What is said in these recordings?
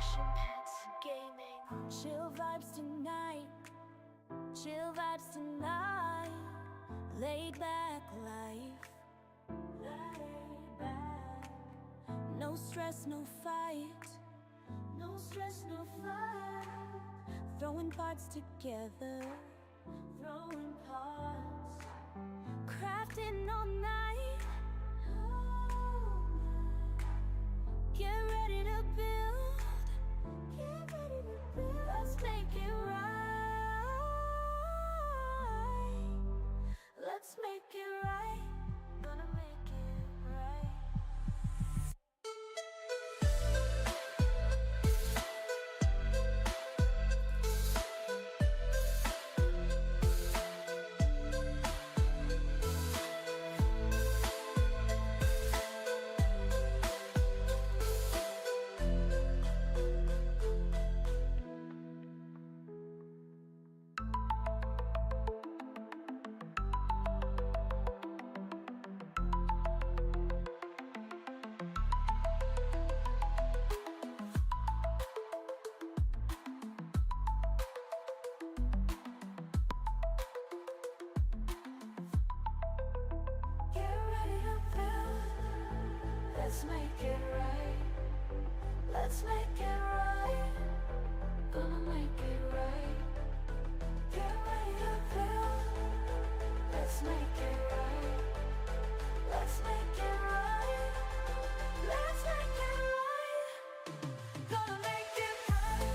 action pads gaming. Chill vibes tonight, chill vibes tonight. Laid back life, laid back. No stress, no fight, no stress, no fight. Throwing parts together, throwing parts. Crafting all night, all night. Get ready to build, get ready to build. Let's make it right. Let's make it right. Gonna make it right. Let's make it right. Let's make it right. Gonna make it right. Get ready to build. Let's make it right. Let's make it right. Let's make it right. Gonna make it right.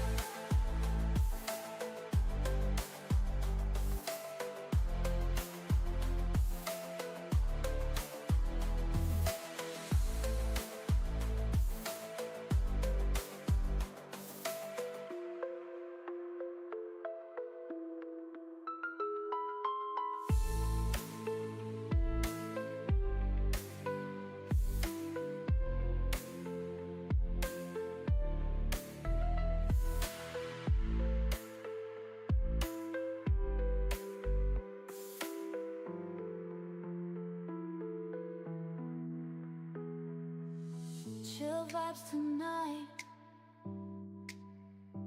Chill vibes tonight,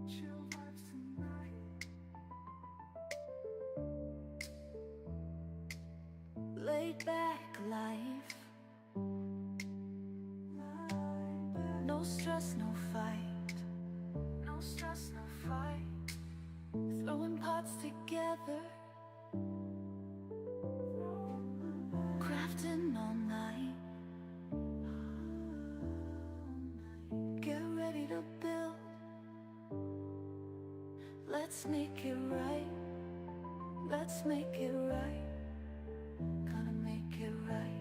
chill vibes tonight. Laid back life, no stress, no fight, no stress, no fight. Throwing parts together, crafting all night. Get ready to build. Let's make it right. Let's make it right. Gonna make it right.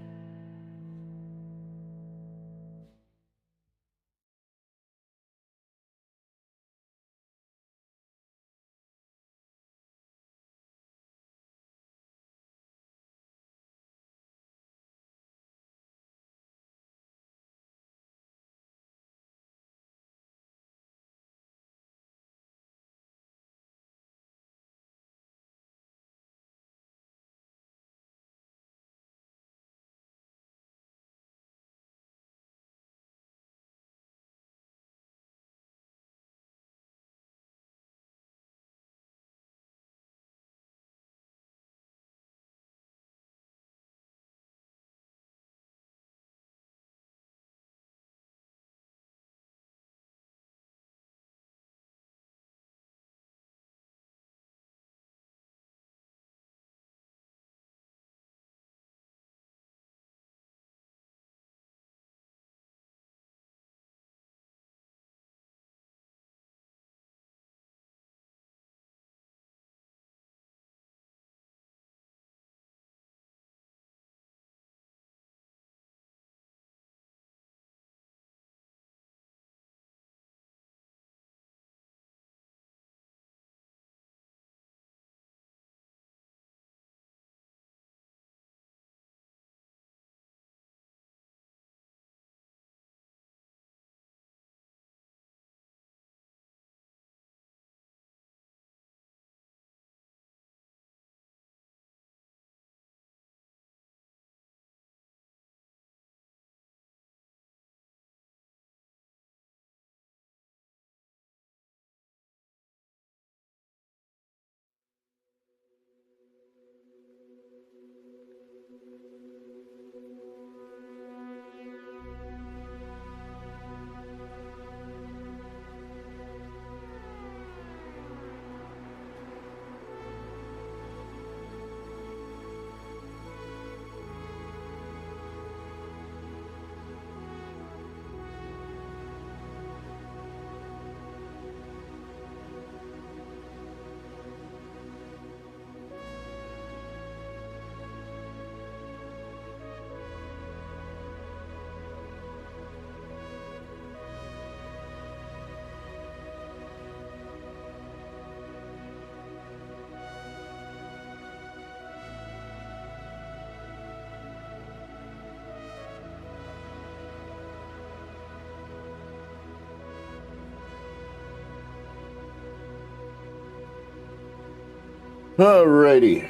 Alrighty.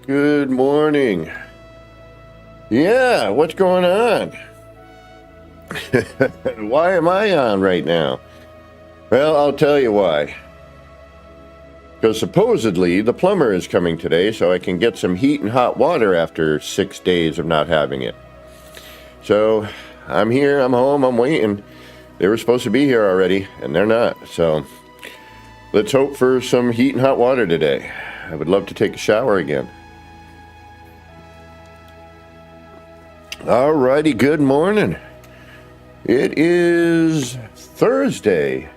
Good morning. Yeah, what's going on? Why am I on right now? Well, I'll tell you why. Because supposedly the plumber is coming today so I can get some heat and hot water after 6 days of not having it. So I'm here, I'm home, I'm waiting. They were supposed to be here already, and they're not. So let's hope for some heat and hot water today. I would love to take a shower again. Alrighty, good morning. It is Thursday,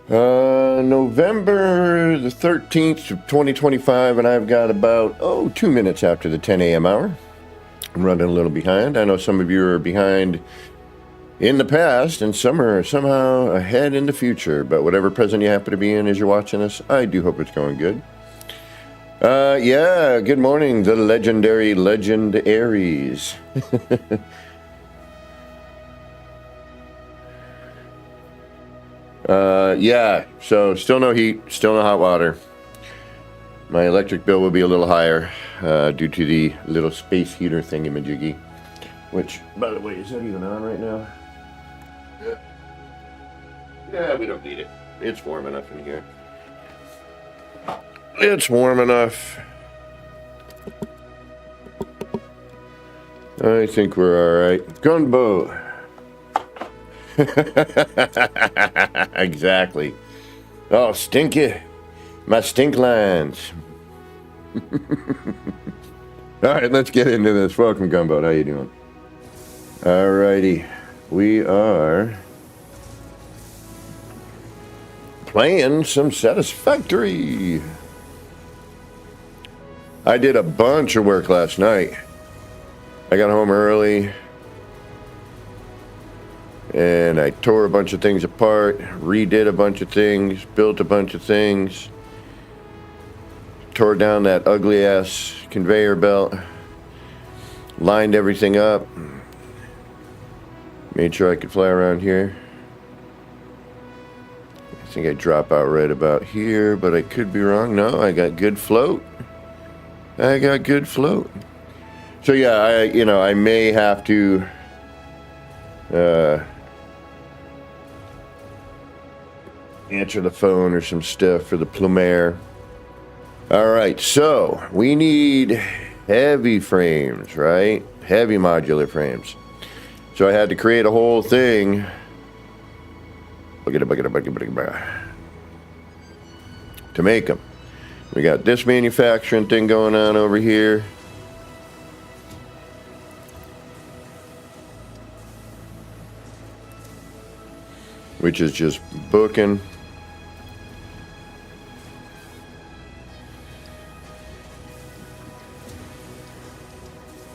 November the 13th of 2025, and I've got about, 2 minutes after the 10 a.m. hour. I'm running a little behind. I know some of you are behind in the past, and some are somehow ahead in the future, but whatever present you happen to be in as you're watching this, I do hope it's going good. Yeah, good morning, the legendary Legend Aries. Yeah, so still no heat, still no hot water. My electric bill will be a little higher due to the little space heater thingamajiggy, which, by the way, is that even on right now? Yeah, we don't need it. It's warm enough in here. It's warm enough. I think we're all right. Gunboat. Exactly. Oh, stinky. My stink lines. All right, let's get into this. Welcome, Gunboat. How you doing? All righty. We are playing some Satisfactory. I did a bunch of work last night. I got home early and I tore a bunch of things apart, redid a bunch of things, built a bunch of things, tore down that ugly ass conveyor belt, lined everything up, made sure I could fly around here. I think I drop out right about here, but I could be wrong. No, I got good float. I got good float. So yeah, I may have to answer the phone or some stuff for the plumber. All right, so we need heavy frames, right? Heavy modular frames. So I had to create a whole thing. To make them. We got this manufacturing thing going on over here. Which is just booking.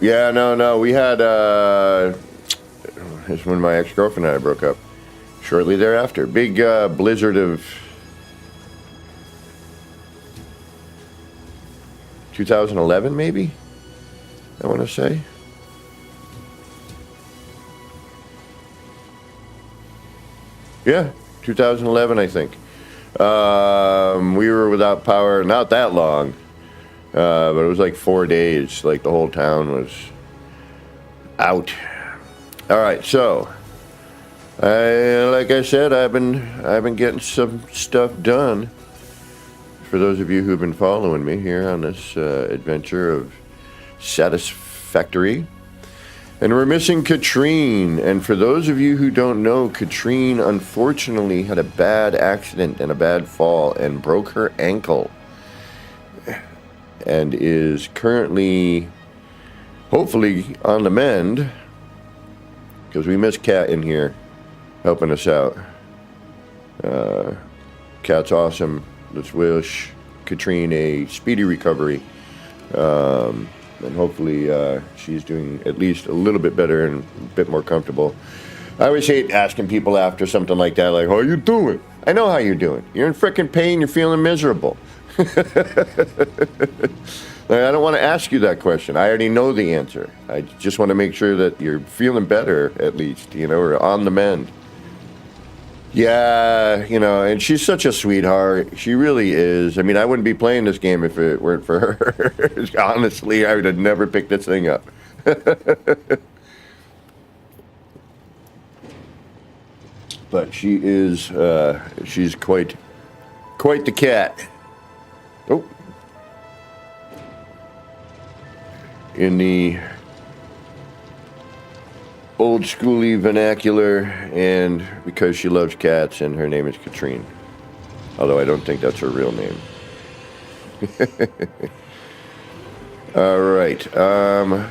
Yeah, no. We had, this is when my ex-girlfriend and I broke up. Shortly thereafter. Big blizzard of 2011, maybe? I want to say. Yeah, 2011, I think. We were without power not that long, but it was like 4 days. Like the whole town was out. All right, so like I said, I've been getting some stuff done. For those of you who've been following me here on this adventure of Satisfactory. And we're missing Katrine. And for those of you who don't know, Katrine unfortunately had a bad accident and a bad fall and broke her ankle. And is currently, hopefully, on the mend. Because we miss Kat in here helping us out. Kat's awesome. Let's wish Katrine a speedy recovery. And hopefully she's doing at least a little bit better and a bit more comfortable. I always hate asking people after something like that, like, how you doing? I know how you're doing. You're in frickin' pain. You're feeling miserable. Like, I don't want to ask you that question. I already know the answer. I just want to make sure that you're feeling better, at least, or on the mend. Yeah, you know, and she's such a sweetheart. She really is. I mean, I wouldn't be playing this game if it weren't for her. Honestly, I would have never picked this thing up. But she is, she's quite the cat. Oh. In the old schooly vernacular, and because she loves cats, and her name is Katrine. Although I don't think that's her real name. All right. I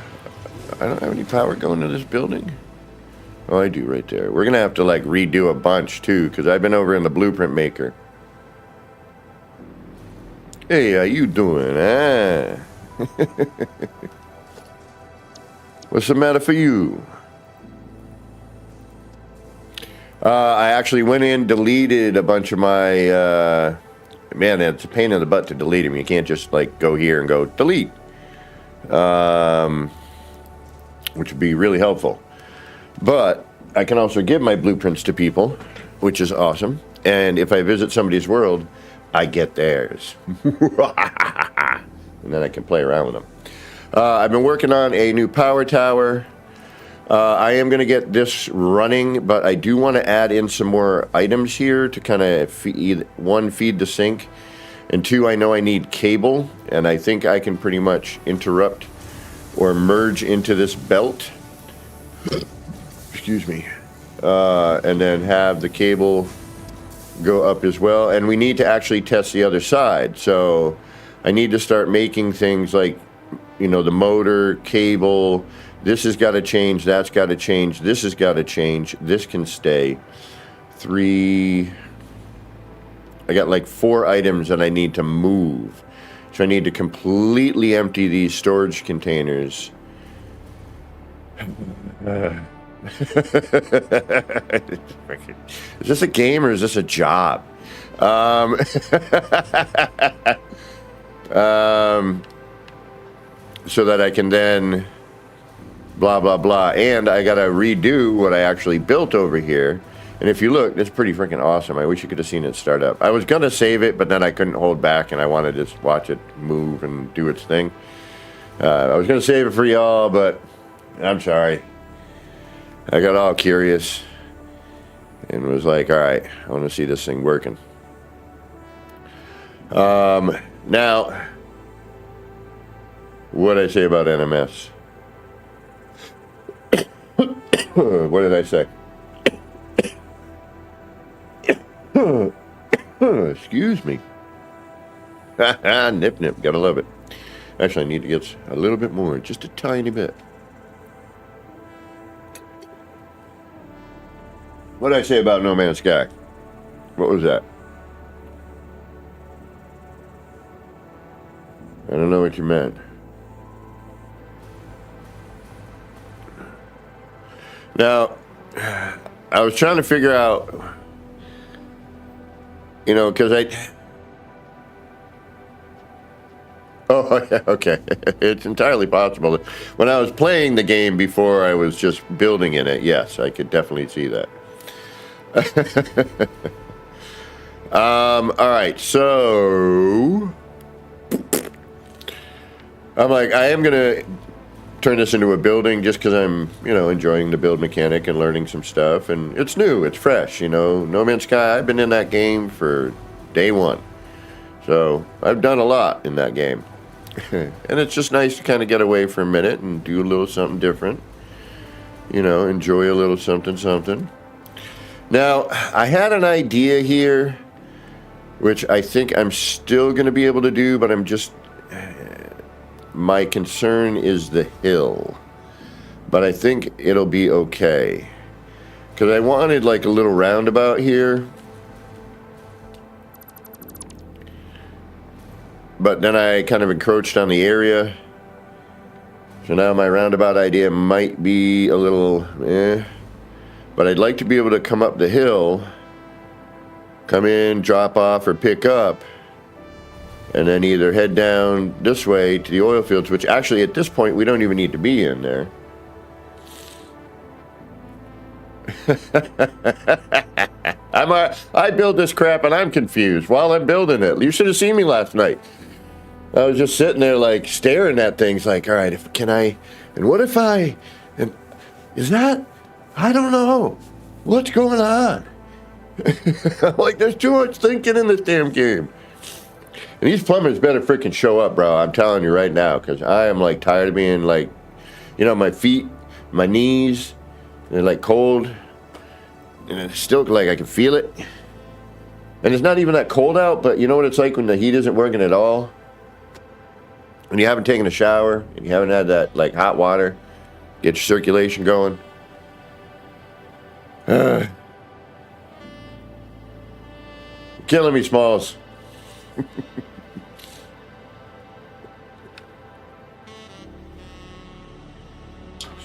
don't have any power going to this building. Oh, I do right there. We're going to have to, like, redo a bunch, too, because I've been over in the blueprint maker. Hey, how you doing? Ah. What's the matter for you? I actually went in, deleted a bunch of my... man, it's a pain in the butt to delete them. You can't just, like, go here and go, delete. Which would be really helpful. But I can also give my blueprints to people, which is awesome. And if I visit somebody's world, I get theirs. And then I can play around with them. I've been working on a new power tower. I am going to get this running, but I do want to add in some more items here to kind of feed, one, feed the sink, and two, I know I need cable, and I think I can pretty much interrupt or merge into this belt. Excuse me. And then have the cable go up as well. And we need to actually test the other side. So I need to start making things like, you know, the motor, cable. This has got to change. That's got to change. This has got to change. This can stay. 3. I got like 4 items that I need to move. So I need to completely empty these storage containers. Is this a game or is this a job? So that I can then blah, blah, blah. And I got to redo what I actually built over here. And if you look, it's pretty freaking awesome. I wish you could have seen it start up. I was going to save it, but then I couldn't hold back, and I wanted to just watch it move and do its thing. I was going to save it for y'all, but I'm sorry. I got all curious and was like, all right, I want to see this thing working. Now, what did I say about NMS? What did I say? Excuse me. Nip nip, gotta love it. Actually, I need to get a little bit more, just a tiny bit. What did I say about No Man's Sky? What was that? I don't know what you meant. Now, I was trying to figure out, you know, because oh, yeah, okay. It's entirely possible. When I was playing the game before I was just building in it, yes, I could definitely see that. All right, so I'm like, I am gonna turn this into a building just because I'm, you know, enjoying the build mechanic and learning some stuff, and it's new, it's fresh, you know. No Man's Sky, I've been in that game for day one, so I've done a lot in that game. And it's just nice to kind of get away for a minute and do a little something different, you know, enjoy a little something. Now, I had an idea here, which I think I'm still going to be able to do, but I'm just, my concern is the hill. But I think it'll be okay. Because I wanted like a little roundabout here. But then I kind of encroached on the area. So now my roundabout idea might be a little, But I'd like to be able to come up the hill, come in, drop off, or pick up, and then either head down this way to the oil fields, which actually at this point we don't even need to be in there. I build this crap and I'm confused while I'm building it. You should have seen me last night. I was just sitting there like staring at things like, all right, and what if I, and is that, I don't know. What's going on? Like, there's too much thinking in this damn game. And these plumbers better freaking show up, bro. I'm telling you right now, because I am like tired of being like, my feet, my knees, they're like cold. And it's still like I can feel it. And it's not even that cold out, but you know what it's like when the heat isn't working at all? When you haven't taken a shower and you haven't had that like hot water, get your circulation going. Killing me, Smalls.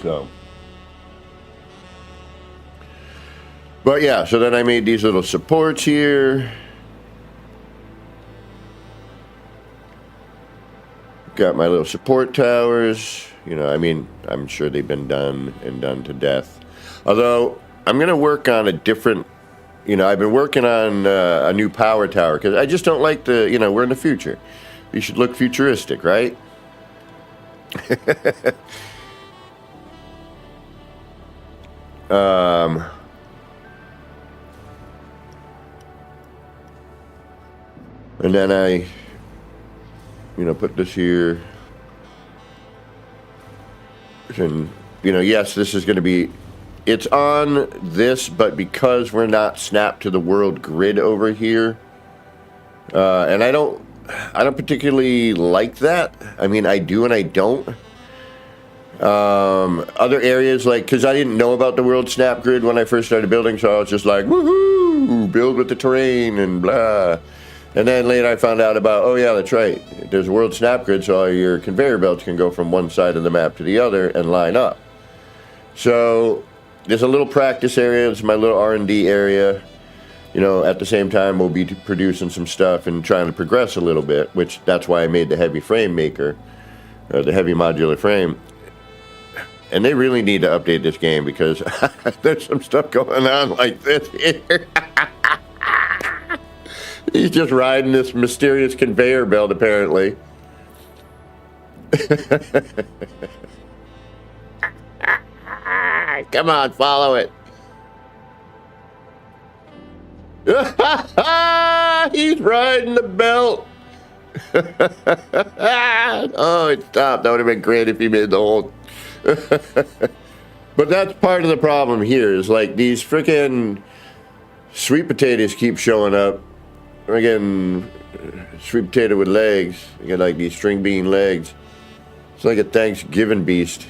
So. But yeah, so then I made these little supports here. Got my little support towers. I'm sure they've been done to death. Although, I'm going to work on a different, I've been working on a new power tower because I just don't like we're in the future. You should look futuristic, right? And then I put this here. And, yes, this is going to be, it's on this, but because we're not snapped to the world grid over here, and I don't particularly like that. I mean, I do and I don't. Other areas, like, because I didn't know about the world snap grid when I first started building, so I was just like, woohoo, build with the terrain and blah. And then later I found out about, oh yeah, that's right. There's a world snap grid, so all your conveyor belts can go from one side of the map to the other and line up. So there's a little practice area. It's my little R&D area. At the same time, we'll be producing some stuff and trying to progress a little bit, which that's why I made the heavy frame maker, the heavy modular frame. And they really need to update this game because there's some stuff going on like this here. He's just riding this mysterious conveyor belt, apparently. Come on, follow it. He's riding the belt. Oh, it stopped. That would have been great if he made the whole... But that's part of the problem here, is like these freaking sweet potatoes keep showing up. Again, sweet potato with legs. You got like these string bean legs. It's like a Thanksgiving beast.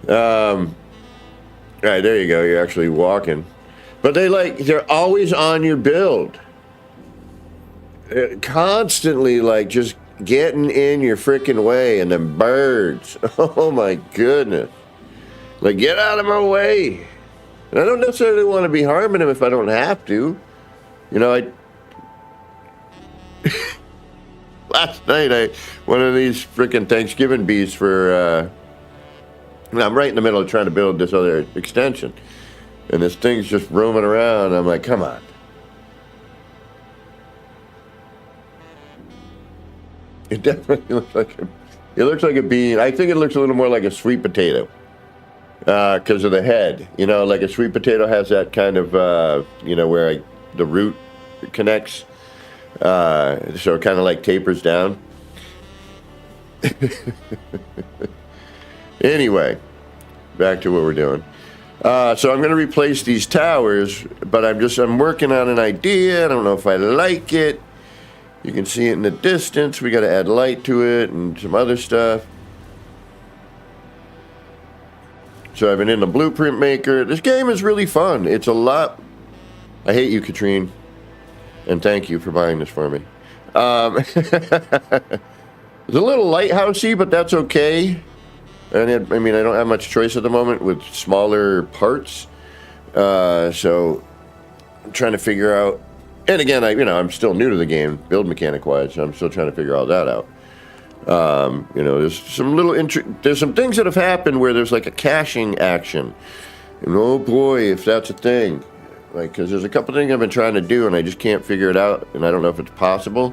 All right, there you go. You're actually walking. But they're always on your build. Constantly like just getting in your freaking way, and them birds. Oh my goodness. Like, get out of my way. And I don't necessarily want to be harming them if I don't have to. Last night, one of these freaking Thanksgiving beasts for, I'm right in the middle of trying to build this other extension. And this thing's just roaming around. I'm like, come on. It definitely looks like a bean. I think it looks a little more like a sweet potato. Because of the head. Like a sweet potato has that kind of, where the root connects. So it kind of like tapers down. Anyway, back to what we're doing. So I'm going to replace these towers, but I'm working on an idea. I don't know if I like it. You can see it in the distance. We got to add light to it and some other stuff. So I've been in the blueprint maker. This game is really fun. It's a lot. I hate you, Katrine. And thank you for buying this for me. It's a little lighthousey, but that's okay. And I don't have much choice at the moment with smaller parts. So I'm trying to figure out. And again, I'm still new to the game, build mechanic wise. So I'm still trying to figure all that out. There's some things that have happened where there's like a caching action. And oh boy, if that's a thing. Like, because there's a couple things I've been trying to do and I just can't figure it out, and I don't know if it's possible.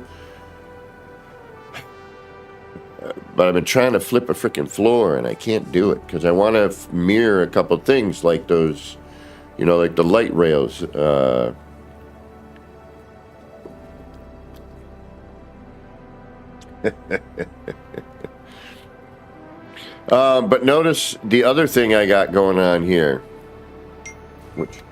But I've been trying to flip a freaking floor and I can't do it because I want to mirror a couple things like those, you know, like the light rails. But notice the other thing I got going on here, which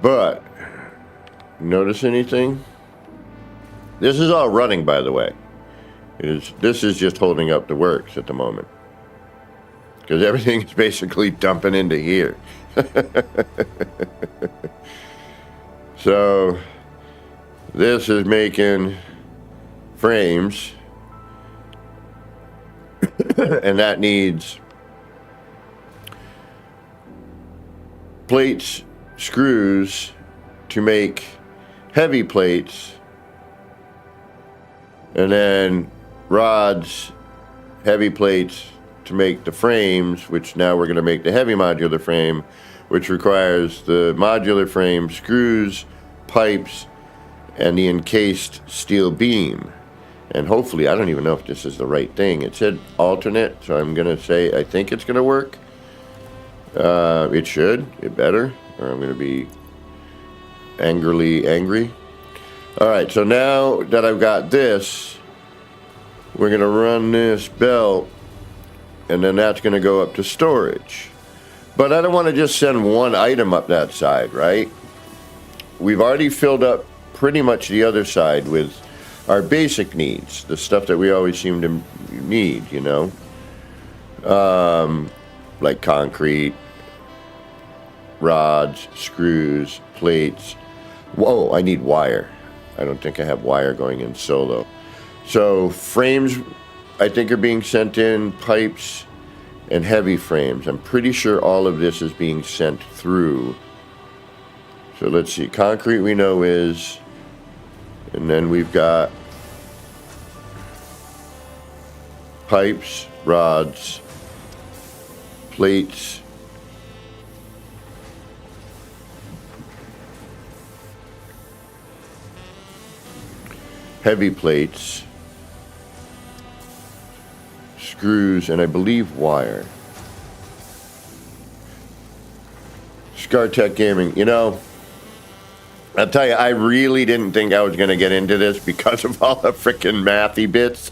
but notice anything? This is all running, by the way. This is just holding up the works at the moment. Because everything is basically dumping into here. So this is making frames. And that needs plates, screws to make heavy plates, and then rods, heavy plates to make the frames, which now we're going to make the heavy modular frame, which requires the modular frame, screws, pipes, and the encased steel beam. And hopefully, I don't even know if this is the right thing. It said alternate, so I'm going to say I think it's going to work. It should. It better. Or I'm going to be angrily angry. All right, so now that I've got this, we're going to run this belt, and then that's going to go up to storage. But I don't want to just send one item up that side, right? We've already filled up pretty much the other side with our basic needs, the stuff that we always seem to need, you know? Like concrete, rods, screws, plates. Whoa, I need wire. I don't think I have wire going in solo. So frames, I think, are being sent in, pipes, and heavy frames. I'm pretty sure all of this is being sent through. So let's see, concrete we know is, and then we've got pipes, rods, plates, heavy plates, screws, and I believe wire. ScarTech Gaming, you know, I'll tell you, I really didn't think I was going to get into this because of all the frickin' mathy bits,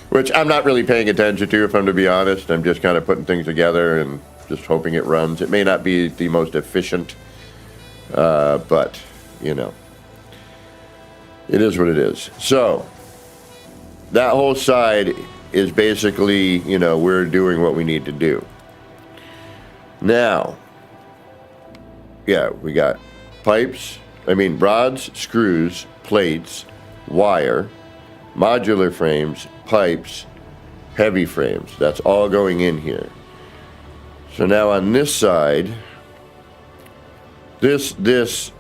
which I'm not really paying attention to, if I'm to be honest. I'm just kind of putting things together and just hoping it runs. It may not be the most efficient, but, you know, it is what it is. So, that whole side is basically, you know, we're doing what we need to do. Now, yeah, we got pipes, rods, screws, plates, wire, modular frames, pipes, heavy frames. That's all going in here. So now on this side, this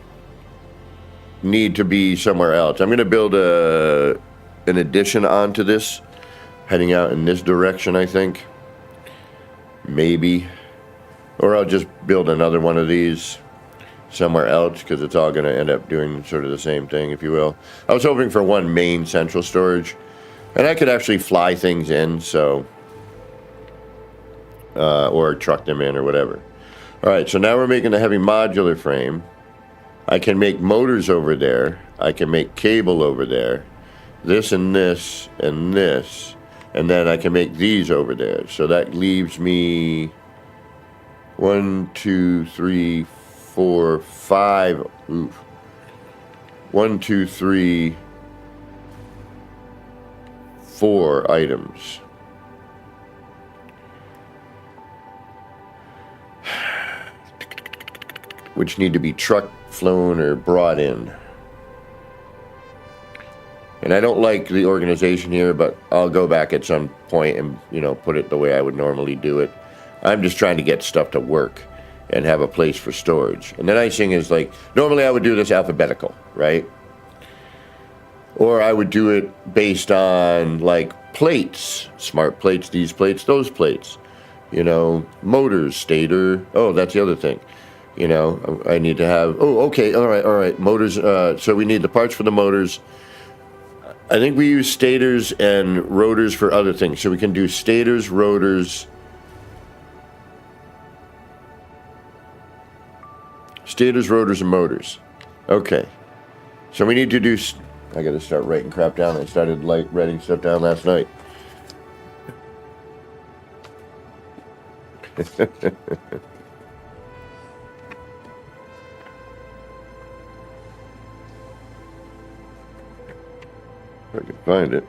need to be somewhere else. I'm going to build an addition onto this, heading out in this direction, I think. Maybe. Or I'll just build another one of these somewhere else, because it's all going to end up doing sort of the same thing, if you will. I was hoping for one main central storage, and I could actually fly things in, so, or truck them in or whatever. All right, so now we're making a heavy modular frame. I can make motors over there. I can make cable over there. This and this and this. And then I can make these over there. So that leaves me 1, 2, 3, 4, 5. Oof. 1, 2, 3, 4 items. which need to be truck flown or brought in. And I don't like the organization here, but I'll go back at some point and, you know, put it the way I would normally do it. I'm just trying to get stuff to work and have a place for storage. And the nice thing is, like, normally I would do this alphabetical, right? Or I would do it based on, like, plates. Smart plates, these plates, those plates. You know, motors, stator. Oh, that's the other thing. You know, I need to have... Oh, okay, all right. Motors, so we need the parts for the motors. I think we use stators and rotors for other things. So we can do stators, rotors... Stators, rotors, and motors. Okay. So we need to do... I gotta start writing crap down. I started writing stuff down last night. I can find it.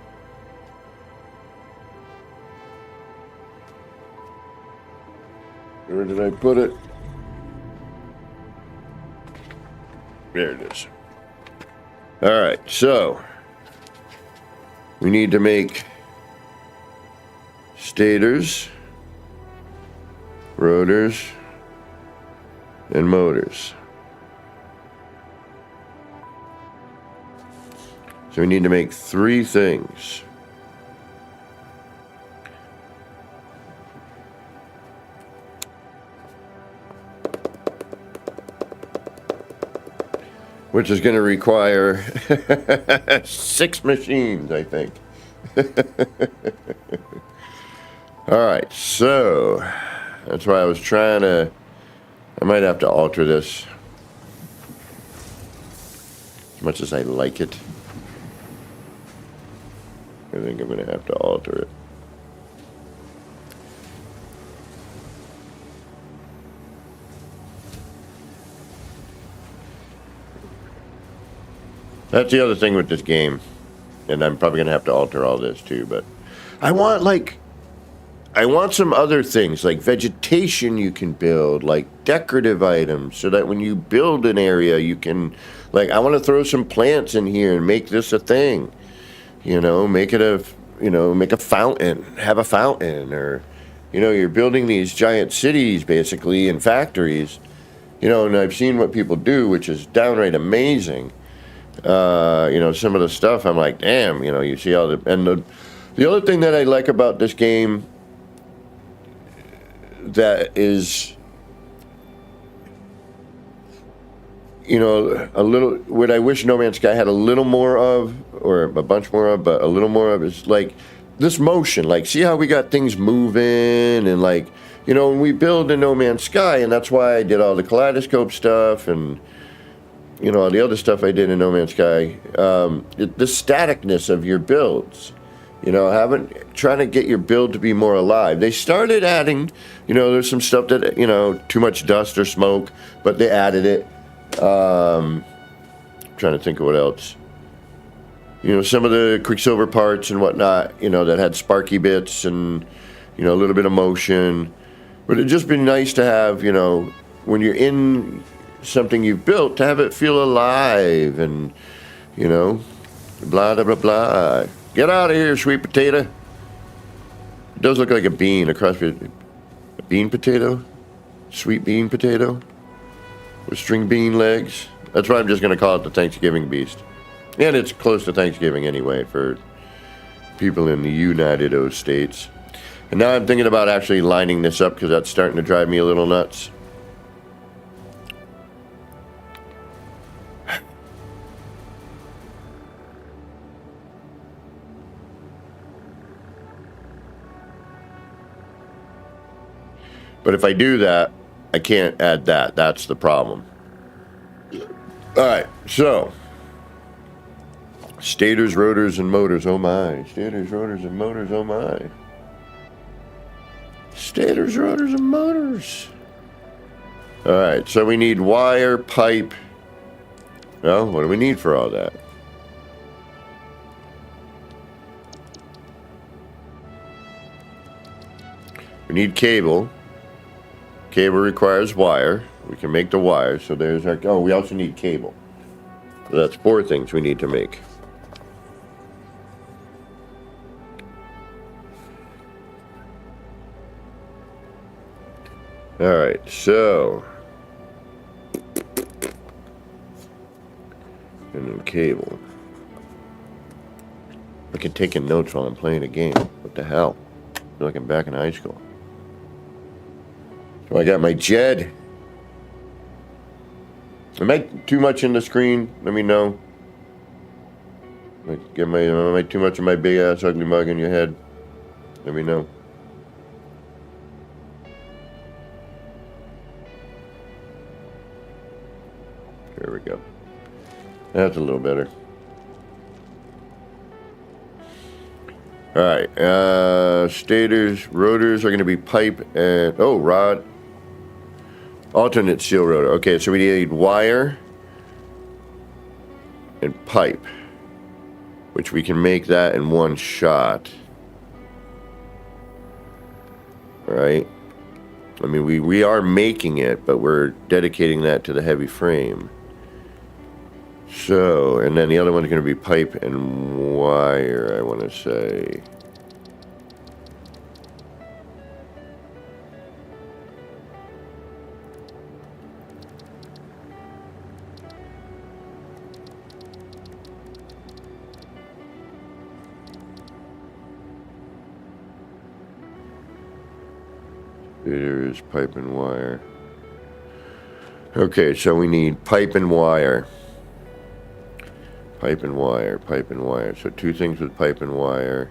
Where did I put it? There it is. All right, so we need to make stators, rotors, and motors. So we need to make 3 things. Which is going to require 6 machines, I think. All right, so that's why I was trying to... I might have to alter this. As much as I like it. I think I'm going to have to alter it. That's the other thing with this game. And I'm probably going to have to alter all this too, but I want some other things, like vegetation you can build, like decorative items, so that when you build an area, you can, like, I want to throw some plants in here and make this a thing. You know, make a fountain, have a fountain, or, you know, you're building these giant cities, basically, and factories, you know, and I've seen what people do, which is downright amazing. You know, some of the stuff, I'm like, damn, you know, you see all the... And the other thing that I like about this game that is, you know, a little... What I wish No Man's Sky had a little more of, or a bunch more of, but a little more of, is, like, this motion. Like, see how we got things moving, and, like, you know, when we build in No Man's Sky, and that's why I did all the kaleidoscope stuff, and... you know, the other stuff I did in No Man's Sky, the staticness of your builds, you know, trying to get your build to be more alive. They started adding, you know, there's some stuff that, you know, too much dust or smoke, but they added it. Trying to think of what else. You know, some of the Quicksilver parts and whatnot, you know, that had sparky bits and, you know, a little bit of motion. But it'd just be nice to have, you know, when you're in something you've built, to have it feel alive, and, you know, blah, blah, blah, blah. Get out of here, sweet potato. It does look like a bean, a bean potato? Sweet bean potato? With string bean legs? That's why I'm just going to call it the Thanksgiving beast. And it's close to Thanksgiving anyway for people in the United States. And now I'm thinking about actually lining this up, because that's starting to drive me a little nuts. But if I do that, I can't add that. That's the problem. All right, so stators, rotors, and motors. Oh my. Stators, rotors, and motors. Oh my. Stators, rotors, and motors. All right, so we need wire, pipe. Well, what do we need for all that? We need cable. Cable requires wire. We can make the wire. So there's our... Oh, we also need cable. So that's 4 things we need to make. Alright, so... And then cable. I can take notes while I'm playing a game. What the hell? I feel like I'm back in high school. So I got my Jed. Am I too much in the screen? Let me know. Am I too much of my big ass ugly mug in your head? Let me know. There we go. That's a little better. Alright, stators, rotors are going to be pipe and, oh, rod. Alternate steel rotor. Okay, so we need wire and pipe, which we can make that in one shot. Alright. I mean, we are making it, but we're dedicating that to the heavy frame. So, and then the other one's going to be pipe and wire, I want to say. There is pipe and wire. Okay, so we need pipe and wire. Pipe and wire, pipe and wire. So 2 things with pipe and wire.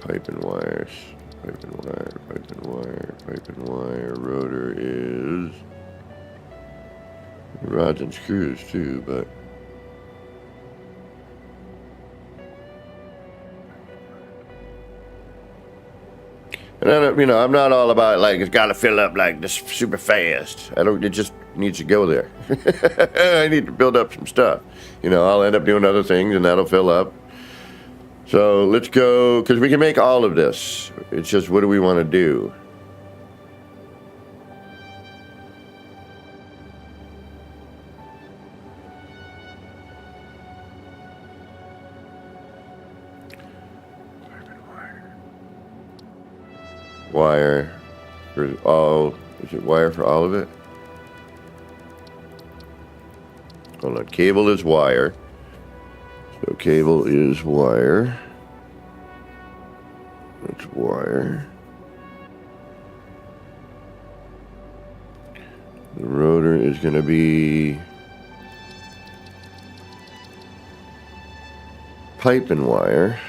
Pipe and wires. Pipe and wire, pipe and wire, pipe and wire. Rotor is rods and screws too, but and I don't, I'm not all about like it's got to fill up like this super fast. It just needs to go there. I need to build up some stuff. I'll end up doing other things and that'll fill up. So let's go, because we can make all of this. It's just, what do we want to do? Wire for all, is it wire for all of it? Hold on, cable is wire. So cable is wire. That's wire. The rotor is going to be pipe and wire.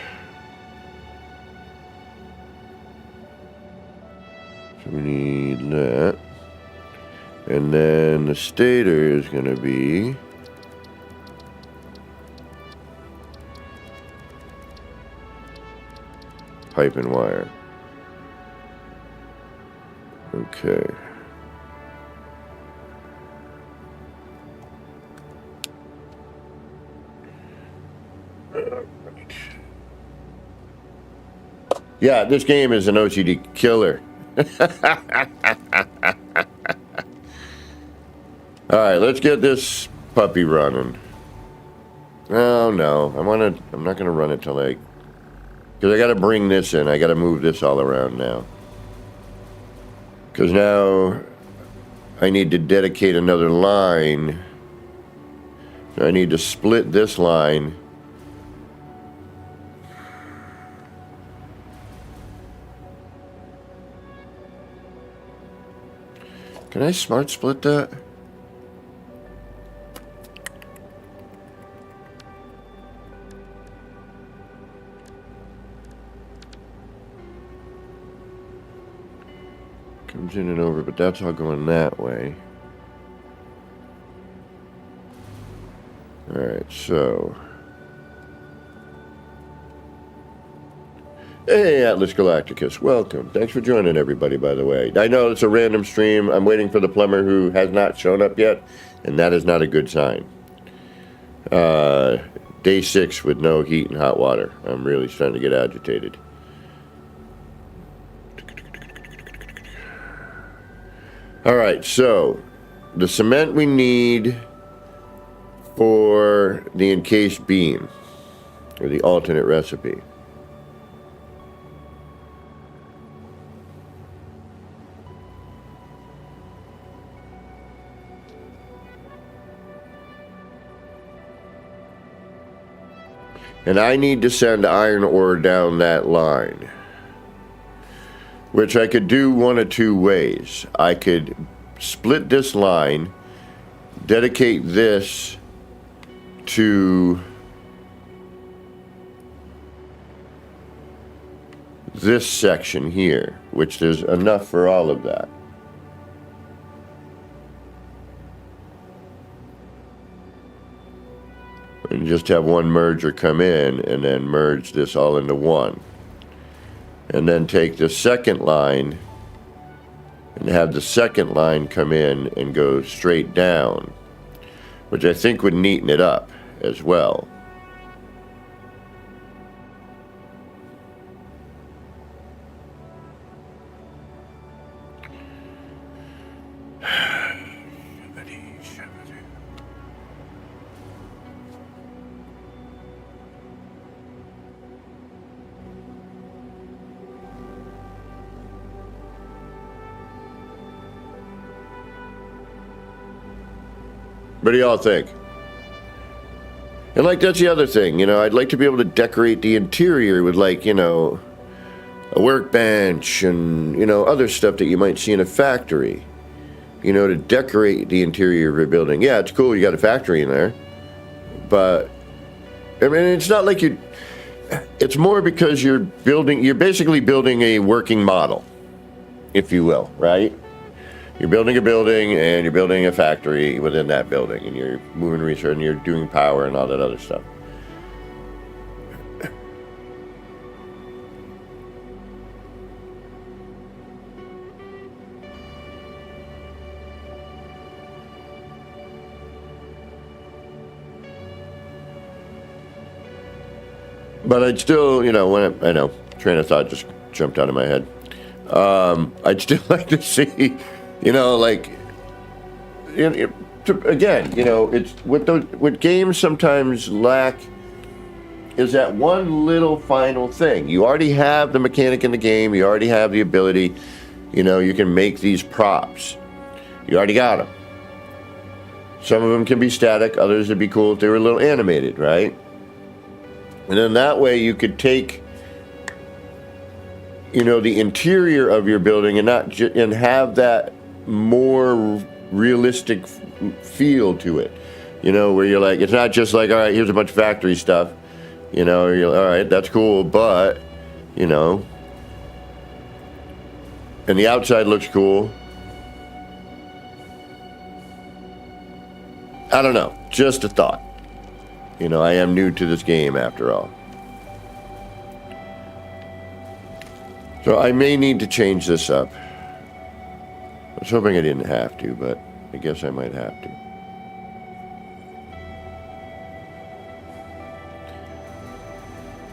So we need that. And then the stator is going to be pipe and wire. Okay. Yeah, this game is an OCD killer. Alright, let's get this puppy running. Oh no, I'm not gonna run it till because I gotta bring this in. I gotta move this all around now. Because now I need to dedicate another line. So I need to split this line. Can I smart split that? Comes in and over, but that's all going that way. Alright, so. Hey, Atlas Galacticus, welcome. Thanks for joining everybody, by the way. I know it's a random stream. I'm waiting for the plumber who has not shown up yet, and that is not a good sign. Day 6 with no heat and hot water. I'm really starting to get agitated. All right, so the cement we need for the encased beam, or the alternate recipe. And I need to send iron ore down that line, which I could do one of two ways. I could split this line, dedicate this to this section here, which there's enough for all of that. And just have one merger come in and then merge this all into one. And then take the second line and have the second line come in and go straight down, which I think would neaten it up as well. What do y'all think? And like, that's the other thing, you know, I'd like to be able to decorate the interior with, like, you know, a workbench and, you know, other stuff that you might see in a factory, you know, to decorate the interior of a building. Yeah, it's cool you got a factory in there, but I mean, it's not like you, it's more because you're basically building a working model, if you will, right? You're building a building and you're building a factory within that building, and you're moving research and you're doing power and all that other stuff. But I'd still, you know, I know, train of thought just jumped out of my head. I'd still like to see, you know, like, again, you know, it's what games sometimes lack is that one little final thing. You already have the mechanic in the game. You already have the ability. You know, you can make these props. You already got them. Some of them can be static. Others would be cool if they were a little animated, right? And then that way you could take, you know, the interior of your building and and have that more realistic feel to it. You know, where you're like, it's not just like, all right, here's a bunch of factory stuff. You know, you're all right, that's cool, but, you know, and the outside looks cool. I don't know, just a thought. You know, I am new to this game after all. So I may need to change this up. I was hoping I didn't have to, but I guess I might have to.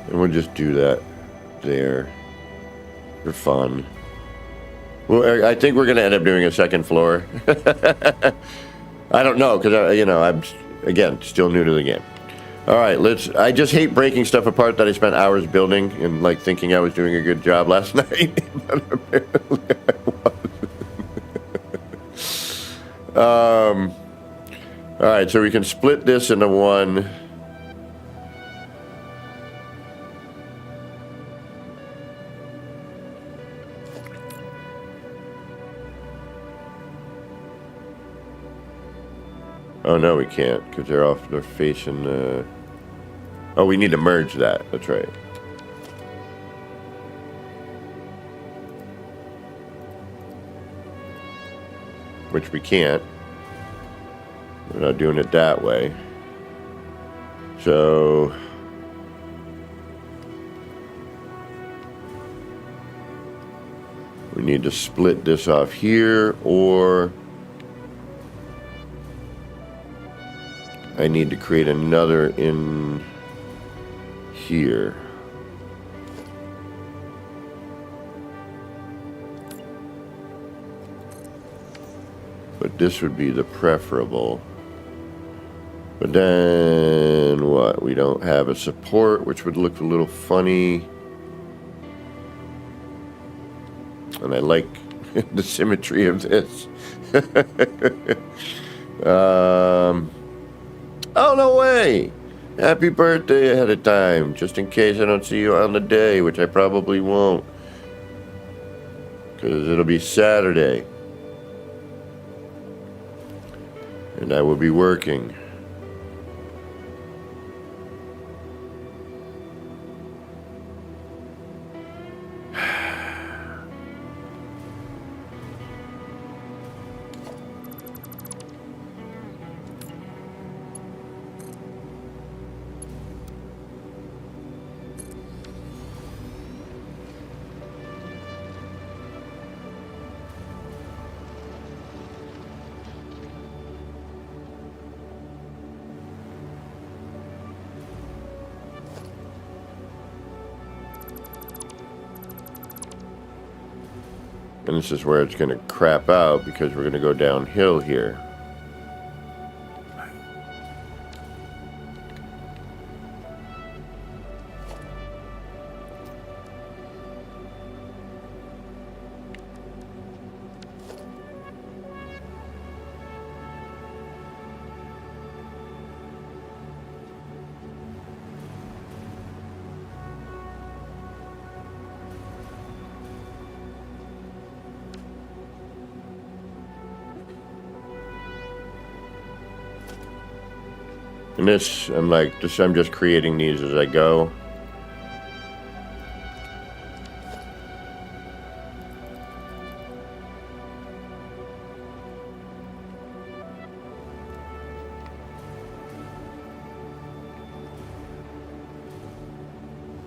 And we'll just do that there for fun. Well, I think we're going to end up doing a second floor. I don't know, because, you know, I'm, again, still new to the game. All right, I just hate breaking stuff apart that I spent hours building and, like, thinking I was doing a good job last night. But apparently I wasn't. All right, so we can split this into one. Oh, no, we can't, because they're facing, oh, we need to merge that. That's right. Which we can't. We're not doing it that way. So we need to split this off here, or I need to create another in here. But this would be the preferable. But then what? We don't have a support, which would look a little funny. And I like the symmetry of this. Oh, no way! Happy birthday ahead of time, just in case I don't see you on the day, which I probably won't. Because it'll be Saturday. And I will be working. And this is where it's going to crap out because we're going to go downhill here. And this, I'm just creating these as I go.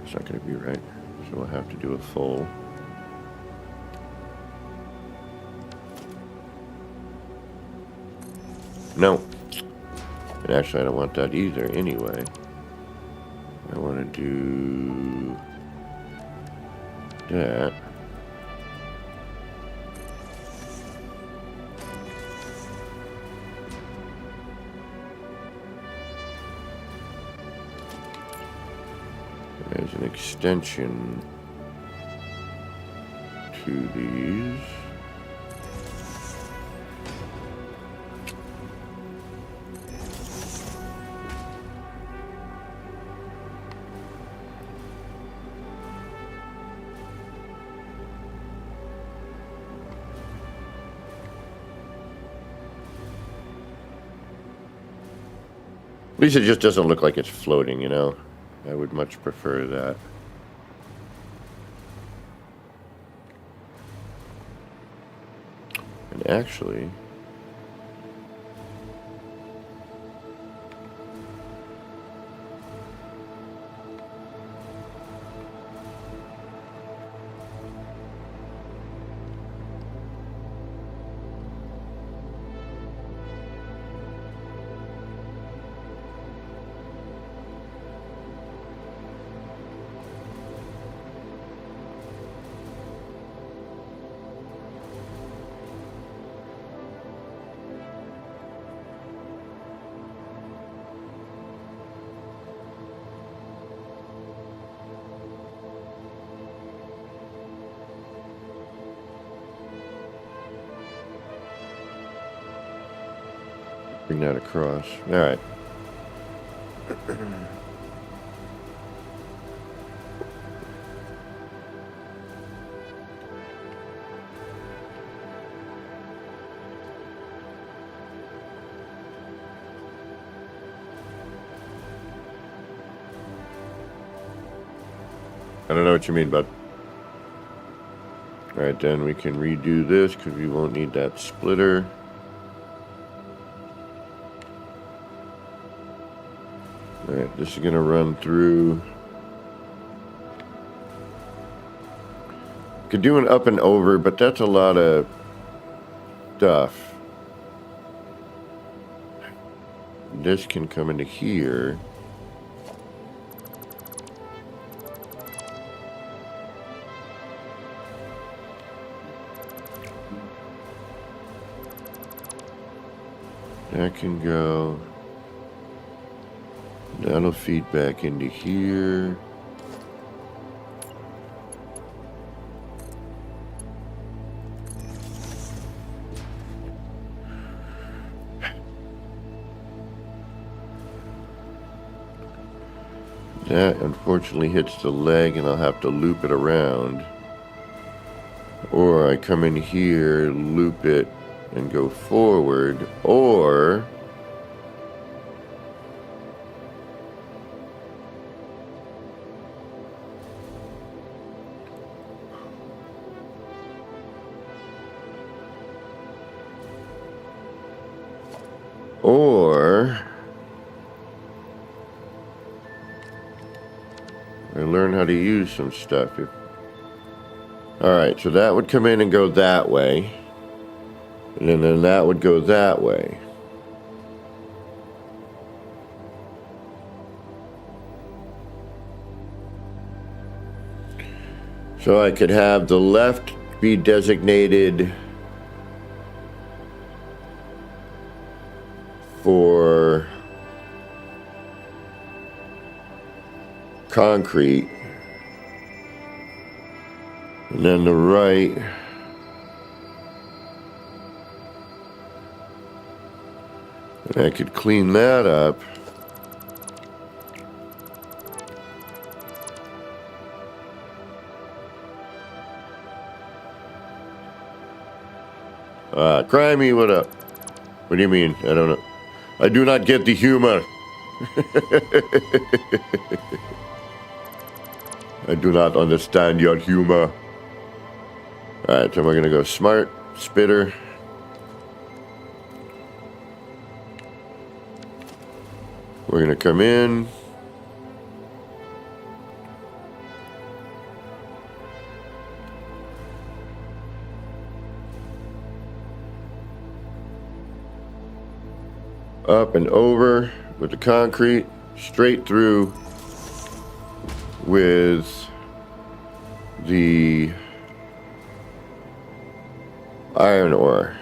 It's not going to be right, so we'll have to do a full. No. And actually, I don't want that either anyway. I want to do that. As an extension to these. At least it just doesn't look like it's floating, you know? I would much prefer that. And actually... bring that across. All right. I don't know what you mean, bud. All right, then we can redo this because we won't need that splitter. Alright, this is going to run through. Could do an up and over, but that's a lot of stuff. This can come into here. That can go. That'll feed back into here. That unfortunately hits the leg and I'll have to loop it around. Or I come in here, loop it, and go forward. Or I learn how to use some stuff. Alright, so that would come in and go that way. And then that would go that way. So I could have the left be designated for concrete. And then the right and I could clean that up. Crimey, what up? What do you mean? I don't know. I do not get the humor. I do not understand your humor. Alright, so we're going to go smart, spitter. We're going to come in. Up and over with the concrete, straight through with the iron ore.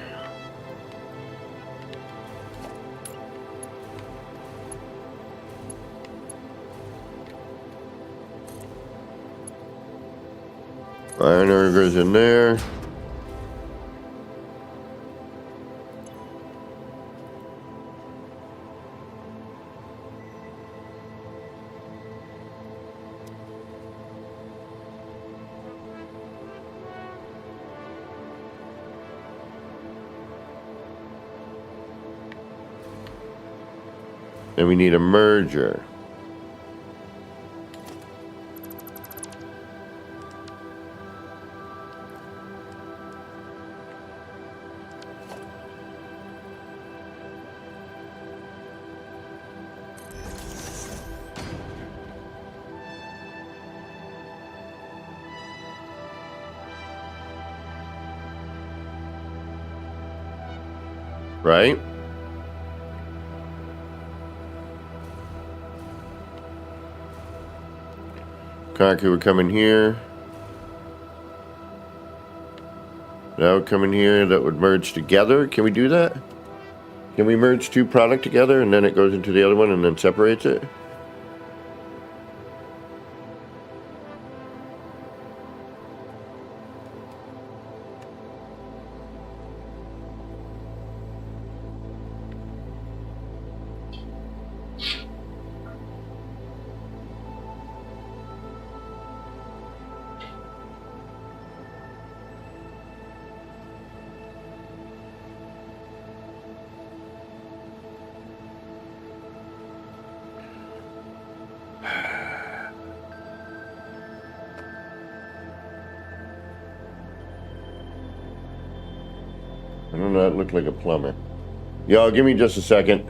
Iron ore goes in there. And we need a merger. Right? Concrete would come in here. That would come in here. That would merge together. Can we do that? Can we merge two product together and then it goes into the other one and then separates it? I don't know, that looked like a plumber. Y'all, give me just a second.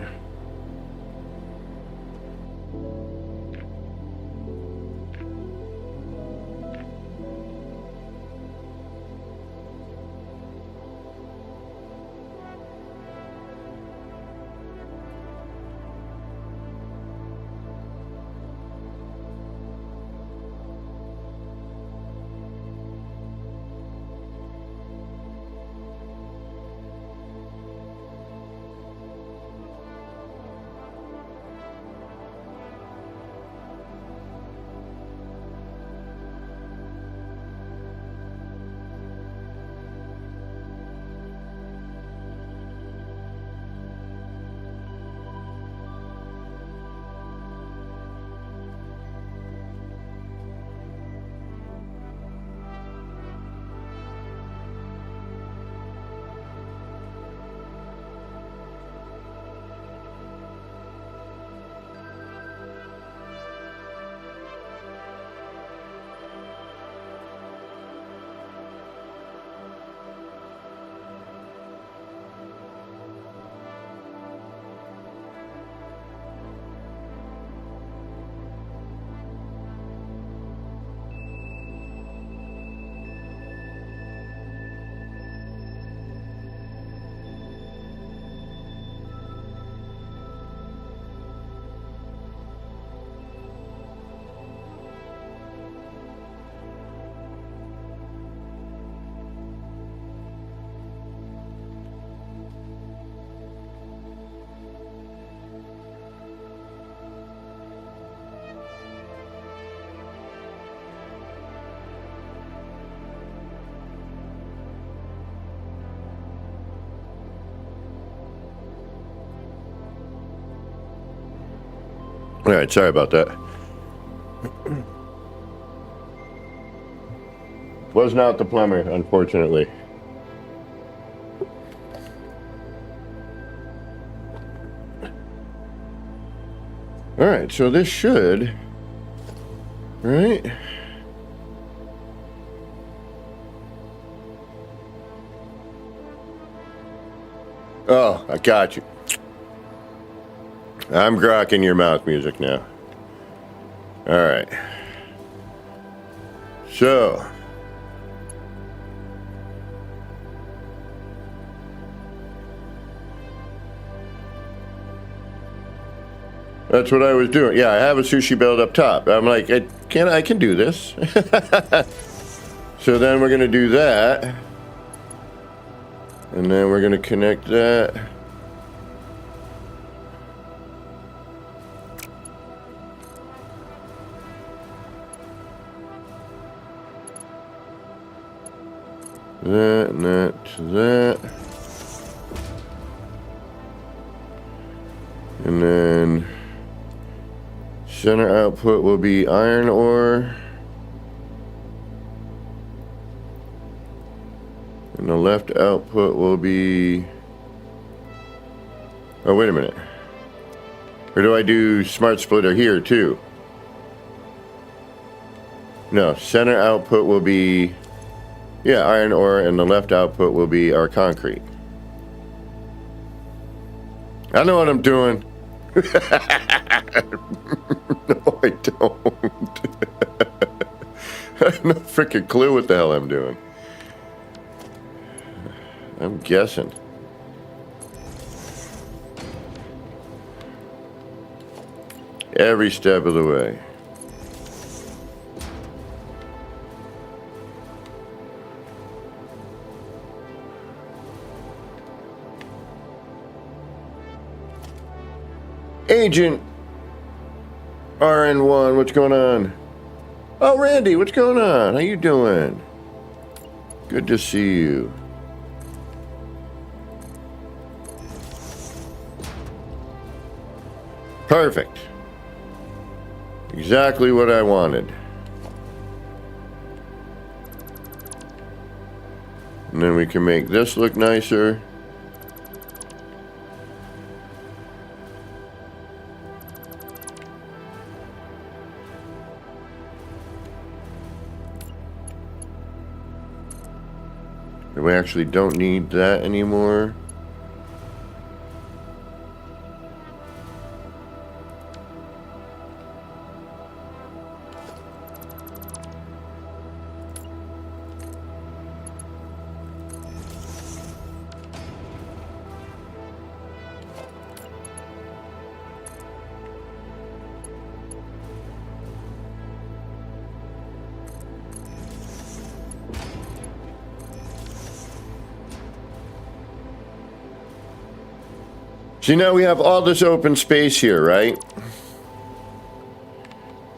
All right, sorry about that. Was not the plumber, unfortunately. All right, so this should, right? Oh, I got you. I'm grokking your mouth music now. All right. So. That's what I was doing. Yeah, I have a sushi belt up top. I'm like, I can do this. So then we're going to do that. And then we're going to connect that. That and that to that. And then center output will be iron ore. And the left output will be... Oh, wait a minute. Or do I do smart splitter here too? No, center output will be... Yeah, iron ore, and the left output will be our concrete. I know what I'm doing. No, I don't. I have no freaking clue what the hell I'm doing. I'm guessing. Every step of the way. Agent RN1, what's going on? Oh, Randy, what's going on? How you doing? Good to see you. Perfect. Exactly what I wanted. And then we can make this look nicer. We actually don't need that anymore. See, now we have all this open space here, right?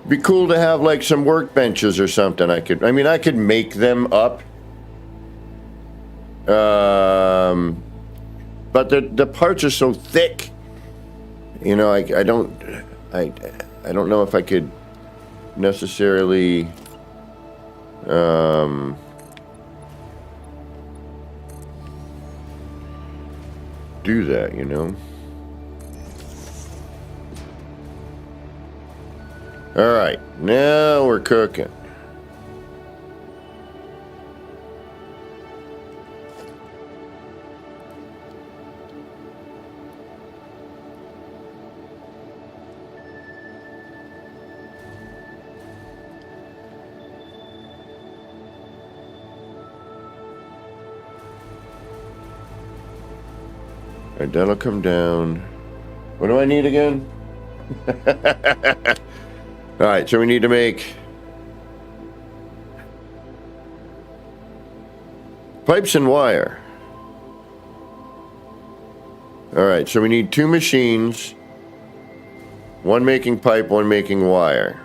Be cool to have like some workbenches or something. I could make them up. But the parts are so thick. You know, I don't know if I could necessarily do that, you know. All right, now we're cooking. All right, that'll come down. What do I need again? All right, so we need to make pipes and wire. All right, so we need two machines, one making pipe, one making wire.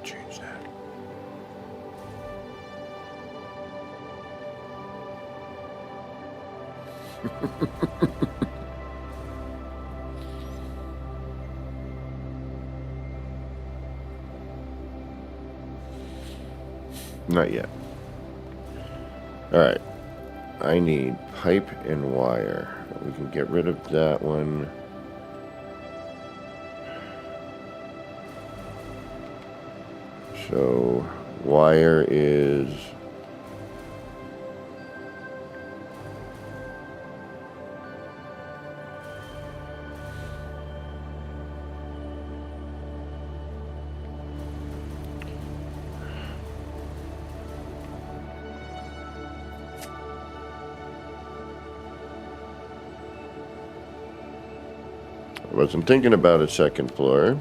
change that. Not yet. Alright. I need pipe and wire. We can get rid of that one. So, wire is... I wasn't thinking about a second floor.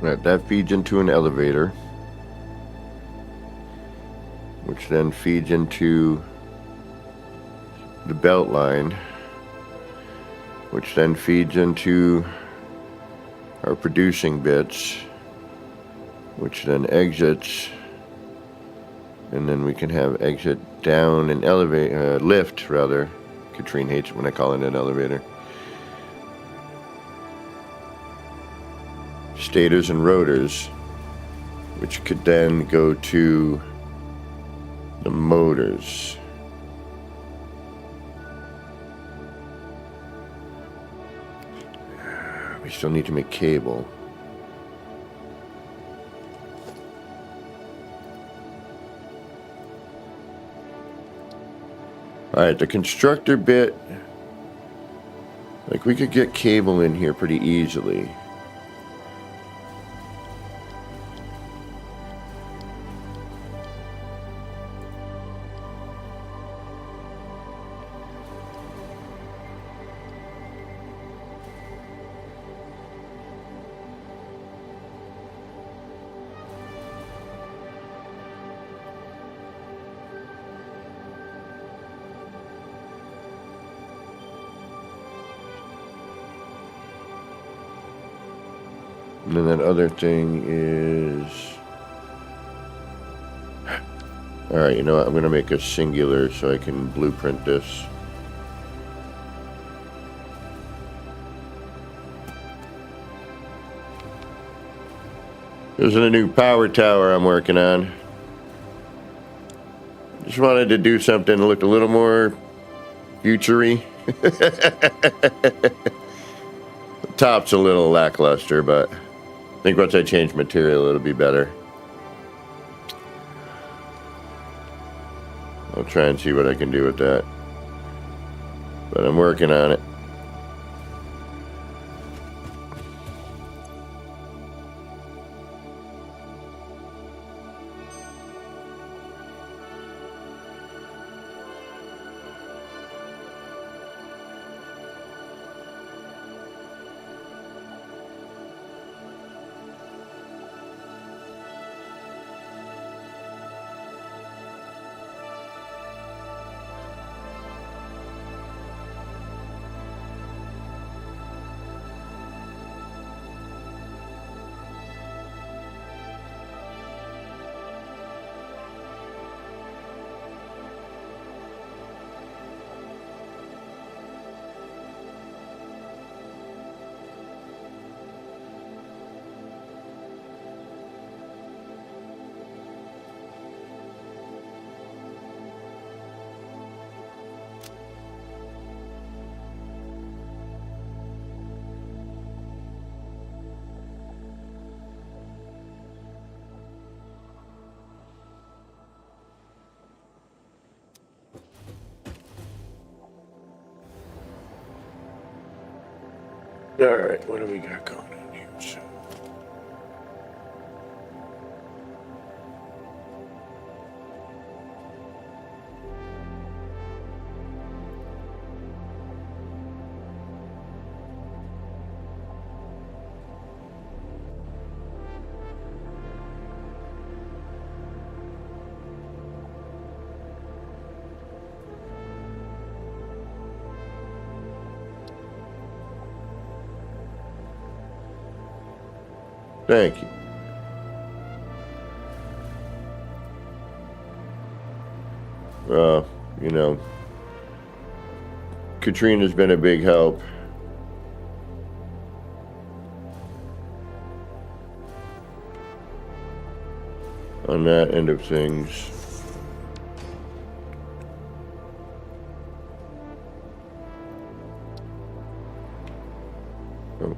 Right, that feeds into an elevator, which then feeds into the belt line, which then feeds into our producing bits, which then exits, and then we can have exit down an elevator, lift rather. Katrine hates it when I call it an elevator. Stators and rotors, which could then go to the motors. We still need to make cable. Alright, the constructor bit, like we could get cable in here pretty easily. And then that other thing is... Alright, you know what? I'm going to make a singular so I can blueprint this. There's a new power tower I'm working on. Just wanted to do something that looked a little more future-y. The top's a little lackluster, but I think once I change material, it'll be better. I'll try and see what I can do with that. But I'm working on it. All right, what do we got going on here? So, thank you. You know, Katrina's been a big help. On that end of things. Oh.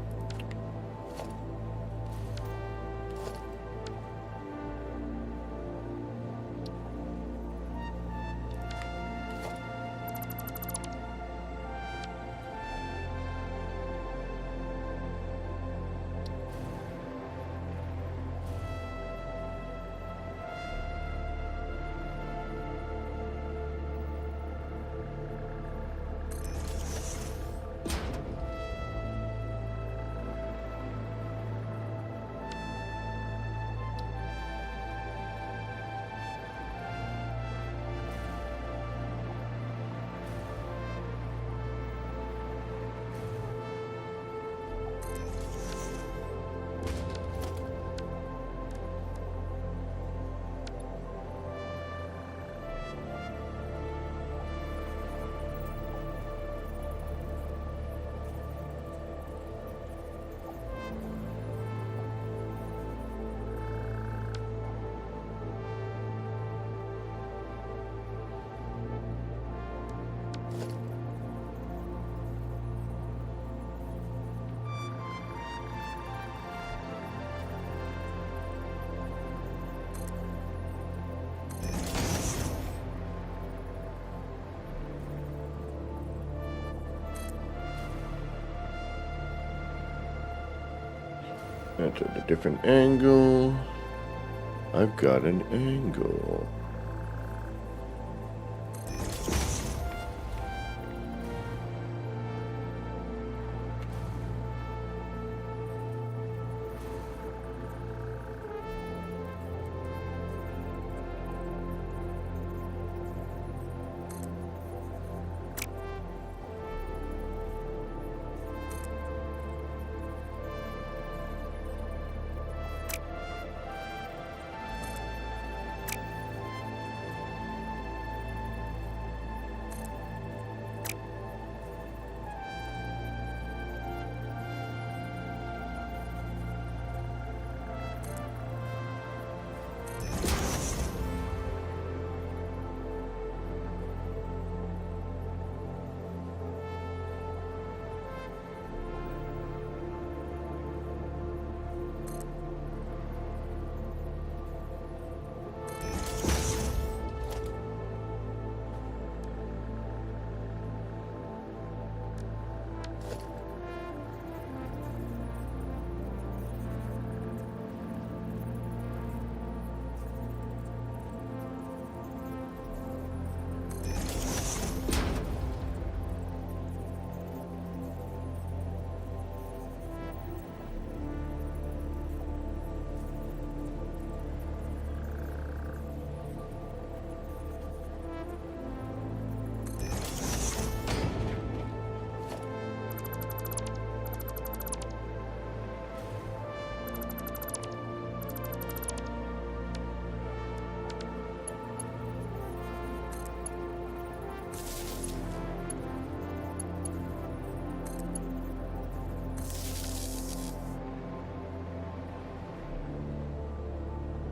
That's at a different angle. I've got an angle.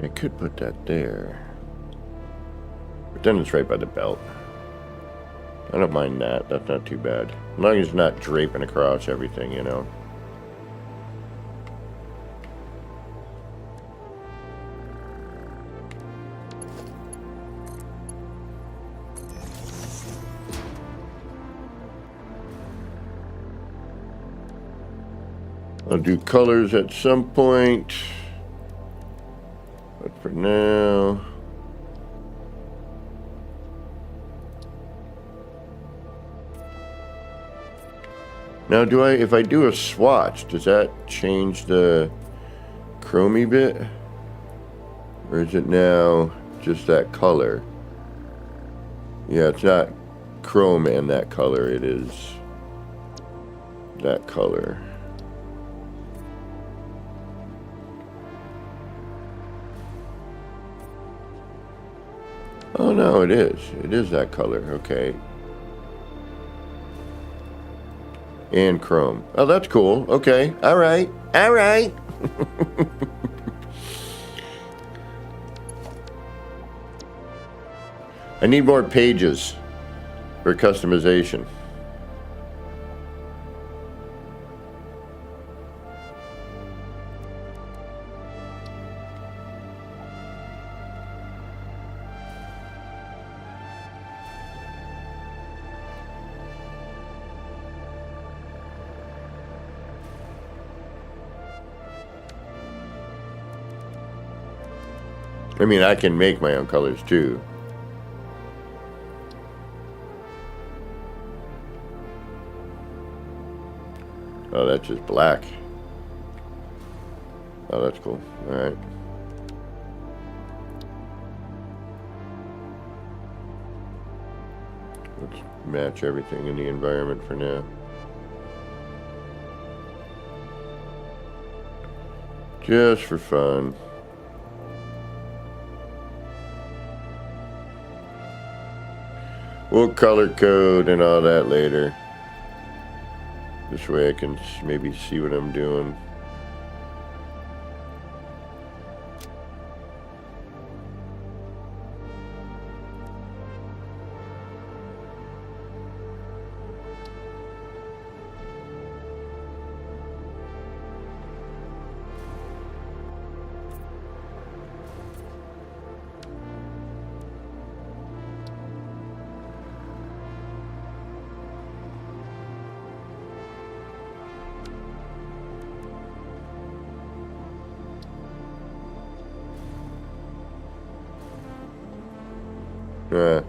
I could put that there. But then it's right by the belt. I don't mind that. That's not too bad. As long as it's not draping across everything, you know. I'll do colors at some point. But for now... Now, if I do a swatch, does that change the chromey bit? Or is it now just that color? Yeah, it's not chrome and that color, it is that color. Oh no, it is. It is that color, okay. And chrome. Oh, that's cool. Okay. All right. All right. I need more pages for customization. I mean, I can make my own colors too. Oh, that's just black. Oh, that's cool. All right. Let's match everything in the environment for now. Just for fun. We'll color code and all that later. This way I can maybe see what I'm doing.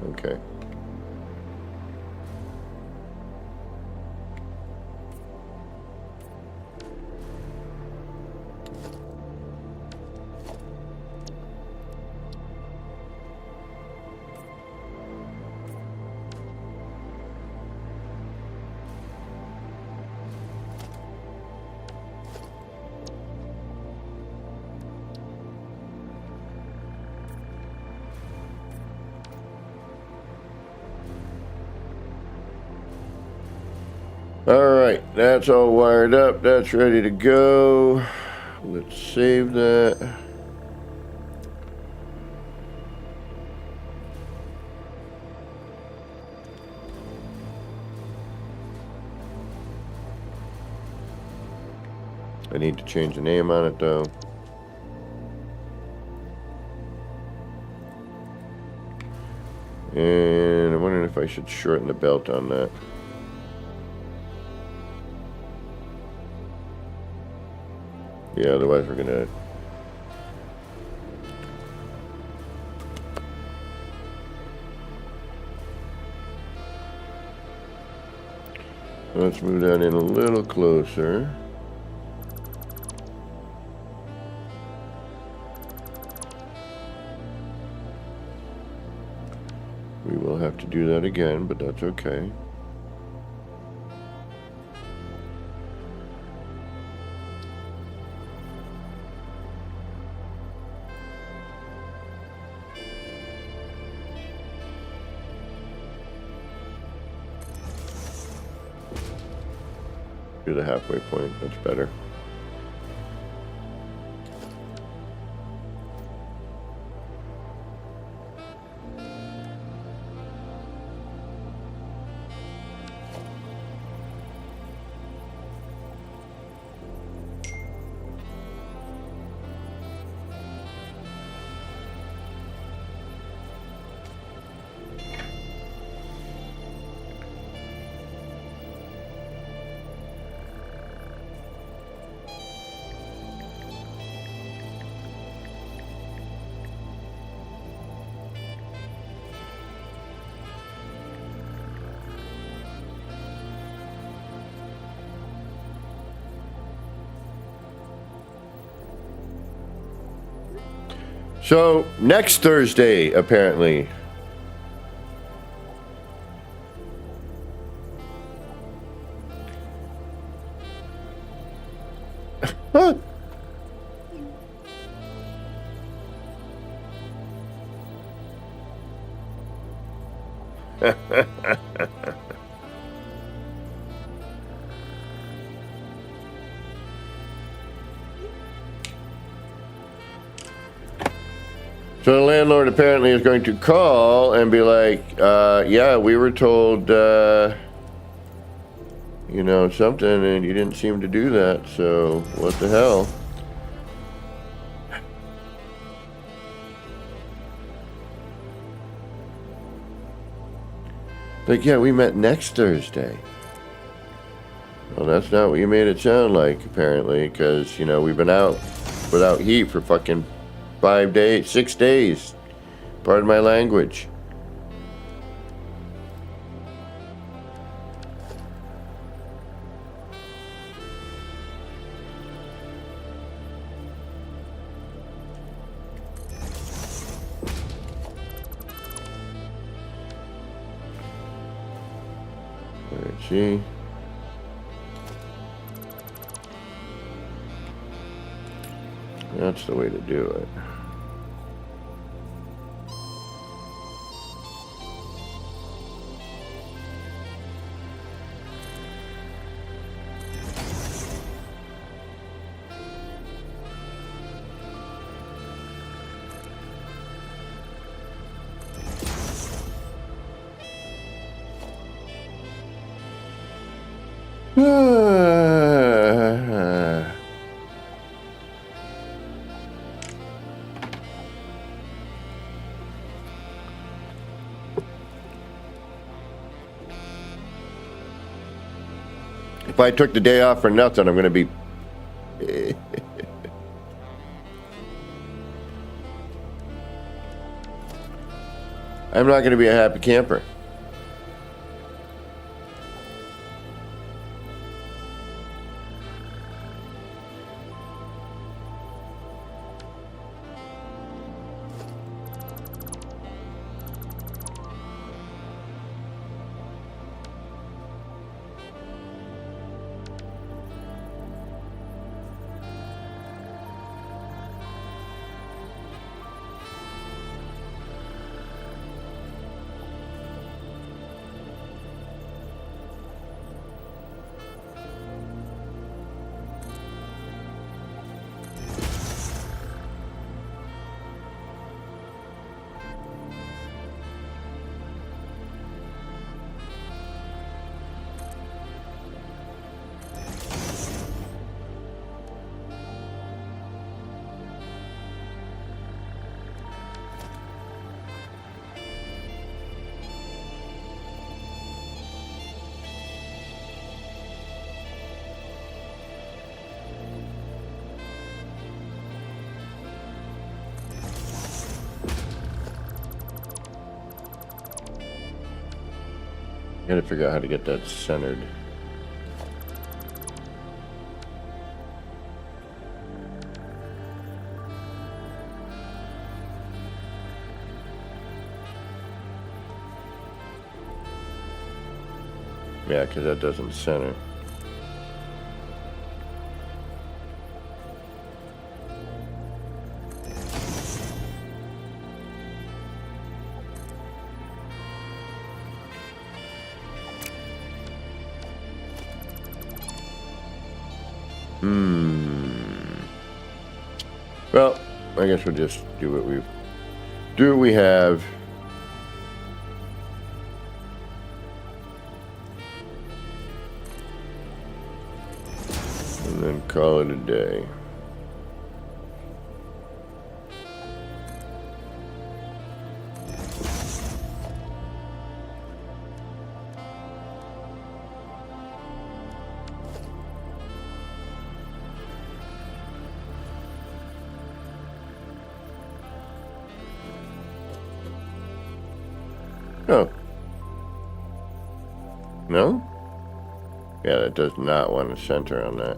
Okay. Alright, that's all wired up. That's ready to go. Let's save that. I need to change the name on it though. And I'm wondering if I should shorten the belt on that. Yeah, otherwise we're gonna... Let's move that in a little closer. We will have to do that again, but that's okay. Do the halfway point, that's better. So, next Thursday, apparently. Huh. So the landlord apparently is going to call and be like, yeah, we were told, you know, something, and you didn't seem to do that, so what the hell? Like, yeah, we met next Thursday. Well, that's not what you made it sound like, apparently, because, you know, we've been out without heat for fucking 5 days, 6 days. Pardon my language. Let's see. That's the way to do it. If I took the day off for nothing, I'm going to be... I'm not going to be a happy camper. Gotta figure out how to get that centered. Yeah, because that doesn't center. Well, I guess we'll just do what we have. And then call it a day. Oh. No? Yeah, that does not want to center on that.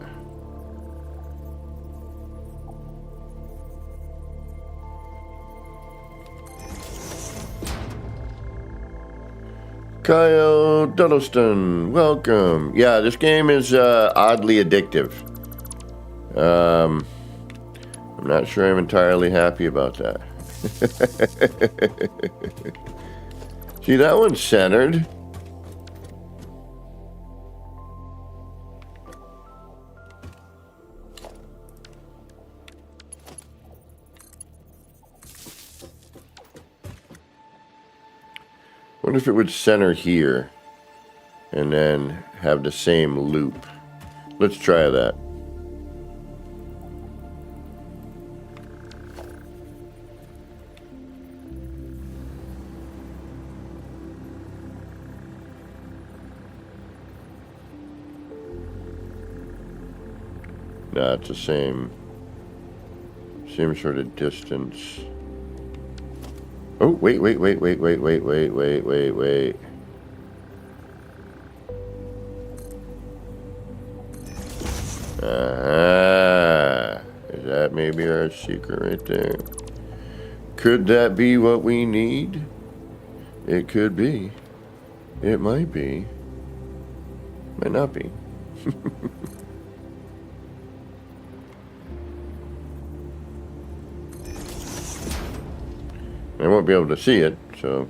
Kyle Duddleston, welcome. Yeah, this game is oddly addictive. I'm not sure I'm entirely happy about that. See, that one's centered. Wonder if it would center here and then have the same loop. Let's try that. No, it's the same sort of distance. Oh, wait. Is that maybe our secret right there? Could that be what we need? It could be. It might be. Might not be. I won't be able to see it, so.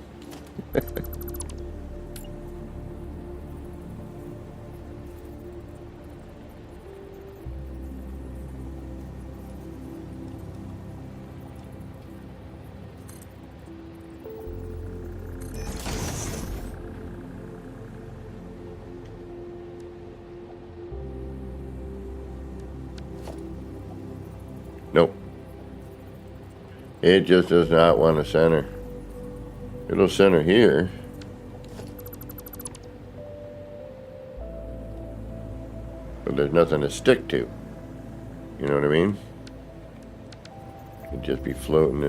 Nope. It just does not want to center. It'll center here. But there's nothing to stick to. You know what I mean? It'd just be floating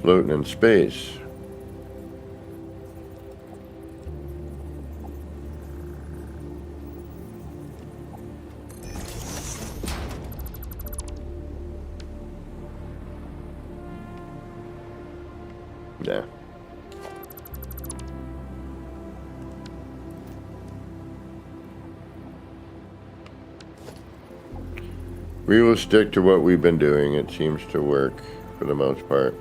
in space. Yeah. We will stick to what we've been doing. It seems to work for the most part.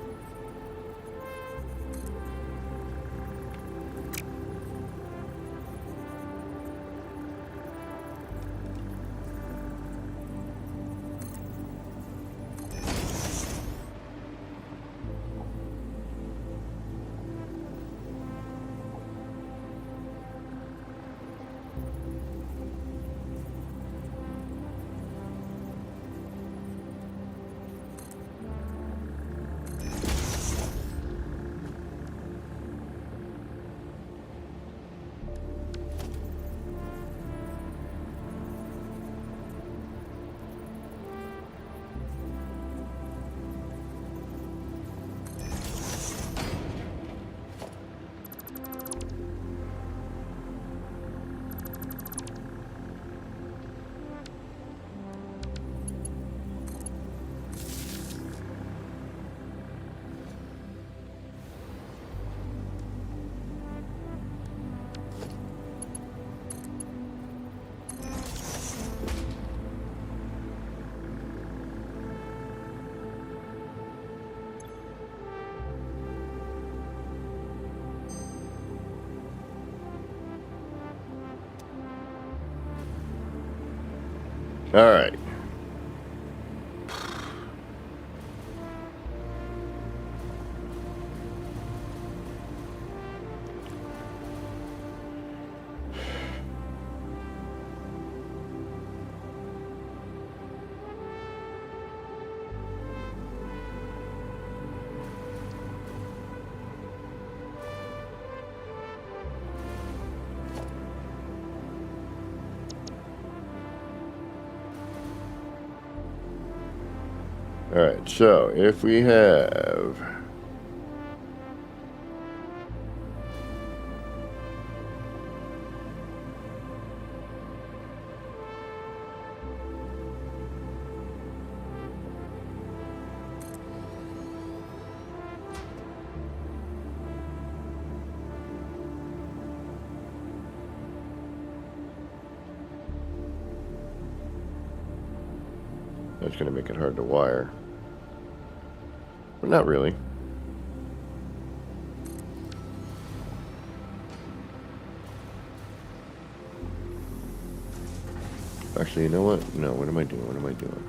All right. All right, so if we have That's going to make it hard to wire. But not really. Actually, you know what? No, what am I doing? What am I doing?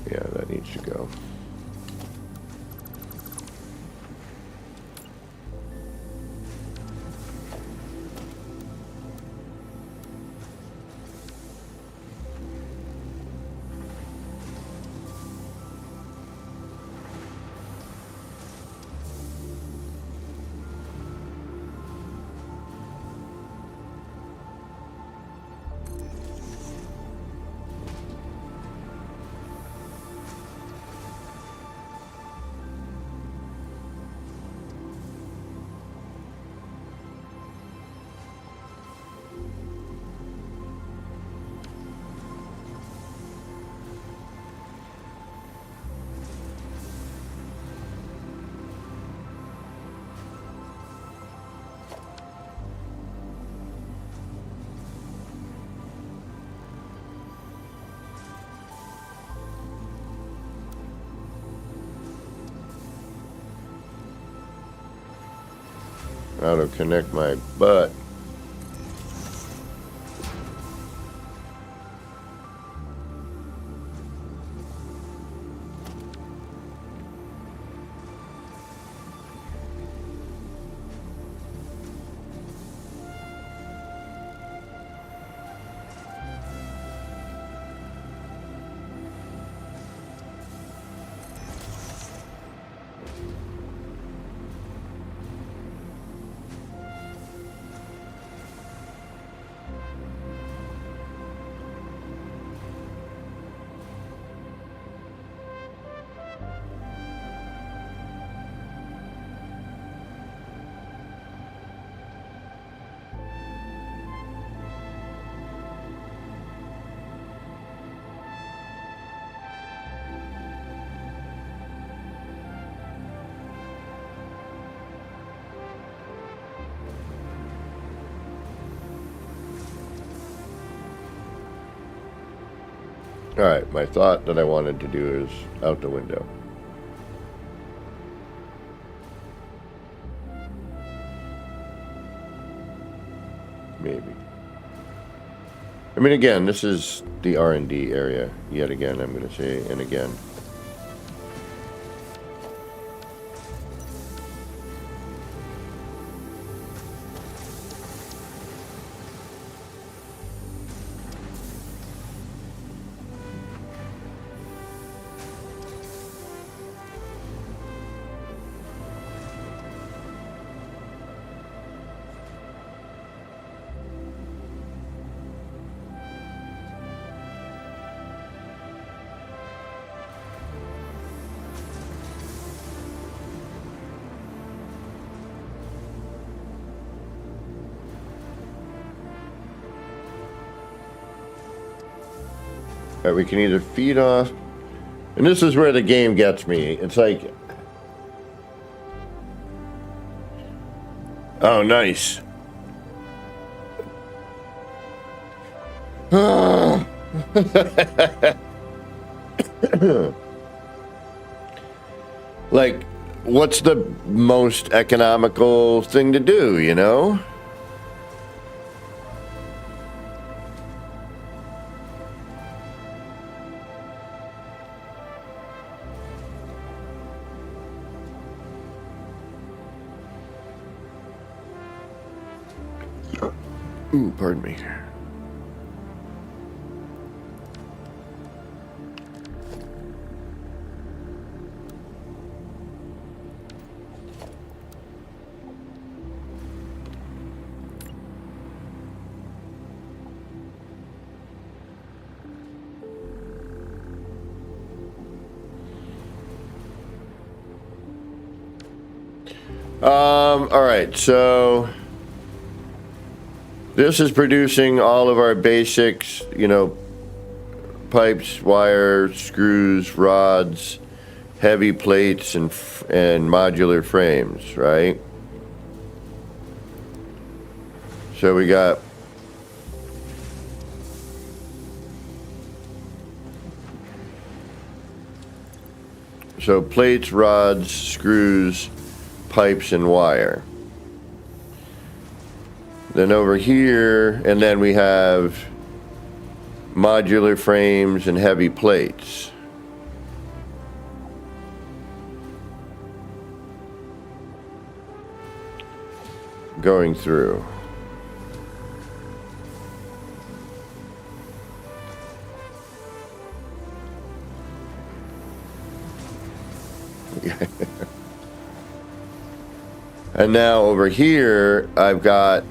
Yeah, that needs to go. How to connect my butt. Alright, my thought that I wanted to do is out the window. Maybe. I mean, again, this is the R&D area. Yet again, I'm going to say, and again. Alright, we can either feed off, and this is where the game gets me. It's like, oh, nice. Like, what's the most economical thing to do, you know? Ooh, pardon me. All right, so this is producing all of our basics, you know, pipes, wire, screws, rods, heavy plates, and modular frames, right? So we got plates, rods, screws, pipes, and wire. Then over here, and then we have modular frames and heavy plates. Going through. And now over here, I've got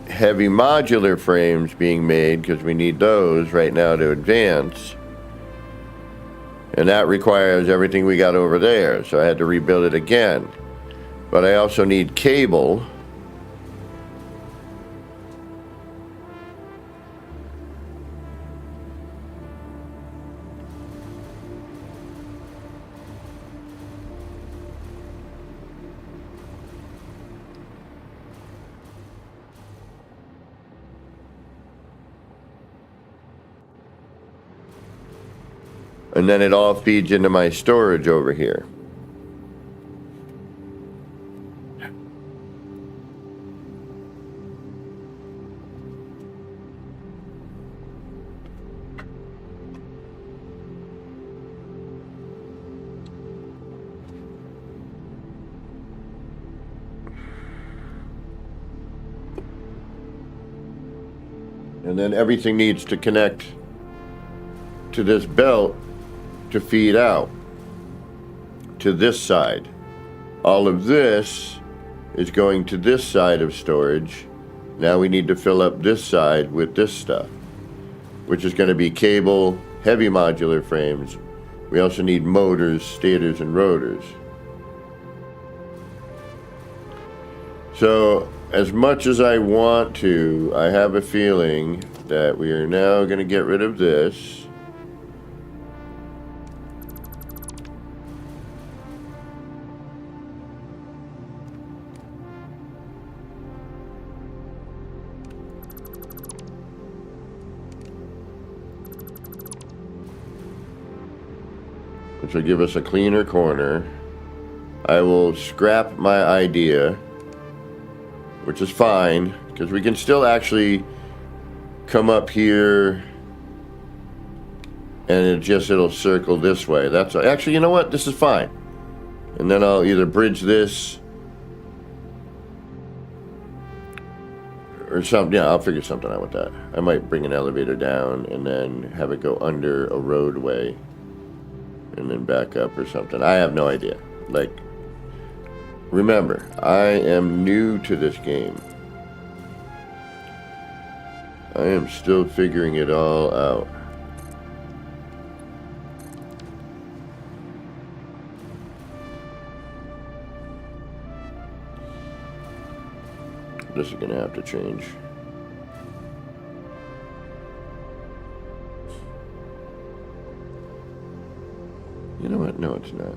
heavy modular frames being made because we need those right now to advance. And that requires everything we got over there. So I had to rebuild it again. But I also need cable. And then it all feeds into my storage over here. And then everything needs to connect to this belt to feed out to this side. All of this is going to this side of storage. Now we need to fill up this side with this stuff, which is going to be cable, heavy modular frames. We also need motors, stators, and rotors. So as much as I want to, I have a feeling that we are now going to get rid of this. Which will give us a cleaner corner. I will scrap my idea, which is fine, because we can still actually come up here and it'll circle this way. That's actually, you know what? This is fine. And then I'll either bridge this or something. Yeah, I'll figure something out with that. I might bring an elevator down and then have it go under a roadway and then back up or something. I have no idea. Like, remember, I am new to this game. I am still figuring it all out. This is gonna have to change. You know what? No, it's not.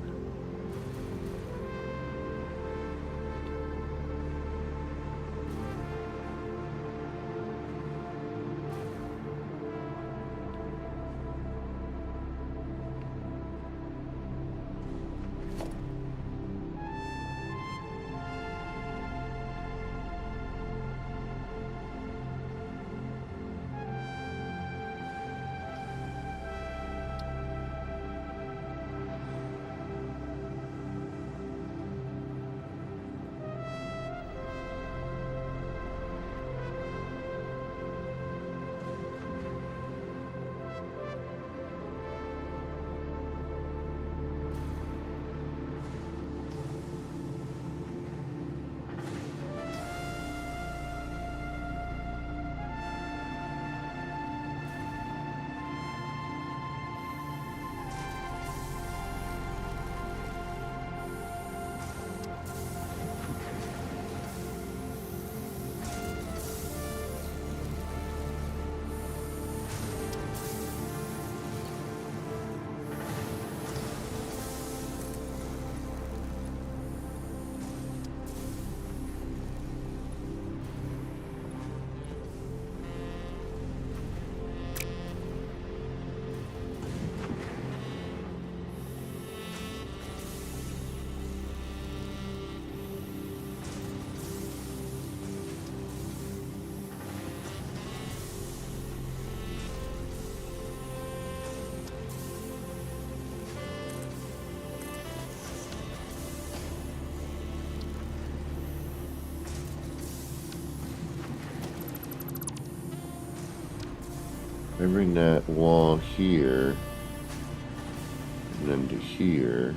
I bring that wall here, and then to here.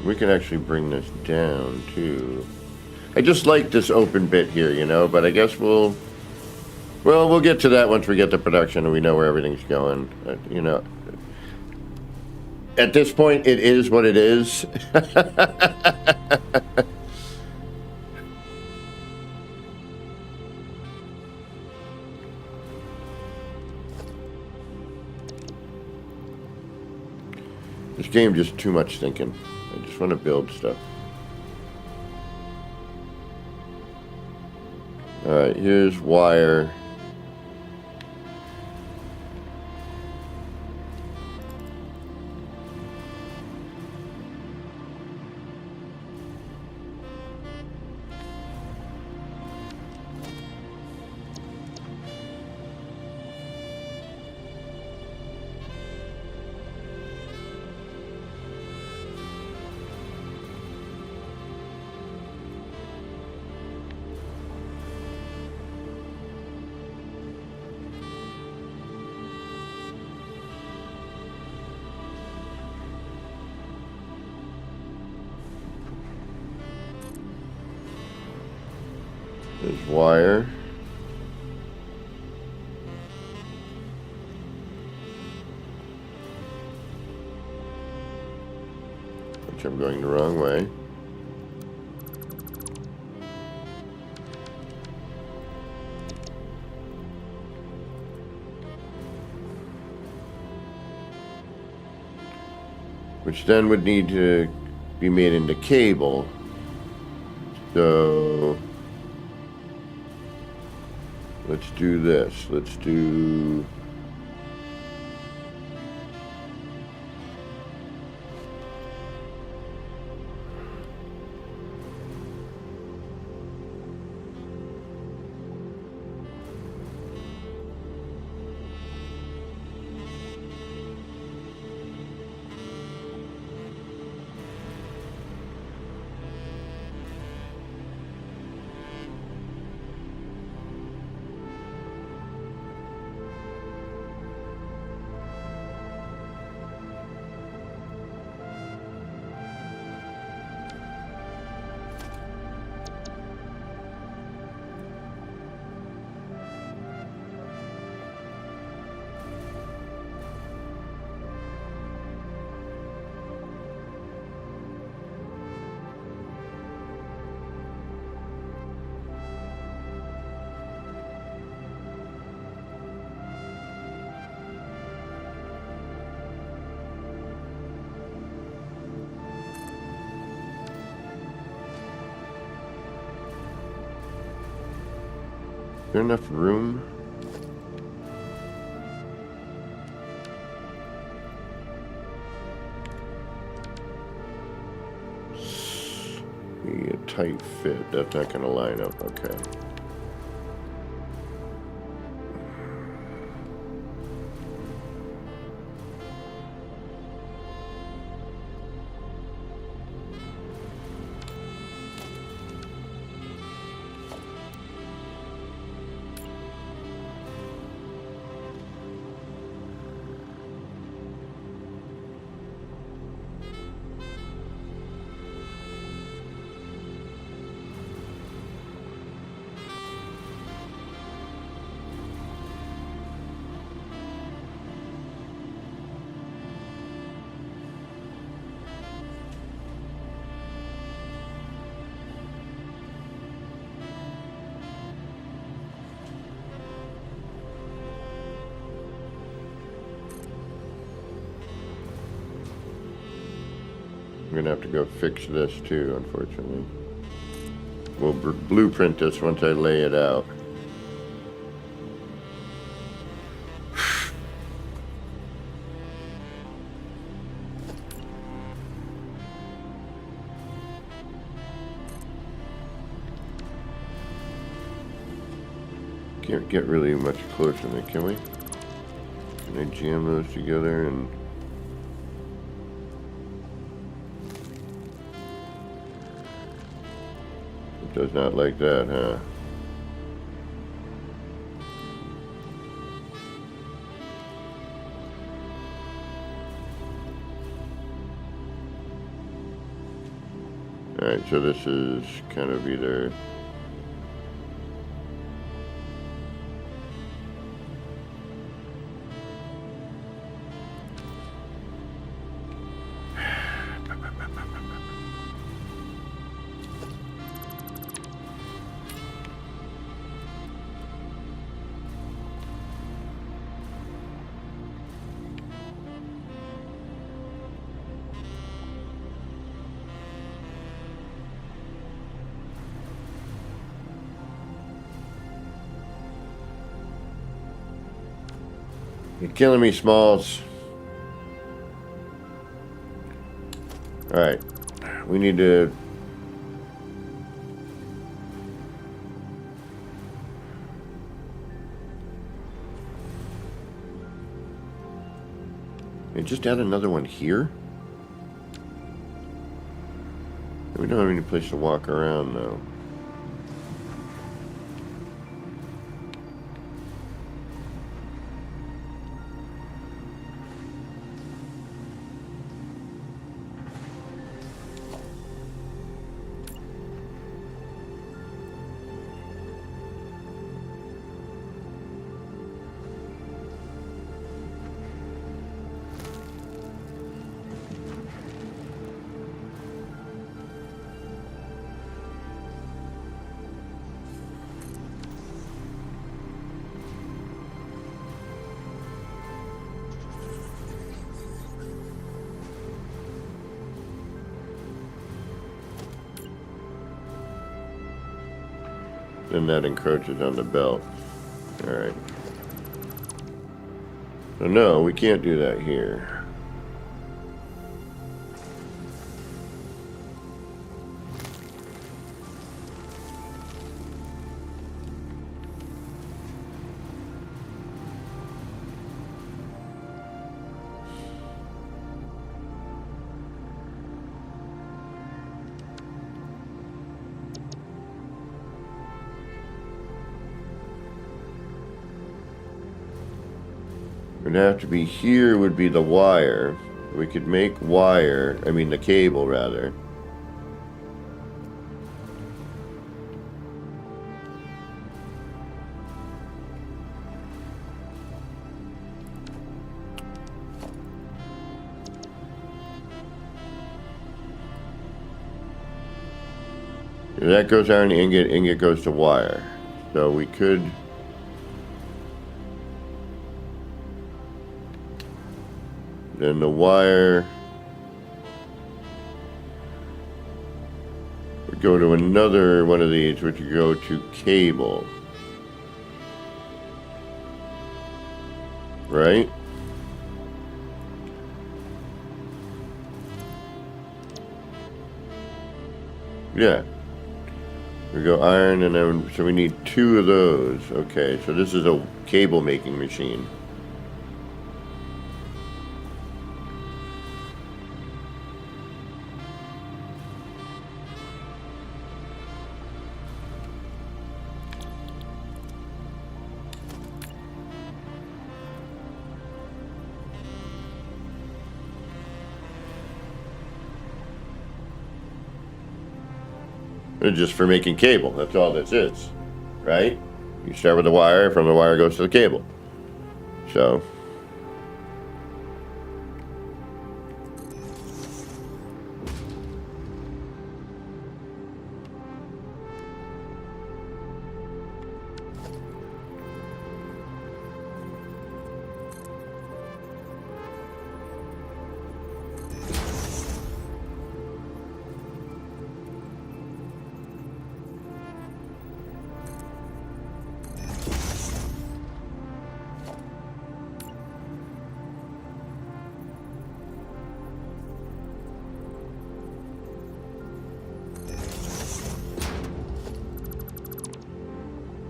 We can actually bring this down too. I just like this open bit here, you know, but I guess we'll get to that once we get to production and we know where everything's going. You know, at this point, it is what it is. This game just too much thinking. I just want to build stuff. Alright, here's wire. There's wire. Which I'm going the wrong way. Which then would need to be made into cable. So let's do this. Let's do Is there enough room? Be a tight fit. That's not going to line up. Okay. I'm gonna have to go fix this too, unfortunately. We'll blueprint this once I lay it out. Can't get really much closer than that, can we? Can I jam those together and Does not like that, huh? Alright, so this is kind of either... You're killing me, Smalls. Alright. We need to... And just add another one here? We don't have any place to walk around, though. Then that encroaches on the belt. Alright. So no, we can't do that here. It'd have to be here would be the wire. We could make wire, I mean the cable rather. That goes iron ingot, ingot goes to wire. So we could... Then the wire would go to another one of these, which would go to cable. Right? Yeah. We go iron and then, so we need two of those. Okay, so this is a cable making machine. It's just for making cable. That's all this is, right? You start with the wire, from the wire goes to the cable. So...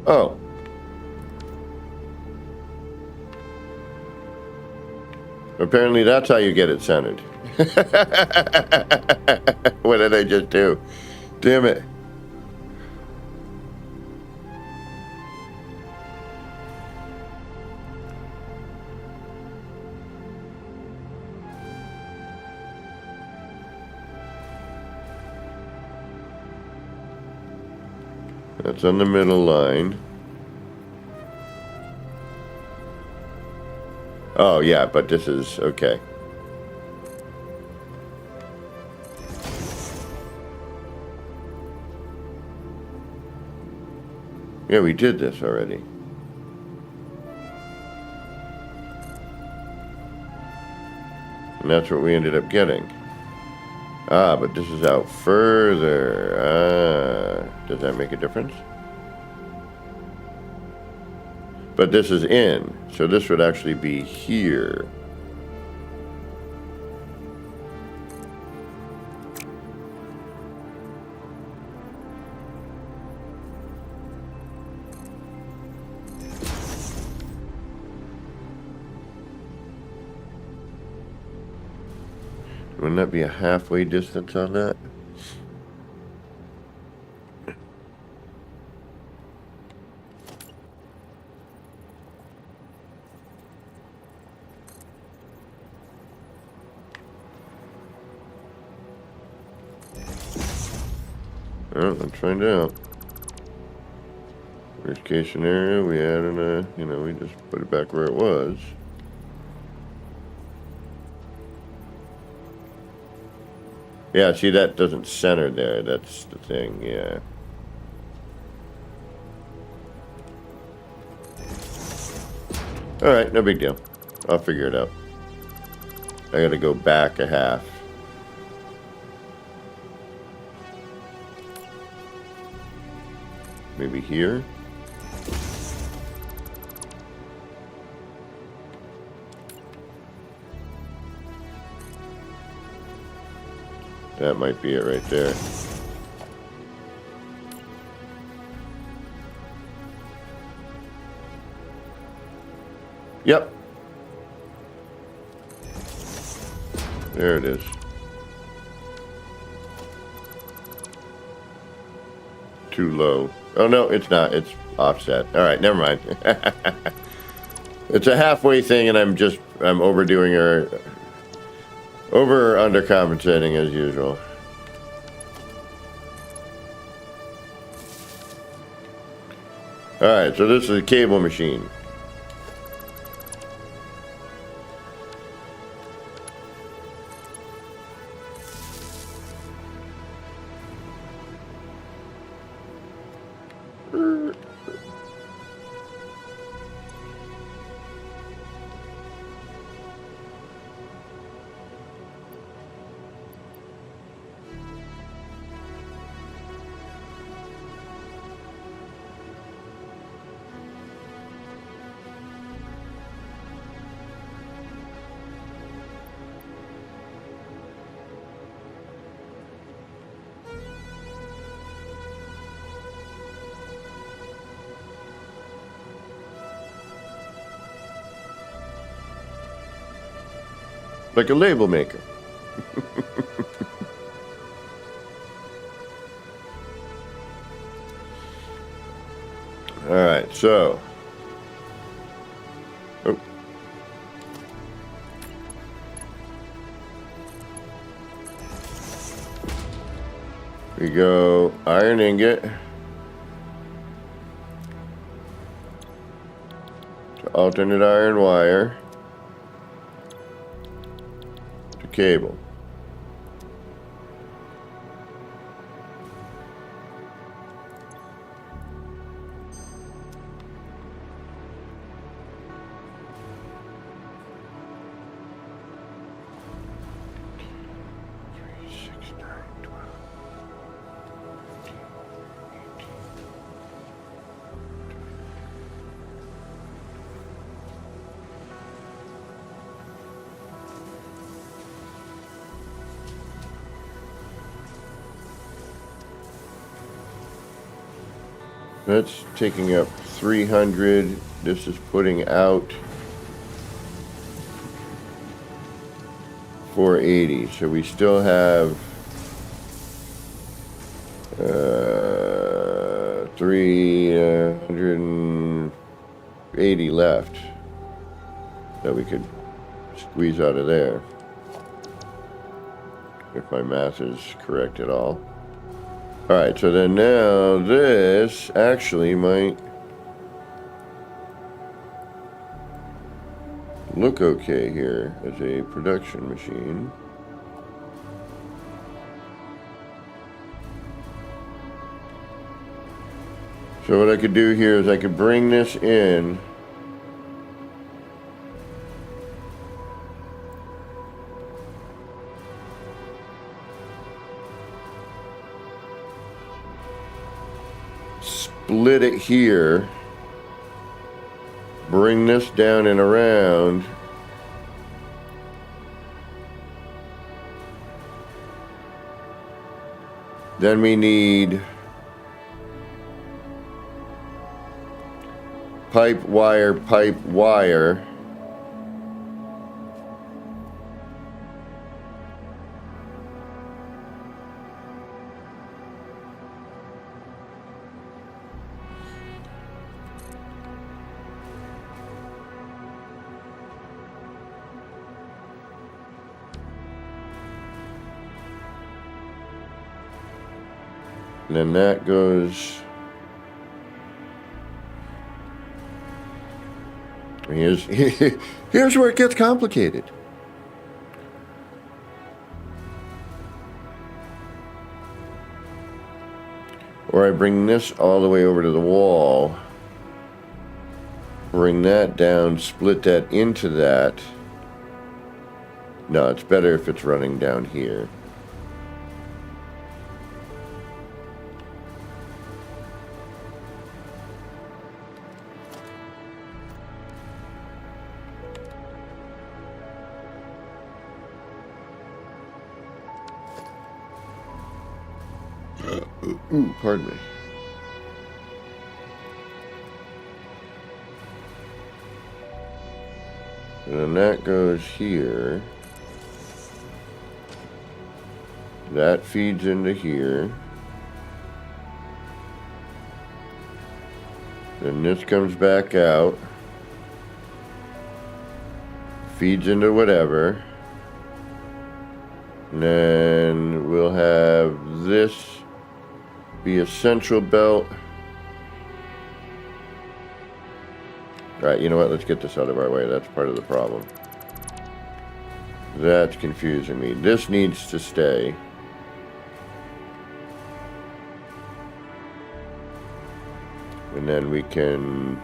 Oh. Apparently that's how you get it centered. What did I just do? Damn it. That's on the middle line. Oh, yeah, but this is okay. Yeah, we did this already. And that's what we ended up getting. Ah, but this is out further. Ah, does that make a difference? But this is in, so this would actually be here. Wouldn't that be a halfway distance on that? Well, let's find out. Worst case scenario, we add in a, we just put it back where it was. Yeah, see, that doesn't center there. That's the thing, yeah. Alright, no big deal. I'll figure it out. I gotta go back a half. Maybe here? That might be it right there. Yep. There it is. Too low. Oh, no, it's not. It's offset. All right, never mind. It's a halfway thing, and I'm overdoing or undercompensating as usual. All right, so this is a cable machine. Like a label maker. All right, so. Oh. We go iron ingot. To alternate iron wire. To cable. That's taking up 300. This is putting out 480. So we still have 380 left that we could squeeze out of there. If my math is correct at all. Alright, so then now this actually might look okay here as a production machine. So what I could do here is I could bring this in. Split it here. Bring this down and around. Then we need pipe, wire, pipe, wire. And then that goes. Here's where it gets complicated. Or I bring this all the way over to the wall. Bring that down, split that into that. No, it's better if it's running down here. Ooh, pardon me. And then that goes here. That feeds into here. Then this comes back out. Feeds into whatever. And then we'll have this be a central belt. Alright, you know what? Let's get this out of our way. That's part of the problem. That's confusing me. This needs to stay. And then we can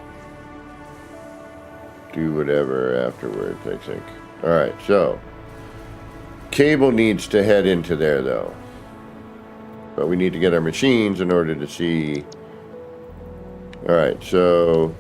do whatever afterwards, I think. Alright, so cable needs to head into there though. But we need to get our machines in order to see. Alright, so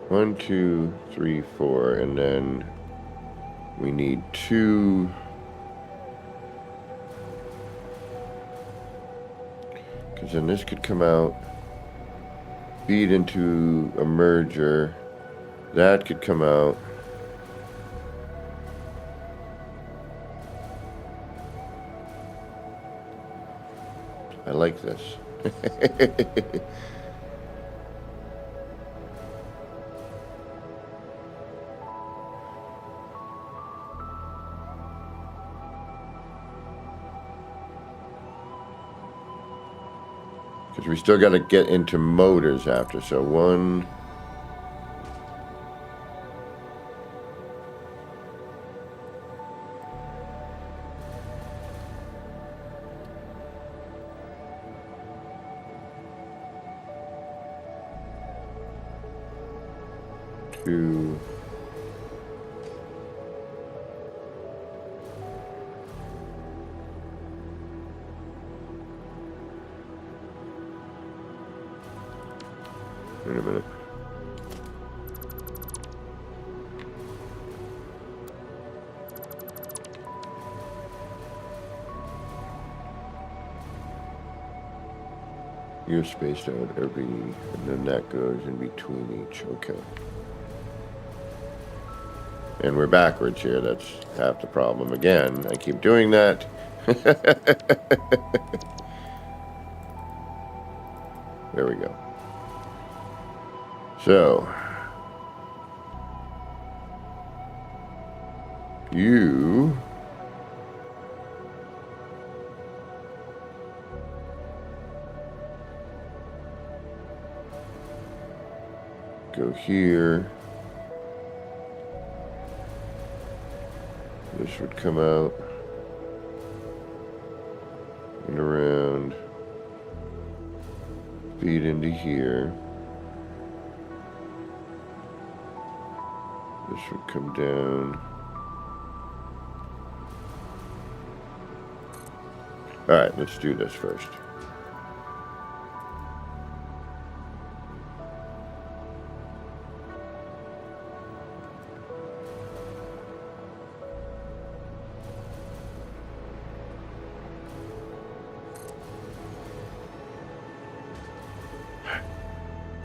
one, two, three, four, and then we need two. Because then this could come out, feed into a merger. That could come out. I like this. Because we still got to get into motors after. So one. Two. Wait a minute. You're spaced out every, and then that goes in between each. Okay. And we're backwards here. That's half the problem. Again, I keep doing that. There we go. So, you go here. This would come out and around, feed into here. This would come down. All right, let's do this first.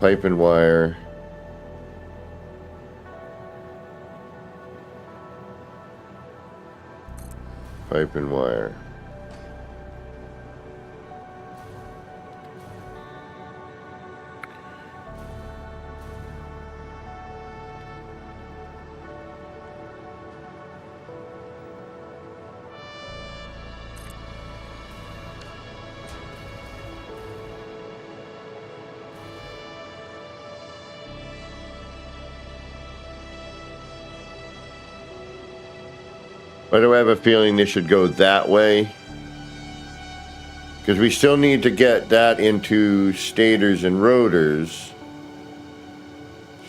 Pipe and wire. Pipe and wire. Why do I have a feeling this should go that way? Because we still need to get that into stators and rotors.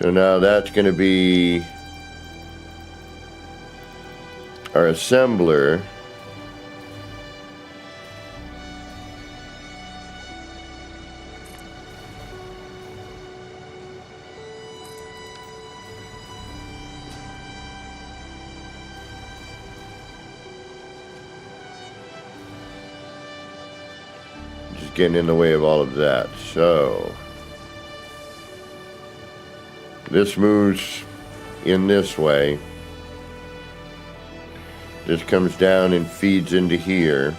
So now that's going to be our assembler. Getting in the way of all of that. So this moves in this way. This comes down and feeds into here.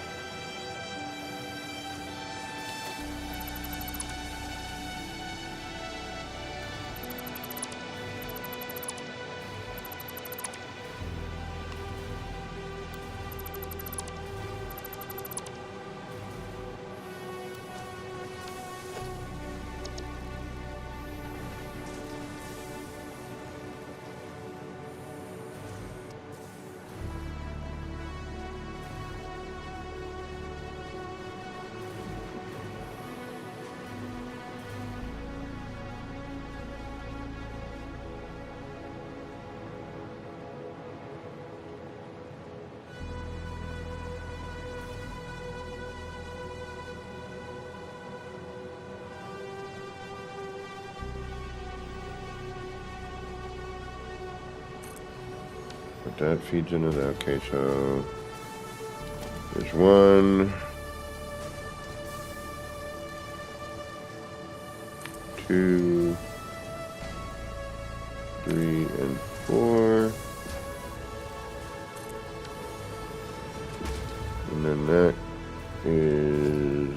But that feeds into that. Okay, so there's 1, 2, 3, and 4. And then that is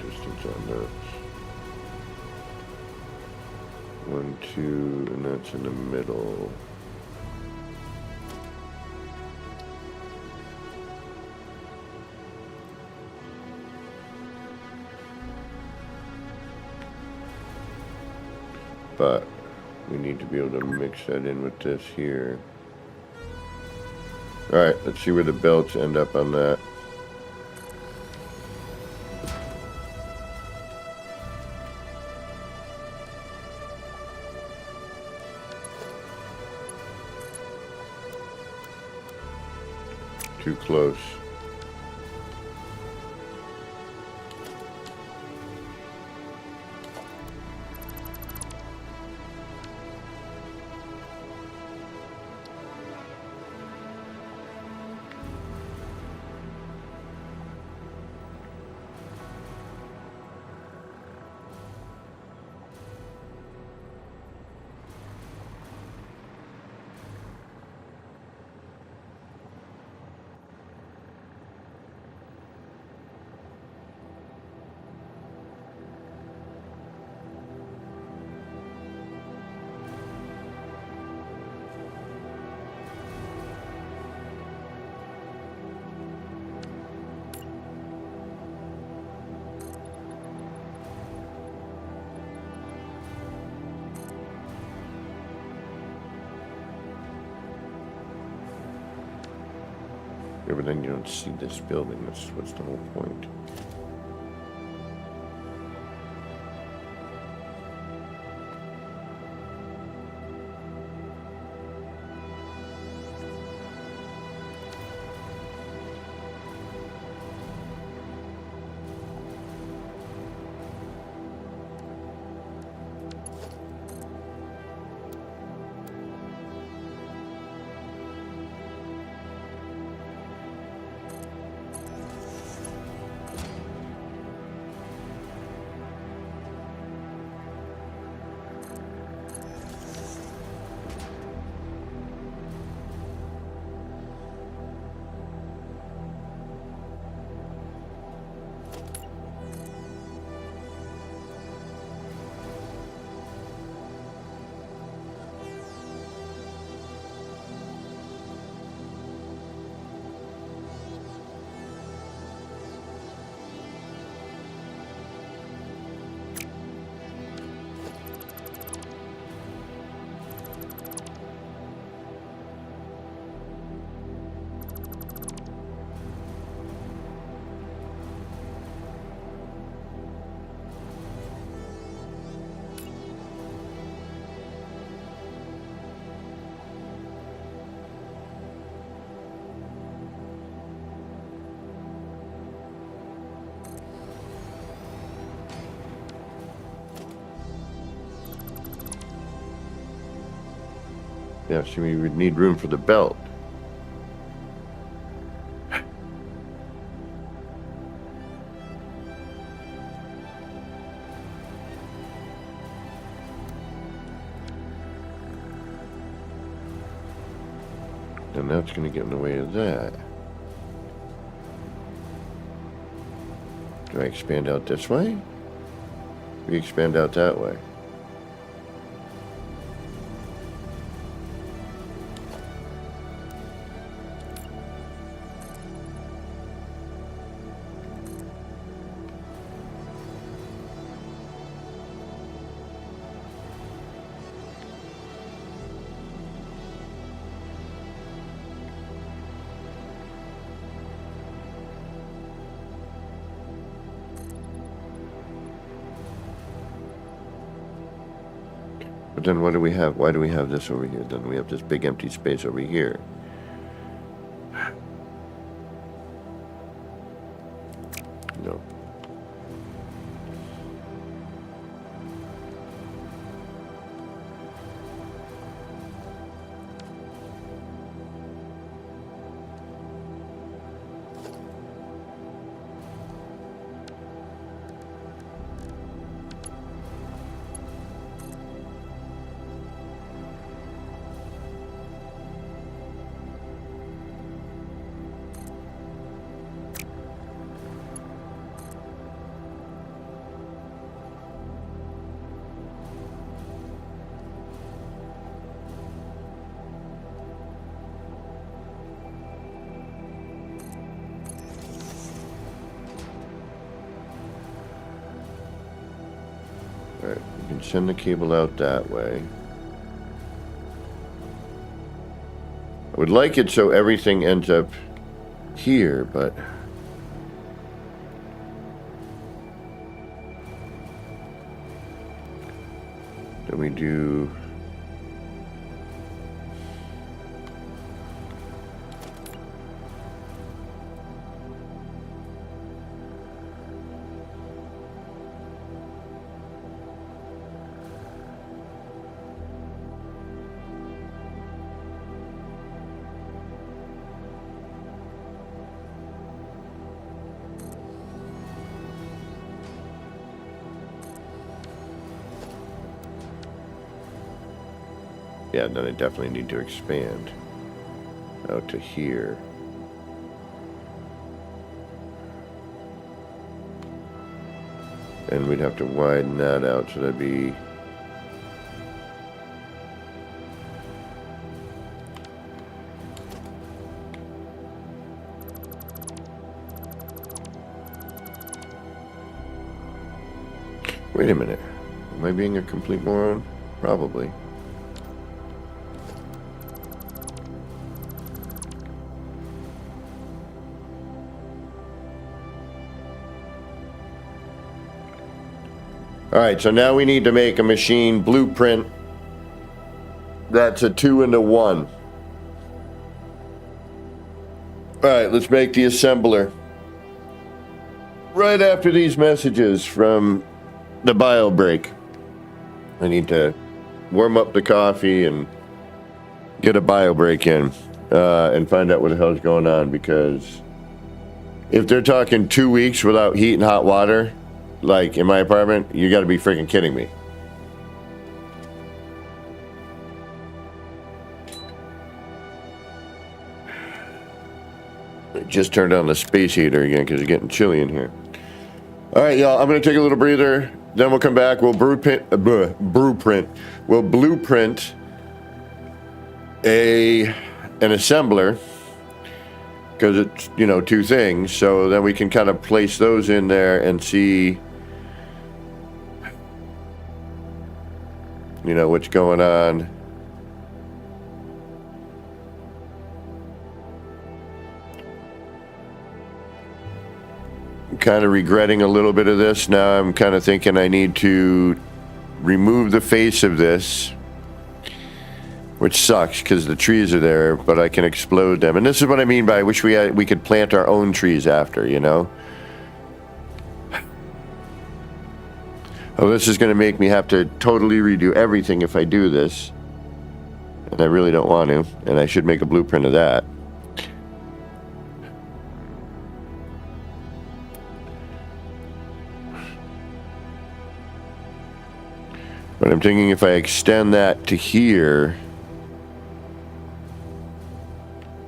distance on that. 1, 2, and that's in the middle. But we need to be able to mix that in with this here. All right, let's see where the belts end up on that. Too close. Yeah, but then you don't see this building. That's what's the whole point. Yeah, so we would need room for the belt. And that's going to get in the way of that. Do I expand out this way? We expand out that way. But then what do we have? Why do we have this over here? Then we have this big empty space over here. No. Alright, you can send the cable out that way. I would like it so everything ends up here, but... Then we do... Yeah, then I definitely need to expand out to here. And we'd have to widen that out, so that'd be... Wait a minute. Am I being a complete moron? Probably. All right, so now we need to make a machine blueprint that's a 2-into-1. All right, let's make the assembler. Right after these messages from the bio break. I need to warm up the coffee and get a bio break in and find out what the hell's going on, because if they're talking 2 weeks without heat and hot water, like in my apartment, you got to be freaking kidding me. I just turned on the space heater again because it's getting chilly in here. All right, y'all, I'm going to take a little breather. Then we'll come back. We'll blueprint. We'll blueprint an assembler, because it's, you know, two things. So then we can kind of place those in there and see, you know, what's going on. I'm kind of regretting a little bit of this. Now I'm kind of thinking I need to remove the face of this, which sucks because the trees are there, but I can explode them. And this is what I mean by I wish we could plant our own trees after, you know? Oh, this is going to make me have to totally redo everything if I do this. And I really don't want to. And I should make a blueprint of that. But I'm thinking if I extend that to here,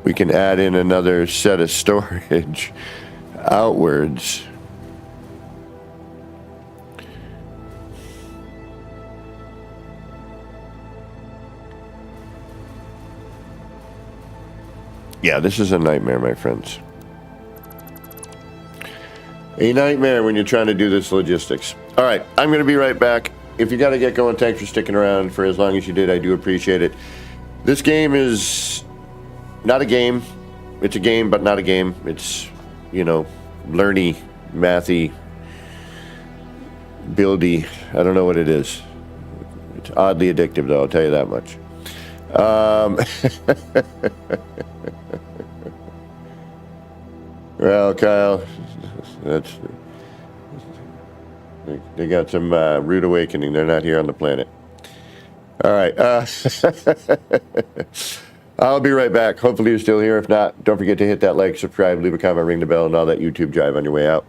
we can add in another set of storage outwards. Yeah, this is a nightmare, my friends. A nightmare when you're trying to do this logistics. All right, I'm going to be right back. If you got to get going, thanks for sticking around for as long as you did. I do appreciate it. This game is not a game. It's a game, but not a game. It's, you know, learny, mathy, buildy. I don't know what it is. It's oddly addictive, though, I'll tell you that much. Well, Kyle, that's... They got some rude awakening. They're not here on the planet. All right. I'll be right back. Hopefully you're still here. If not, don't forget to hit that like, subscribe, leave a comment, ring the bell, and all that YouTube jive on your way out.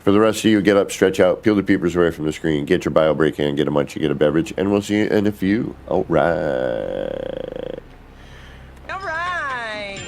For the rest of you, get up, stretch out, peel the peepers away from the screen, get your bio break in, get a munchie, get a beverage, and we'll see you in a few. All right. All right.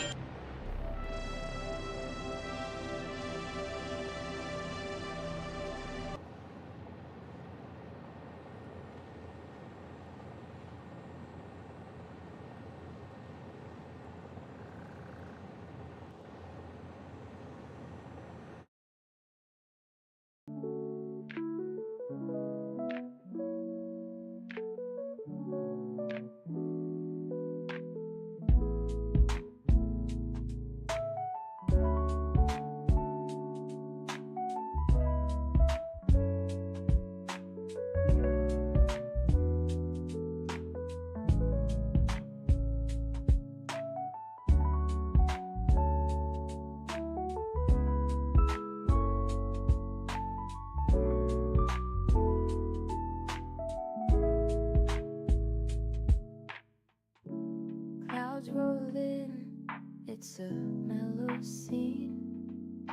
Clouds roll in, it's a mellow scene.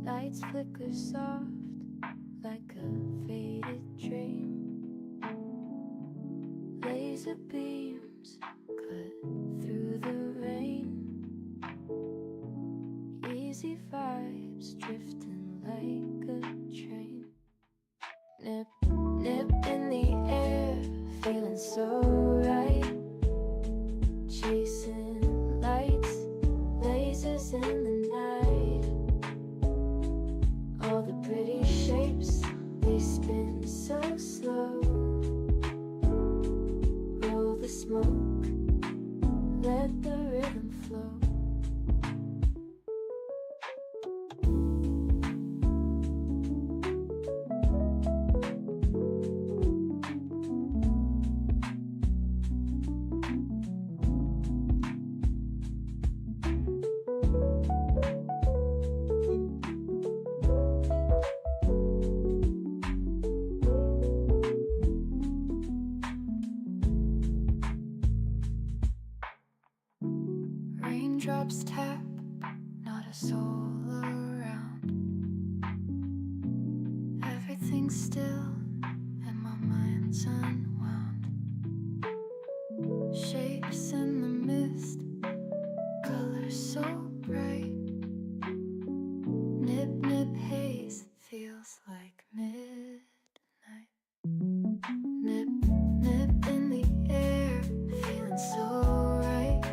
Lights flicker soft like a faded dream. Laser beams cut through the rain. Easy vibes drifting like a train. Nip, nip in the air, feeling so right. Chasing lights, lasers in the night. All the pretty shapes, they spin so slow. Roll the Raindrops tap, not a soul around. Everything's still and my mind's unwound. Shapes in the mist, colors so bright. Nip, nip, haze, feels like midnight. Nip, nip in the air, feeling so right.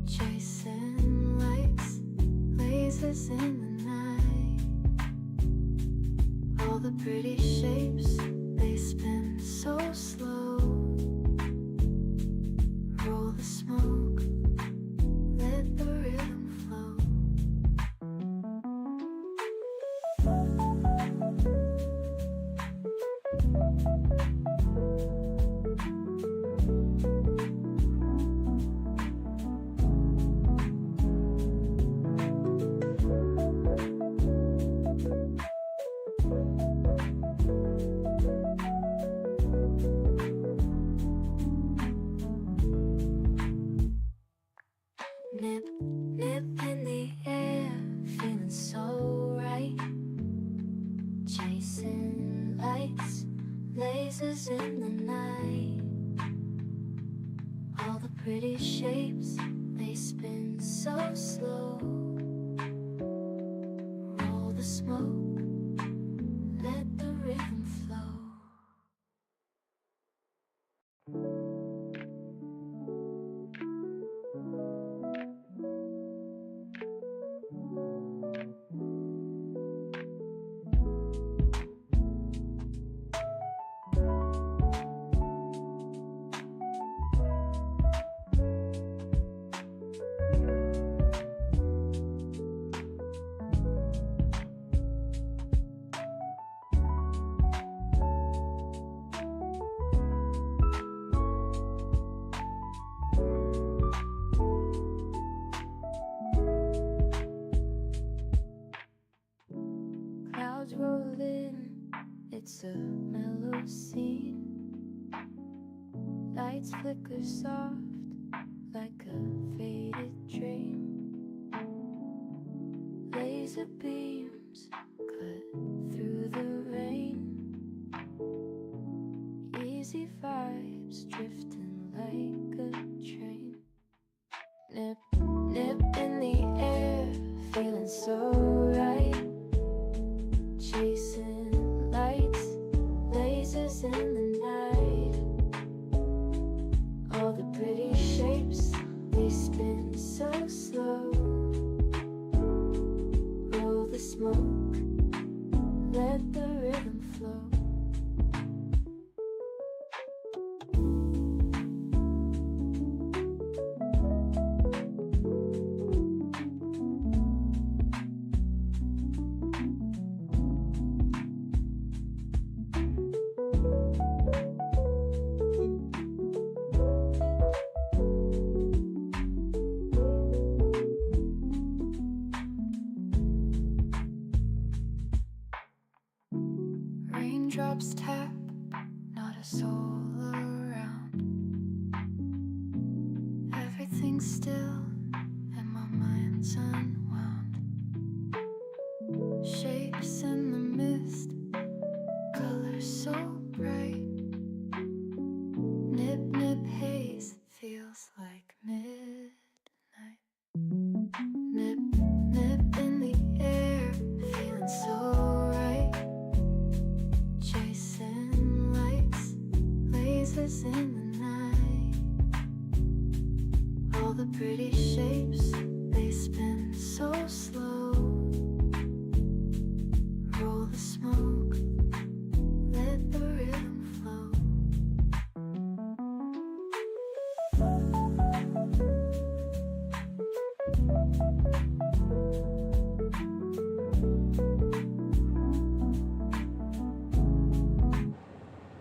Chasing lights, lasers in the night. All the pretty shapes, they spin so slow. Roll the smoke, let the rhythm flow. Nip, nip in the air, feeling so right. Chasing lights, lasers in the night. All the pretty shapes, they spin so slow. Roll the smoke, let the rhythm flow. Clouds roll in, it's a mellow scene. Lights flicker soft like a faded dream. Laser beams cut through the rain. Easy vibes drifting like a train. Nip, nip in the air, feeling so right. Chasing lights, lasers in the night. All the pretty shapes, they spin so slow. Roll the smoke, let the rhythm flow. Raindrops tap, not a soul around. Everything's still and my mind's unwound. Shapes in the mist, colors so bright. Nip, nip, haze, feels like midnight. Nip, nip in the air, feeling so right. Chasing lights, lasers in the night. All the pretty shapes, they spin so slow. Roll the smoke, let the rhythm flow.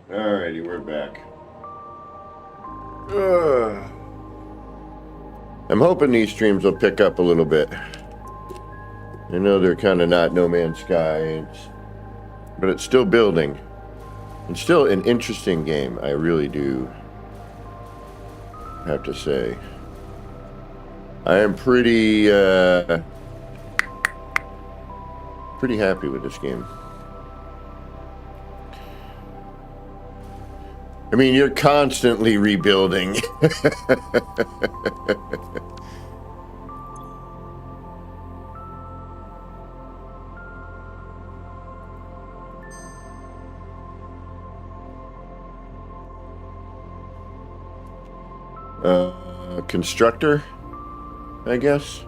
Alrighty, we're back. I'm hoping these streams will pick up a little bit. I know they're kind of not No Man's Sky, but it's still building. It's still an interesting game, I really do have to say. I am pretty happy with this game. I mean, you're constantly rebuilding. Constructor, I guess.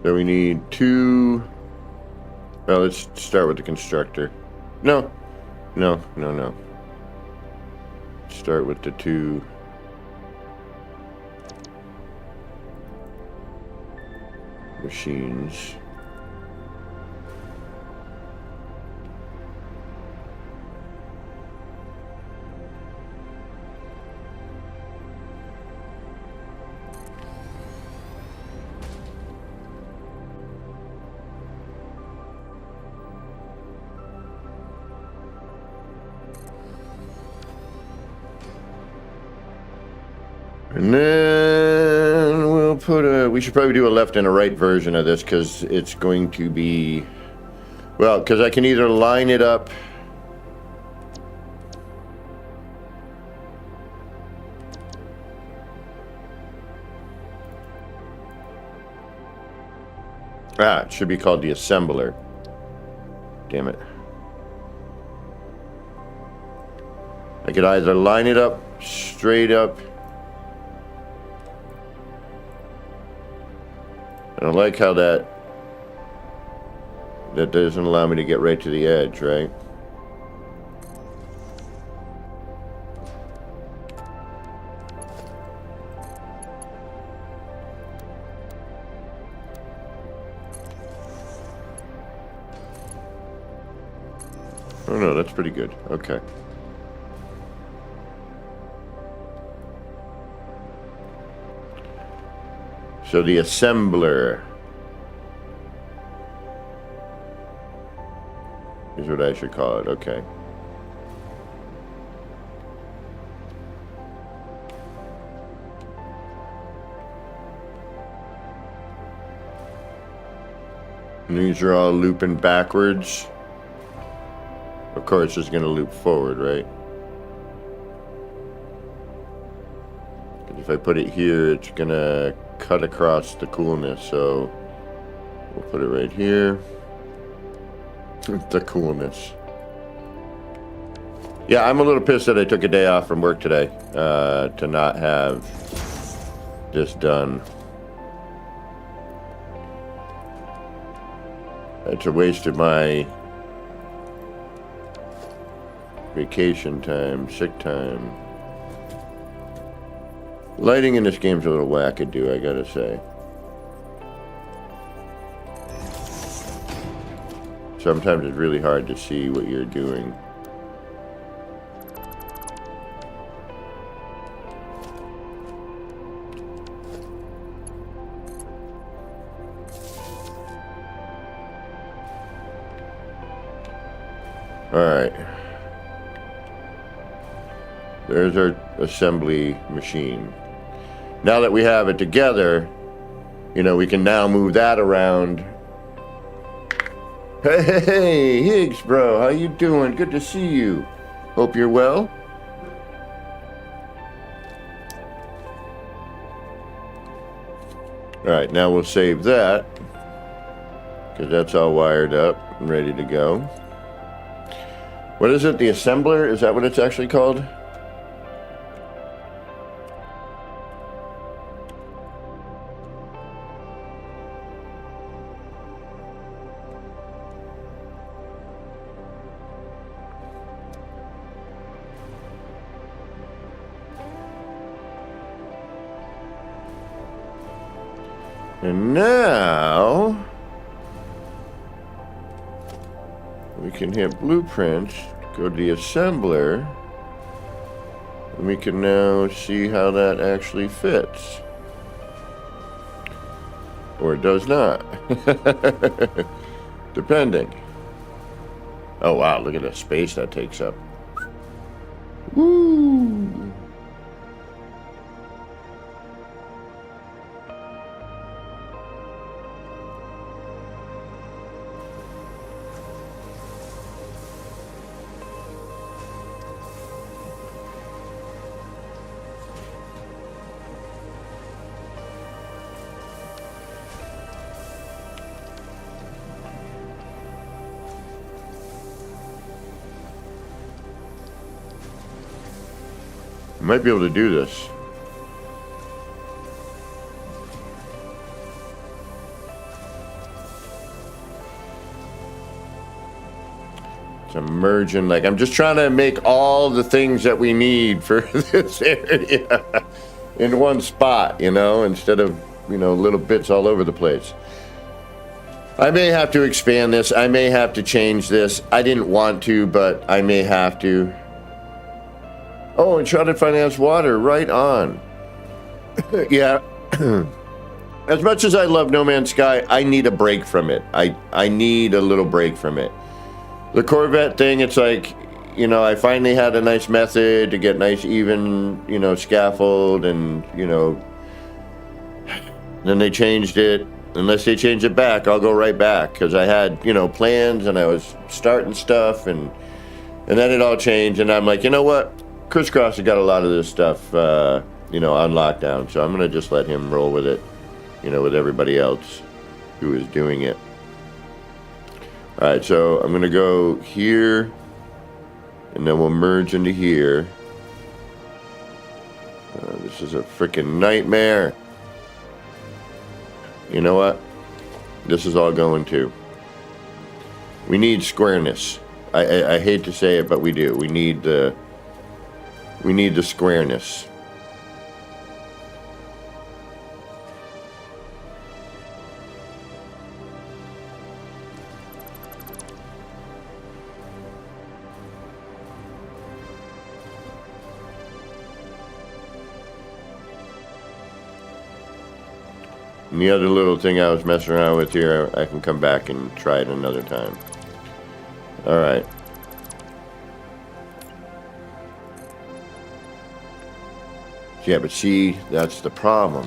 So we need two. Well, let's start with the constructor. No. Start with the two. Machines. And then we'll put we should probably do a left and a right version of this because it's going to be, well, because I can either line it up. It should be called the assembler. Damn it. I could either line it up straight up. I don't like how that doesn't allow me to get right to the edge, right? Oh no, that's pretty good. Okay. So the assembler is what I should call it. Okay. And these are all looping backwards. Of course, it's going to loop forward, right? If I put it here, it's going to cut across the coolness, so we'll put it right here. The coolness. Yeah, I'm a little pissed that I took a day off from work today to not have this done. It's a waste of my vacation time, sick time. Lighting in this game's a little wackadoo, I gotta say. Sometimes it's really hard to see what you're doing. Alright. There's our assembly machine. Now that we have it together, you know, we can now move that around. Hey, Higgs, bro, how you doing? Good to see you. Hope you're well. All right, now we'll save that because that's all wired up and ready to go. What is it? The assembler? Is that what it's actually called? And now we can hit blueprints, go to the assembler, and we can now see how that actually fits. Or it does not. Depending. Oh wow, look at the space that takes up. Woo! I might be able to do this. It's emerging, like I'm just trying to make all the things that we need for this area in one spot, you know, instead of, you know, little bits all over the place. I may have to expand this. I may have to change this. I didn't want to, but I may have to. Oh, and Shrouded Finance Water, right on. Yeah. As much as I love No Man's Sky, I need a break from it. I need a little break from it. The Corvette thing, it's like, you know, I finally had a nice method to get nice even, you know, scaffold and, you know, then they changed it. Unless they change it back, I'll go right back because I had, you know, plans and I was starting stuff and then it all changed and I'm like, you know what? Chris Cross has got a lot of this stuff, you know, on lockdown, so I'm going to just let him roll with it, you know, with everybody else who is doing it. All right, so I'm going to go here, and then we'll merge into here. This is a freaking nightmare. You know what? This is all going to. We need squareness. I hate to say it, but we do. We need the squareness. And the other little thing I was messing around with here, I can come back and try it another time. All right. Yeah, but see, that's the problem.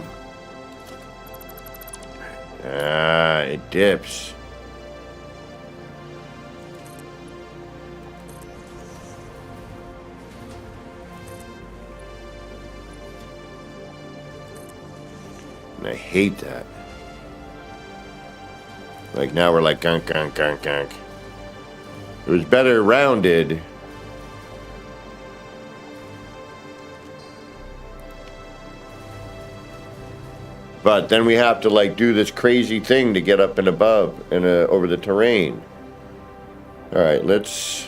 Ah, it dips. And I hate that. Like now we're like gunk, gunk, gunk, gunk. It was better rounded. But then we have to like do this crazy thing to get up and above and over the terrain. All right, let's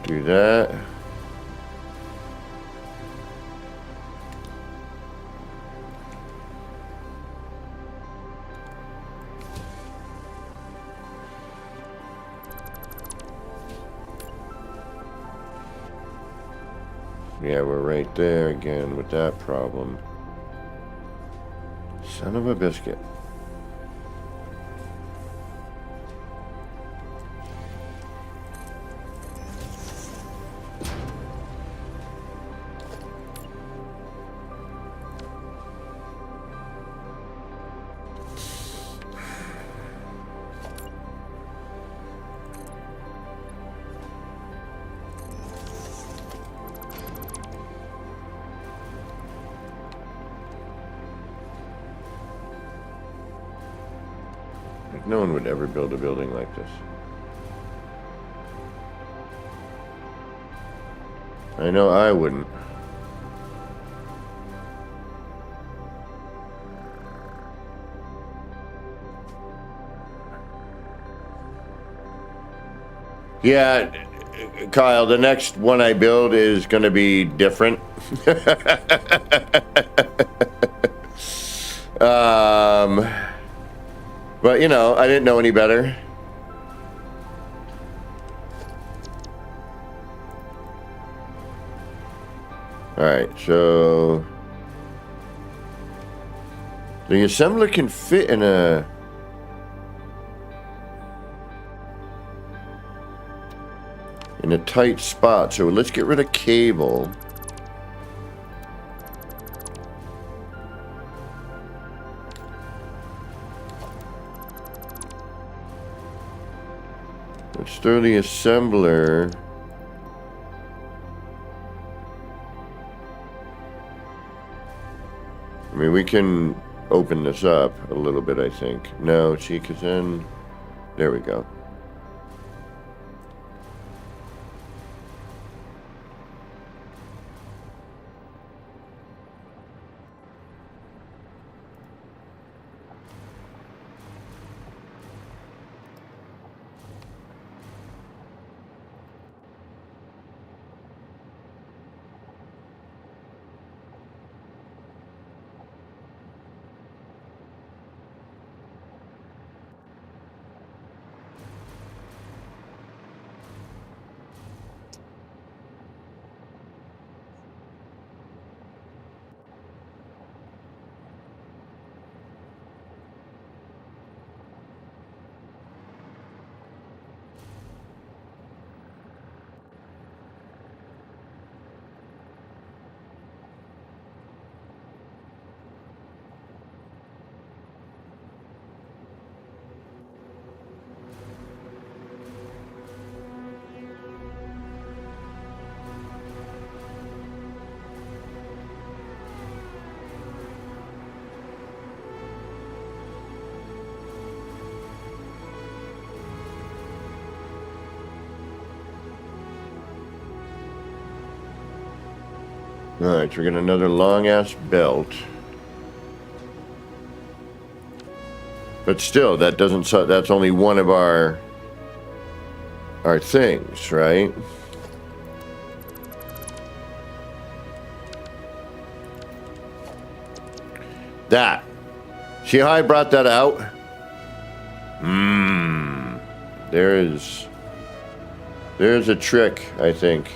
do that. Yeah, we're right there again with that problem. Son of a biscuit. No one would ever build a building like this. I know I wouldn't. Yeah, Kyle, the next one I build is going to be different. But, you know, I didn't know any better. Alright, so... the assembler can fit in a tight spot, so let's get rid of cable. Let's throw the assembler. I mean, we can open this up a little bit, I think. No, see, because then... there we go. Alright, so we got another long-ass belt. But still, that doesn't... that's only one of our things, right? That. See how I brought that out? There's a trick, I think.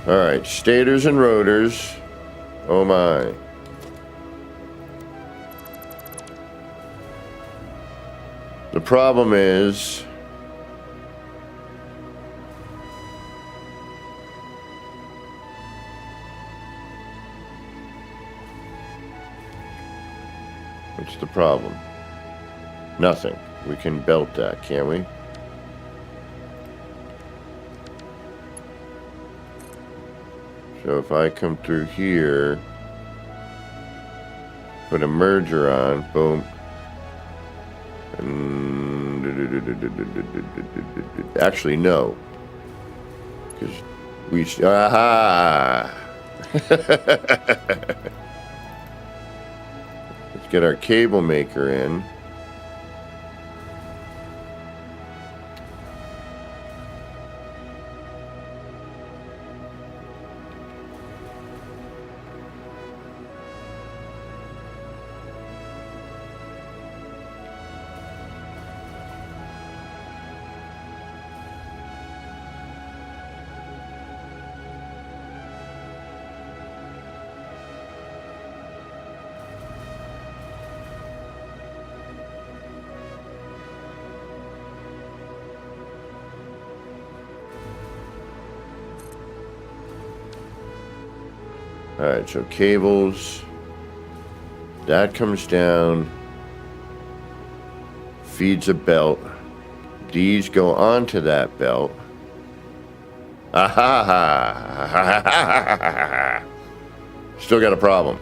Alright, stators and rotors. Oh my. The problem is... what's the problem? Nothing. We can belt that, can't we? So if I come through here, put a merger on, boom. And actually, no. Because we... aha! Let's get our cable maker in. Alright, so cables, that comes down, feeds a belt, these go onto that belt. Aha! Still got a problem.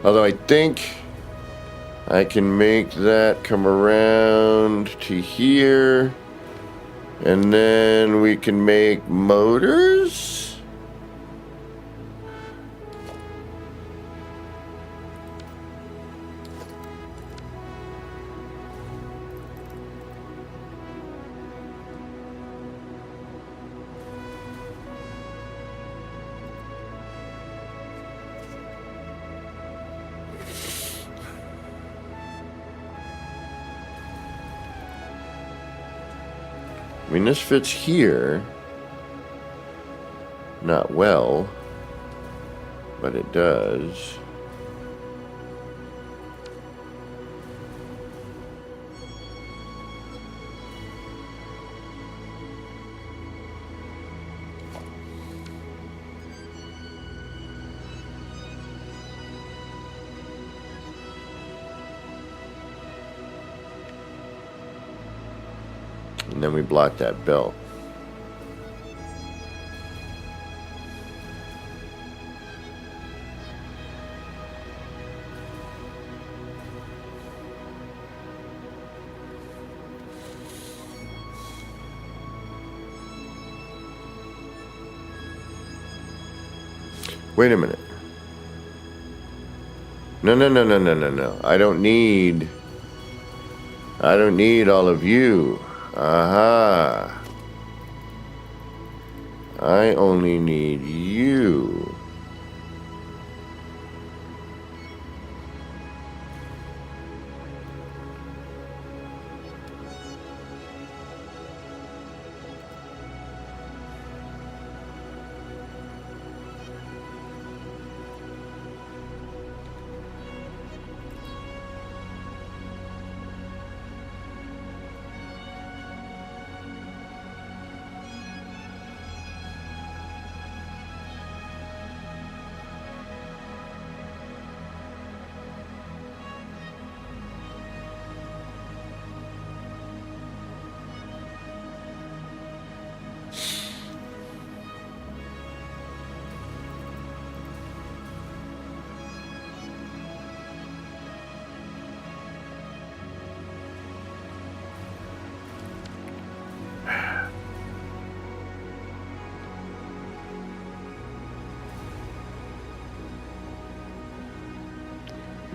Although I think I can make that come around to here. And then we can make motors. I mean, this fits here. Not well, but it does. And then we block that belt. Wait a minute. No. I don't need all of you. Aha. I only need you.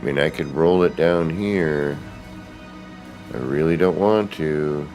I mean, I could roll it down here. I really don't want to.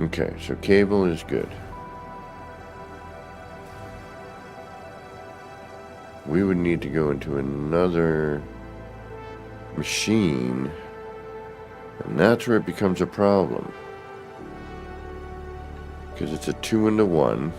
Okay, so cable is good. We would need to go into another machine, and that's where it becomes a problem. Because it's a 2-into-1.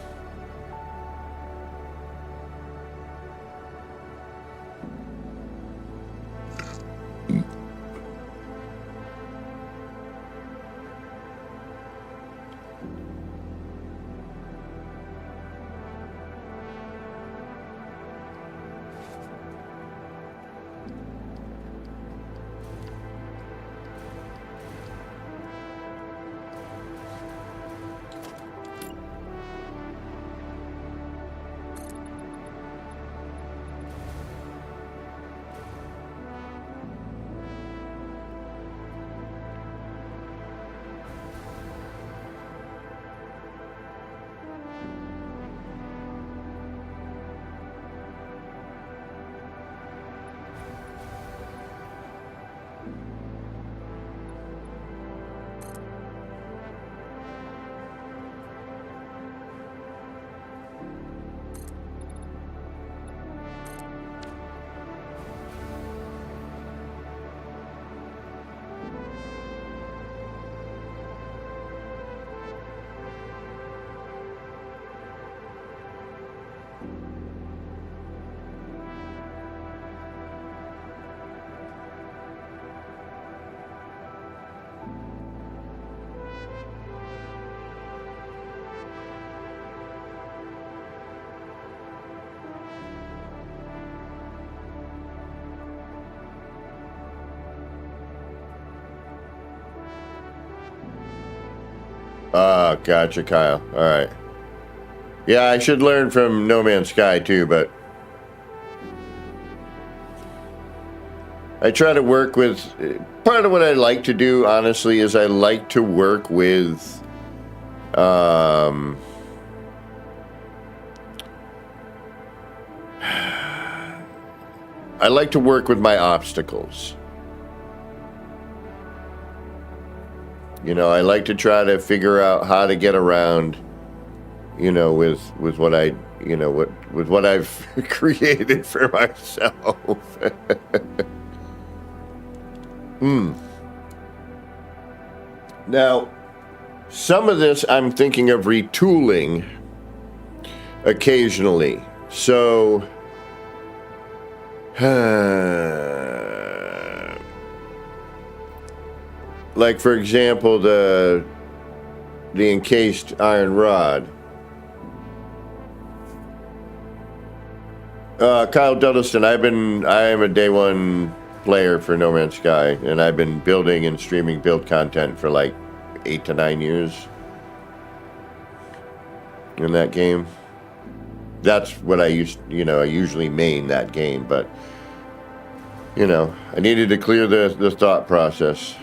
Ah, gotcha, Kyle. All right. Yeah, I should learn from No Man's Sky too, but I try to work with. Part of what I like to do, honestly, is I like to work with. I like to work with my obstacles. You know, I like to try to figure out how to get around, you know, with what I, you know, with what I've created for myself. Now, some of this I'm thinking of retooling occasionally. So, like for example, the encased iron rod. Kyle Duddleston, I am a day one player for No Man's Sky, and I've been building and streaming build content for like 8 to 9 years in that game. That's what I usually main that game, but you know, I needed to clear the thought process.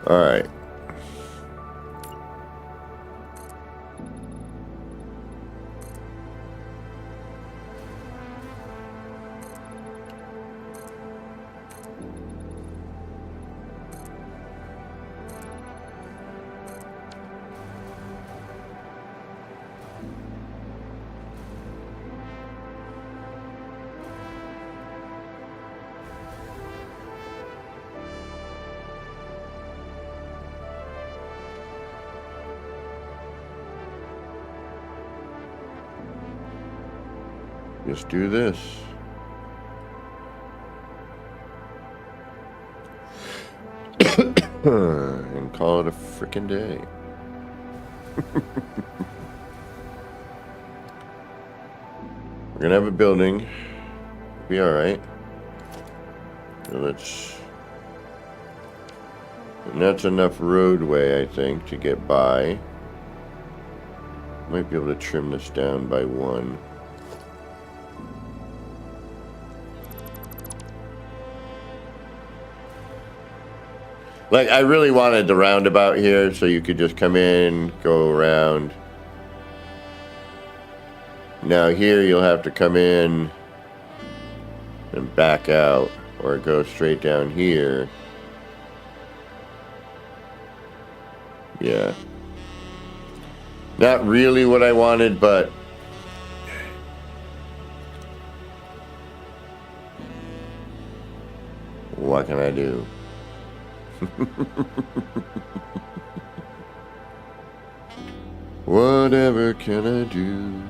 All right. Just do this. And call it a frickin' day. We're gonna have a building. Be alright. And that's enough roadway, I think, to get by. Might be able to trim this down by 1. Like, I really wanted the roundabout here, so you could just come in, go around. Now here you'll have to come in and back out, or go straight down here. Yeah. Not really what I wanted, but what can I do? Whatever can I do?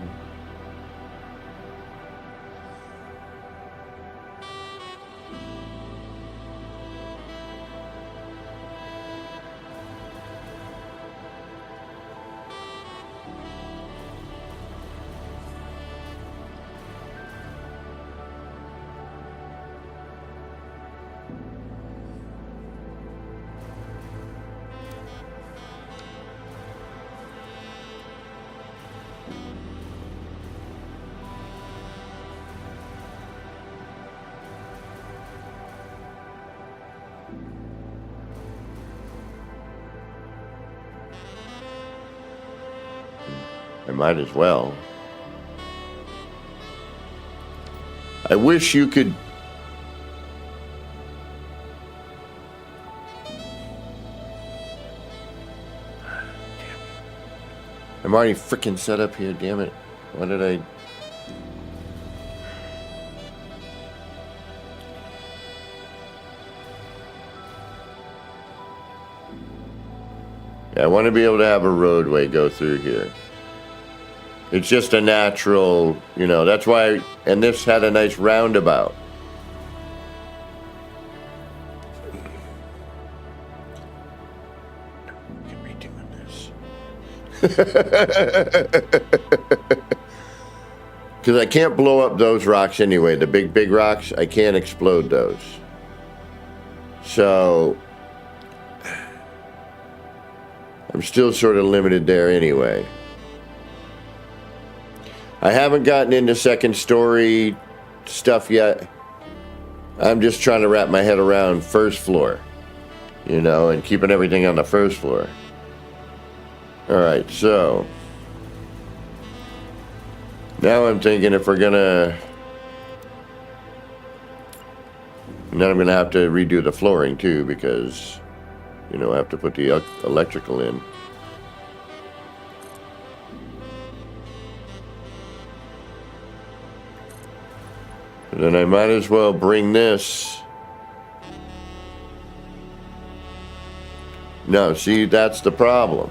I might as well. I wish you could. I'm already freaking set up here, damn it. Why did I? Yeah, I want to be able to have a roadway go through here. It's just a natural, you know, that's why, and this had a nice roundabout. Can we doing this? Because I can't blow up those rocks anyway. The big rocks, I can't explode those. So I'm still sort of limited there anyway. I haven't gotten into second story stuff yet. I'm just trying to wrap my head around first floor, you know, and keeping everything on the first floor. All right, so now I'm thinking if we're gonna, and then I'm gonna have to redo the flooring too because, you know, I have to put the electrical in. And then I might as well bring this. No, see, that's the problem.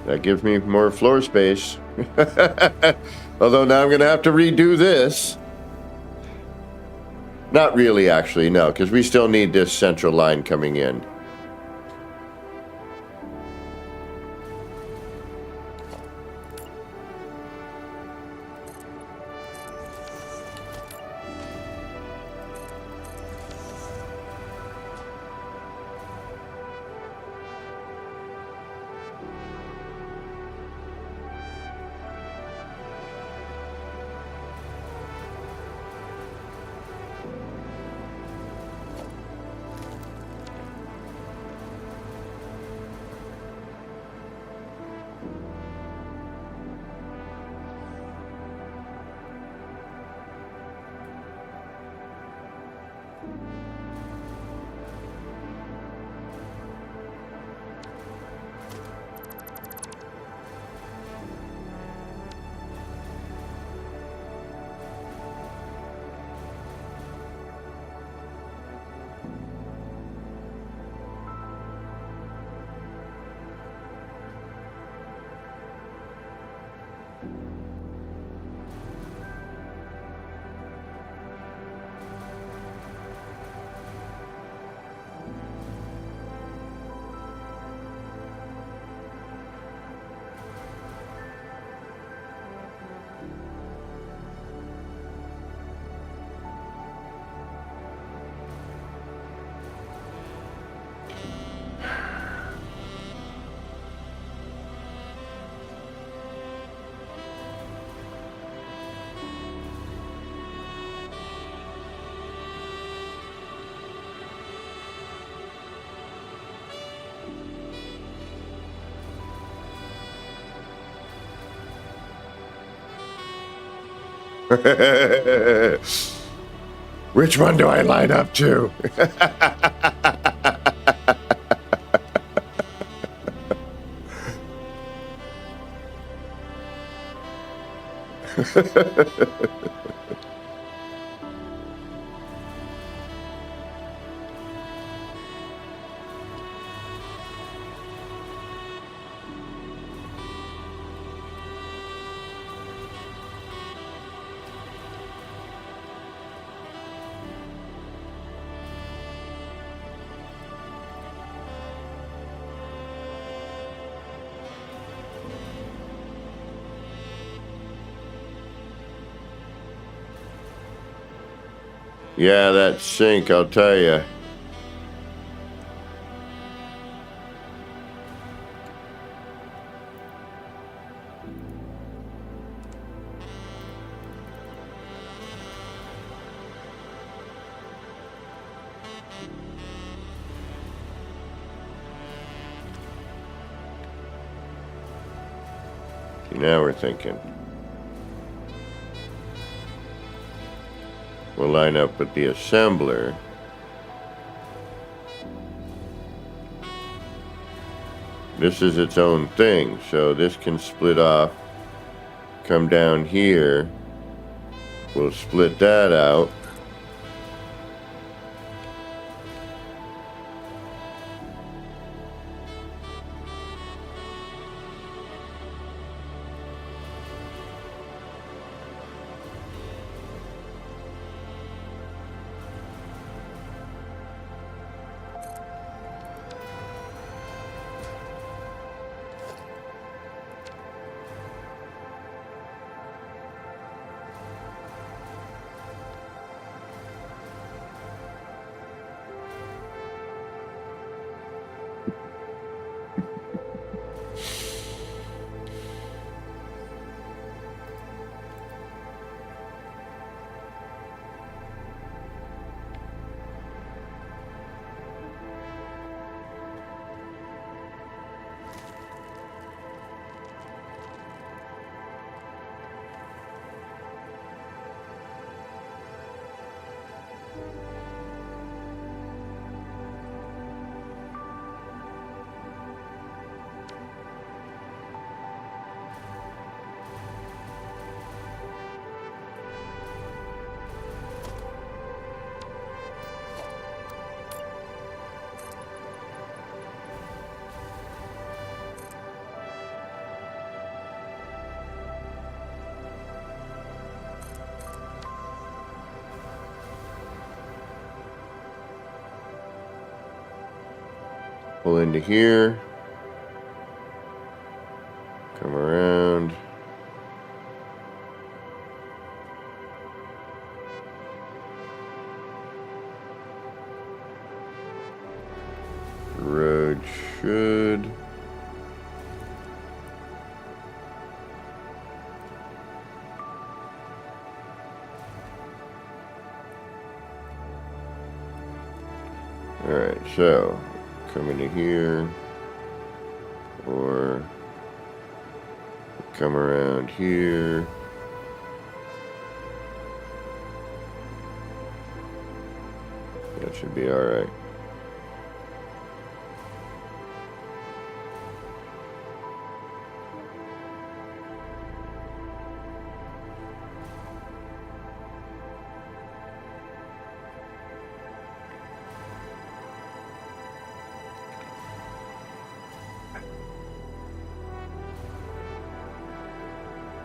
That gives me more floor space. Although now I'm going to have to redo this. Not really, actually, no, because we still need this central line coming in. Which one do I line up to? Yeah, that sink, I'll tell you. Now we're thinking. We'll line up with the assembler. This is its own thing, so this can split off, come down here. We'll split that out. Pull into here. Come around. Road should. Alright, so come into here, or come around here. That should be alright.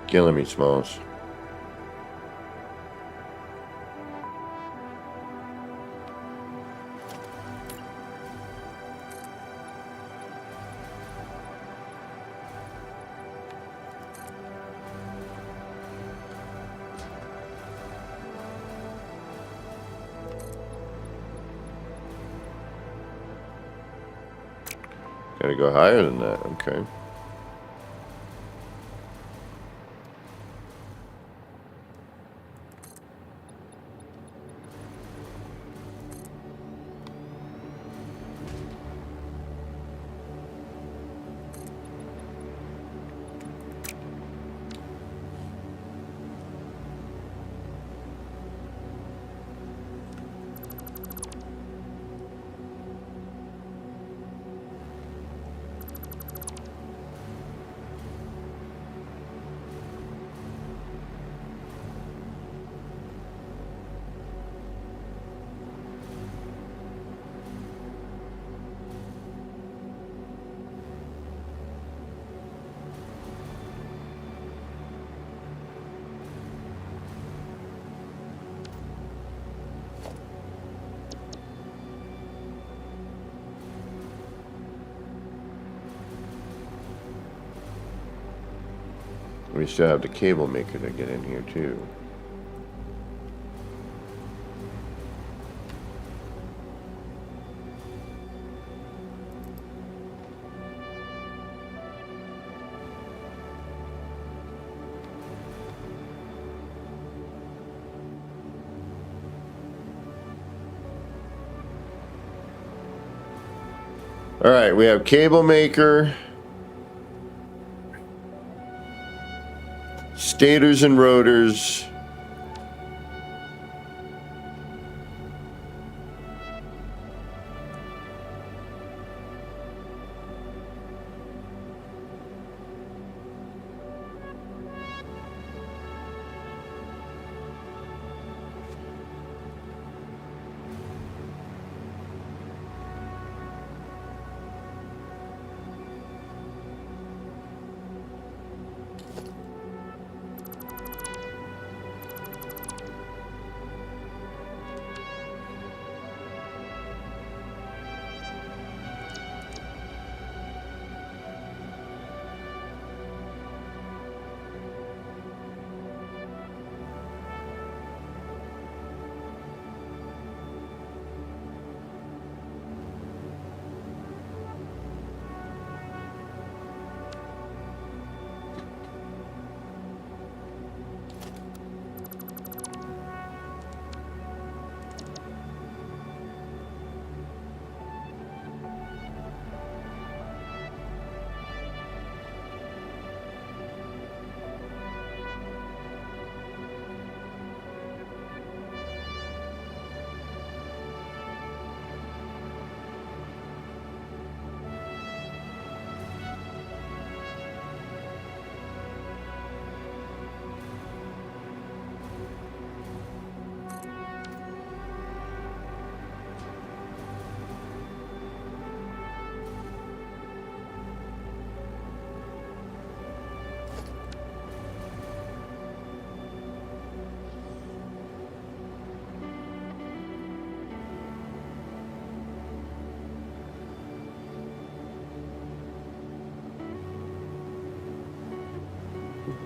Killing me, Smalls. Gotta go higher than that, okay. We still have the cable maker to get in here too. All right, we have cable maker, stators and rotors,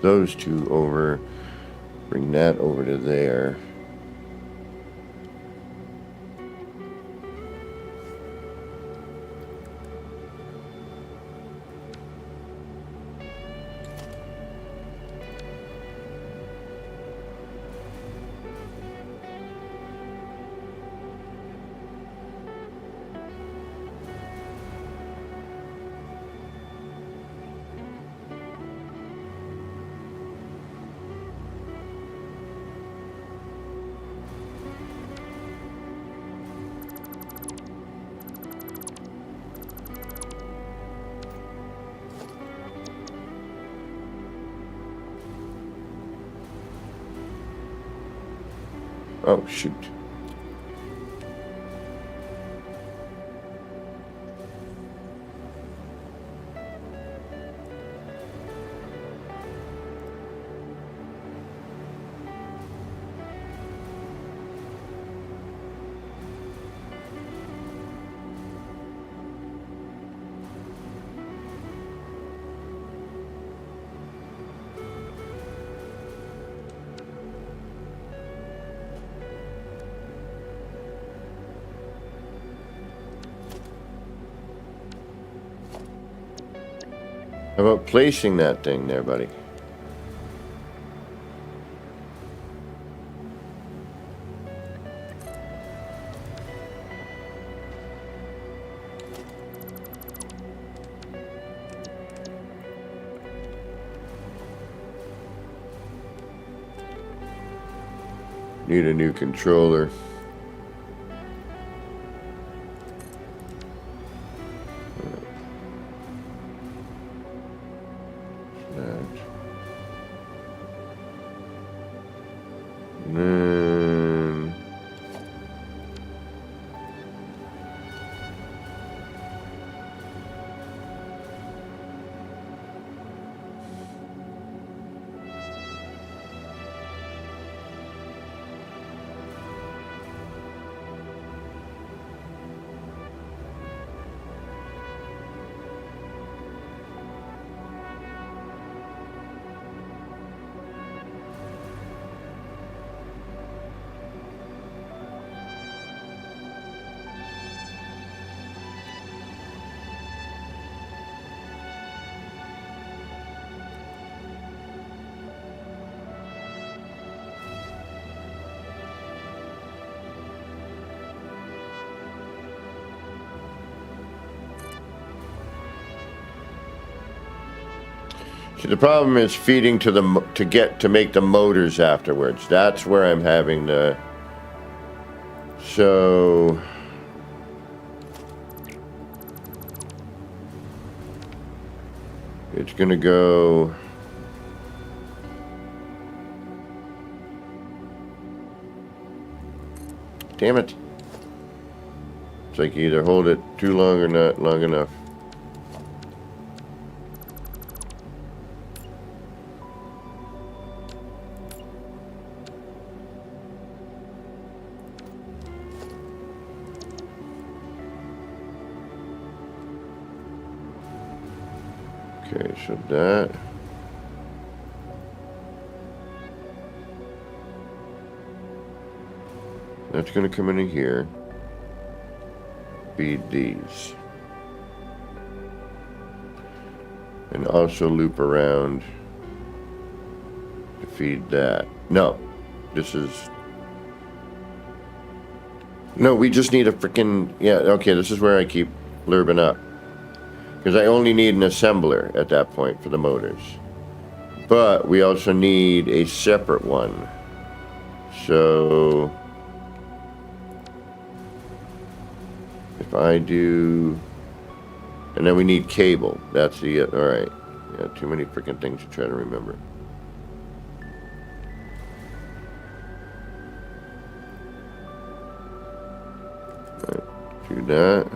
those two over, bring that over to there. Oh, shoot. How about placing that thing there, buddy? Need a new controller. And then See, the problem is feeding to to make the motors afterwards. That's where I'm having the. So. It's gonna go. Damn it. It's like you either hold it too long or not long enough. Okay, so that's going to come into here. Feed these. And also loop around to feed that. No, this is... No, we just need a freaking... Yeah, okay, this is where I keep blurbing up. Because I only need an assembler at that point for the motors. But we also need a separate one. So... if I do... And then we need cable. That's the... Alright. Yeah, too many freaking things to try to remember. Alright, do that.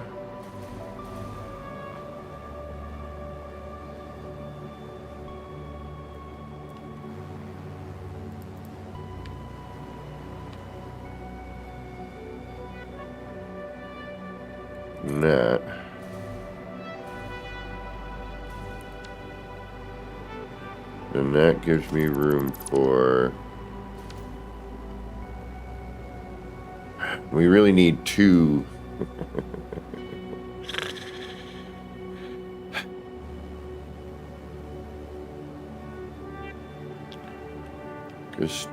And that. And that gives me room for... We really need two. Because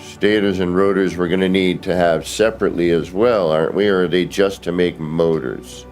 stators and rotors we're going to need to have separately as well, aren't we? Or are they just to make motors?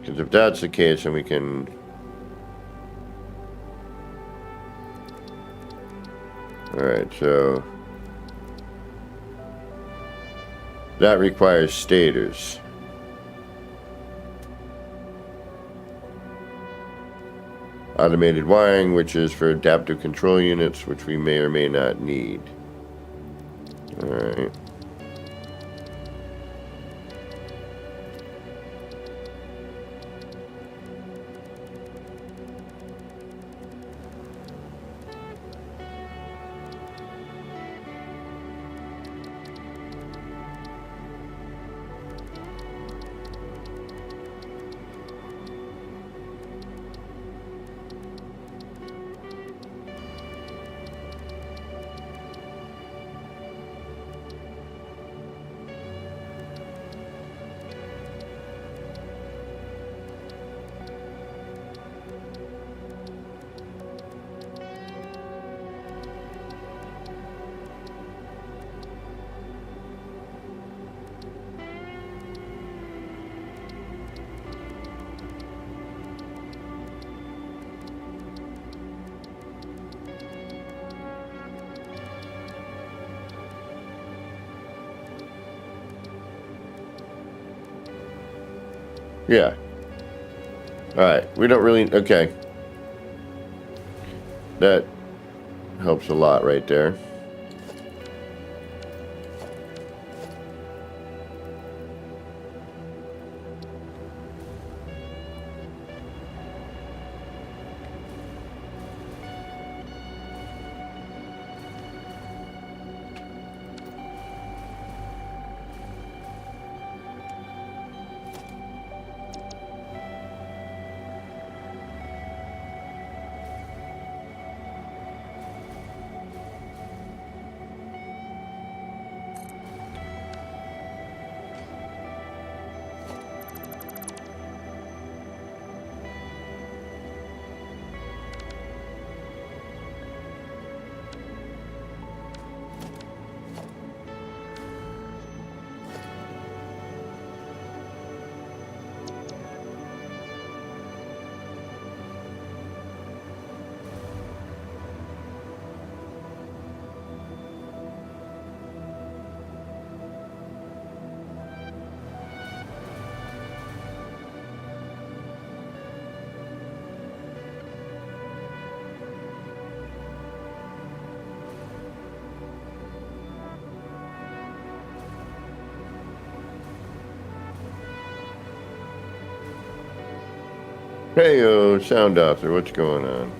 Because if that's the case, then we can... Alright, so... that requires stators. Automated wiring, which is for adaptive control units, which we may or may not need. Alright. Yeah. Alright, we don't really... Okay. That helps a lot right there. Hey-o, sound author, what's going on?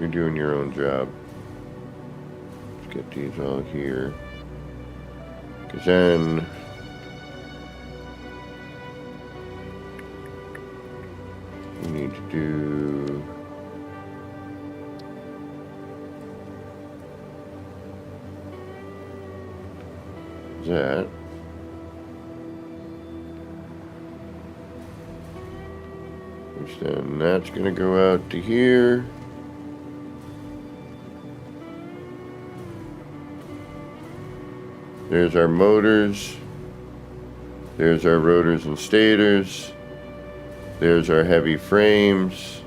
You're doing your own job. Let's get these all here. Because then we need to do that. Which then that's going to go out to here. There's our motors. There's our rotors and stators. There's our heavy frames.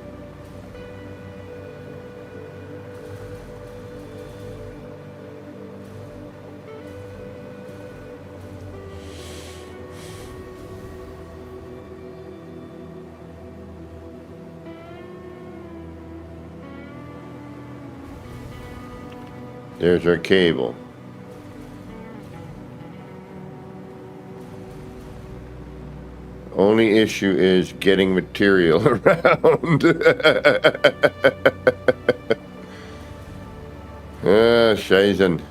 There's our cable. Only issue is getting material around. Scheißen.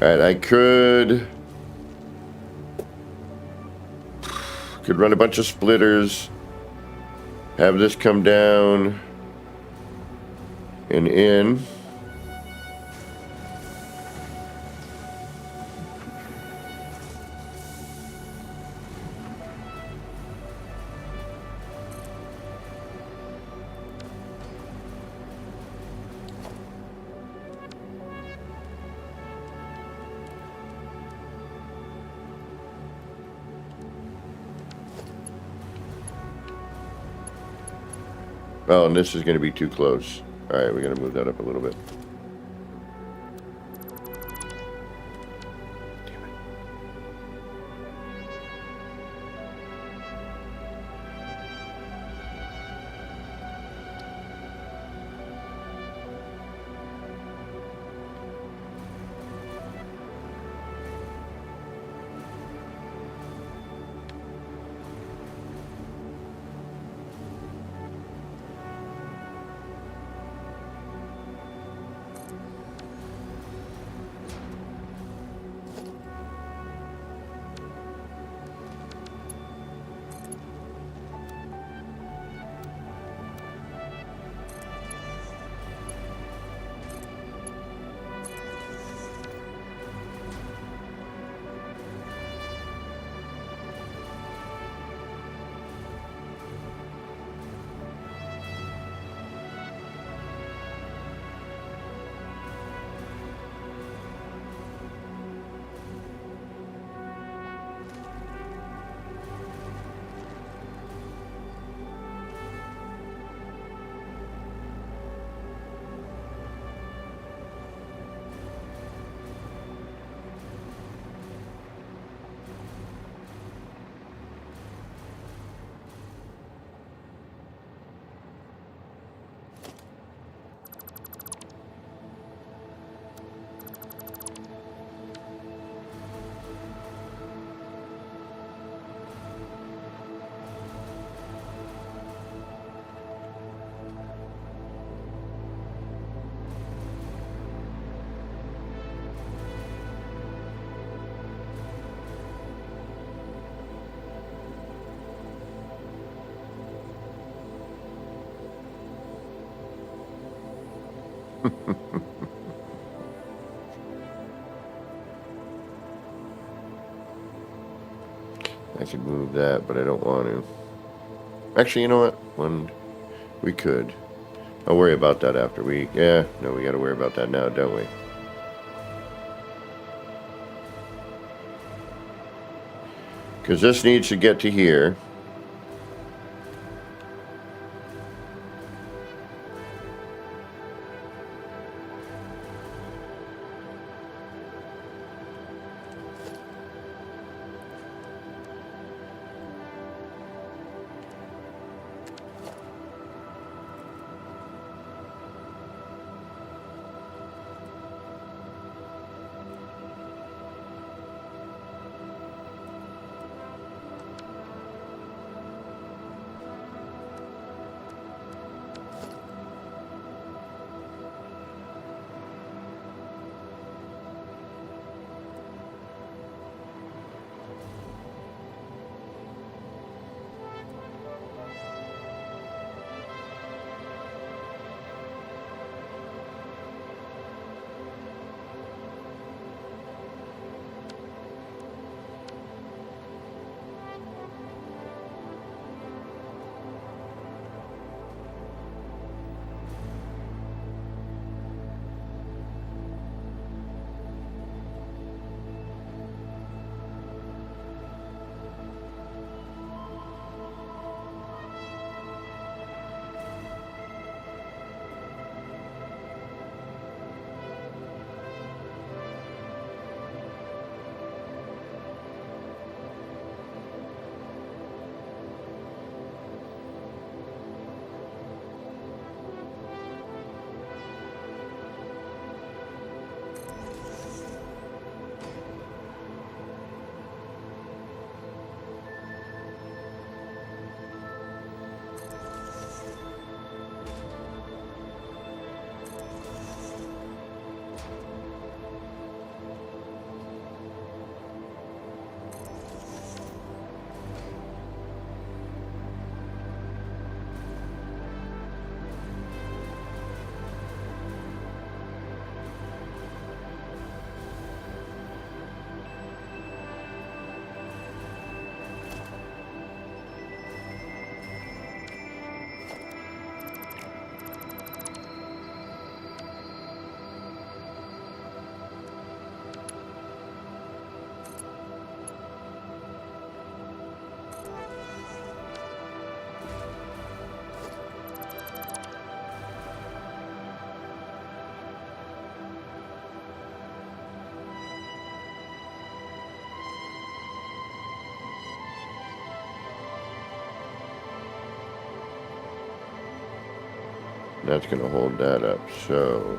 Alright, I could run a bunch of splitters, have this come down and in. Oh, and this is going to be too close. All right, we got to move that up a little bit. I could move that, but I don't want to. Actually, you know what? We could. I'll worry about that after we... Yeah, no, we got to worry about that now, don't we? Because this needs to get to here. That's going to hold that up. So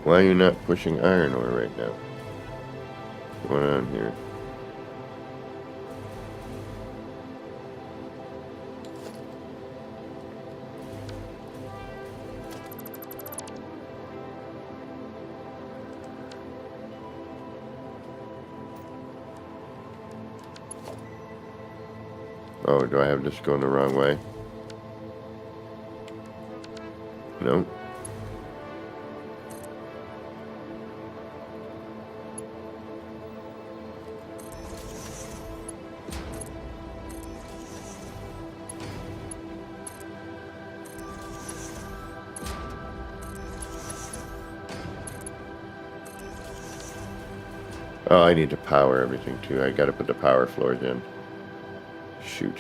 why are you not pushing iron ore right now? What's going on here? Oh, do I have this going the wrong way? No. Oh, I need to power everything too. I gotta put the power floors in. Shoot.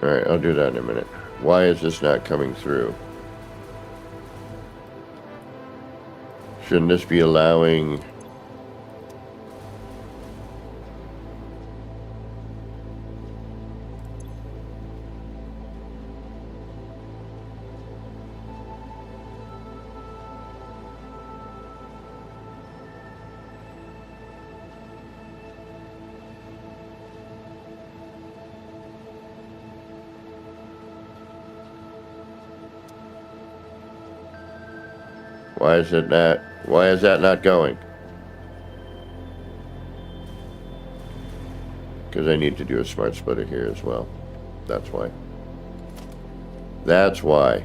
Alright, I'll do that in a minute. Why is this not coming through? Shouldn't this be allowing... Why is it not? Why is that not going? Because I need to do a smart splitter here as well. That's why. That's why.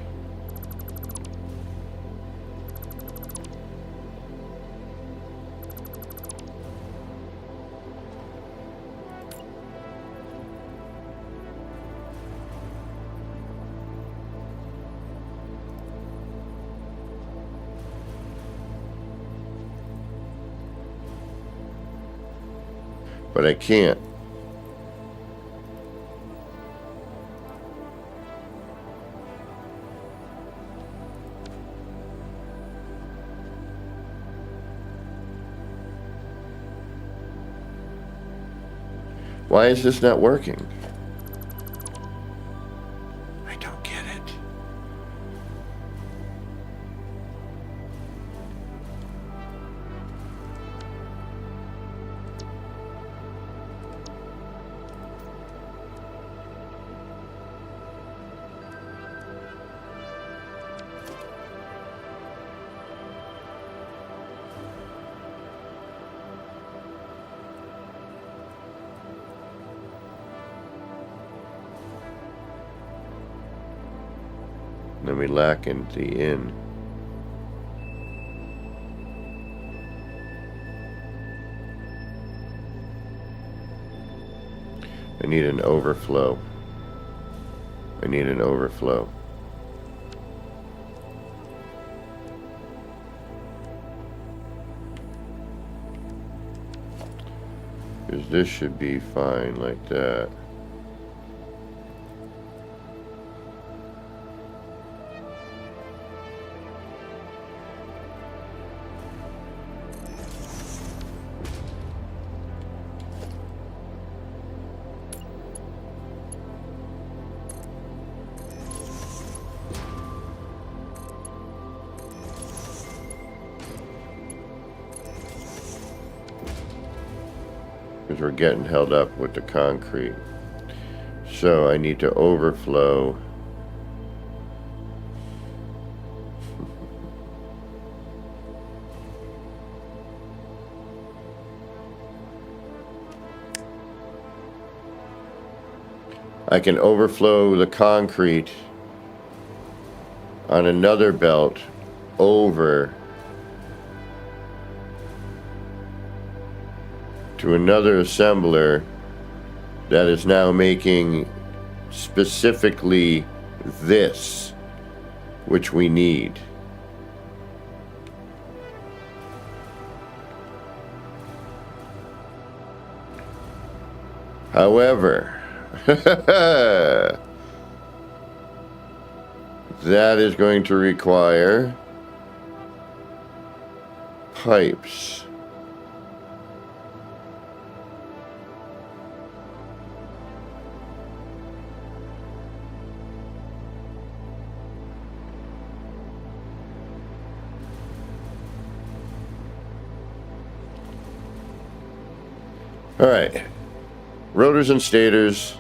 But I can't. Why is this not working? I don't get it. Then we lack in the inn. I need an overflow. I need an overflow. Because this should be fine like that. Because we're getting held up with the concrete. So I need to overflow. I can overflow the concrete on another belt over to another assembler that is now making specifically this, which we need. However, that is going to require pipes. All right. Rotors and stators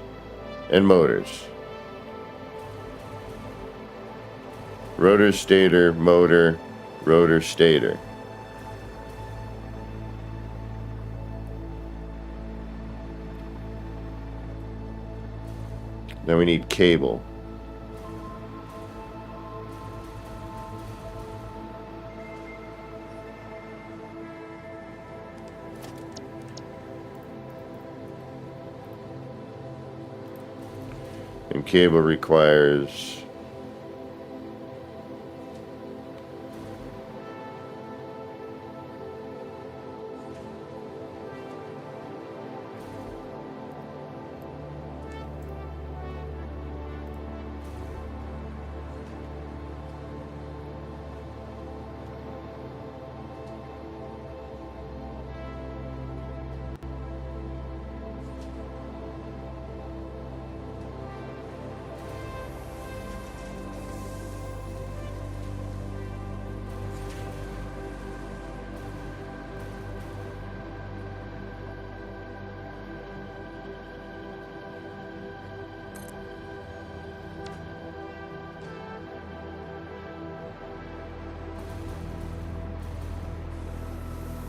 and motors. Rotor, stator, motor, rotor, stator. Then we need cable. And cable requires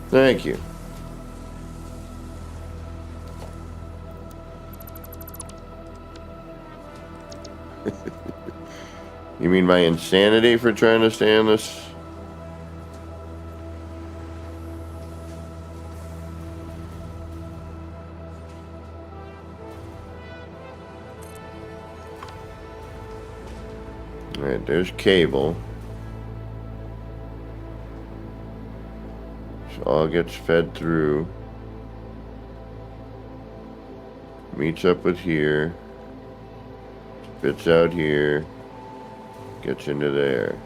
Thank you. You mean my insanity for trying to stay on this? Alright, there's cable. So all gets fed through. Meets up with here. Spits out here. Gets into there.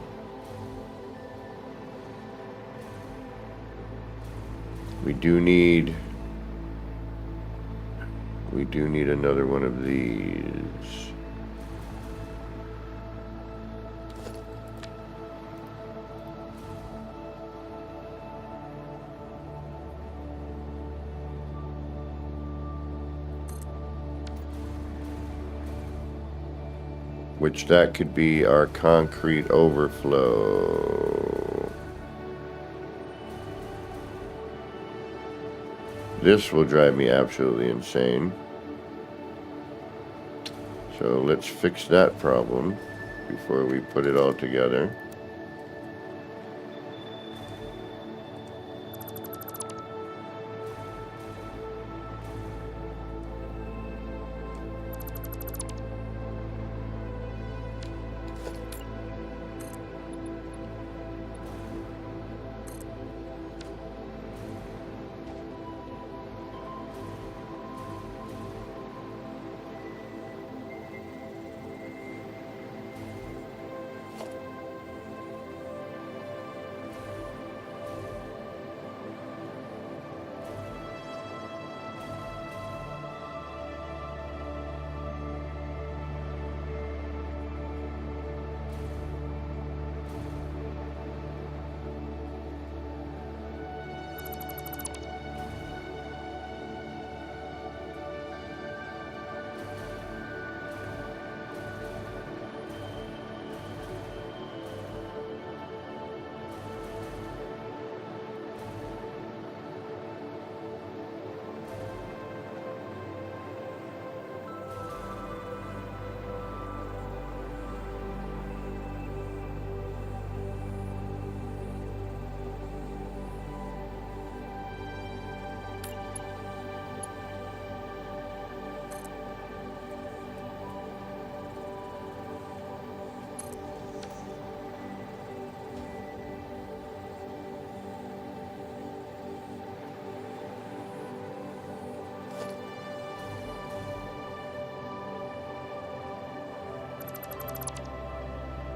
We do need another one of these. Which that could be our concrete overflow. This will drive me absolutely insane. So let's fix that problem before we put it all together.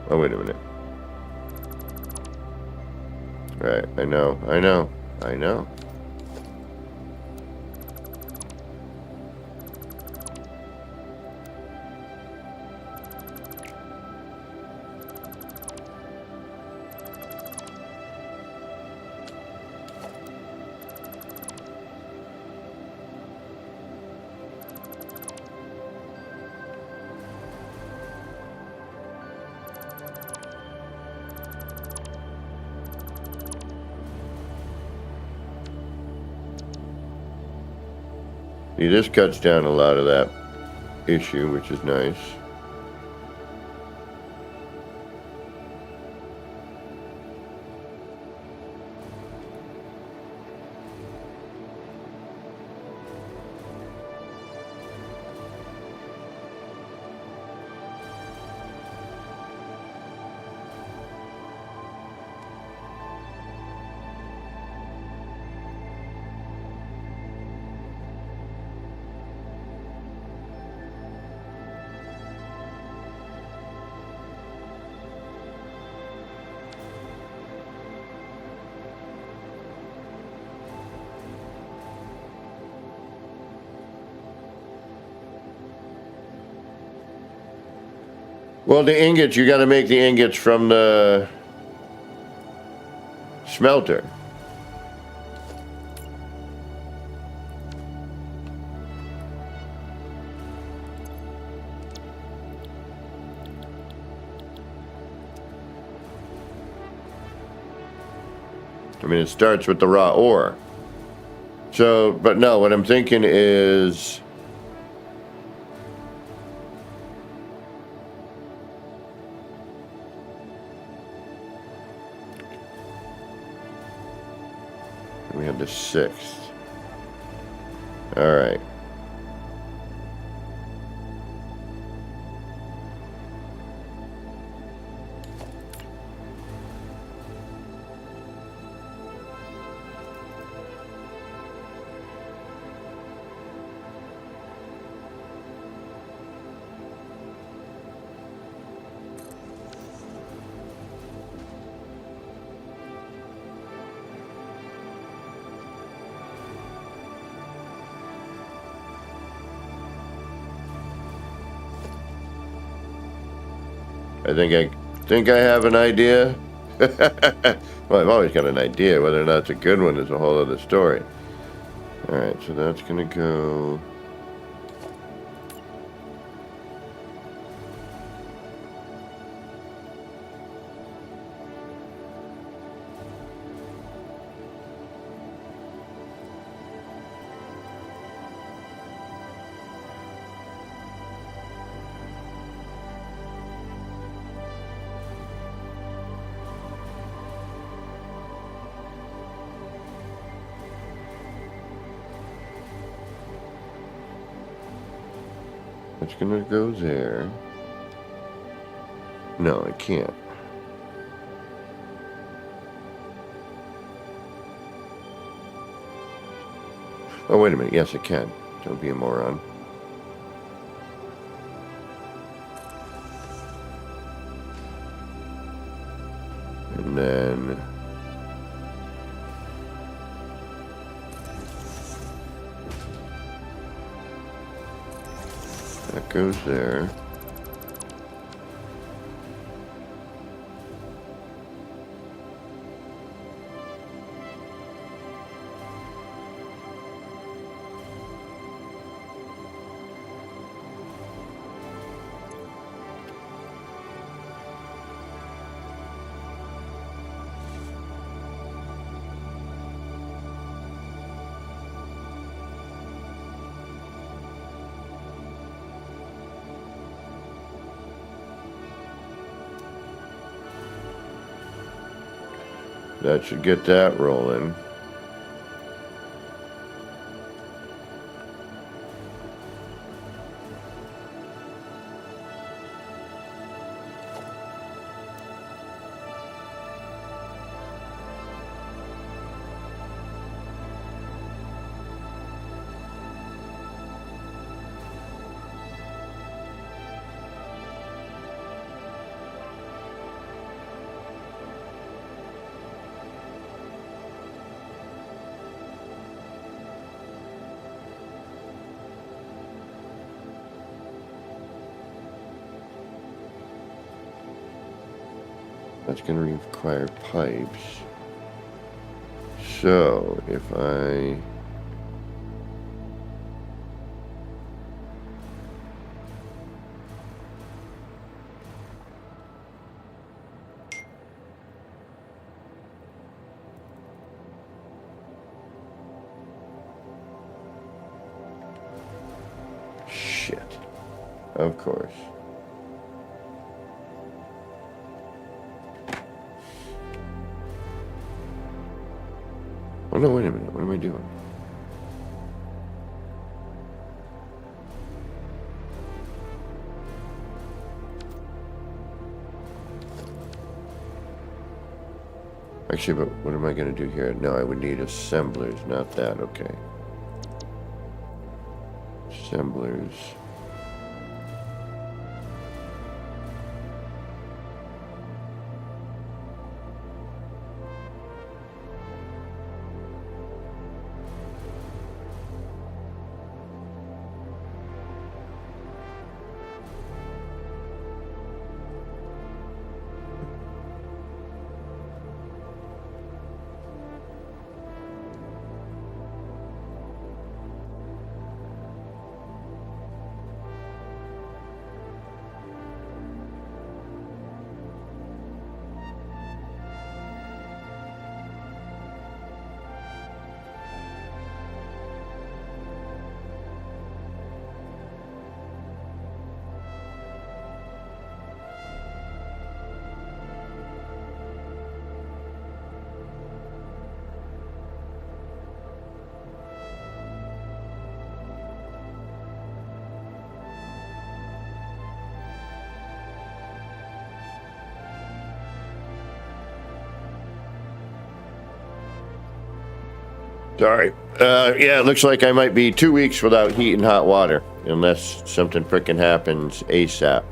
Oh, wait a minute. Right, I know. See, this cuts down a lot of that issue, which is nice. Well, the ingots, you got to make the ingots from the smelter. I mean, it starts with the raw ore. So, but no, what I'm thinking is... We have the 6th. All right. I think I have an idea. Well, I've always got an idea. Whether or not it's a good one is a whole other story. All right, so that's gonna go. It's gonna go there. No, I can't. Oh, wait a minute. Yes, I can. Don't be a moron. And then... that goes there. That should get that rolling. That's going to require pipes. So, if I... Shit. Of course. Oh no, wait a minute. What am I doing? Actually, but what am I going to do here? No, I would need assemblers, not that. Okay. Assemblers. Sorry. Yeah, it looks like I might be 2 weeks without heat and hot water, unless something frickin' happens ASAP.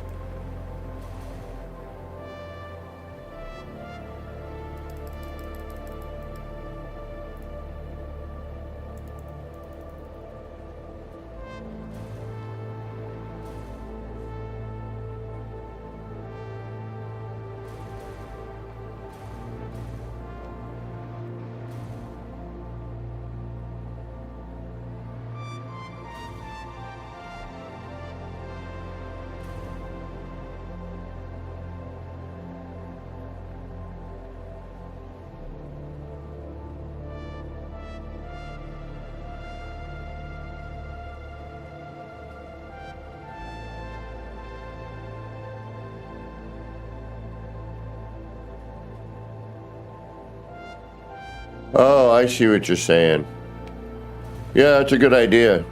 Oh, I see what you're saying. Yeah, that's a good idea.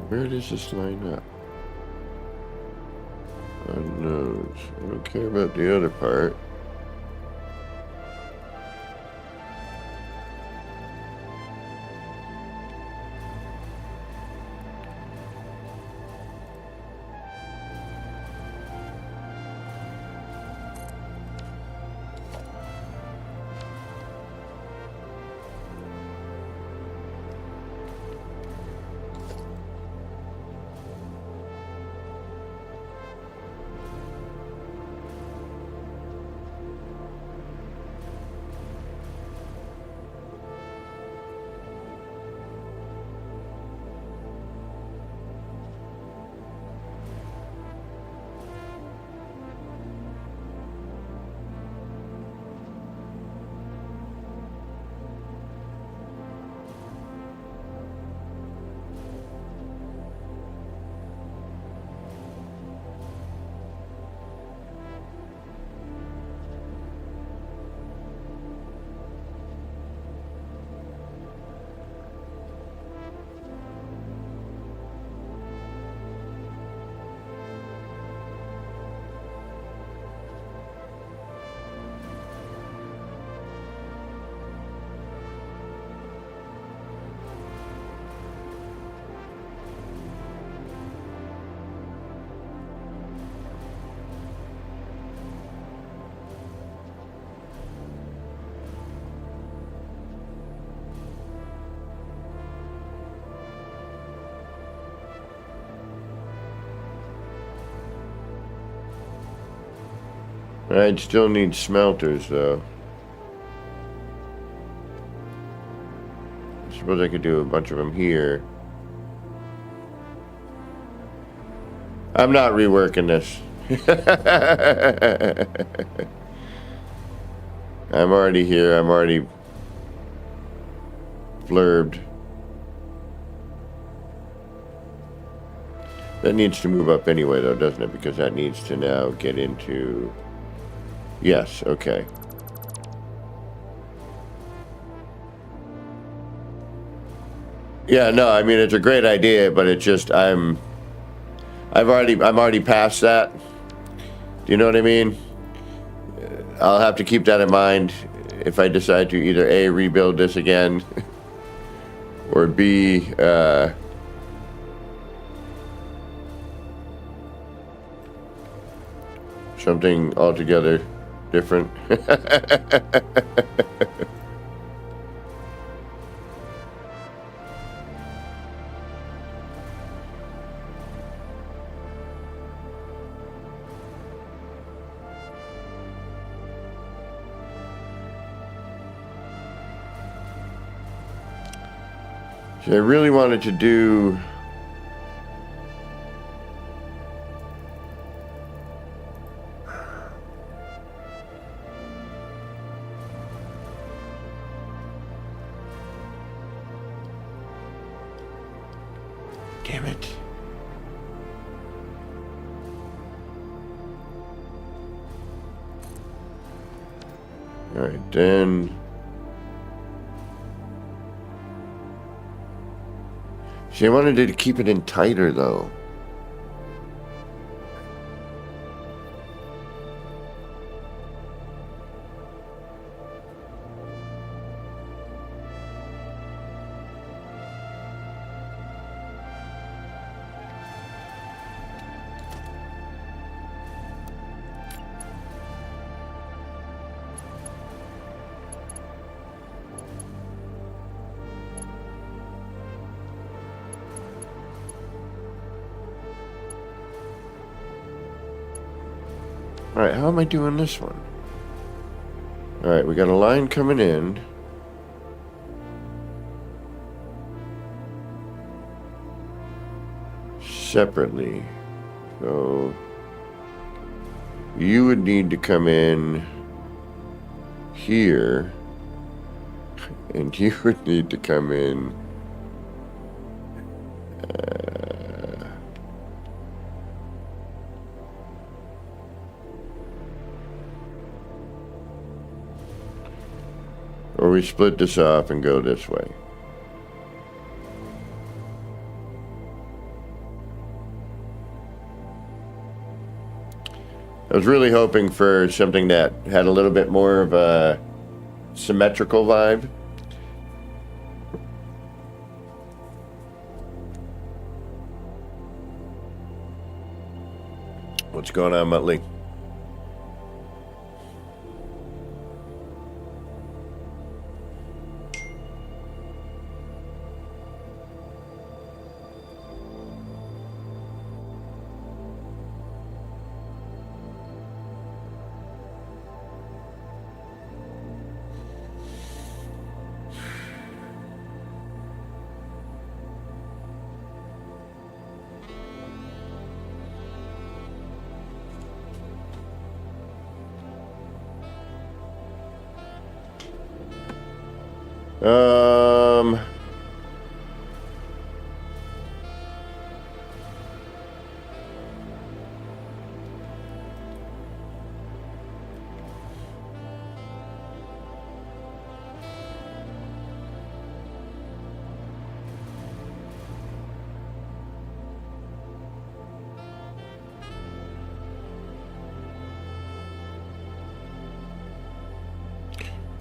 Where does this line up? Unknowns. I don't care about the other part. I'd still need smelters, though. I suppose I could do a bunch of them here. I'm not reworking this. I'm already here. I'm already blurbed. That needs to move up anyway, though, doesn't it? Because that needs to now get into... Yes, okay. Yeah, no, I mean, it's a great idea, but it's just, I'm already past that. Do you know what I mean? I'll have to keep that in mind if I decide to either A, rebuild this again, or B, something altogether different. So I really wanted to do... Damn it. All right, then... See, I wanted to keep it in tighter, though. All right, how am I doing this one? All right, we got a line coming in. Separately. So you would need to come in here, and you would need to come in or we split this off and go this way. I was really hoping for something that had a little bit more of a symmetrical vibe. What's going on, Muttley?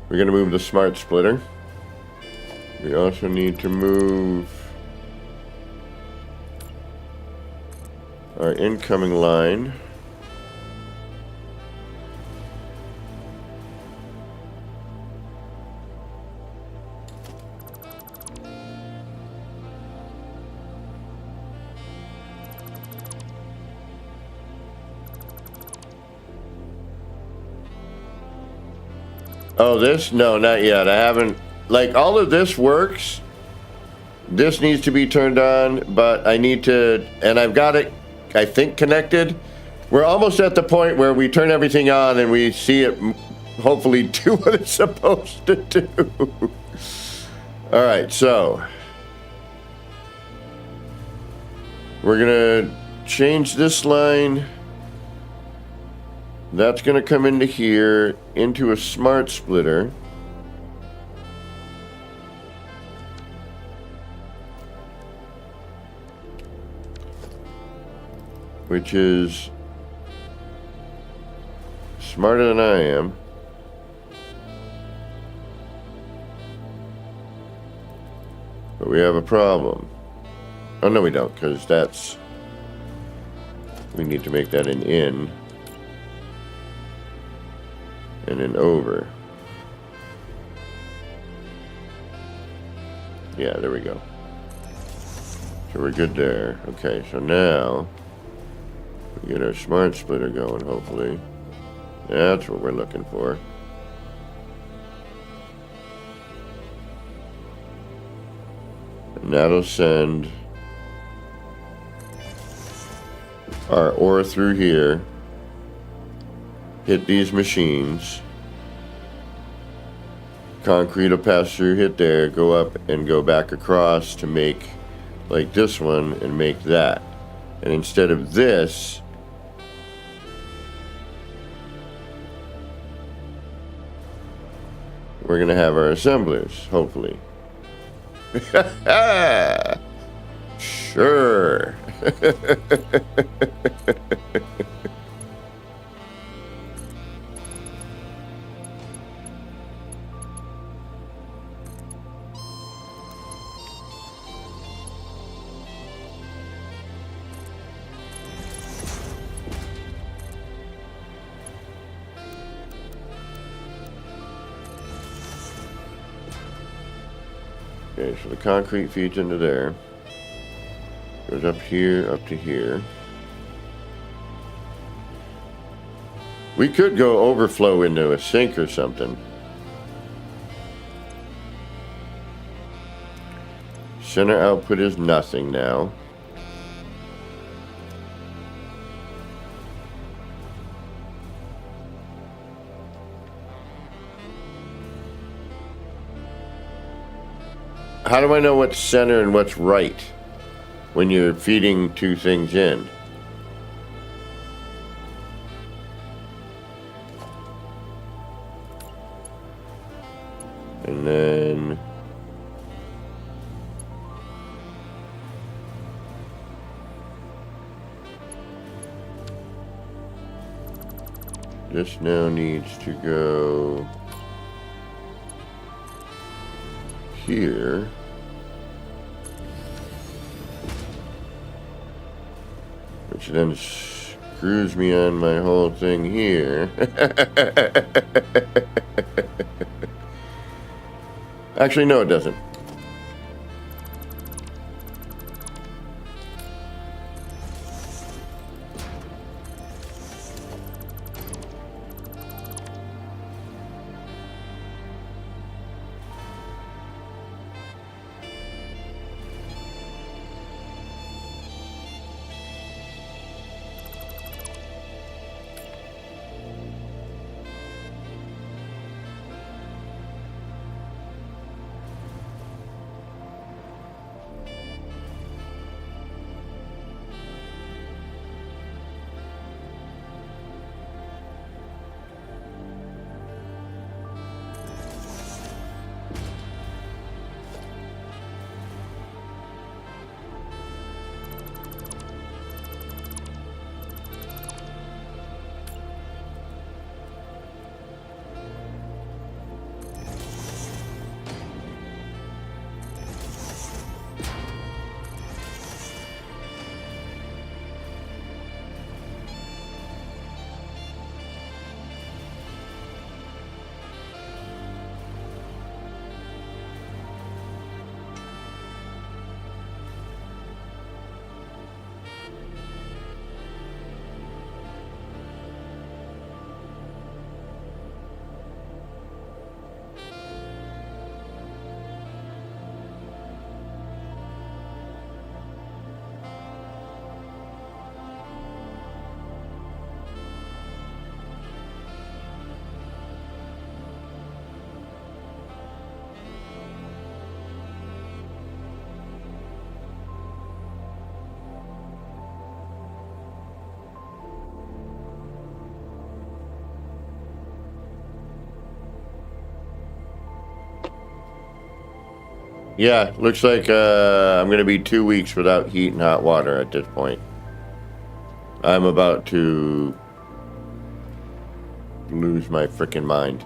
We're going to move the smart splitter. We also need to move our incoming line. Oh, this? No, not yet. I haven't. Like, all of this works. This needs to be turned on, but I need to. And I've got it, I think, connected. We're almost at the point where we turn everything on and we see it hopefully do what it's supposed to do. All right, so we're going to change this line. That's going to come into here, into a smart splitter. Which is smarter than I am. But we have a problem. Oh, no, we don't, because that's... We need to make that an in. And an over. Yeah, there we go. So we're good there. Okay, so now we get our smart splitter going, hopefully. That's what we're looking for. And that'll send our ore through here. Hit these machines. Concrete will pass through, hit there, go up and go back across to make like this one and make that. And instead of this, we're going to have our assemblers, hopefully. Sure. Okay, so the concrete feeds into there. Goes up here, up to here. We could go overflow into a sink or something. Center output is nothing now. How do I know what's center and what's right when you're feeding two things in? And then this now needs to go here. Which then screws me on my whole thing here. Actually, no, it doesn't. Yeah, looks like I'm going to be 2 weeks without heat and hot water at this point. I'm about to lose my freaking mind.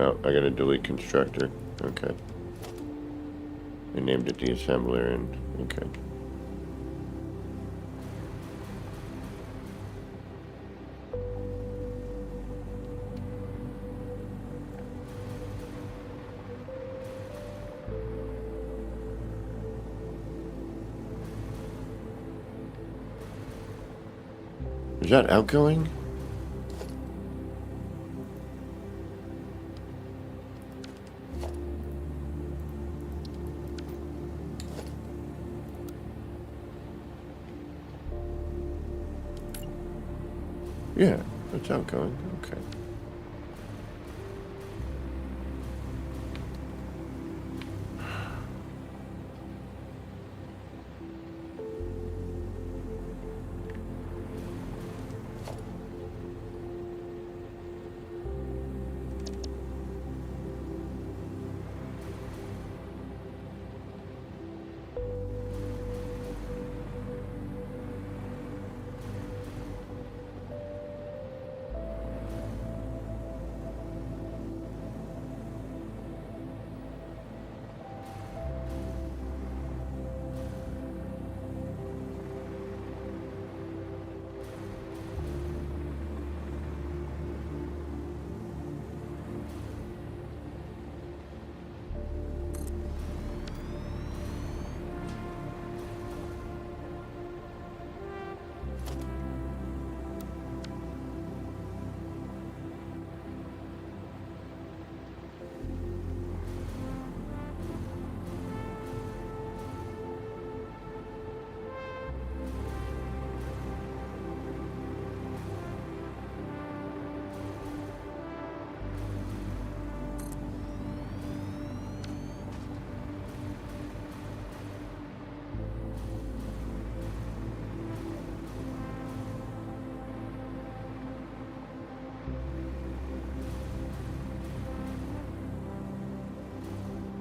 Oh, I gotta delete constructor. Okay. I named it the assembler and okay. Is that outgoing? Yeah, that's outgoing. Okay.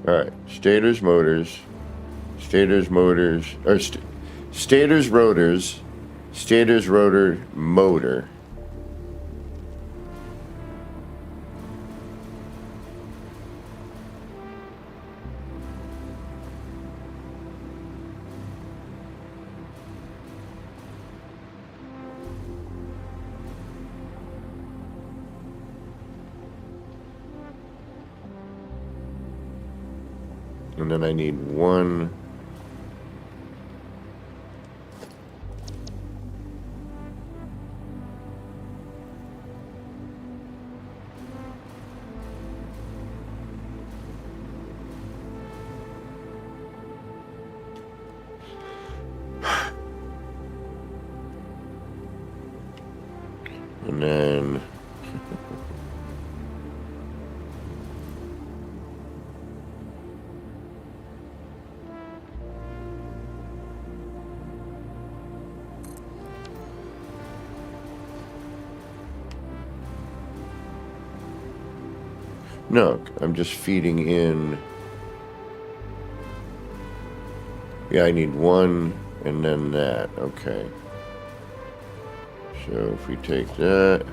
All right, stators, motors, stators, motors, or stators, rotors, stators, rotor, motor. And then I need one. And then no, I'm just feeding in. Yeah, I need one and then that. Okay. So if we take that.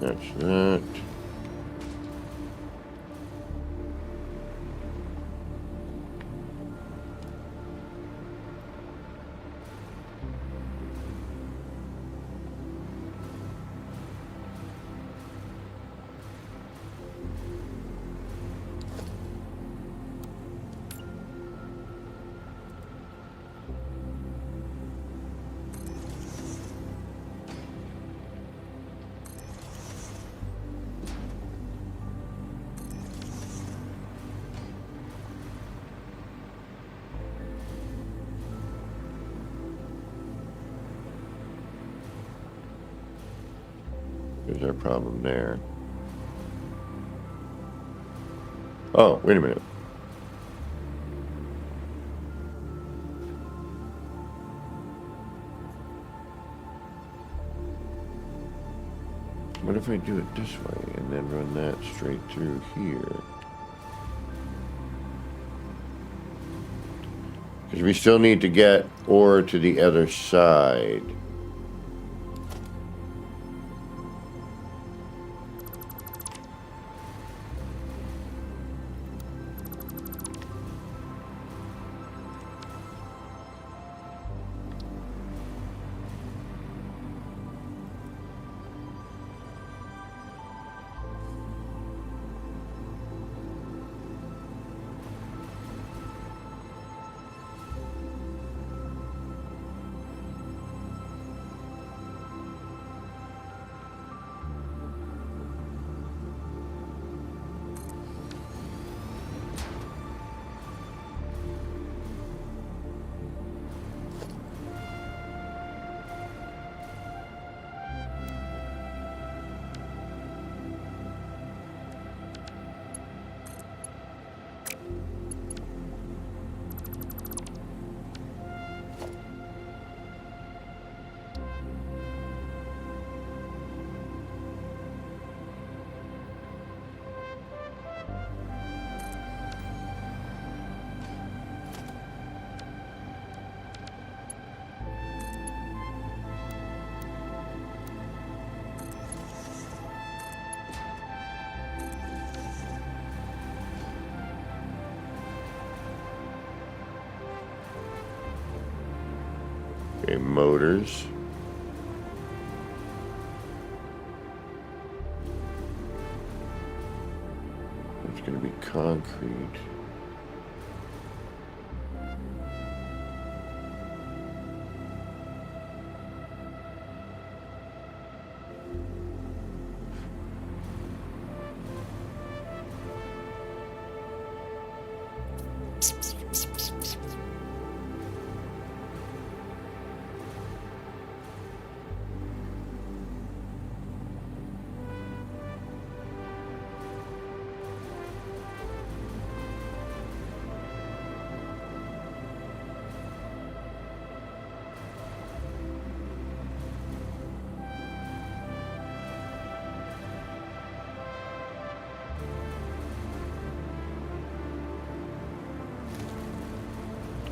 That's that. There's our problem there. Oh, wait a minute. What if I do it this way and then run that straight through here? Because we still need to get ore to the other side. Okay, motors. It's going to be concrete.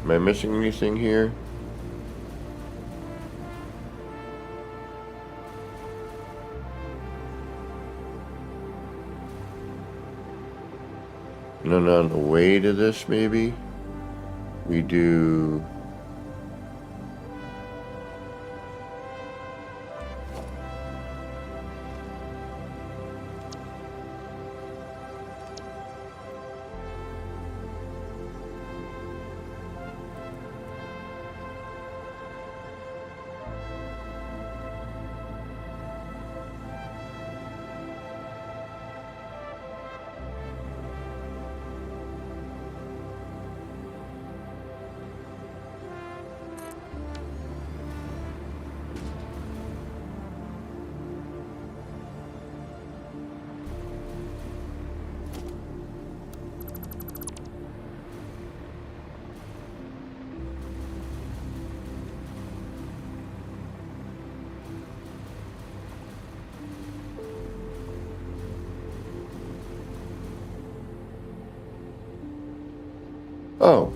Am I missing anything here? And then on the way to this, maybe we do. Oh.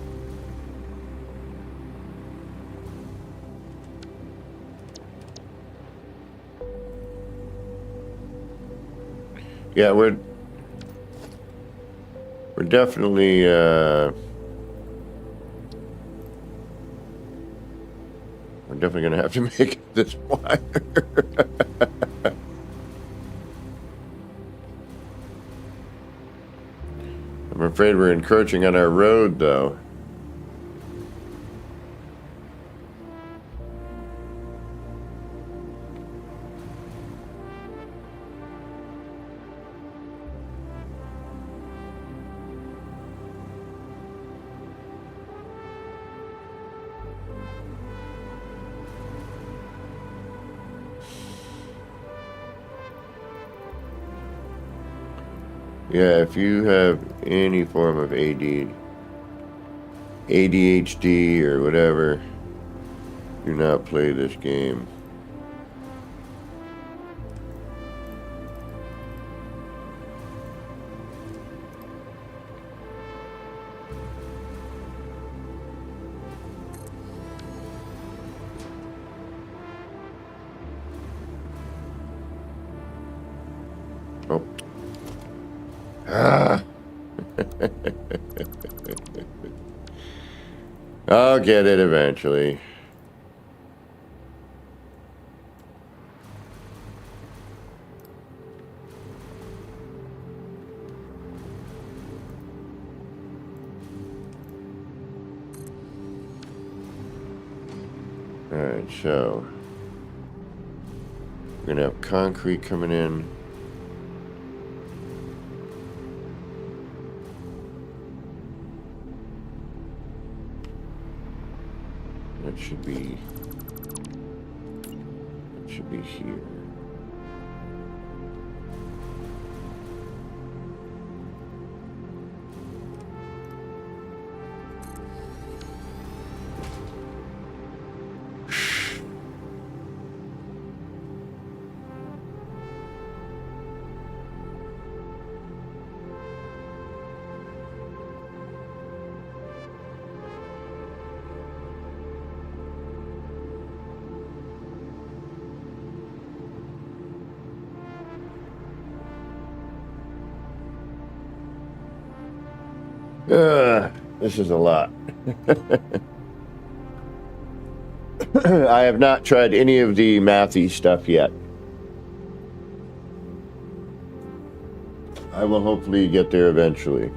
Yeah, we're definitely gonna have to make it this wire. I'm afraid we're encroaching on our road, though. Yeah, if you have any form of ADHD or whatever, do not play this game. Oh. Ah. I'll get it eventually. Alright, so we're gonna have concrete coming in. That should be here. This is a lot. I have not tried any of the mathy stuff yet. I will hopefully get there eventually.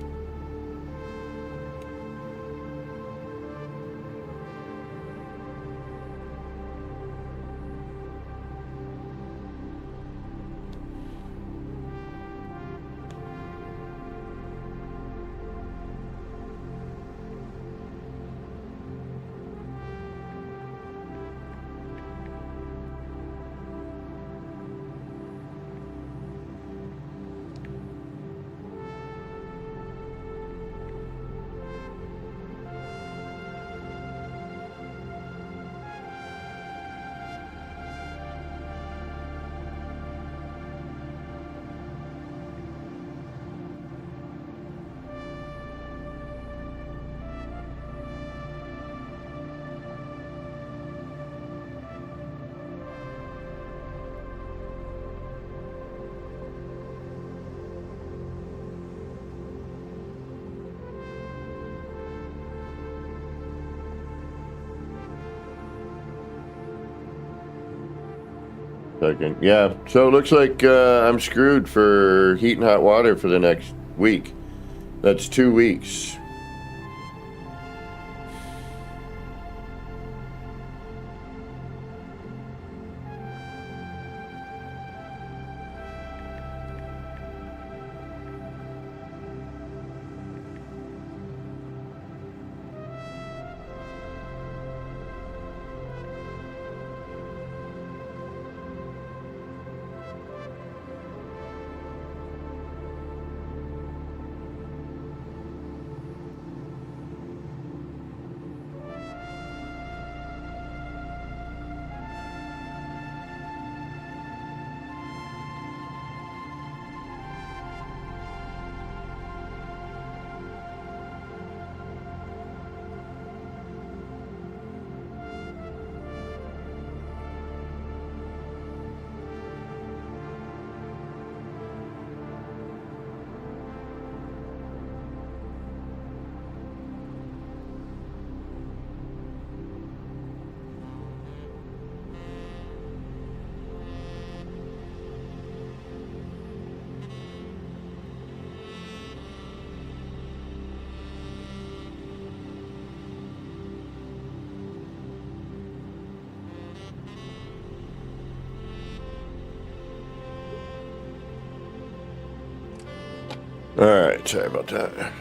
Second. Yeah, so it looks like I'm screwed for heat and hot water for the next week. That's 2 weeks. Alright, sorry about that.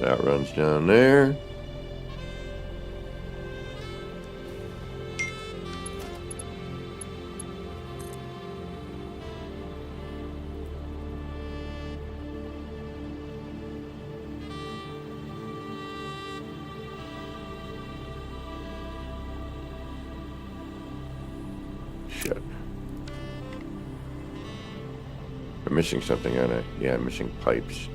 That runs down there. Shit. I'm missing something, aren't I? Yeah, I'm missing pipes.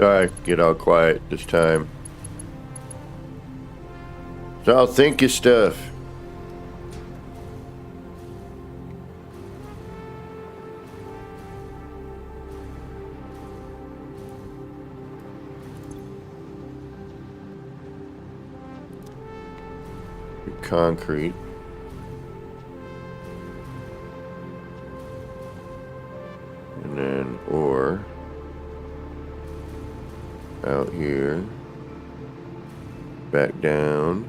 Alright, get all quiet this time. So I'll think your stuff. Concrete. And then ore out here, back down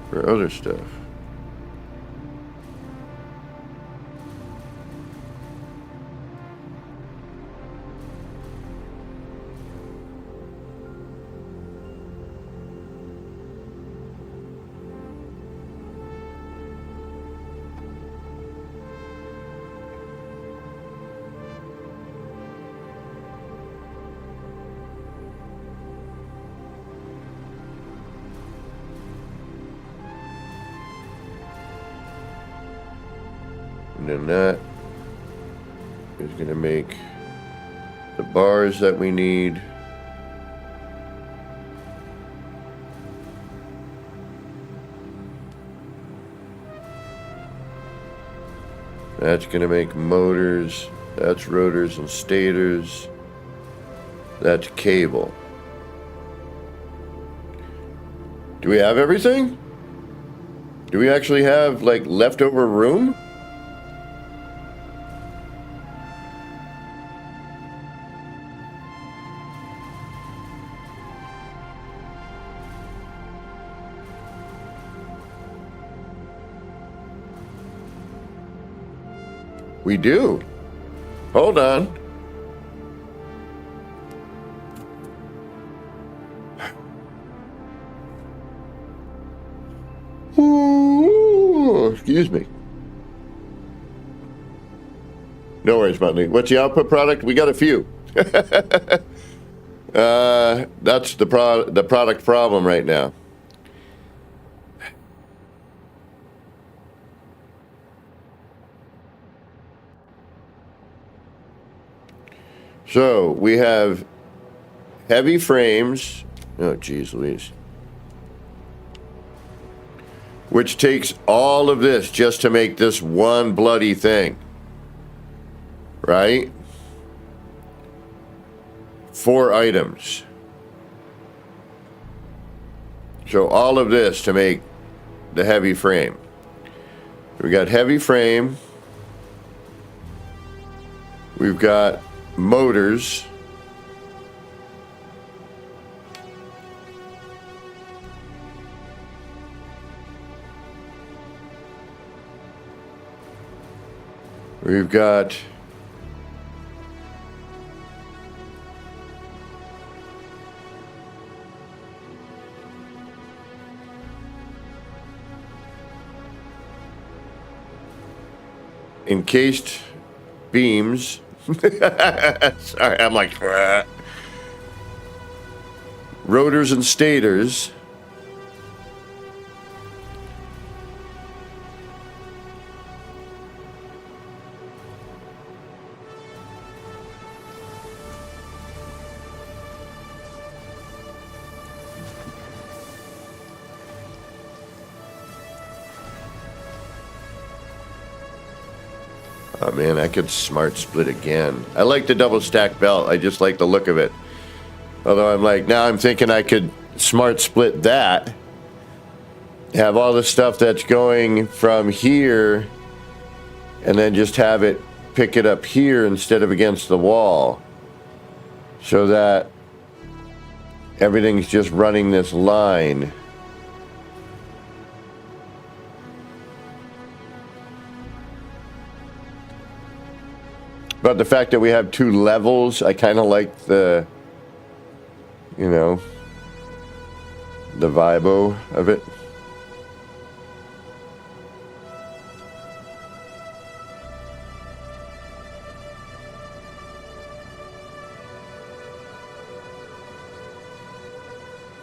for other stuff. And then that is going to make the bars that we need. That's going to make motors. That's rotors and stators. That's cable. Do we have everything? Do we actually have, like, leftover room? We do. Hold on. Ooh, excuse me. No worries, Muttley. What's the output product? We got a few. That's the product problem right now. So we have heavy frames. Oh, geez Louise. Which takes all of this just to make this one bloody thing. Right? 4 items. So all of this to make the heavy frame. We got heavy frame. We've got motors. We've got encased beams. Sorry, I'm like, rotors and stators. Oh man, I could smart split again. I like the double stack belt. I just like the look of it. Although I'm like, now I'm thinking I could smart split that. Have all the stuff that's going from here and then just have it pick it up here instead of against the wall. So that everything's just running this line. But the fact that we have 2 levels, I kind of like the, you know, the vibe of it.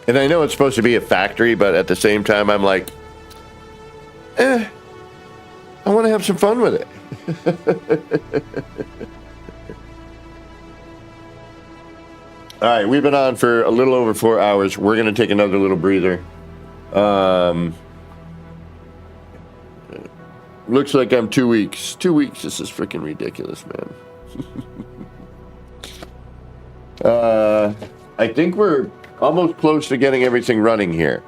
And I know it's supposed to be a factory, but at the same time, I'm like, I want to have some fun with it. All right, we've been on for a little over 4 hours. We're going to take another little breather. Looks like I'm 2 weeks. 2 weeks. This is freaking ridiculous, man. I think we're almost close to getting everything running here.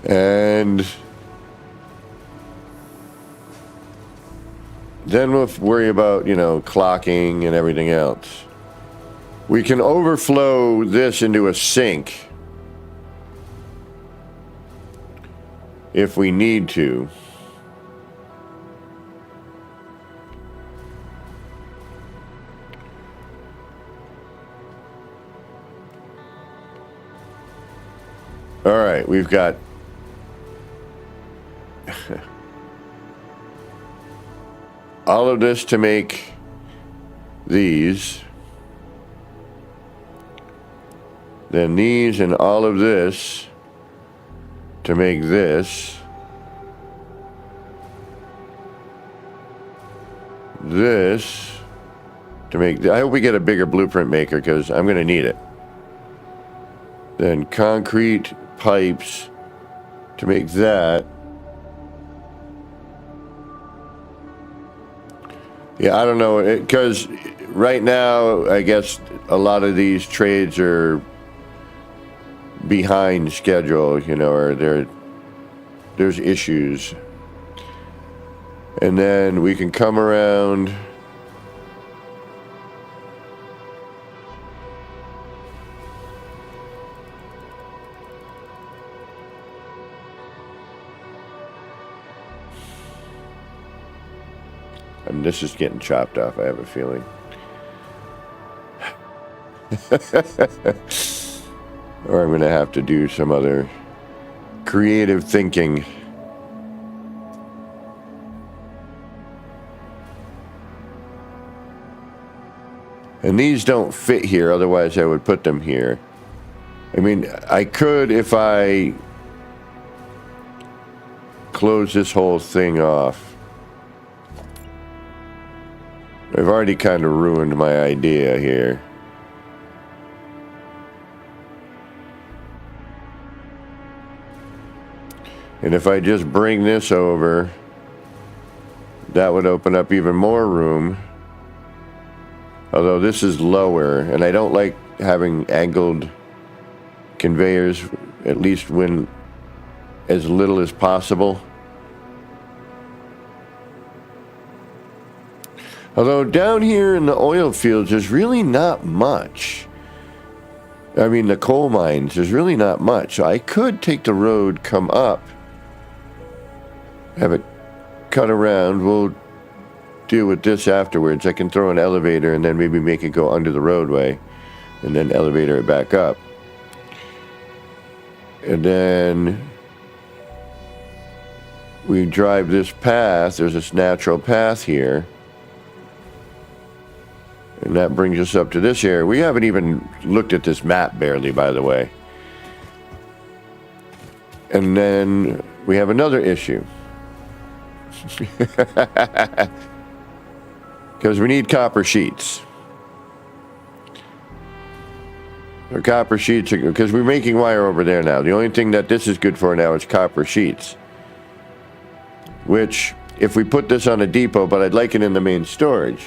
And then we'll worry about, clocking and everything else. We can overflow this into a sink if we need to. All right, we've got all of this to make these. Then these and all of this to make this. This to make... I hope we get a bigger blueprint maker because I'm going to need it. Then concrete pipes to make that. Yeah, I don't know, because right now, I guess a lot of these trades are behind schedule, or there's issues. And then we can come around. And this is getting chopped off, I have a feeling. Or I'm going to have to do some other creative thinking. And these don't fit here, otherwise I would put them here. I mean, I could if I close this whole thing off. I've already kind of ruined my idea here. And if I just bring this over, that would open up even more room. Although this is lower, and I don't like having angled conveyors, at least when as little as possible. Although down here in the oil fields, there's really not much. I mean, the coal mines, there's really not much. I could take the road, come up, have it cut around. We'll deal with this afterwards. I can throw an elevator and then maybe make it go under the roadway and then elevator it back up. And then we drive this path. There's this natural path here. And that brings us up to this area. We haven't even looked at this map barely, by the way. And then we have another issue. Because we need copper sheets. Or copper sheets, because we're making wire over there now. The only thing that this is good for now is copper sheets. Which, if we put this on a depot, but I'd like it in the main storage.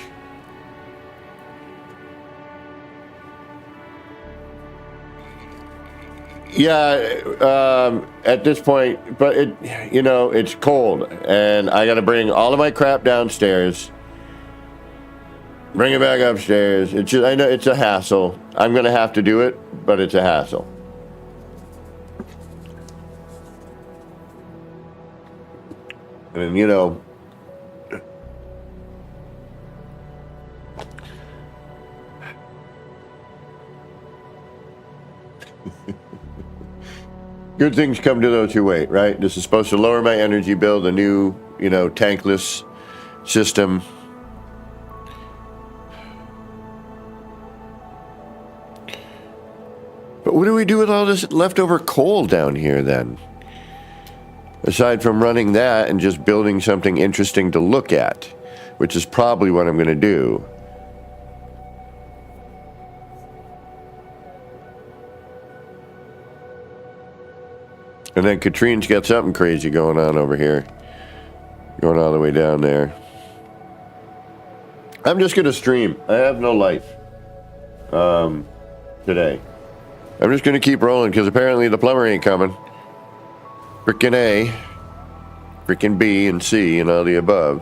Yeah, at this point, but it's cold, and I got to bring all of my crap downstairs, bring it back upstairs. It's just, I know it's a hassle. I'm gonna have to do it, but it's a hassle. And good things come to those who wait, right? This is supposed to lower my energy bill, the new, tankless system. But what do we do with all this leftover coal down here then? Aside from running that and just building something interesting to look at, which is probably what I'm going to do. And then Katrine's got something crazy going on over here. Going all the way down there. I'm just going to stream. I have no life today. I'm just going to keep rolling because apparently the plumber ain't coming. Frickin' A. Frickin' B and C and all the above.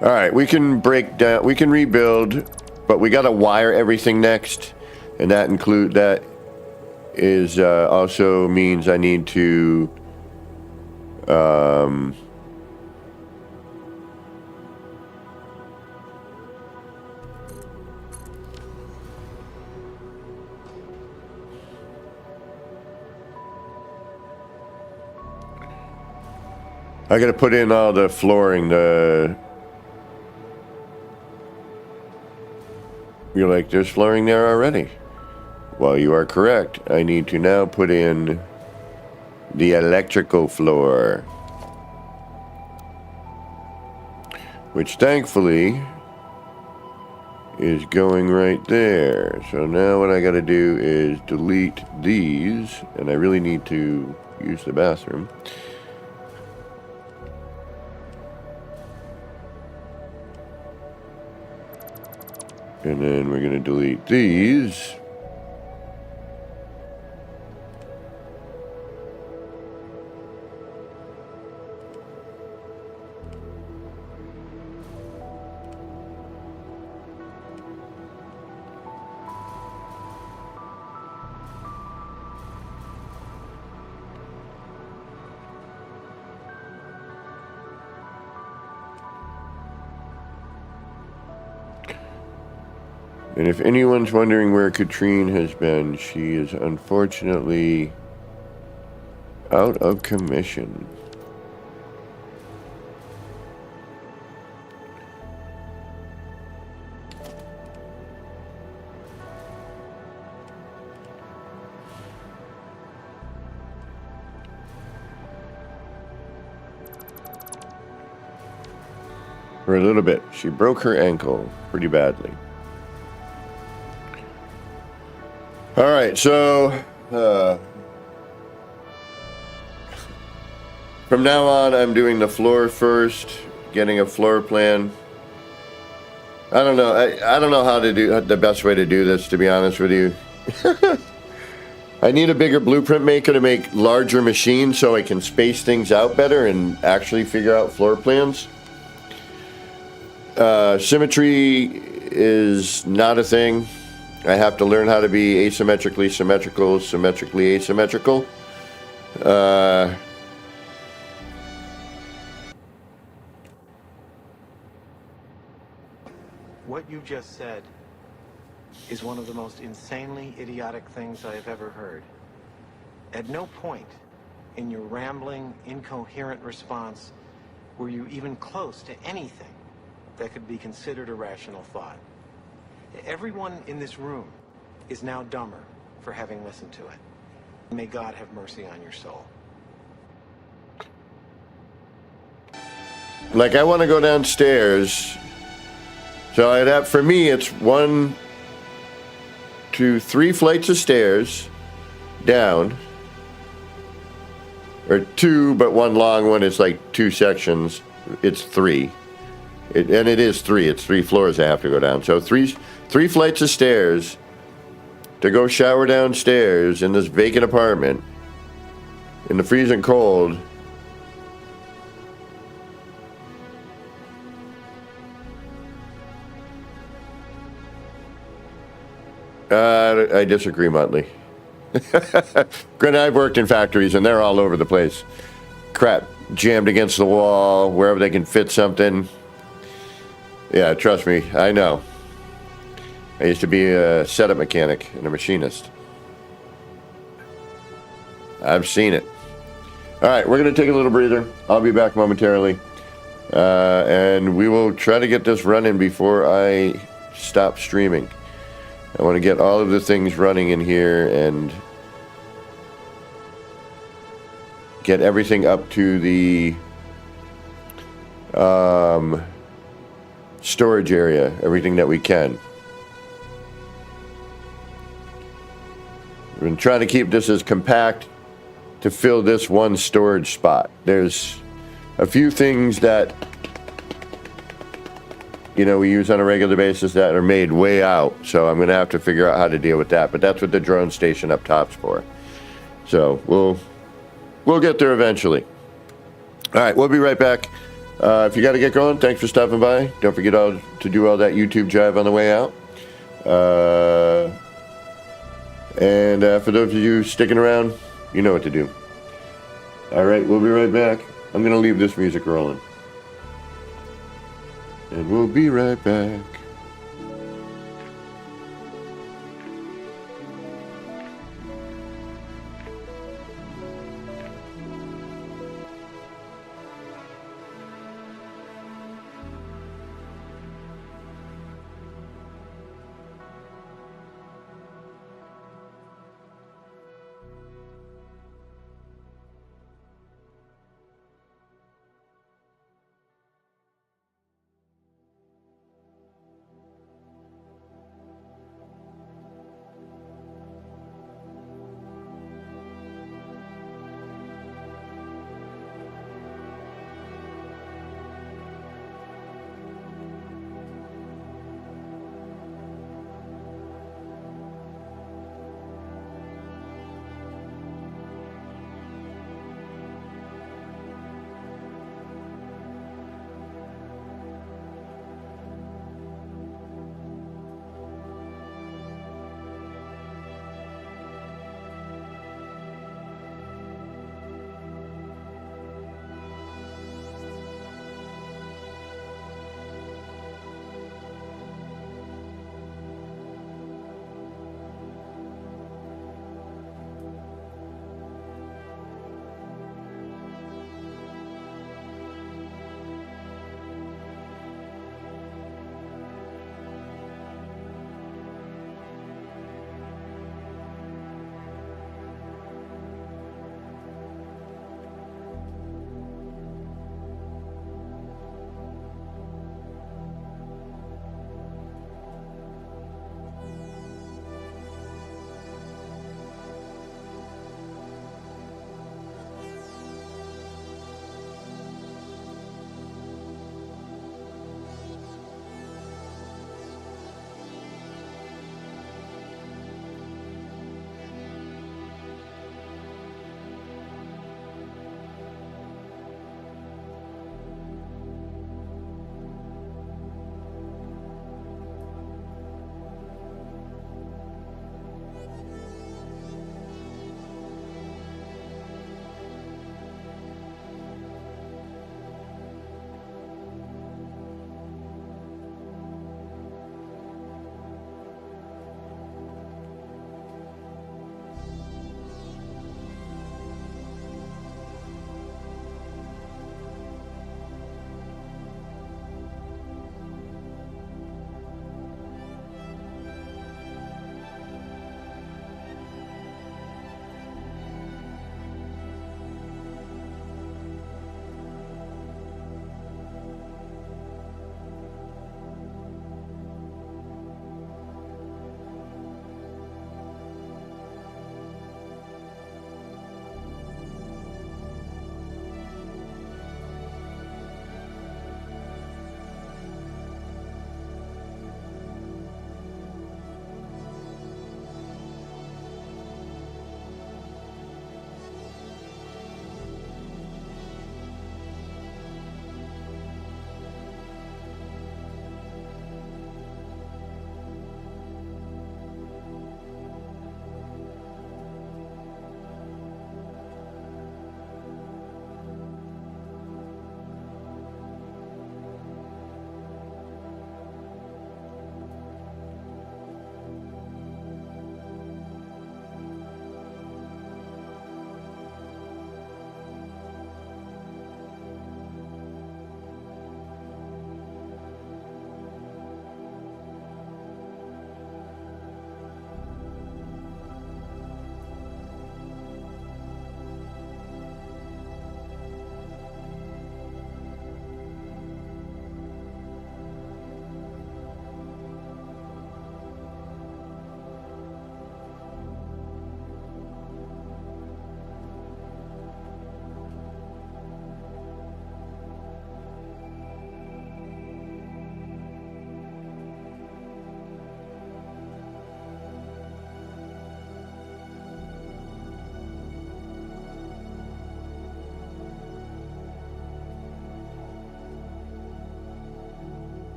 All right, we can break down, we can rebuild, but we got to wire everything next, and that is also means I need to I got to put in all the flooring, You're like, there's flooring there already. Well, you are correct. I need to now put in the electrical floor. Which thankfully is going right there. So now what I gotta do is delete these, and I really need to use the bathroom. And then we're going to delete these. And if anyone's wondering where Katrine has been, she is unfortunately out of commission. For a little bit. She broke her ankle pretty badly. All right, so from now on, I'm doing the floor first, getting a floor plan. I don't know. I don't know how to do the best way to do this, to be honest with you. I need a bigger blueprint maker to make larger machines so I can space things out better and actually figure out floor plans. Symmetry is not a thing. I have to learn how to be asymmetrically symmetrical, symmetrically asymmetrical. What you just said is one of the most insanely idiotic things I have ever heard. At no point in your rambling, incoherent response were you even close to anything that could be considered a rational thought. Everyone in this room is now dumber for having listened to it. May God have mercy on your soul. Like, I want to go downstairs. So I'd have, for me, it's 1, 2, 3 flights of stairs down. Or 2, but one long one is like 2 sections. It's 3. And it is 3. It's 3 floors I have to go down. So 3 flights of stairs to go shower downstairs in this vacant apartment in the freezing cold. I disagree, Motley. Granted, I've worked in factories and they're all over the place. Crap jammed against the wall, wherever they can fit something. Yeah, trust me, I know. I used to be a setup mechanic and a machinist. I've seen it. All right, we're going to take a little breather. I'll be back momentarily. And we will try to get this running before I stop streaming. I want to get all of the things running in here and get everything up to the storage area, everything that we can. We've been trying to keep this as compact to fill this one storage spot. There's a few things that, you know, we use on a regular basis that are made way out, so I'm going to have to figure out how to deal with that, but that's what the drone station up top's for. So we'll get there eventually. All right, we'll be right back. If you got to get going, thanks for stopping by. Don't forget to do all that YouTube jive on the way out. And for those of you sticking around, you know what to do. All right, we'll be right back. I'm going to leave this music rolling. And we'll be right back.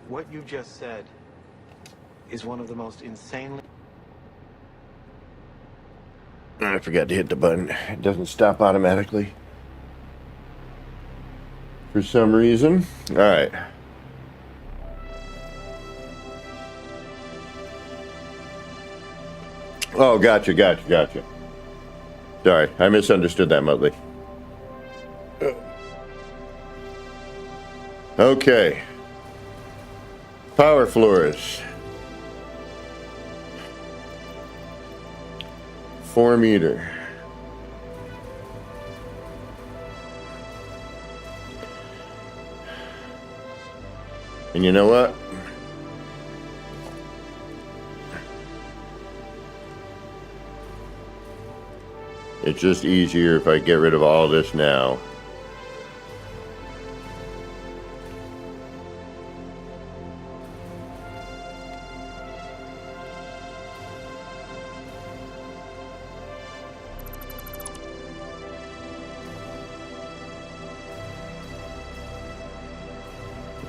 What you just said is one of the most insanely... I forgot to hit the button. It doesn't stop automatically for some reason. All right. Oh, gotcha. Sorry, I misunderstood that, Muttley. Okay. Power floors. 4 meter. And you know what? It's just easier if I get rid of all this now.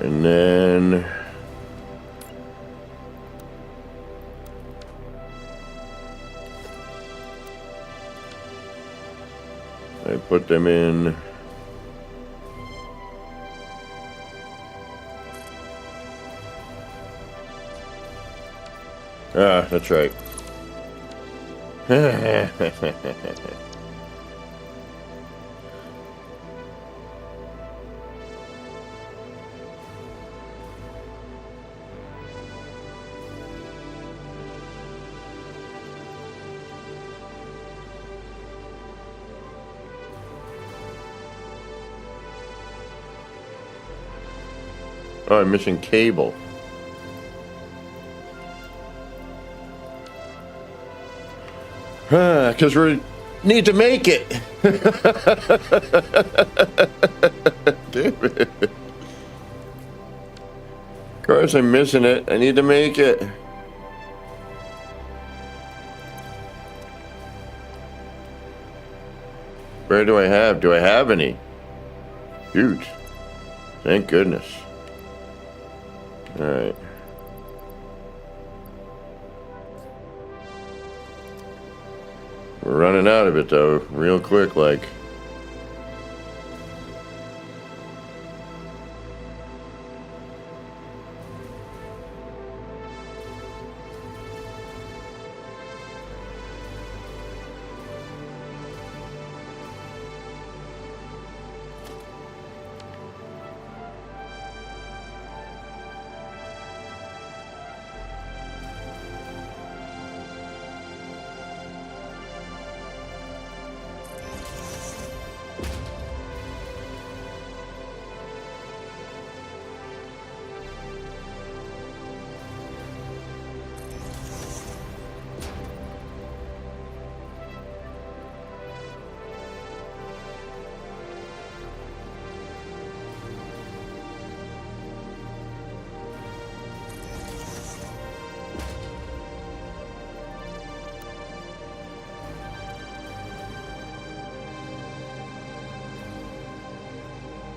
And then I put them in. Ah, that's right. Oh, I'm missing cable. Because we need to make it. Damn it. Of course I'm missing it. I need to make it. Where do I have? Do I have any? Huge. Thank goodness. All right. We're running out of it though, real quick like.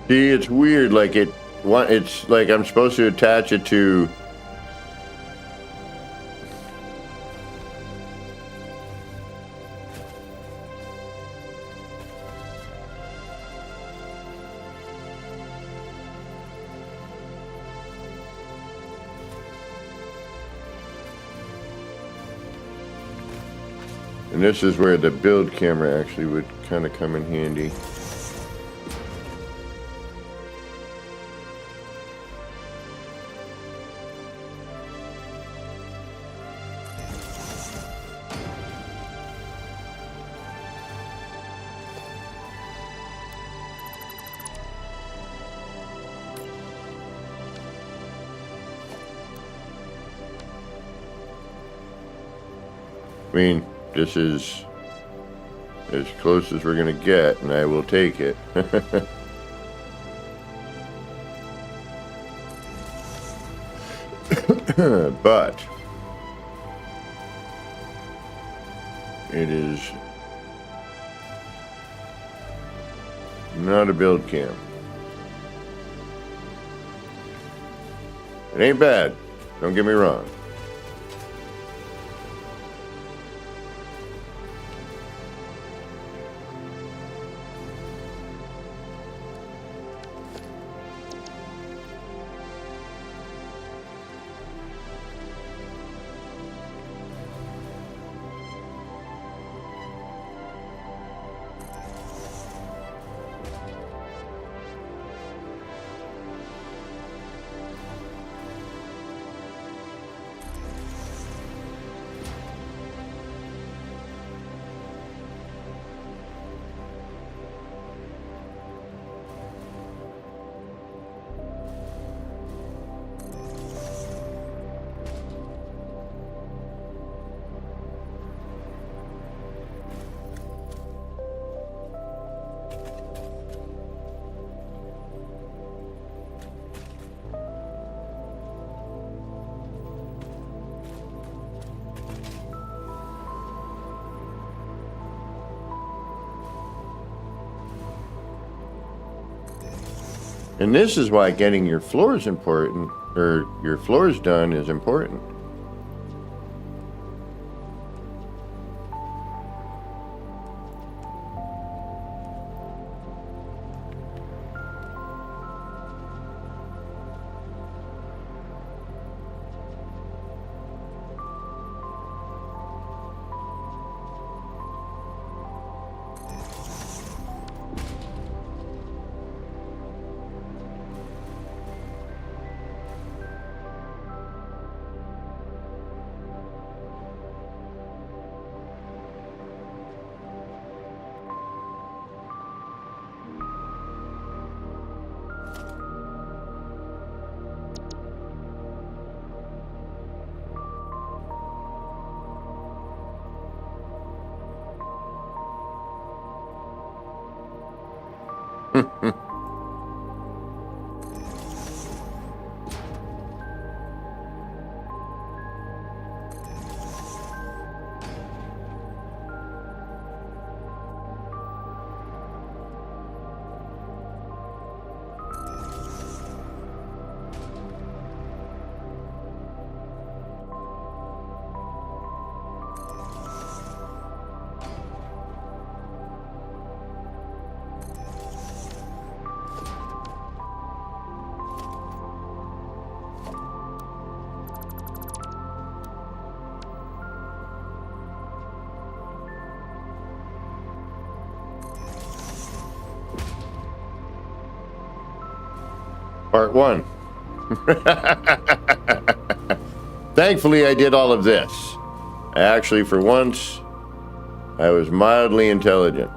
See, it's weird, like it's like I'm supposed to attach it to. And this is where the build camera actually would kind of come in handy. I mean, this is as close as we're gonna get, and I will take it. But it is not a build cam. It ain't bad. Don't get me wrong. And this is why getting your floors important, or your floors done, is important. Part 1. Thankfully, I did all of this. Actually, for once, I was mildly intelligent.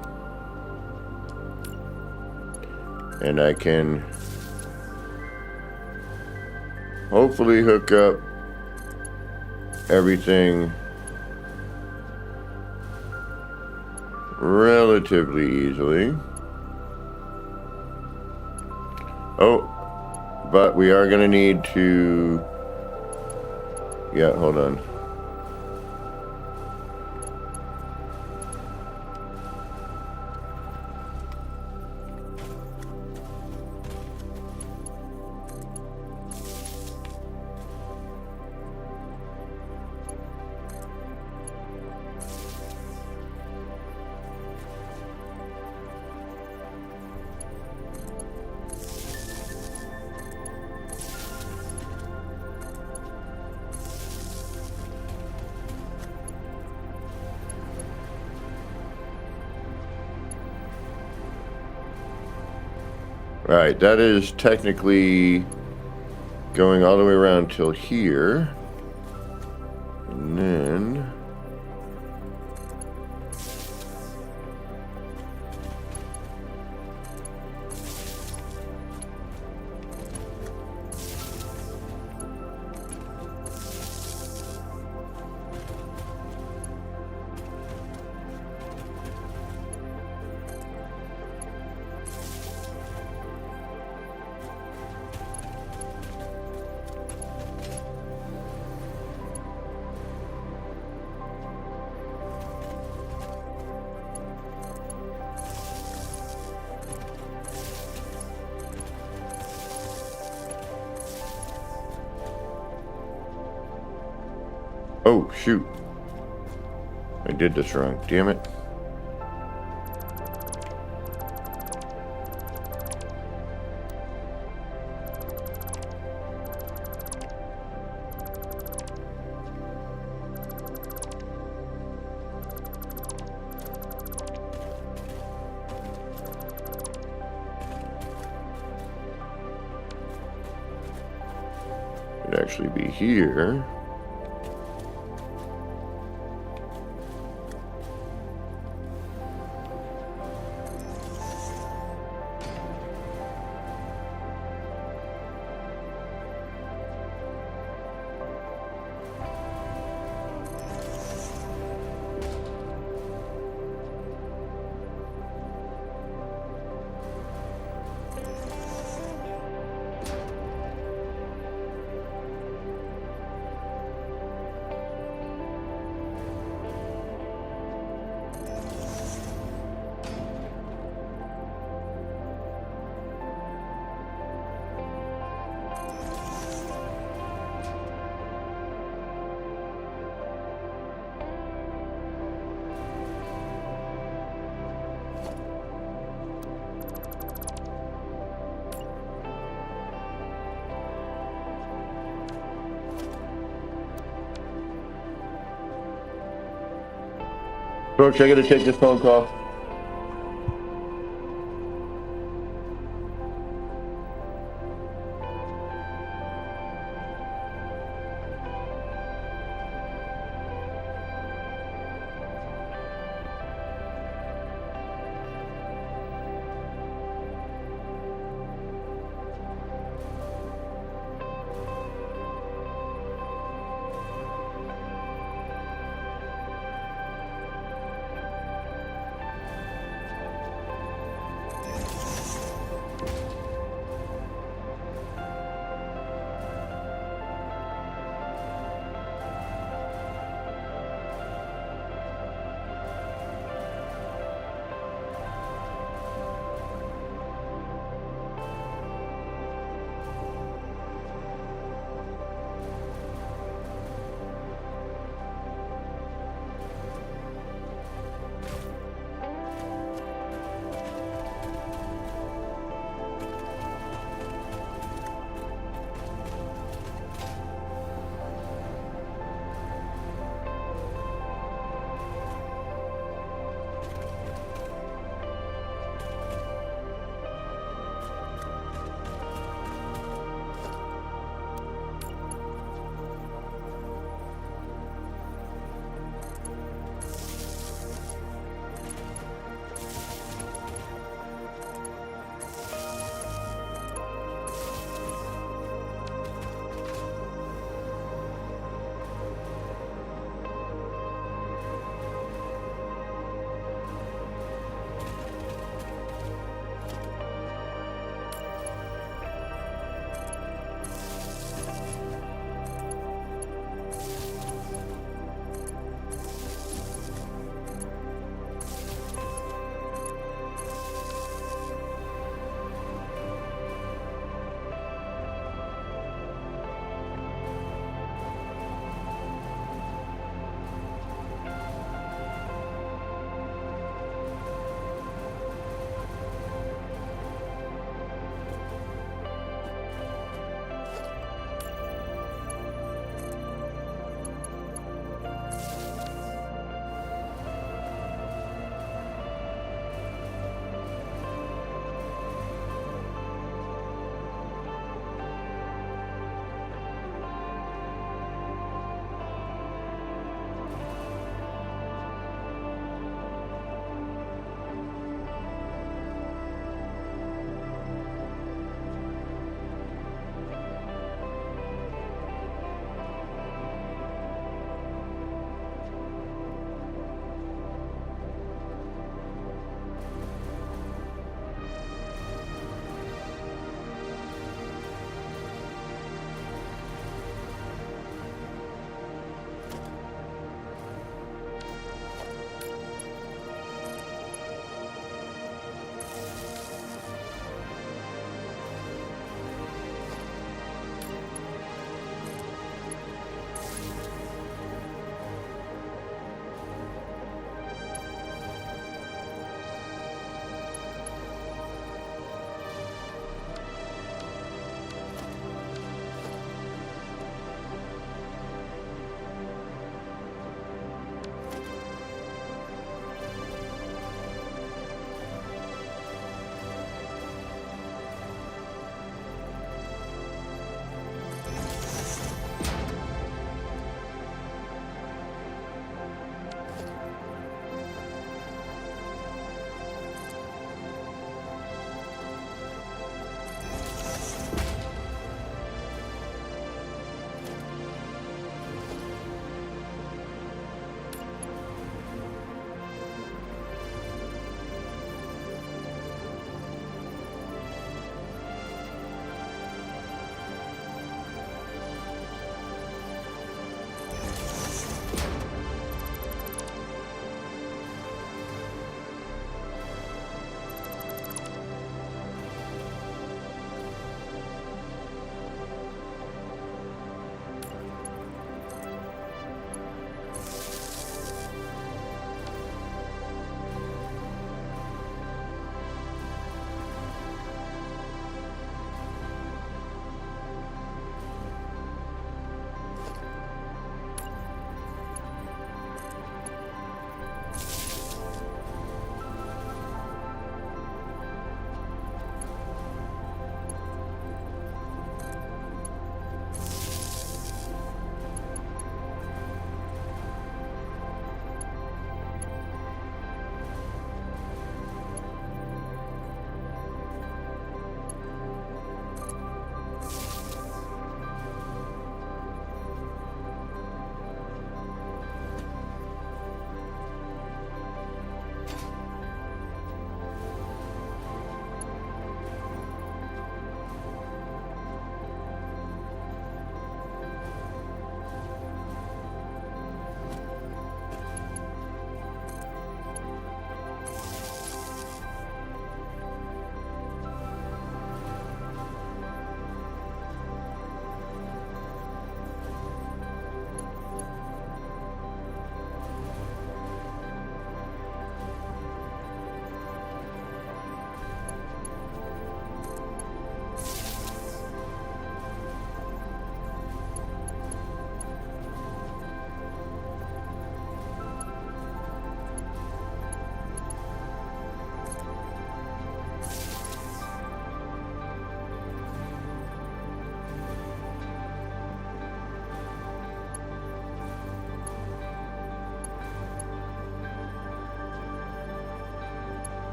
And I can hopefully hook up everything relatively easily. Oh, but we are going to need to... Yeah, hold on. Right, that is technically going all the way around till here. And then... Oh, shoot. I did this wrong. Damn it. It'd actually be here. Folks, I gotta take this phone call.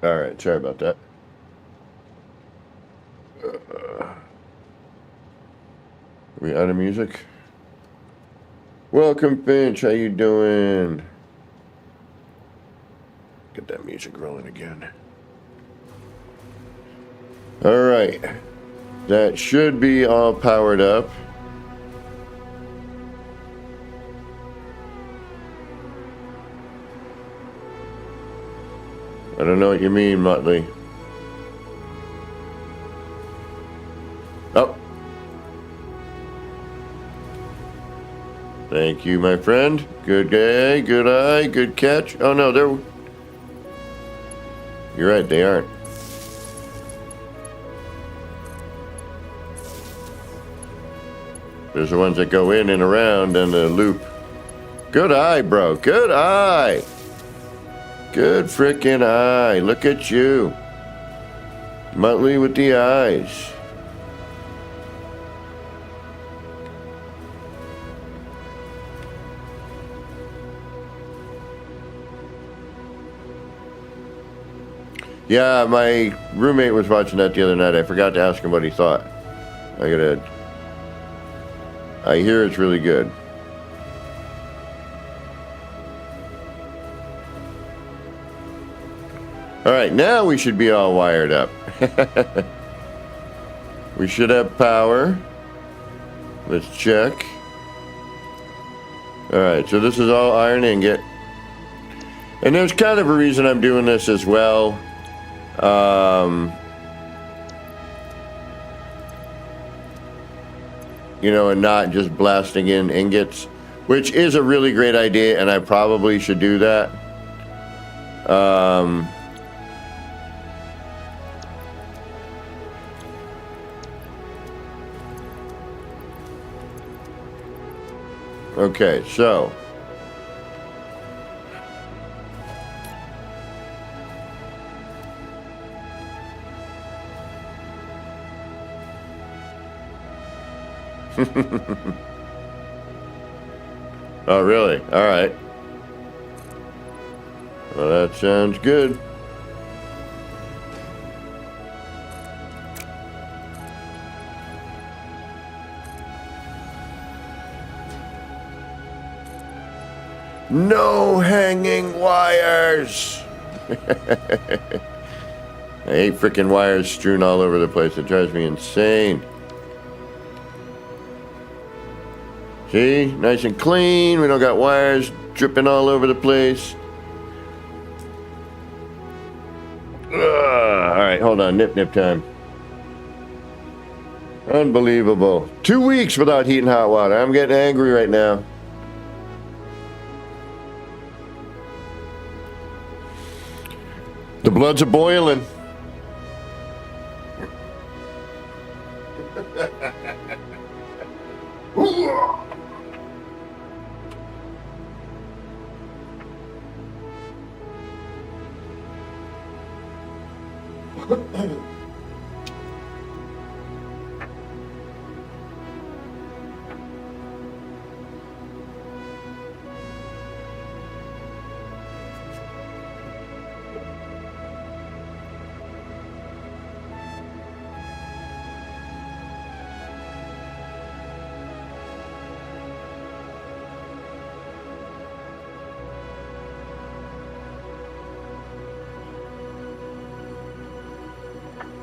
All right, sorry about that. We out of music? Welcome, Finch. How you doing? Get that music rolling again. All right. That should be all powered up. I don't know what you mean, Muttley. Oh. Thank you, my friend. Good day, good eye, good catch. Oh, no, they're... You're right, they aren't. There's the ones that go in and around and the loop. Good eye, bro. Good eye. Good frickin' eye. Look at you. Muttley with the eyes. Yeah, my roommate was watching that the other night. I forgot to ask him what he thought. I hear it's really good. All right, now we should be all wired up. We should have power. Let's check. All right, so this is all iron ingot. And there's kind of a reason I'm doing this as well. You know, and not just blasting in ingots, which is a really great idea, and I probably should do that. Okay, so oh, really? All right. Well, that sounds good. No hanging wires. I hate freaking wires strewn all over the place. It drives me insane. See? Nice and clean. We don't got wires dripping all over the place. Ugh. All right, hold on. Nip time. Unbelievable. 2 weeks without heating hot water. I'm getting angry right now. The bloods are boiling.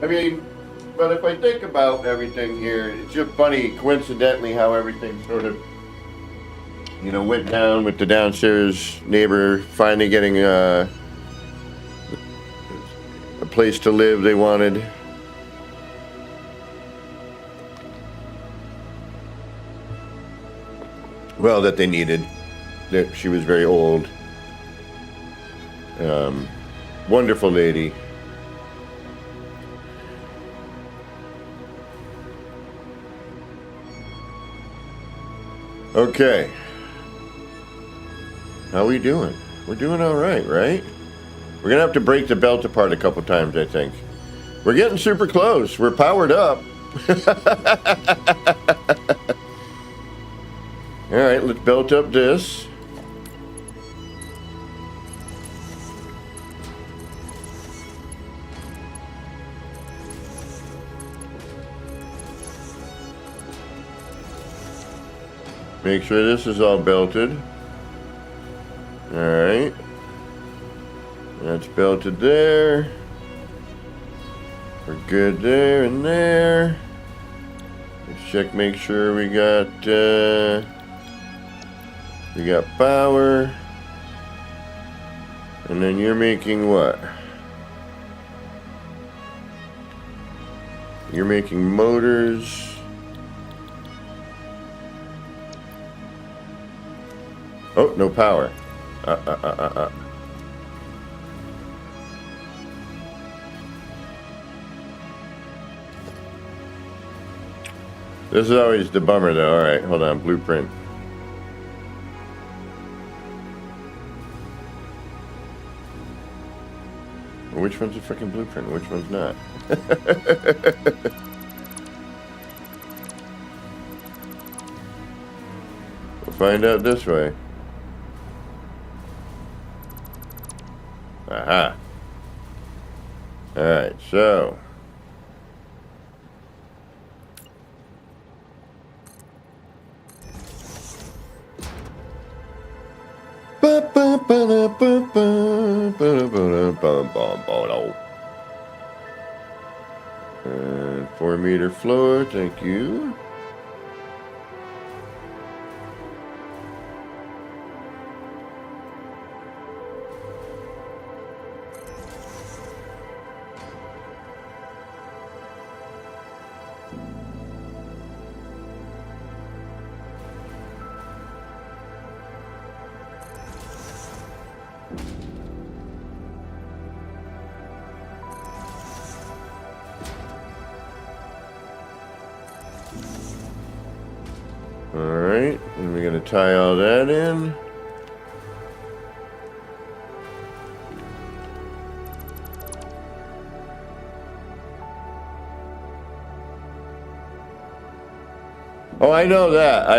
I mean, but if I think about everything here, it's just funny, coincidentally, how everything sort of, you know, went down with the downstairs neighbor finally getting a place to live they wanted. Well, that they needed. That she was very old. Wonderful lady. Okay. How we doing? We're doing all right, right? We're gonna have to break the belt apart a couple times, I think. We're getting super close. We're powered up. All right, let's belt up this. Make sure this is all belted. Alright. That's belted there. We're good there and there. Let's check, make sure we got power. And then you're making what? You're making motors. Oh, no power. This is always the bummer, though. All right, hold on. Blueprint. Which one's a freaking blueprint? Which one's not? We'll find out this way. Aha. All right, so. And 4-meter floor, thank you. Alright, and we're going to tie all that in. Oh, I know that. I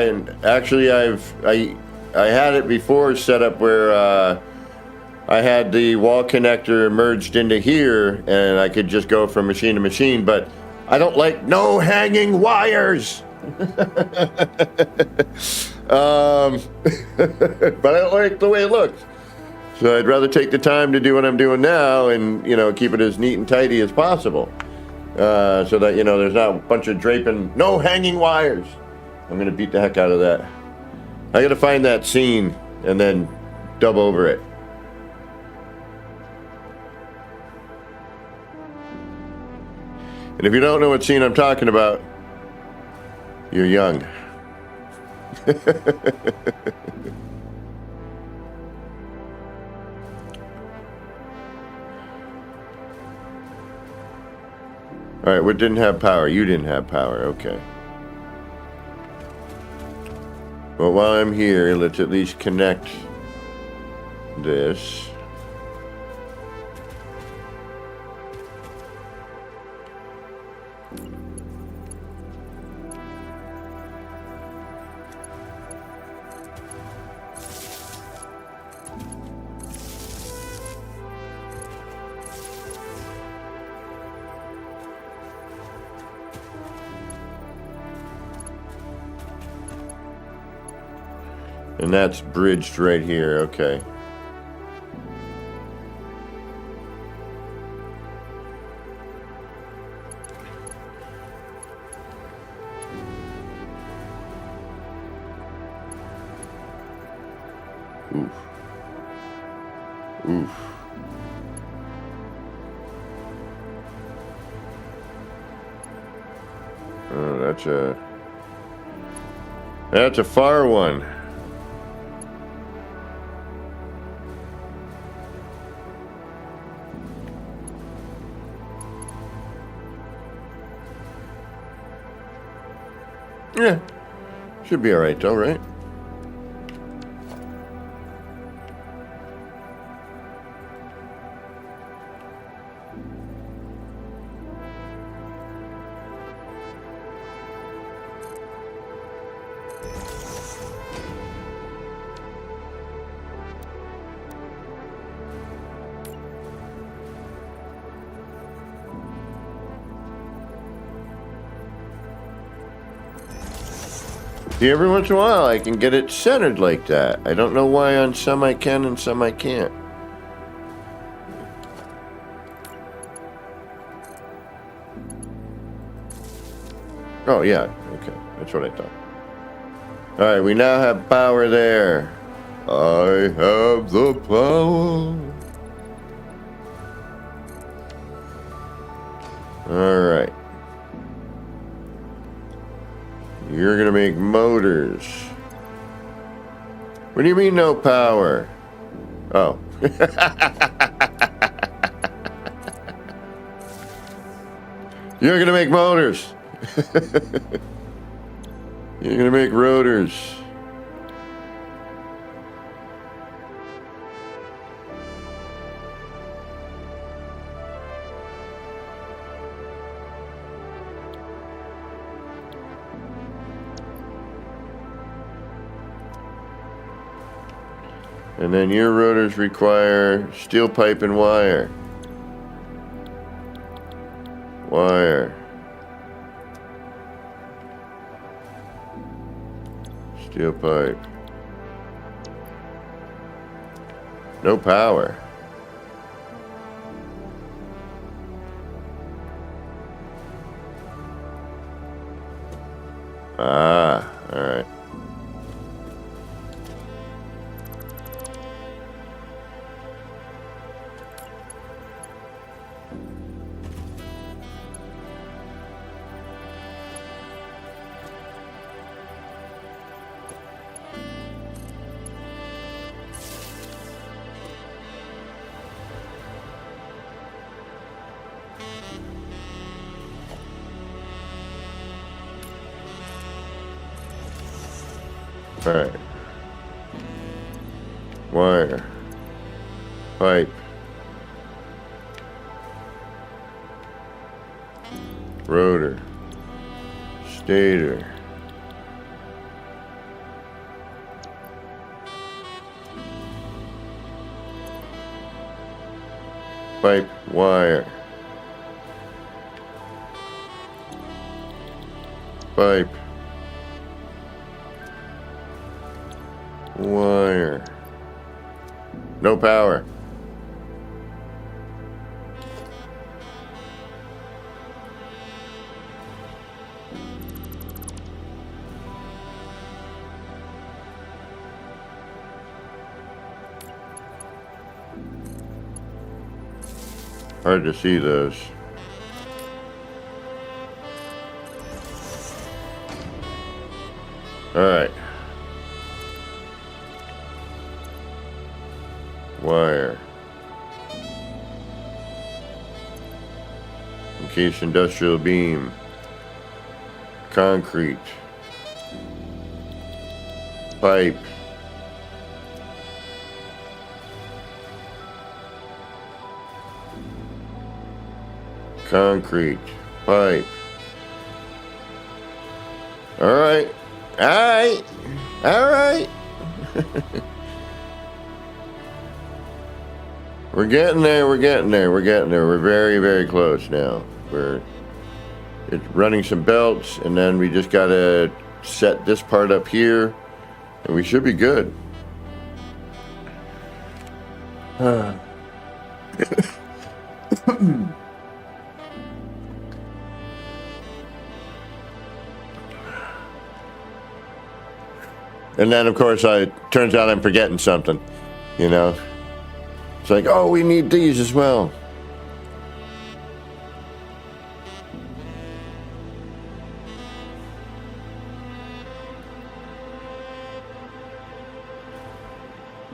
had it before set up where I had the wall connector merged into here, and I could just go from machine to machine, but I don't like no hanging wires. But I don't like the way it looks. So I'd rather take the time to do what I'm doing now and, you know, keep it as neat and tidy as possible. So that, you know, there's not a bunch of draping, no hanging wires. I'm going to beat the heck out of that. I got to find that scene and then dub over it. And if you don't know what scene I'm talking about, you're young. All right, what didn't have power? You didn't have power, okay. Well, while I'm here, let's at least connect this. And that's bridged right here, okay. Oof. Oof. Oh, that's a far one. Yeah, should be all right though, right? See, every once in a while I can get it centered like that. I don't know why on some I can and some I can't. Oh, yeah. Okay. That's what I thought. Alright, we now have power there. I have the power. Alright. You're gonna make motors. What do you mean no power? Oh. You're gonna make motors. You're gonna make rotors. And then your rotors require steel pipe and wire. Wire. Steel pipe. No power. Ah, all right. All right. Wire. Pipe. Rotor. Stator. Pipe. Wire. Pipe. Wire. No power. Hard to see those. All right. Wire. Encased industrial beam. Concrete. Pipe. Concrete. Pipe. All right. All right. All right. We're getting there, we're getting there, we're getting there. We're very, very close now. It's running some belts, and then we just gotta set this part up here, and we should be good. And then, of course, turns out I'm forgetting something, you know? It's like, oh, we need these as well.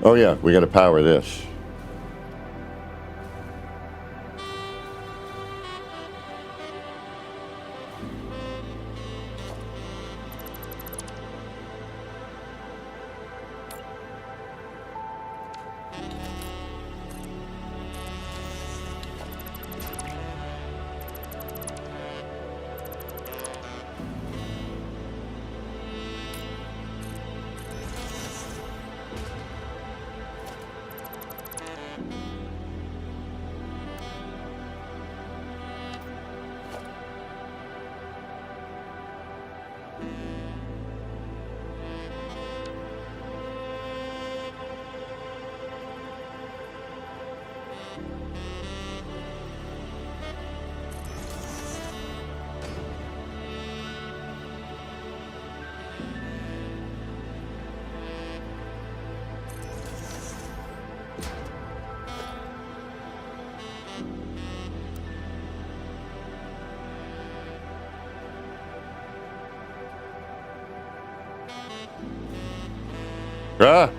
Oh, yeah, we got to power this. Ah!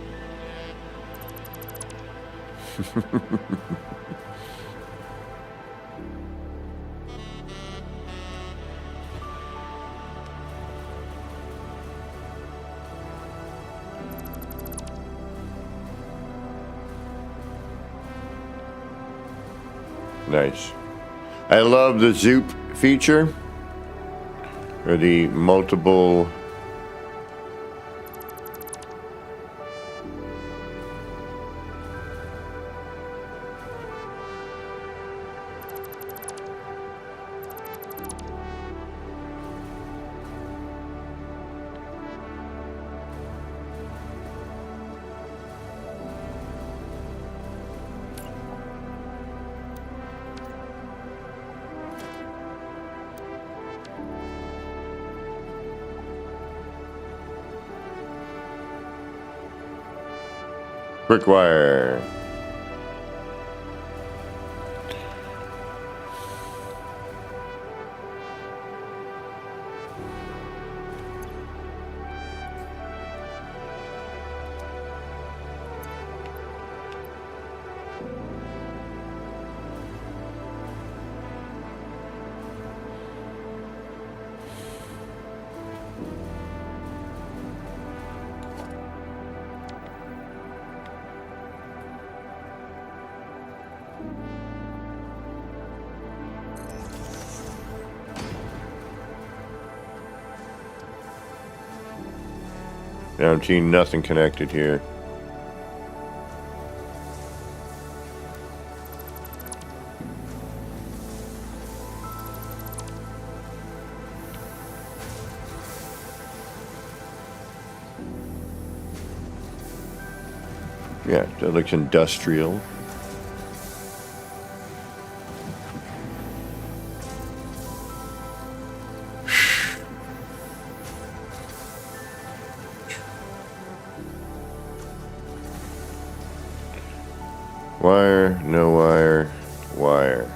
Nice. I love the zoop feature, or the multiple. Quick wire. Yeah, I'm seeing nothing connected here. Yeah, that looks industrial. Wire, no wire, wire.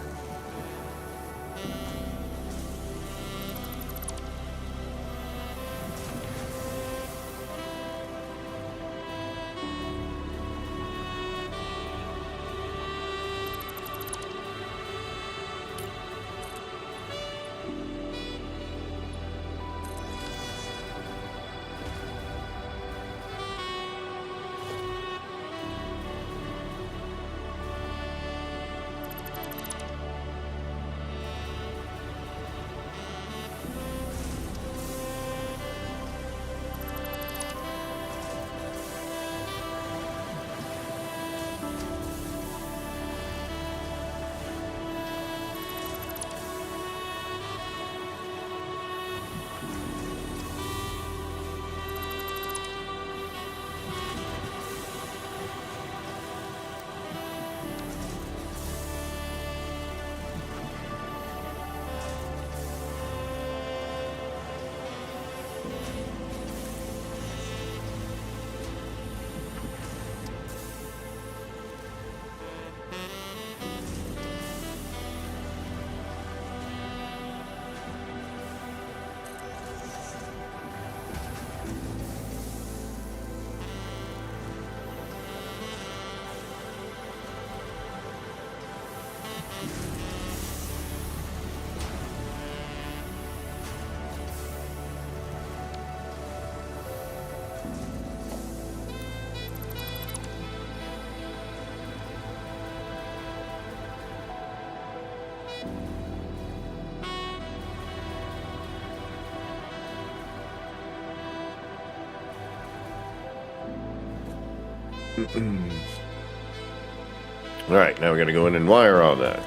All right, now we got to go in and wire all that.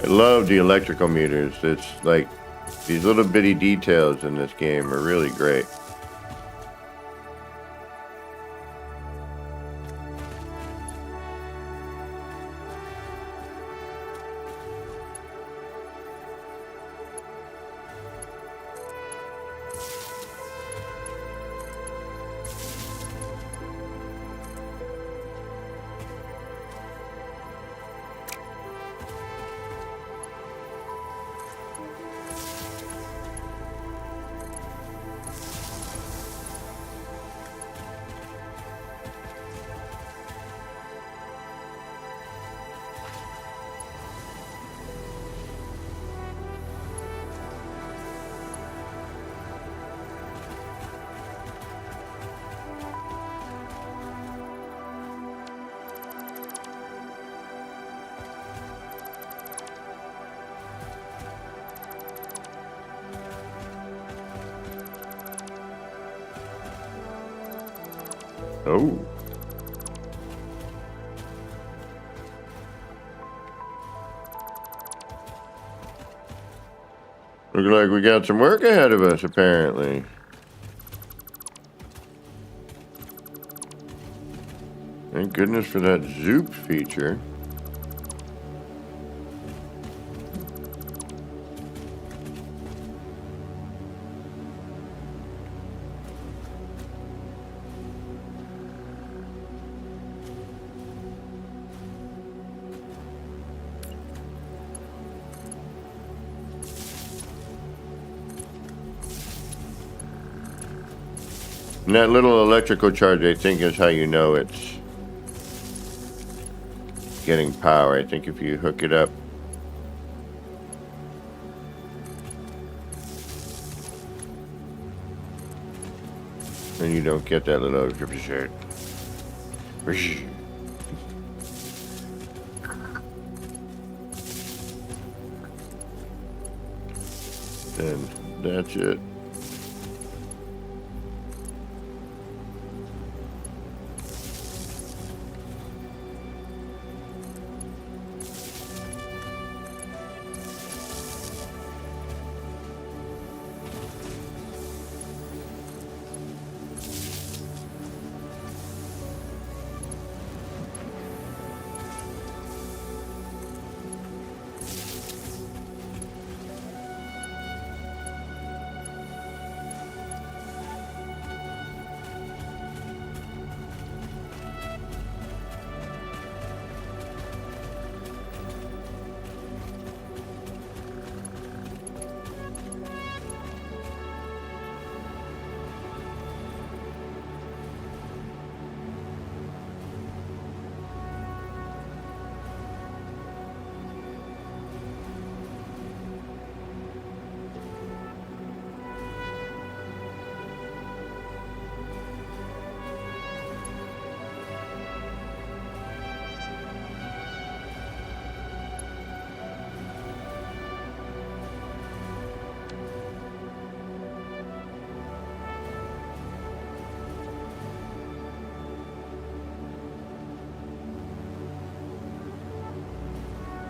I love the electrical meters. It's like these little bitty details in this game are really great. Oh. Looks like we got some work ahead of us, apparently. Thank goodness for that zoop feature. And that little electrical charge, I think, is how you know it's getting power. I think if you hook it up. Then you don't get that little shirt. And that's it.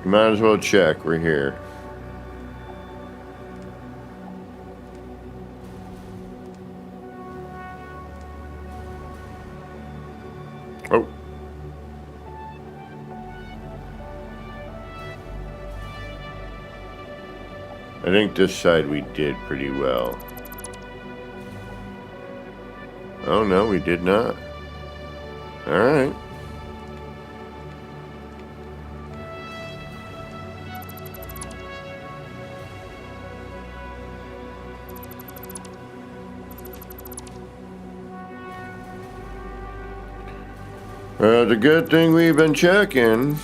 You might as well check. We're here. Oh. I think this side we did pretty well. Oh no, we did not. All right. It's a good thing we've been checking.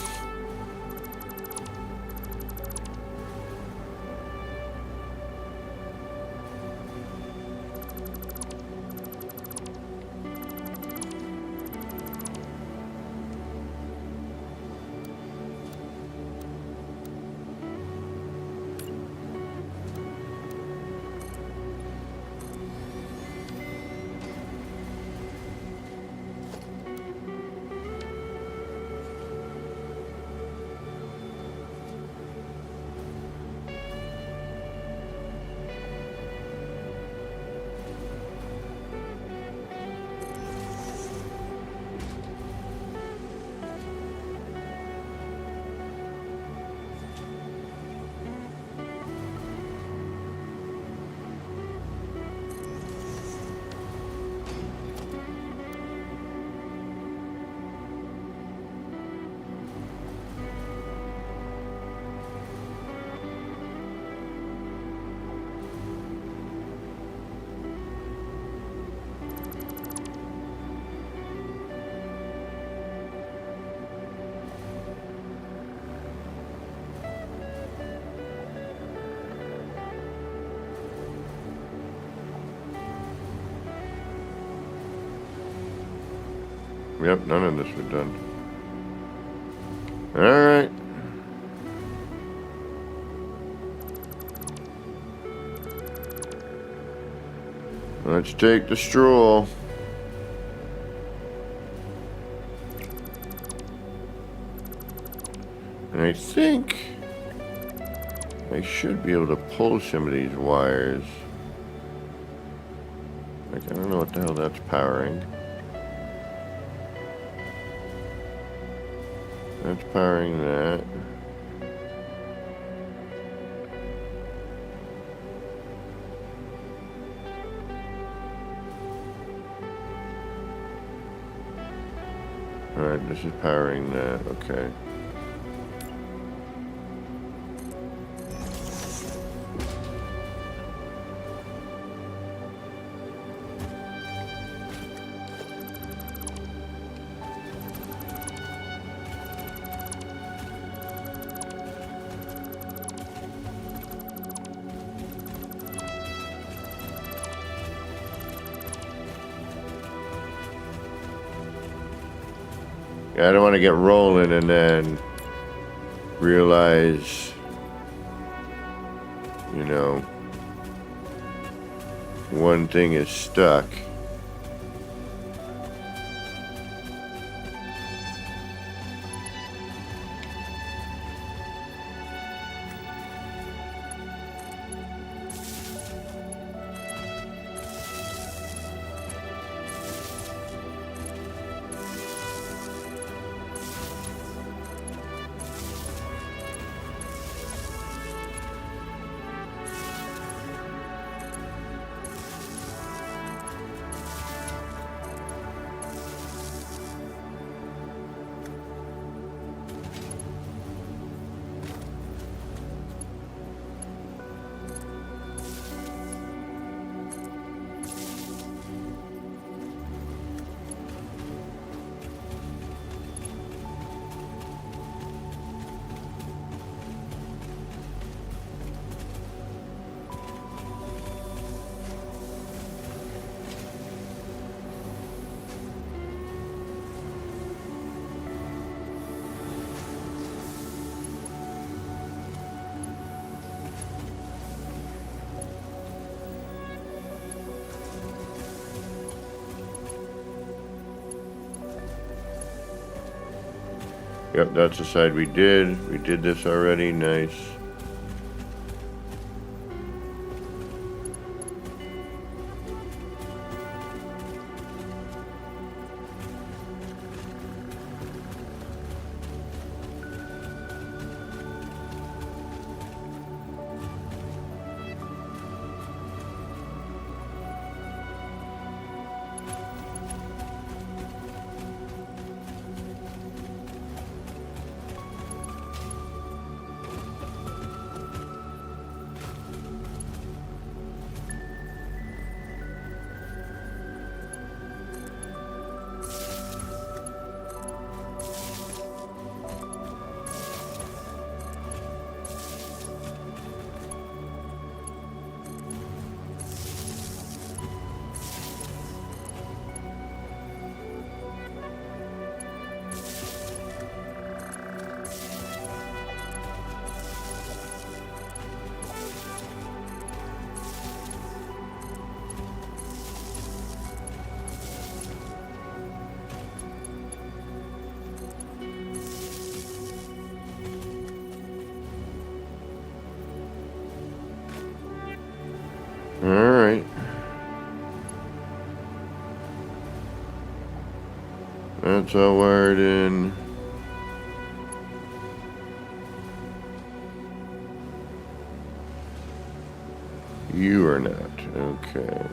Yep, none of this was done. Alright. Let's take the stroll. And I think I should be able to pull some of these wires. Like, I don't know what the hell that's powering. That's powering that. Alright, this is powering that, okay. Yeah, I don't want to get rolling and then realize, you know, one thing is stuck. Yep, that's the side we did. We did this already. Nice. Alright. That's all wired in. You are not. Okay.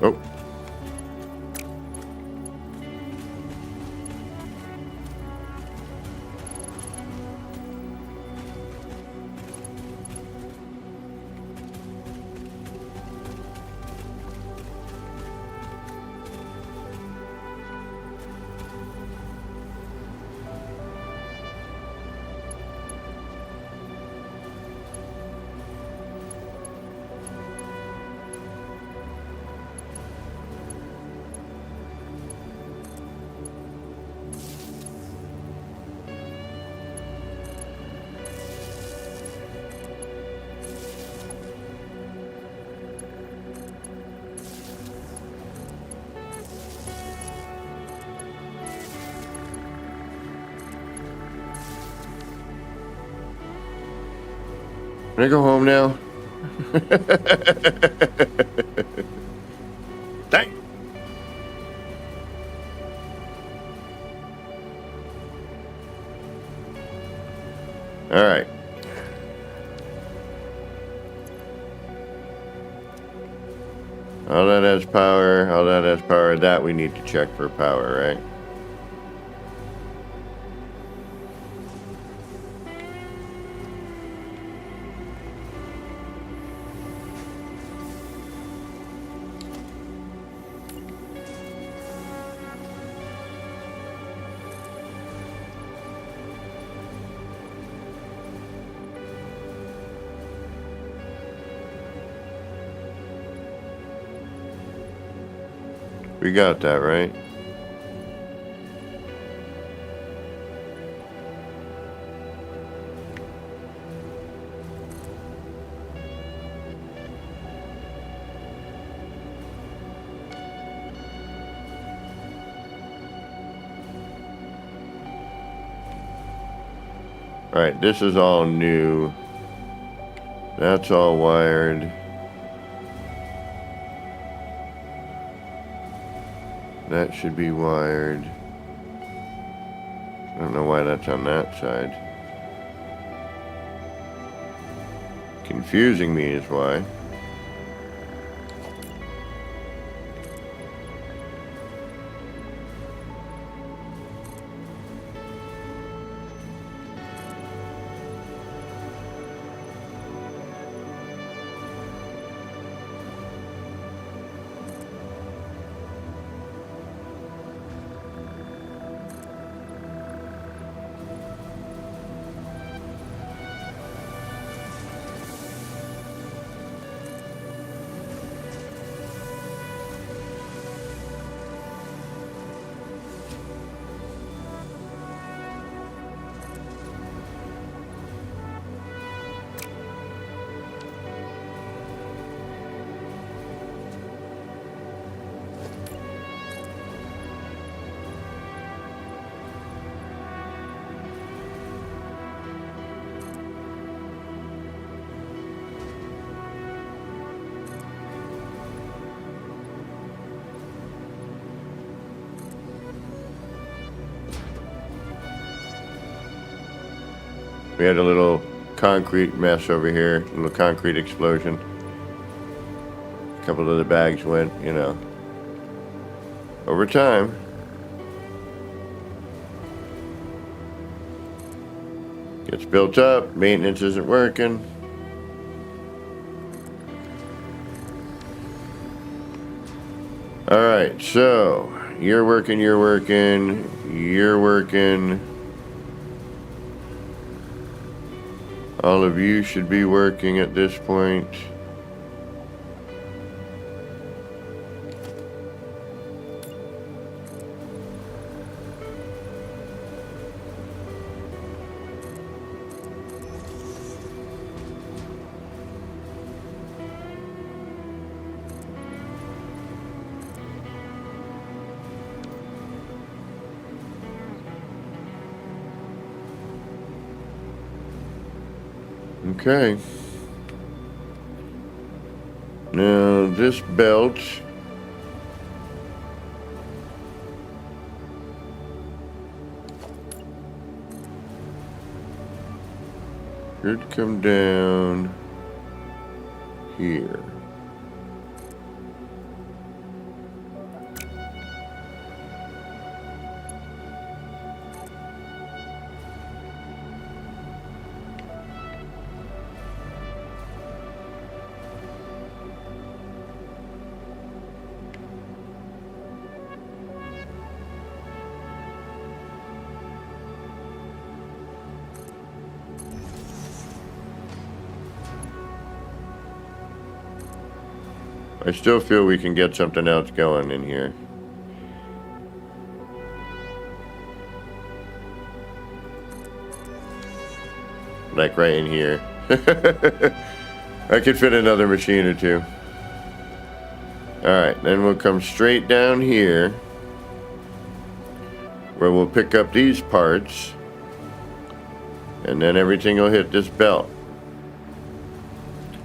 Oh. Can I go home now? Dang. All right. All that has power. All that has power. That we need to check for power, right? We got that, right? All right, this is all new. That's all wired. That should be wired. I don't know why that's on that side. Confusing me is why. We had a little concrete mess over here, a little concrete explosion. A couple of the bags went, you know, over time. Gets built up, maintenance isn't working. All right, so you're working, you're working, you're working. All of you should be working at this point. Okay. Now this belt should come down here. I still feel we can get something else going in here. Like right in here. I could fit another machine or two. Alright, then we'll come straight down here, where we'll pick up these parts, and then everything will hit this belt.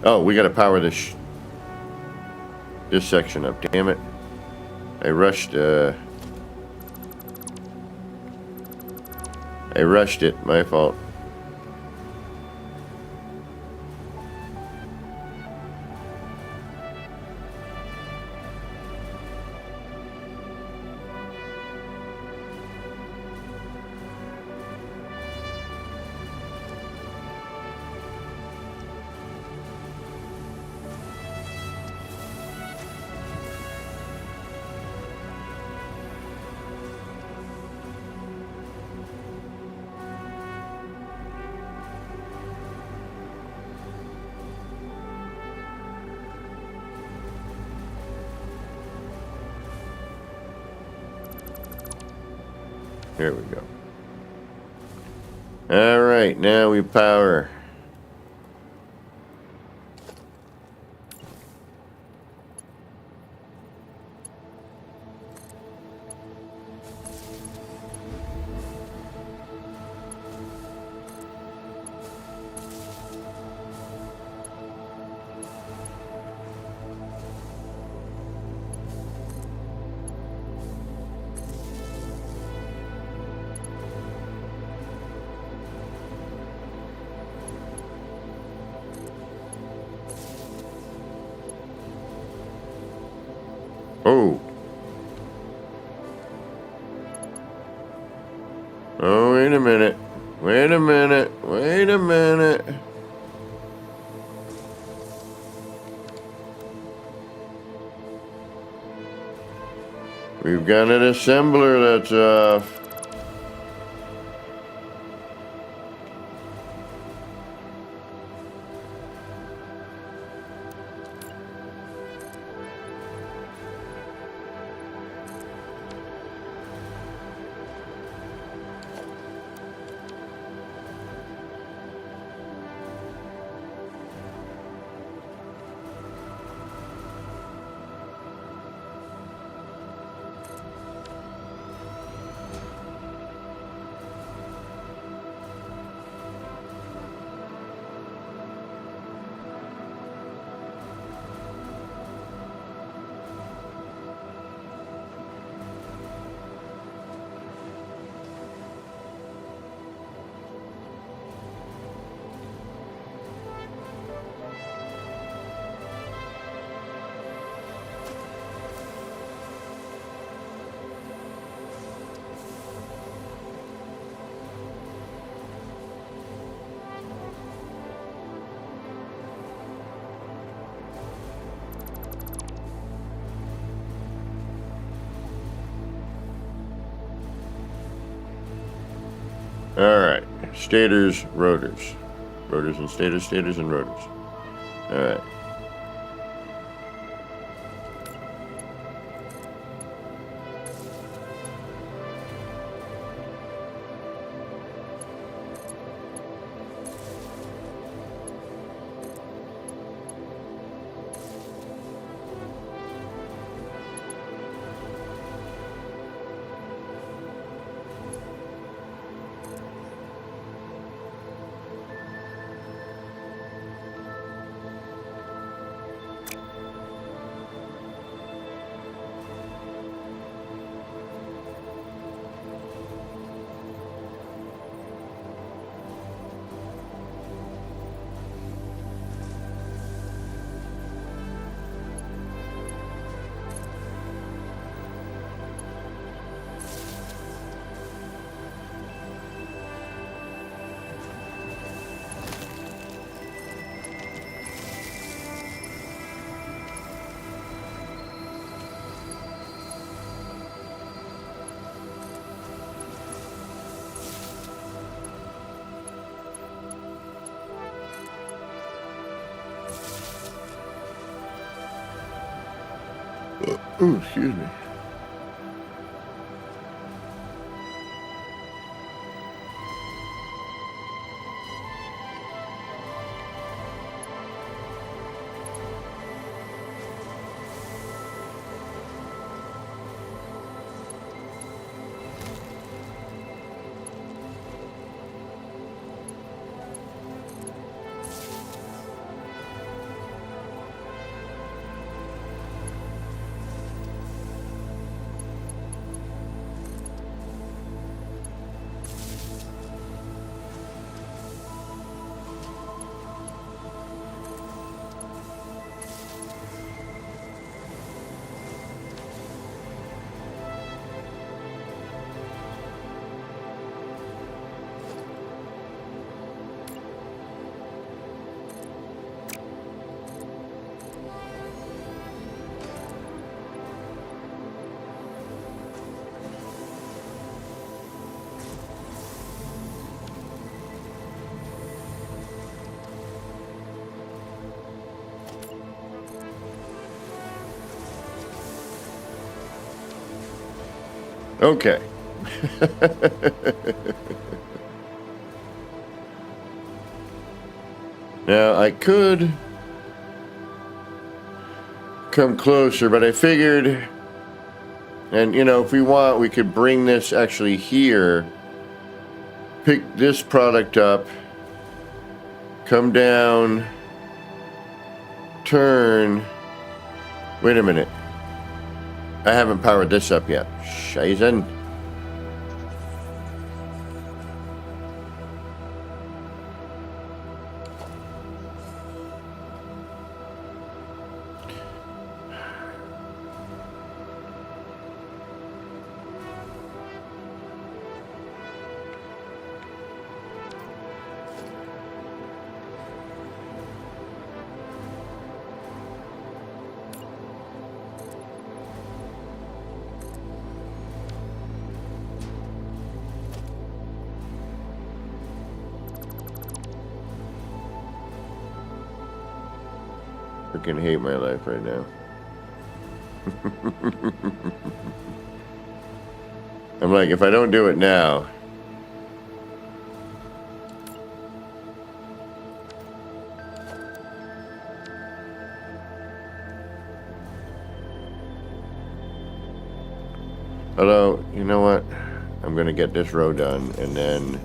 Oh, we gotta power this section up. Damn it! I rushed it. My fault. There we go. All right, now we power. Oh. Oh, wait a minute. Wait a minute. Wait a minute. We've got an assembler that's off. All right, stators, rotors. Rotors and stators, stators and rotors. All right. Oh, excuse me. Okay. Now, I could come closer, but I figured, and you know, if we want, we could bring this actually here, pick this product up, come down, turn. Wait a minute. I haven't powered this up yet. Shizen. Freaking hate my life right now. I'm like, if I don't do it now. Although, you know what? I'm going to get this row done, and then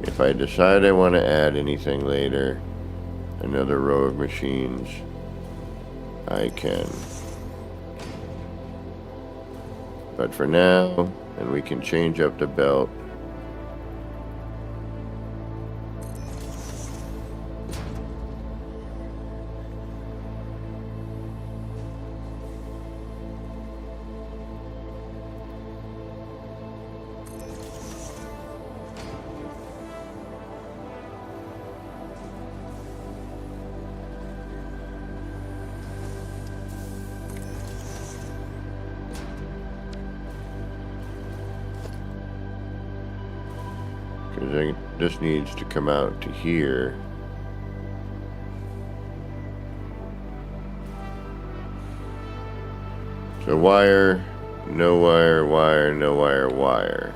if I decide I want to add anything later, another row of machines, I can. But for now, and we can change up the belt. Because this needs to come out to here. So wire, no wire, wire, no wire, wire.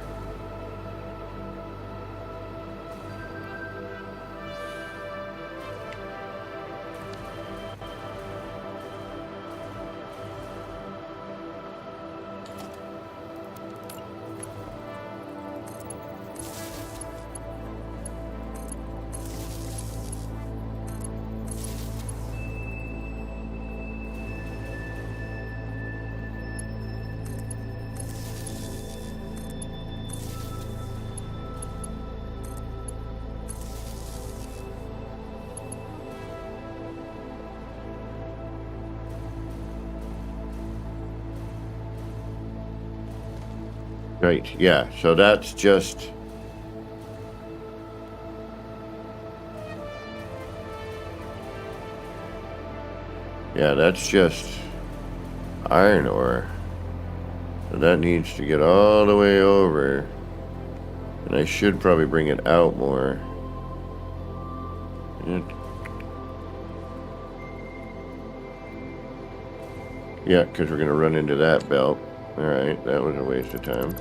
Right, yeah, so that's just... Yeah, that's just iron ore. So that needs to get all the way over. And I should probably bring it out more. Yeah, because we're going to run into that belt. Alright, that was a waste of time.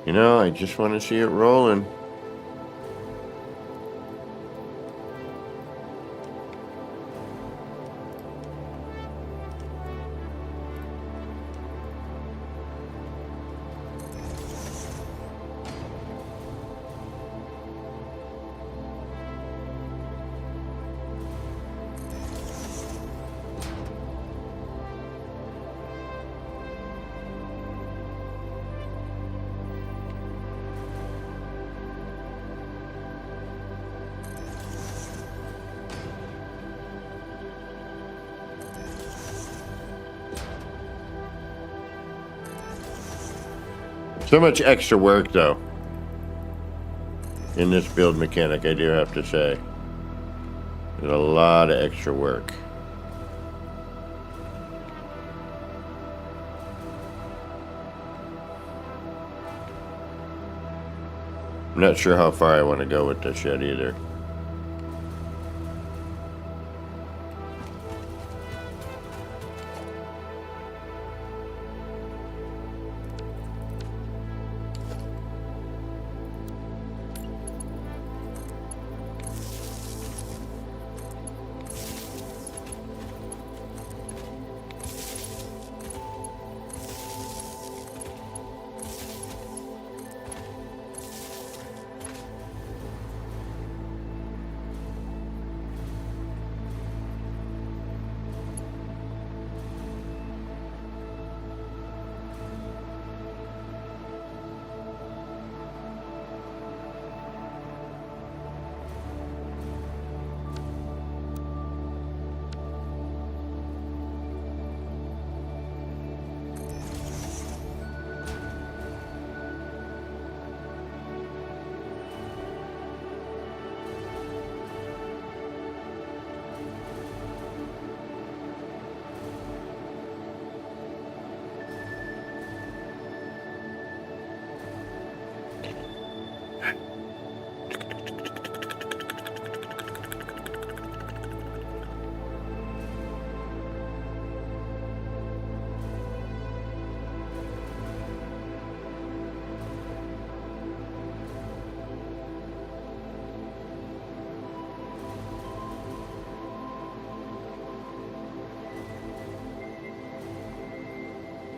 You know, I just want to see it rolling. So much extra work, though, in this build mechanic, I do have to say. There's a lot of extra work. I'm not sure how far I want to go with this yet, either.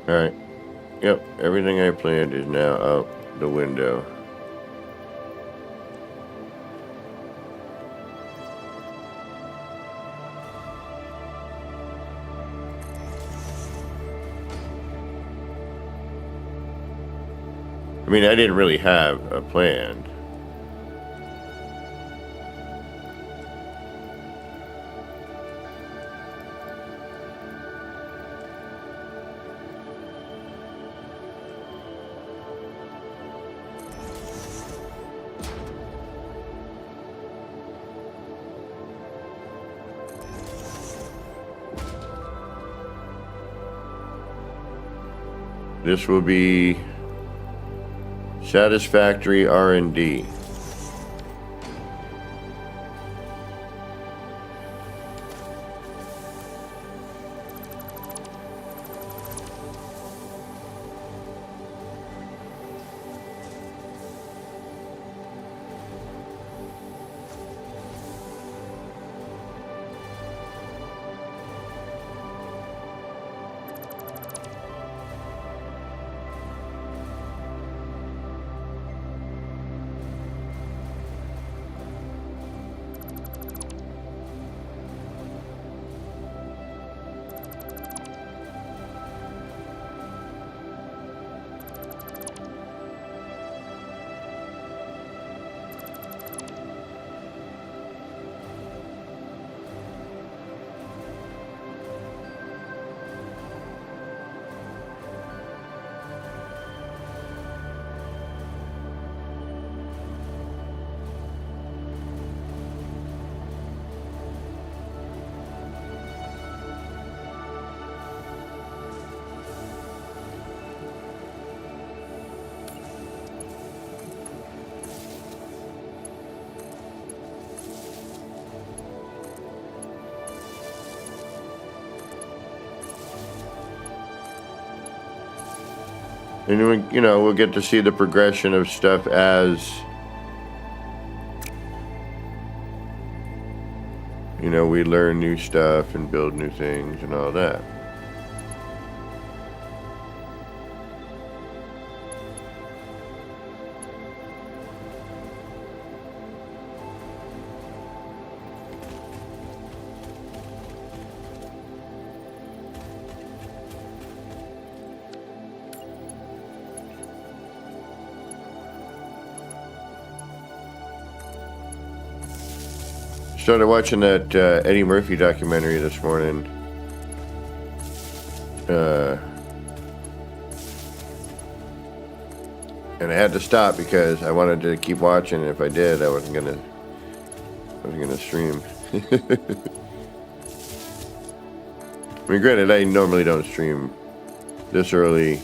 Alright. Yep, everything I planned is now out the window. I mean, I didn't really have a plan. This will be Satisfactory R&D. And we'll get to see the progression of stuff as we learn new stuff and build new things and all that. Started watching that Eddie Murphy documentary this morning. And I had to stop because I wanted to keep watching. And if I did, I wasn't gonna stream. I mean, granted, I normally don't stream this early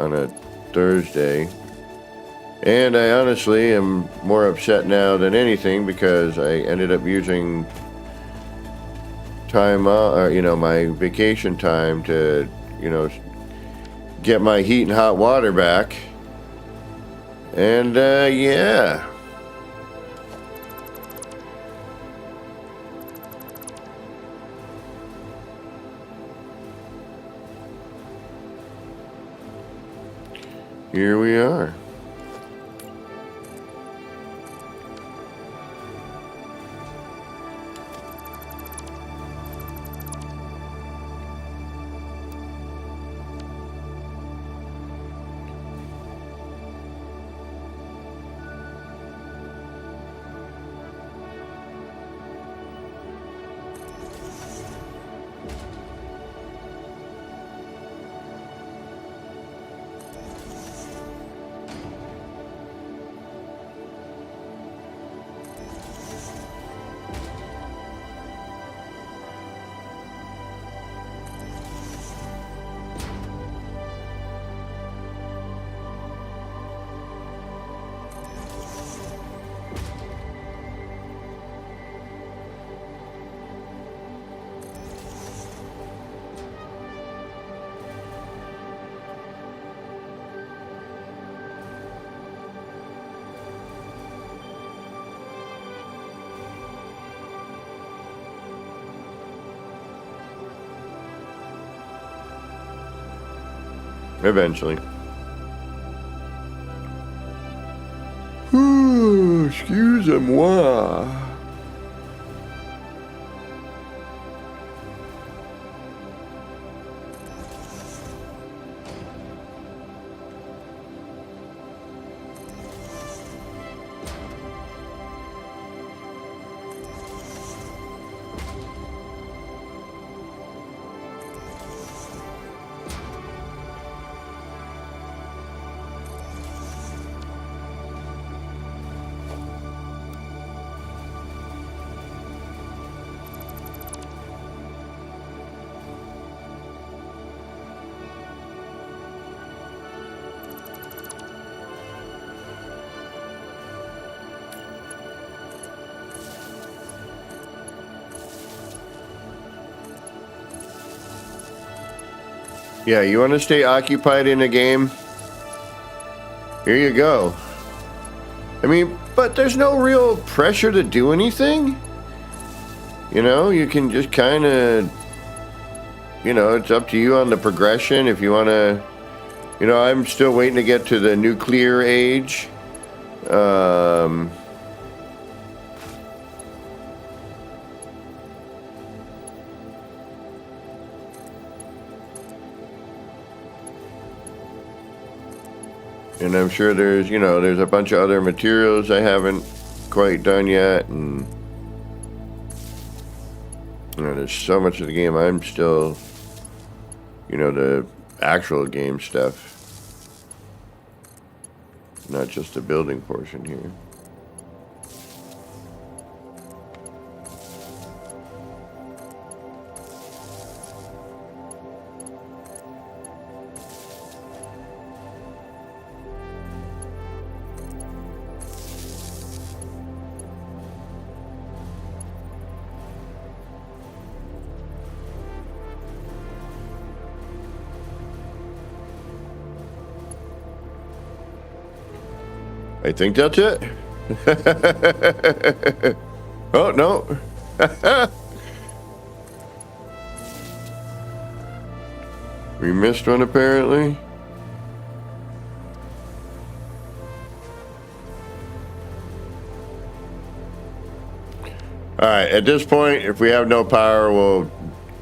on a Thursday. And I honestly am more upset now than anything because I ended up using time, my vacation time to, get my heat and hot water back. And, yeah. Here we are. Eventually. Excusez-moi. Yeah, you want to stay occupied in a game? Here you go. I mean, but there's no real pressure to do anything. You can just kind of, it's up to you on the progression. If you want to, I'm still waiting to get to the nuclear age. And I'm sure there's a bunch of other materials I haven't quite done yet, and there's so much of the game I'm still, the actual game stuff, not just the building portion here. I think that's it. Oh, no. We missed one, apparently. All right, at this point, if we have no power, we'll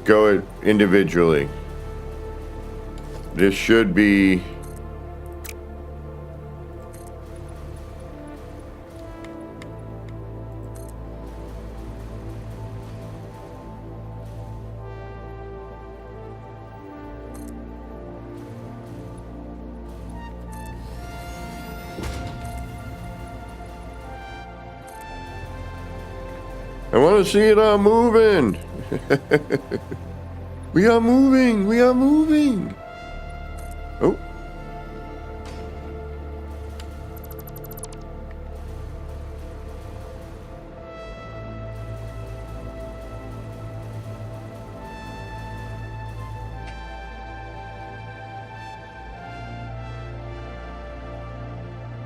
go it individually. This should be... I want to see it all moving. We are moving. We are moving. Oh.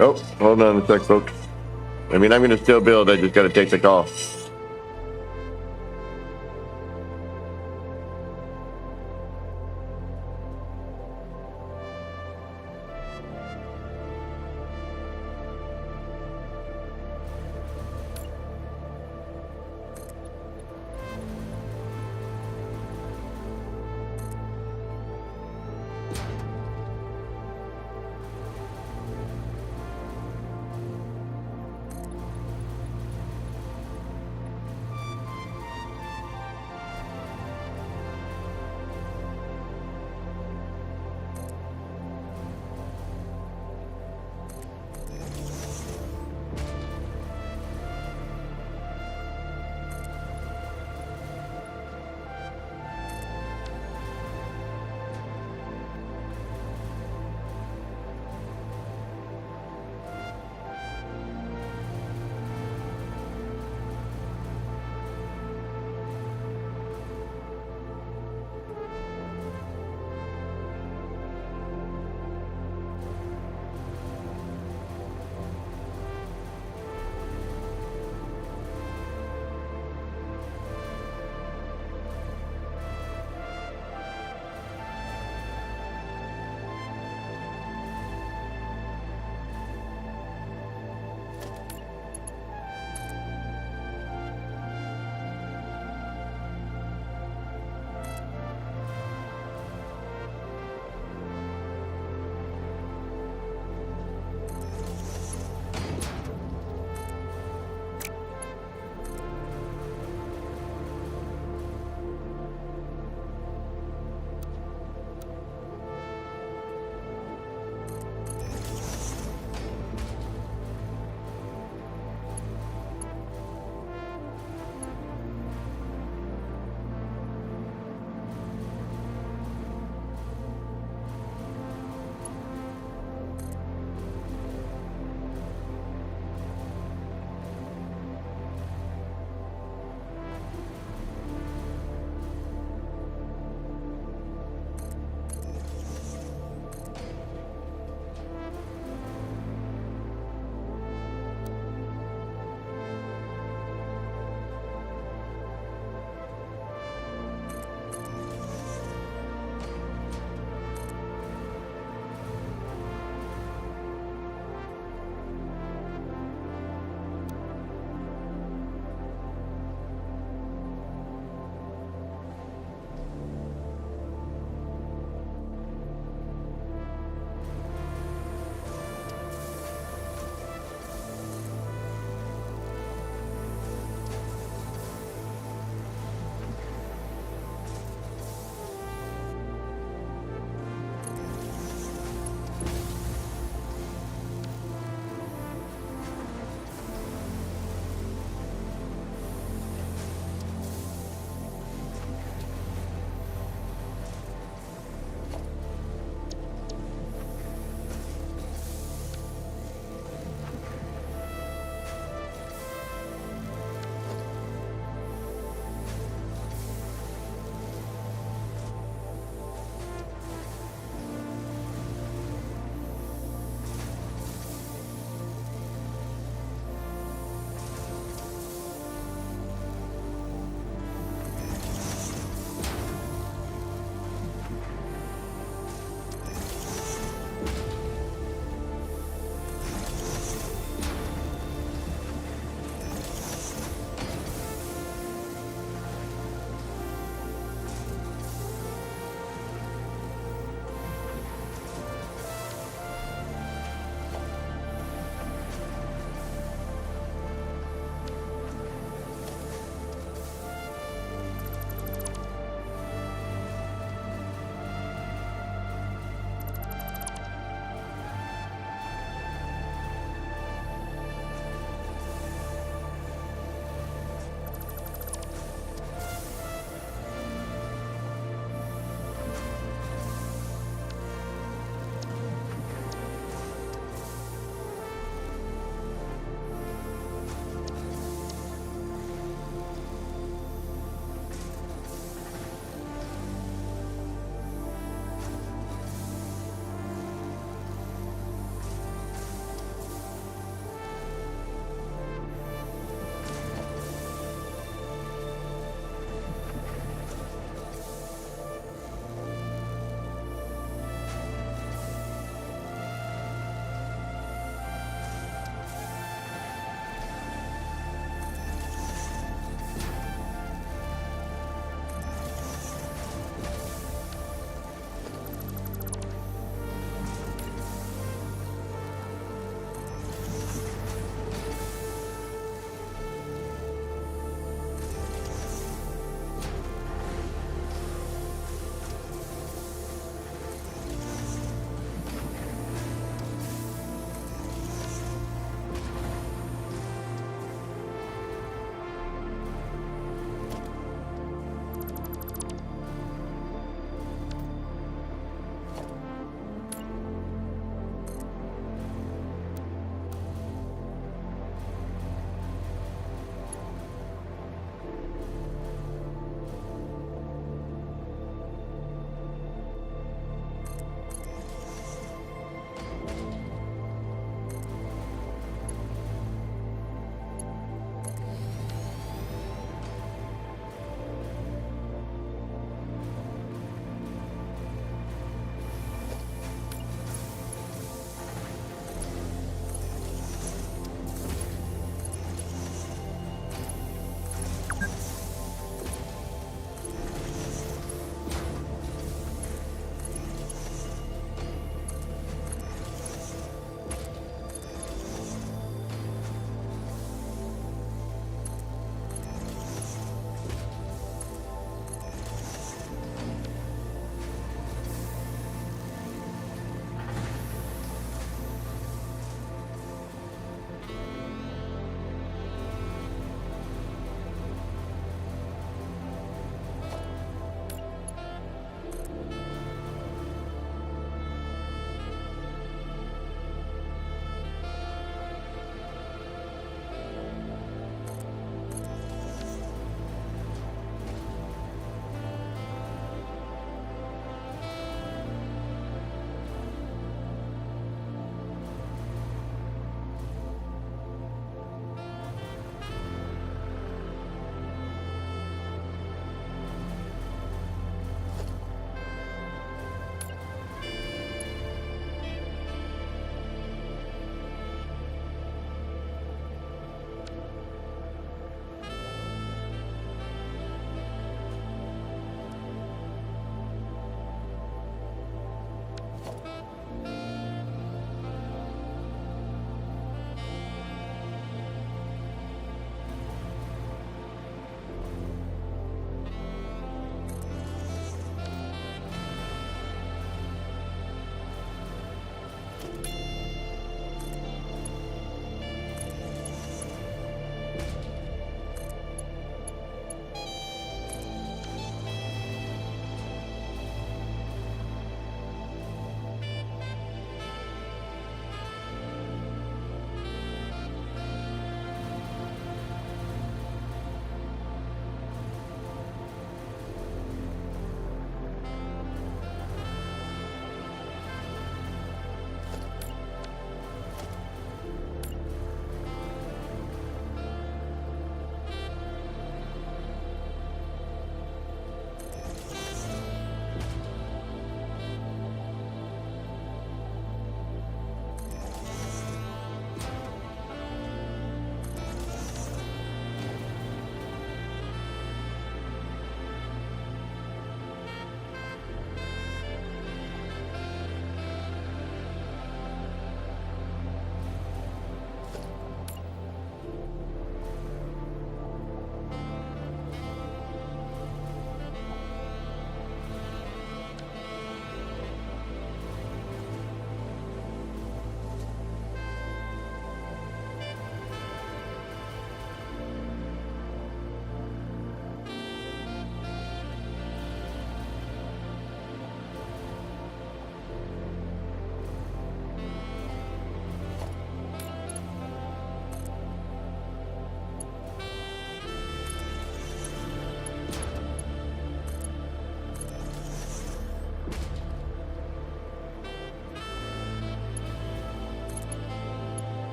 Oh, hold on a sec, folks. I mean, I'm going to still build. I just got to take the call.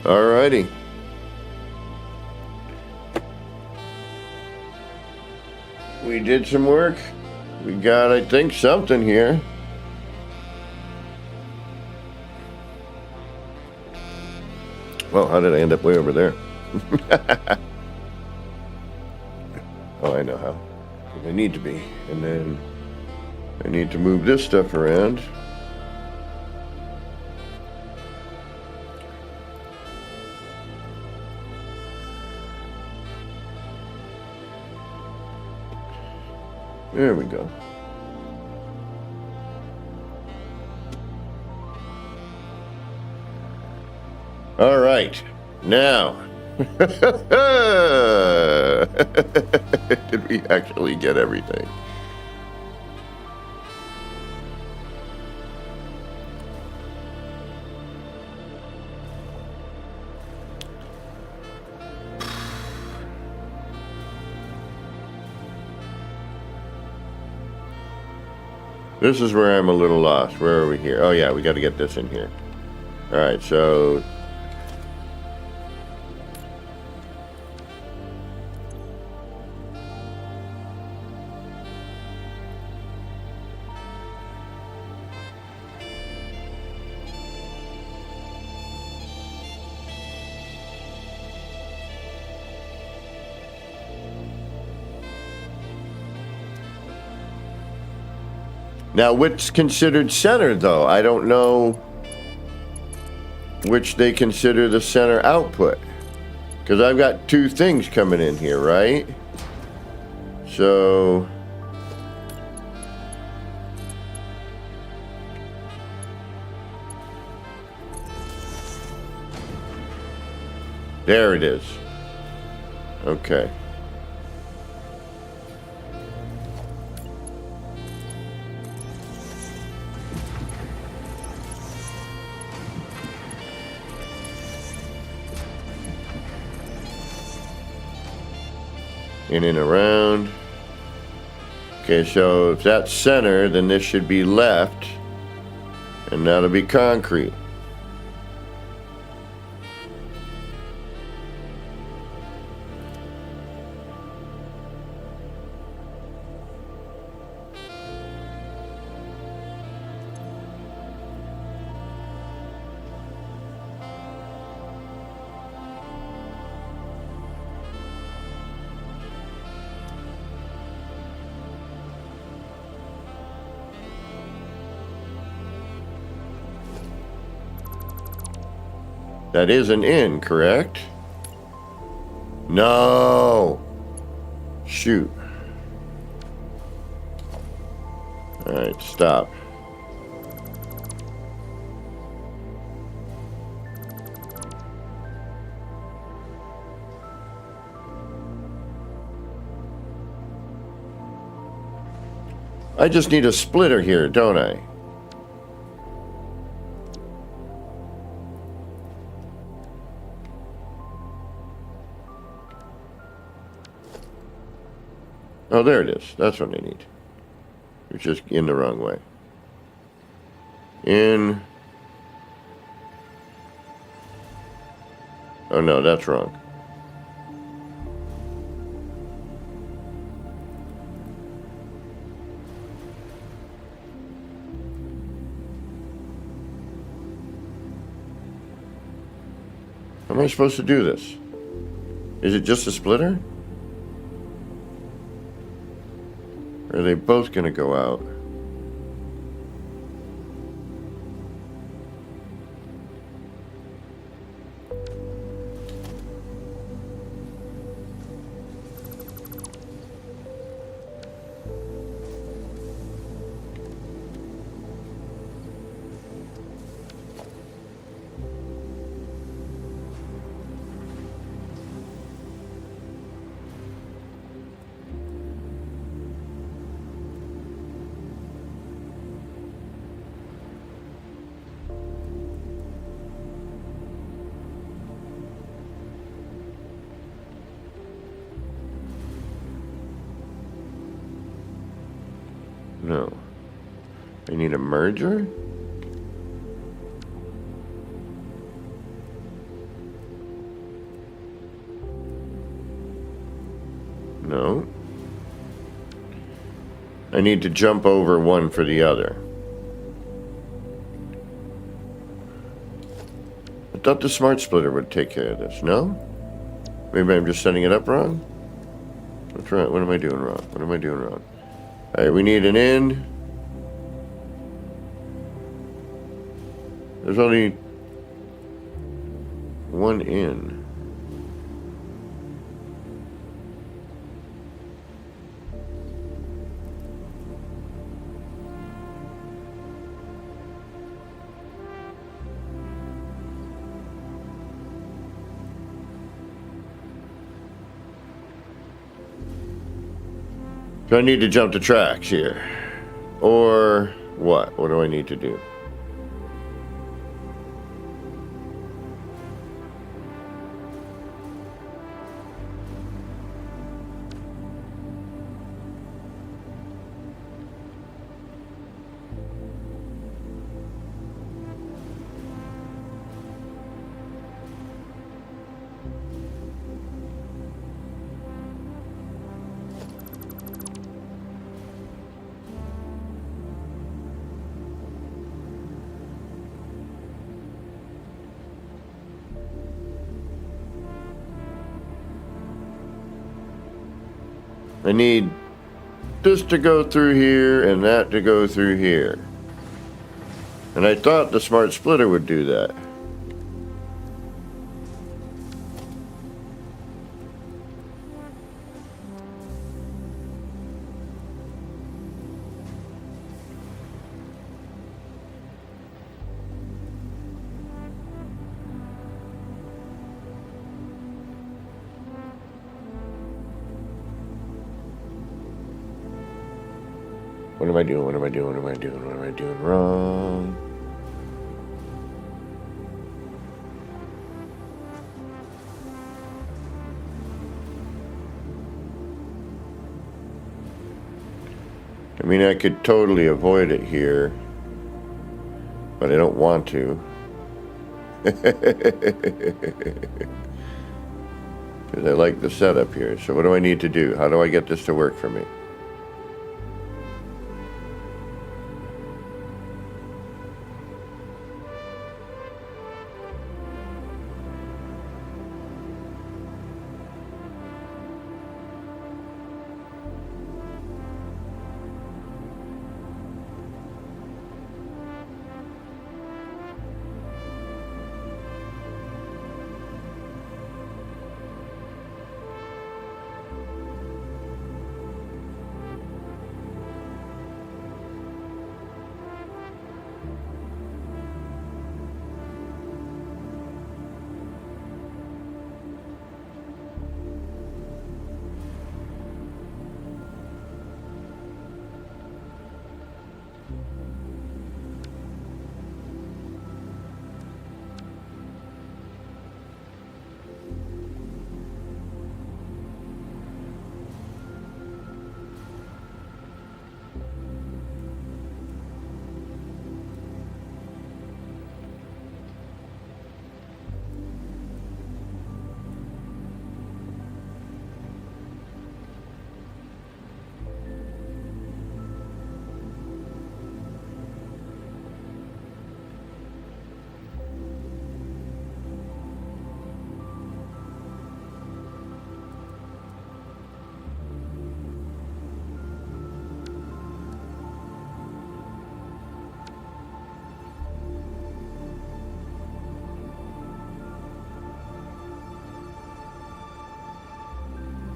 Alrighty. We did some work. We got, I think, something here. Well, how did I end up way over there? Oh, I know how. 'Cause I need to be. And then I need to move this stuff around. There we go. All right. Now. Did we actually get everything? This is where I'm a little lost. Where are we here? Oh yeah, we got to get this in here. All right, so now, what's considered center, though? I don't know which they consider the center output. Because I've got two things coming in here, right? So there it is. Okay. In and around. Okay, so if that's center, then this should be left, and that'll be concrete. That is an in, correct? No. Shoot. All right, stop. I just need a splitter here, don't I? Oh, there it is. That's what I need. It's just in the wrong way. In. Oh, no, that's wrong. How am I supposed to do this? Is it just a splitter? Or are they both going to go out? No. I need a merger? No. I need to jump over one for the other. I thought the smart splitter would take care of this. No? Maybe I'm just setting it up wrong? What's wrong? What am I doing wrong? What am I doing wrong? Alright, we need an in. There's only one in. So I need to jump the tracks here. Or what? What do I need to do? I need this to go through here and that to go through here. And I thought the smart splitter would do that. What am I doing? What am I doing? What am I doing? What am I doing wrong? I mean, I could totally avoid it here, but I don't want to. Because I like the setup here. So what do I need to do? How do I get this to work for me?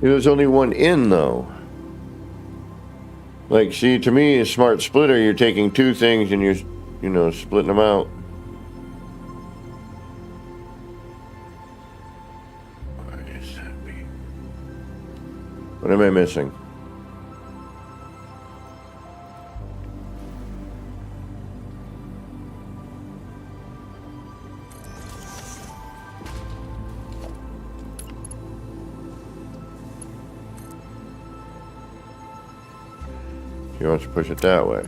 There's only one in, though. Like, see, to me, a smart splitter, you're taking two things and you're, splitting them out. What is that mean? What am I missing? He wants to push it that way.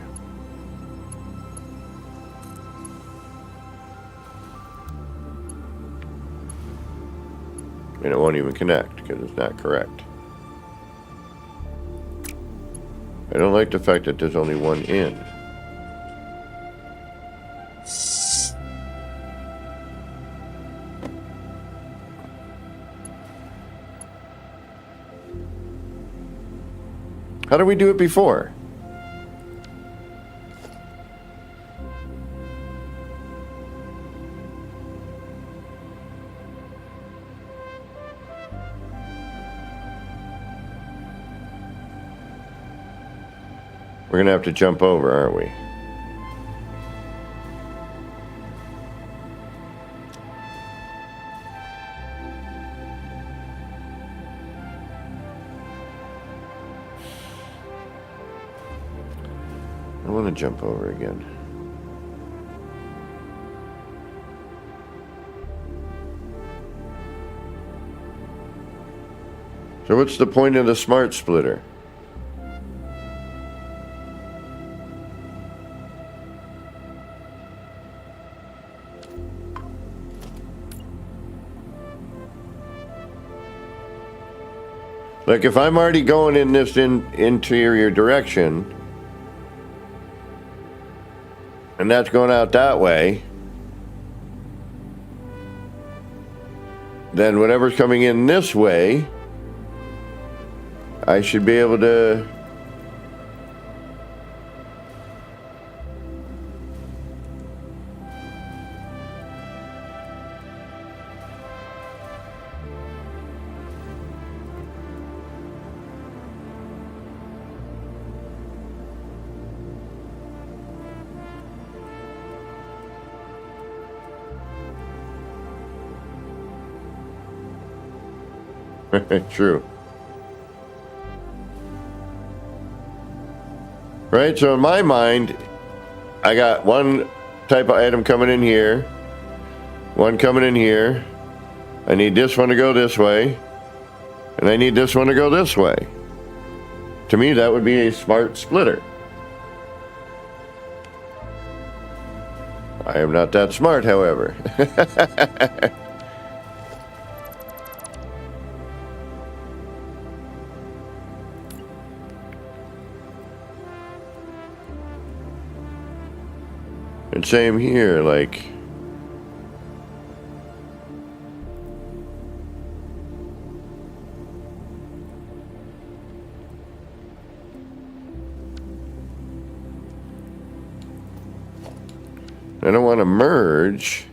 And it won't even connect because it's not correct. I don't like the fact that there's only one in. How did we do it before? We're gonna have to jump over, aren't we? I want to jump over again. So what's the point of the smart splitter? Like if I'm already going in this interior direction, and that's going out that way, then whatever's coming in this way, I should be able to... True. Right, so in my mind, I got one type of item coming in here, one coming in here. I need this one to go this way, and I need this one to go this way. To me, that would be a smart splitter. I am not that smart, however. And same here, like... I don't want to merge.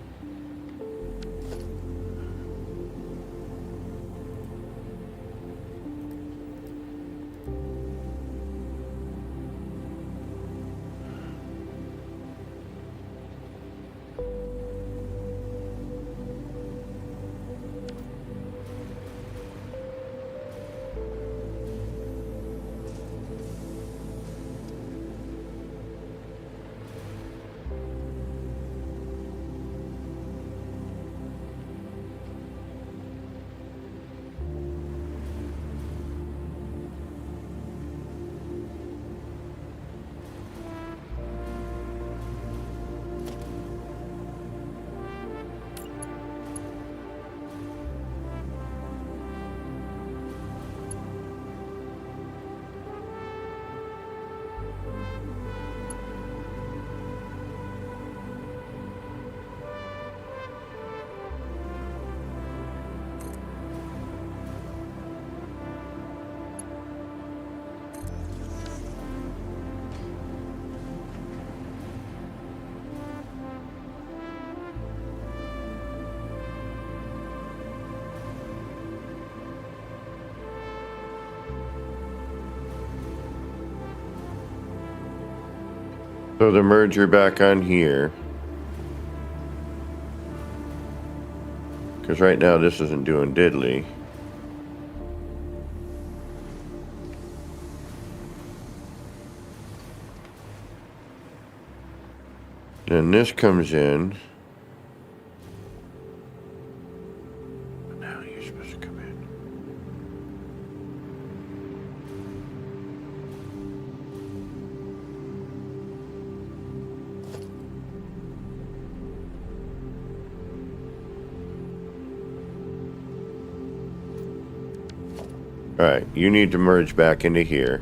So the merger back on here. Because right now this isn't doing diddly. Then this comes in. Now you're supposed to come in. All right, you need to merge back into here.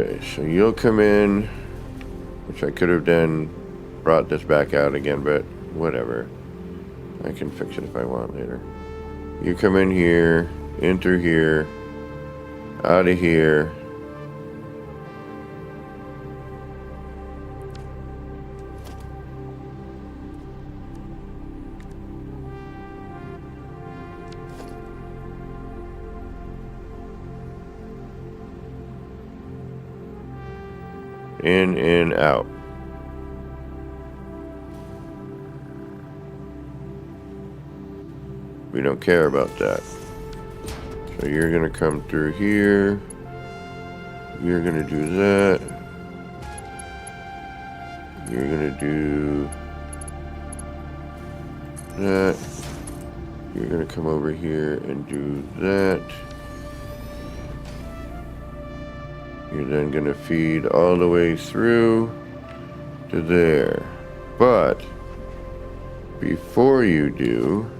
Okay, so you'll come in, which I could have then brought this back out again, but whatever. I can fix it if I want later. You come in here, in through here, out of here. In and out. We don't care about that. So you're gonna come through here. You're gonna do that. You're gonna do that. You're gonna come over here and do that. You're then gonna feed all the way through to there. But before you do,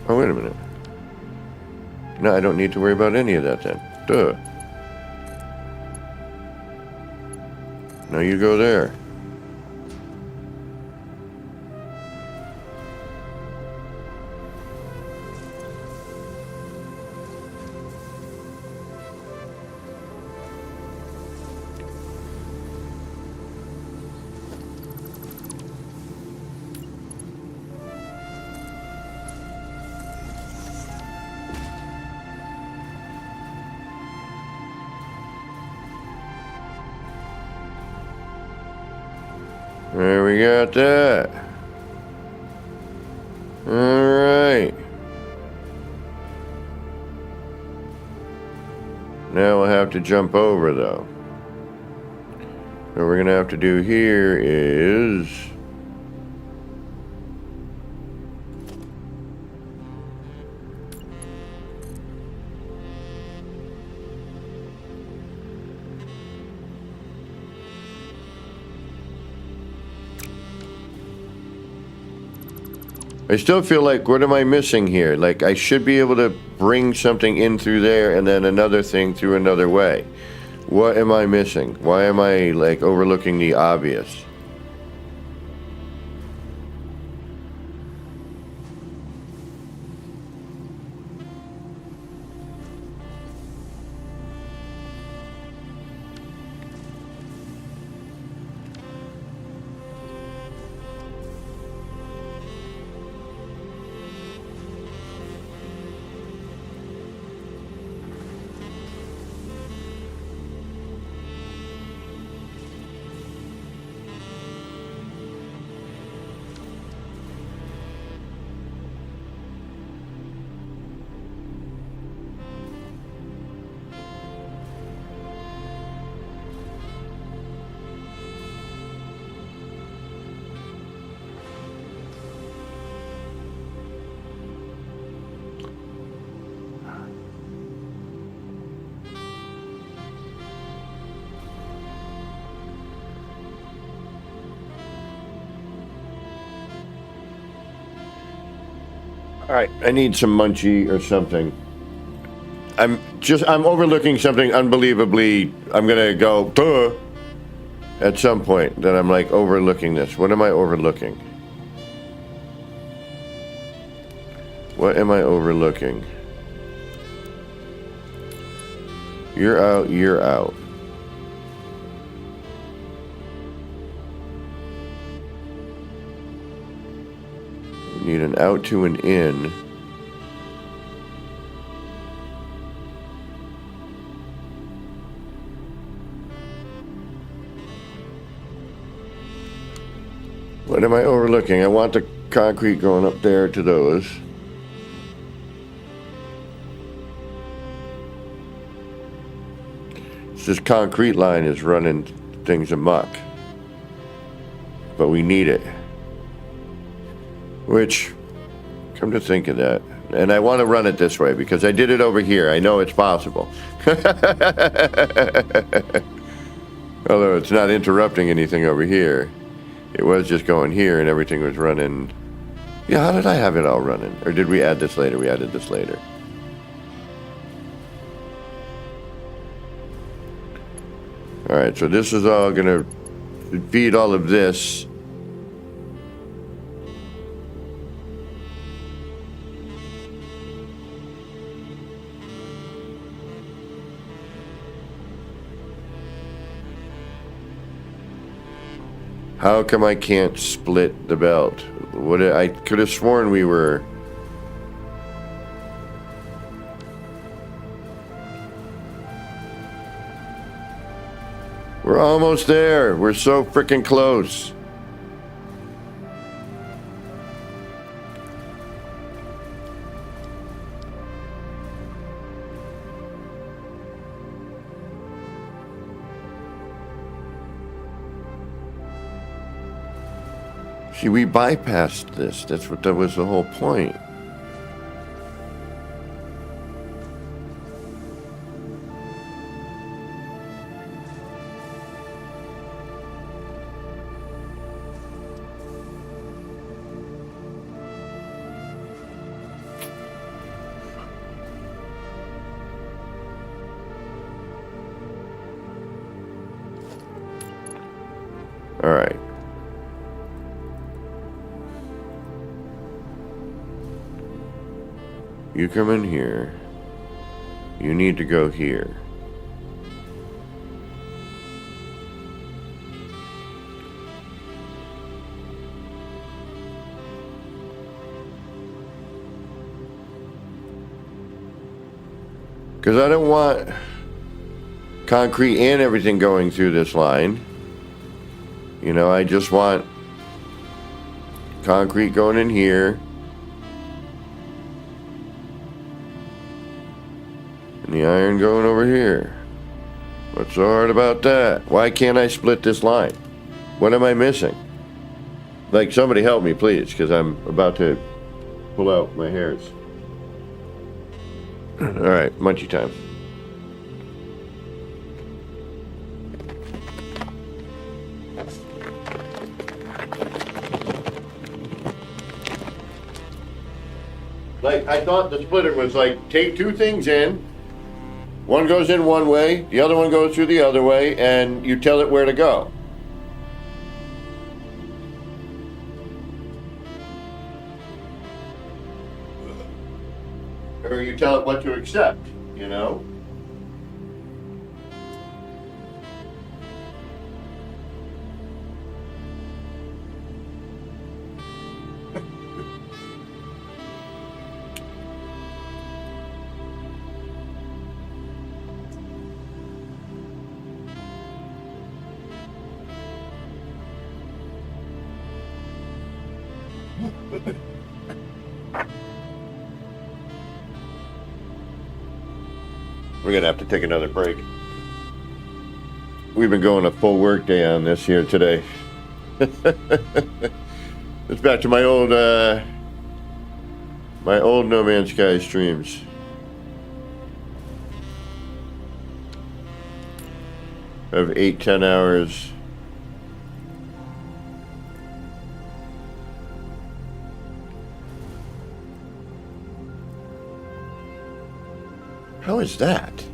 oh, wait a minute. No, I don't need to worry about any of that then. Duh. Now you go there. There we got that. Alright. Now we'll have to jump over though. What we're gonna have to do here is I still feel like, what am I missing here? Like, I should be able to bring something in through there and then another thing through another way. What am I missing? Why am I, like, overlooking the obvious? Alright, I need some munchie or something. I'm overlooking something unbelievably. I'm gonna go, duh, at some point that I'm like overlooking this. What am I overlooking? What am I overlooking? You're out, you're out. Need an out to an in. What am I overlooking? I want the concrete going up there to those. This concrete line is running things amok. But we need it. Which, Come to think of that. And I want to run it this way because I did it over here. I know it's possible. Although it's not interrupting anything over here. It was just going here and everything was running. Yeah, how did I have it all running? Or did we add this later? We added this later. Alright, so this is all going to feed all of this. How come I can't split the belt? What I could have sworn we were. We're almost there. We're so freaking close. See, we bypassed this. That was the whole point. All right. You come in here. You need to go here. Because I don't want concrete and everything going through this line. You know, I just want concrete going in here. And the iron going over here. What's so hard about that? Why can't I split this line? What am I missing? Like, somebody help me, please, because I'm about to pull out my hairs. All right, munchie time. Like, I thought the splitter was like, take two things in. One goes in one way, the other one goes through the other way, and you tell it where to go. Or you tell it what to accept, you know? We're gonna have to take another break. We've been going a full work day on this here today. It's back to my old No Man's Sky streams. Of 8-10 hours. How is that?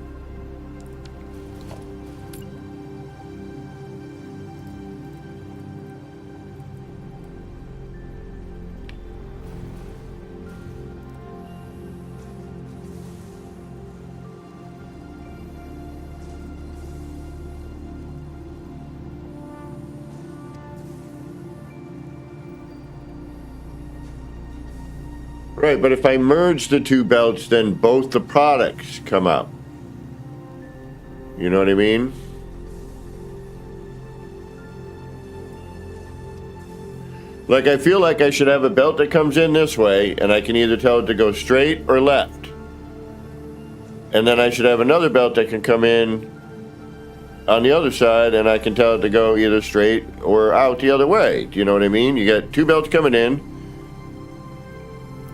Right, but if I merge the two belts, then both the products come up. You know what I mean? Like, I feel like I should have a belt that comes in this way, and I can either tell it to go straight or left. And then I should have another belt that can come in on the other side, and I can tell it to go either straight or out the other way. Do you know what I mean? You got two belts coming in,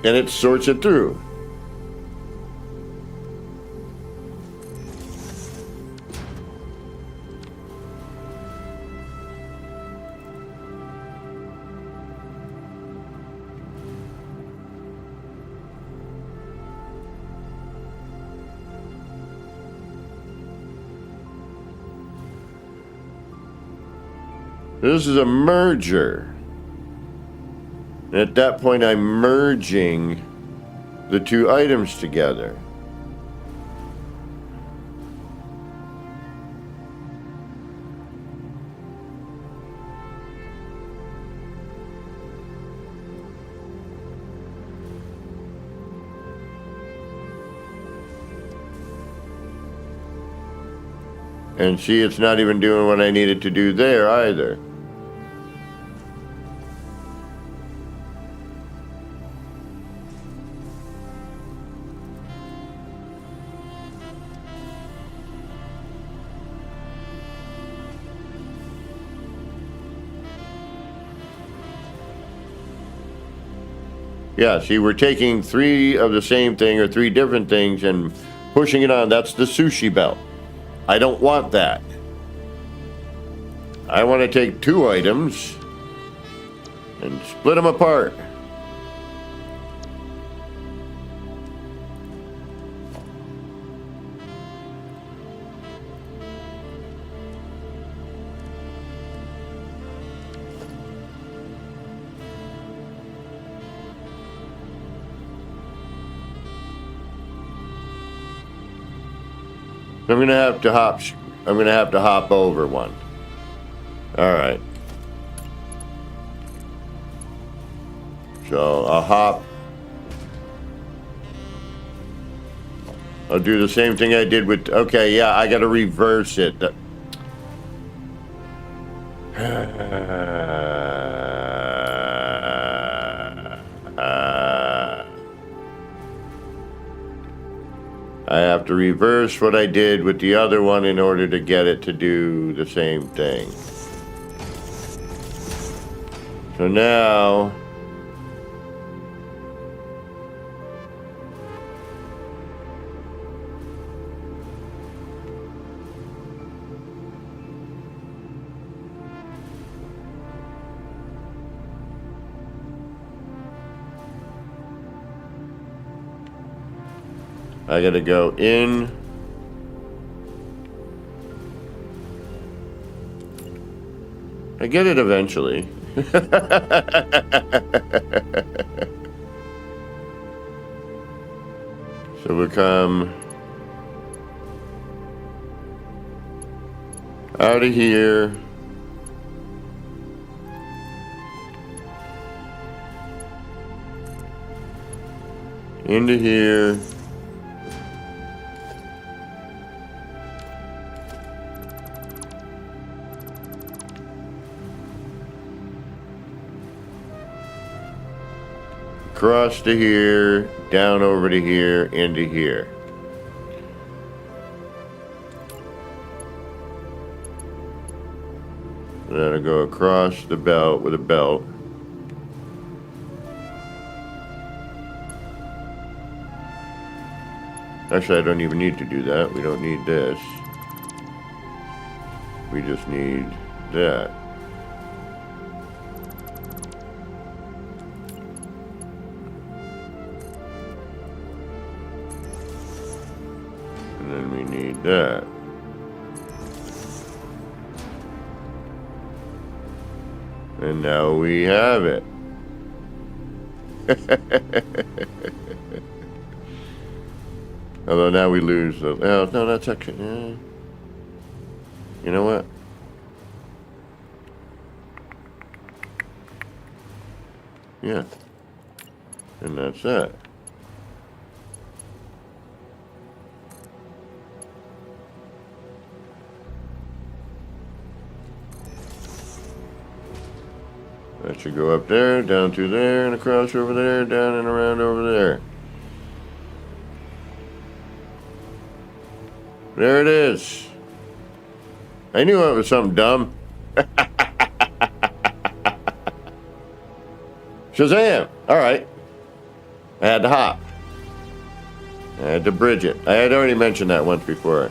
and it sorts it through. This is a merger. At that point, I'm merging the two items together. And see, it's not even doing what I needed to do there either. Yeah, see, we're taking three of the same thing or three different things and pushing it on. That's the sushi belt. I don't want that. I want to take two items and split them apart. I'm gonna have to hop over one. All right. So I'll do the same thing I did with. Okay, yeah, I got to reverse it. I have to reverse what I did with the other one in order to get it to do the same thing. So now, I gotta go in. I get it eventually. So we come out of here. Into here. Across to here, down over to here, into here. And then I go across the belt with a belt. Actually, I don't even need to do that. We don't need this. We just need that. And then we need that. And now we have it. Although now we lose the... Oh, no, that's actually... You know what? Yeah. And that's that. That should go up there, down through there, and across over there, down and around over there. There it is. I knew it was something dumb. Shazam! All right. I had to hop. I had to bridge it. I had already mentioned that once before.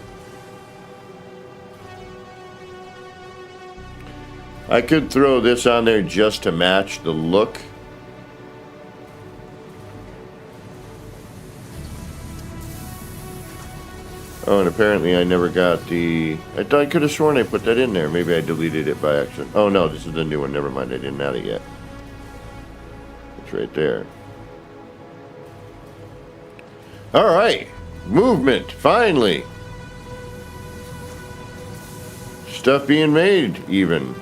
I could throw this on there just to match the look. Oh, and apparently I never got the... I could have sworn I put that in there. Maybe I deleted it by accident. Oh, no, this is the new one. Never mind, I didn't add it yet. It's right there. All right. Movement, finally. Stuff being made, even.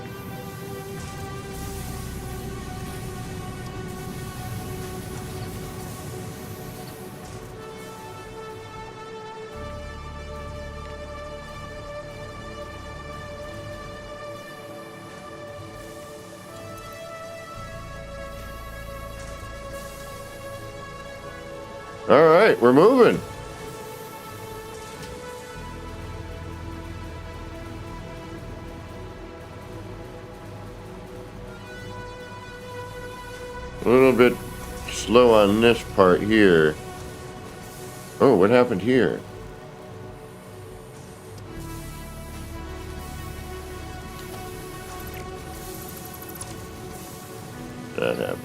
All right, we're moving. A little bit slow on this part here. Oh, what happened here? That happened.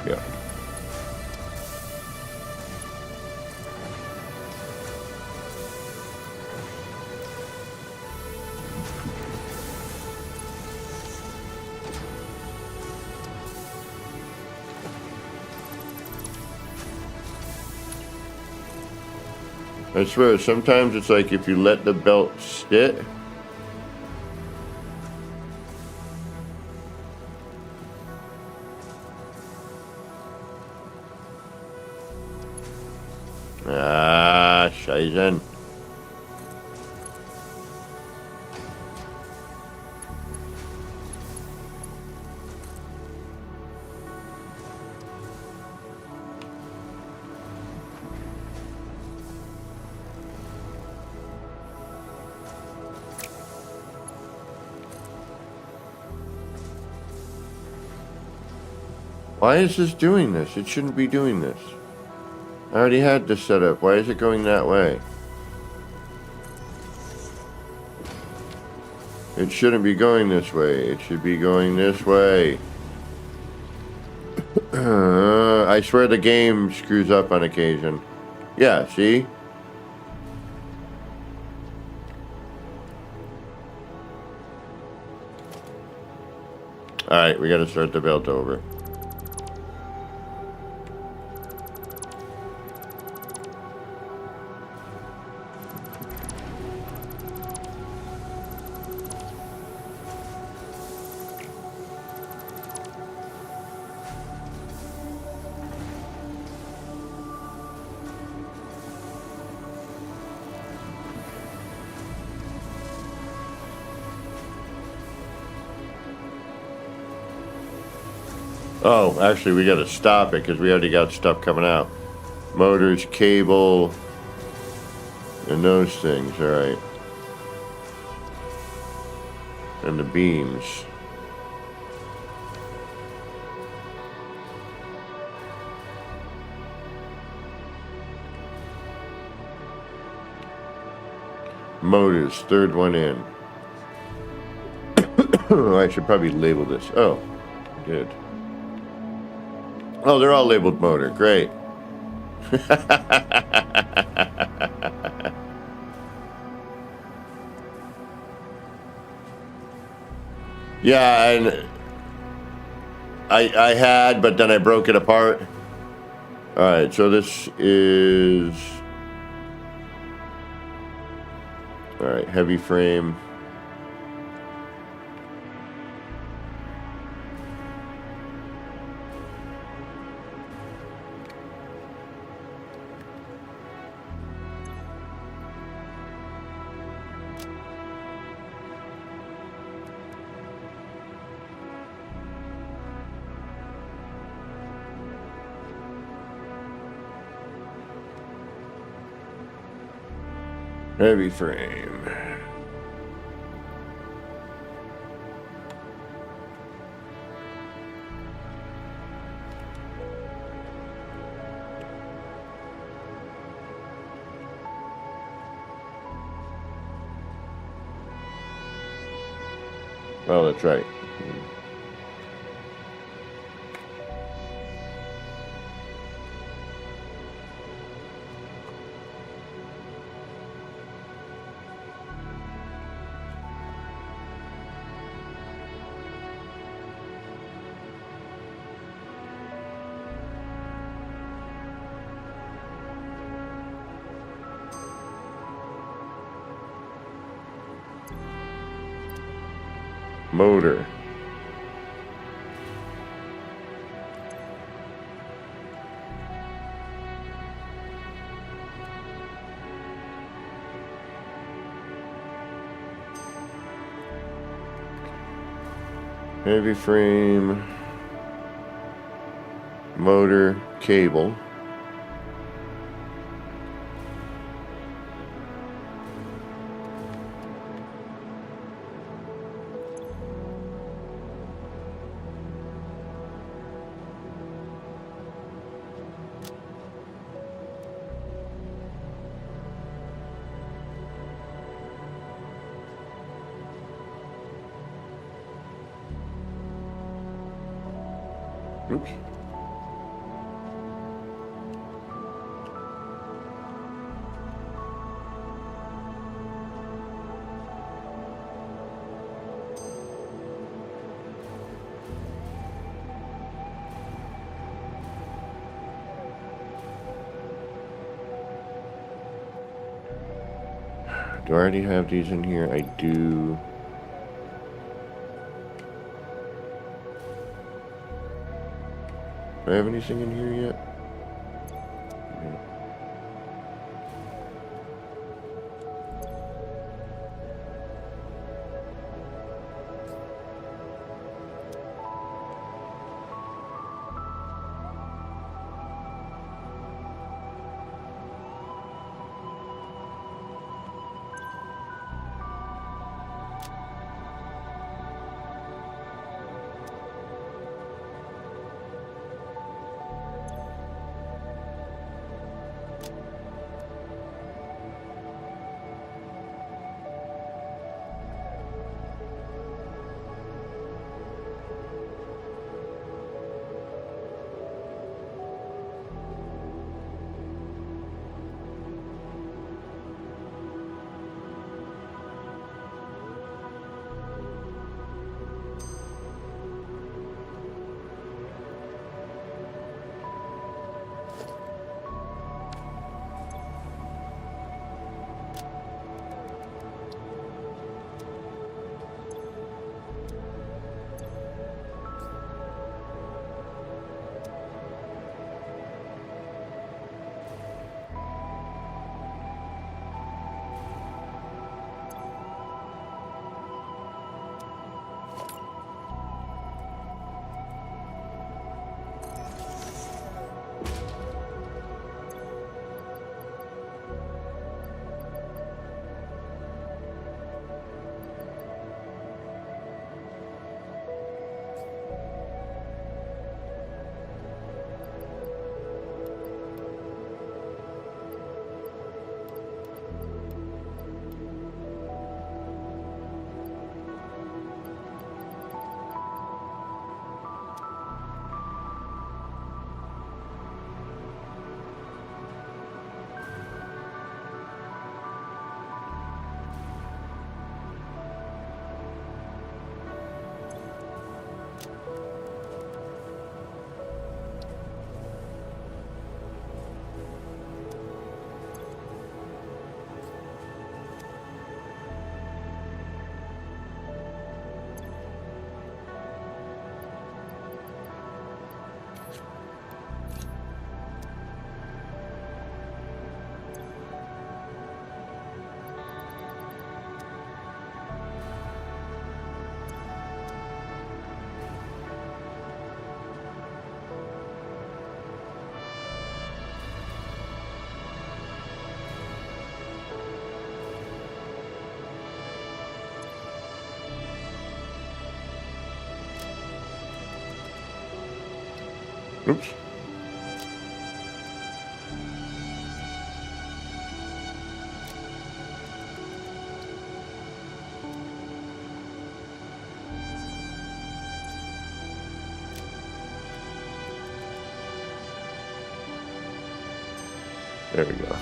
Yeah. I swear, sometimes it's like if you let the belt sit. Ah, Scheißen. Why is this doing this? It shouldn't be doing this. I already had this set up. Why is it going that way? It shouldn't be going this way. It should be going this way. I swear the game screws up on occasion. Yeah, see? Alright, we gotta start the belt over. Oh, actually, we gotta stop it because we already got stuff coming out. Motors, cable, and those things, alright. And the beams. Motors, third one in. I should probably label this. Oh, good. Oh, they're all labeled motor. Great. Yeah, and I had, but then I broke it apart. All right, so this is... All right, heavy frame. Heavy frame. Oh, that's right. Motor. Heavy frame. Motor. Cable. Oops. Do I already have these in here? I do. Do I have anything in here yet? Oops. There we go.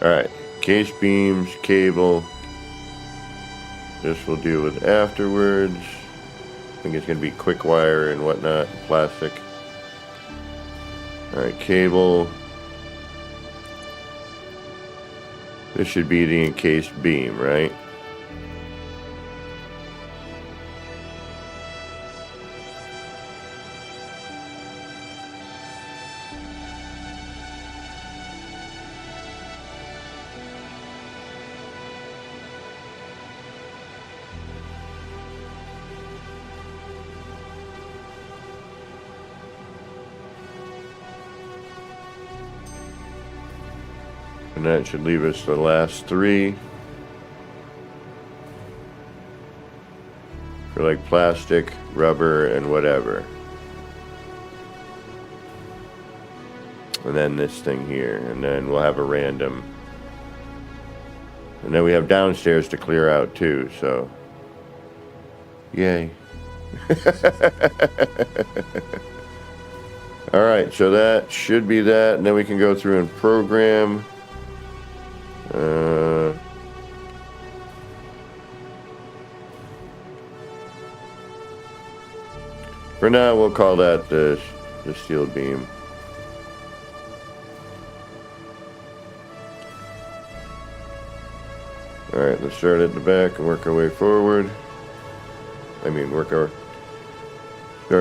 Alright, case beams, cable. This we'll deal with afterwards. I think it's going to be quick wire and whatnot, plastic. Alright, cable. This should be the encased beam, right? And that should leave us the last three. For like plastic, rubber, and whatever. And then this thing here. And then we'll have a random. And then we have downstairs to clear out too, so. Yay. Alright, so that should be that. And then we can go through and program. For now, we'll call that the steel beam. Alright, let's start at the back and work our way forward. I mean, start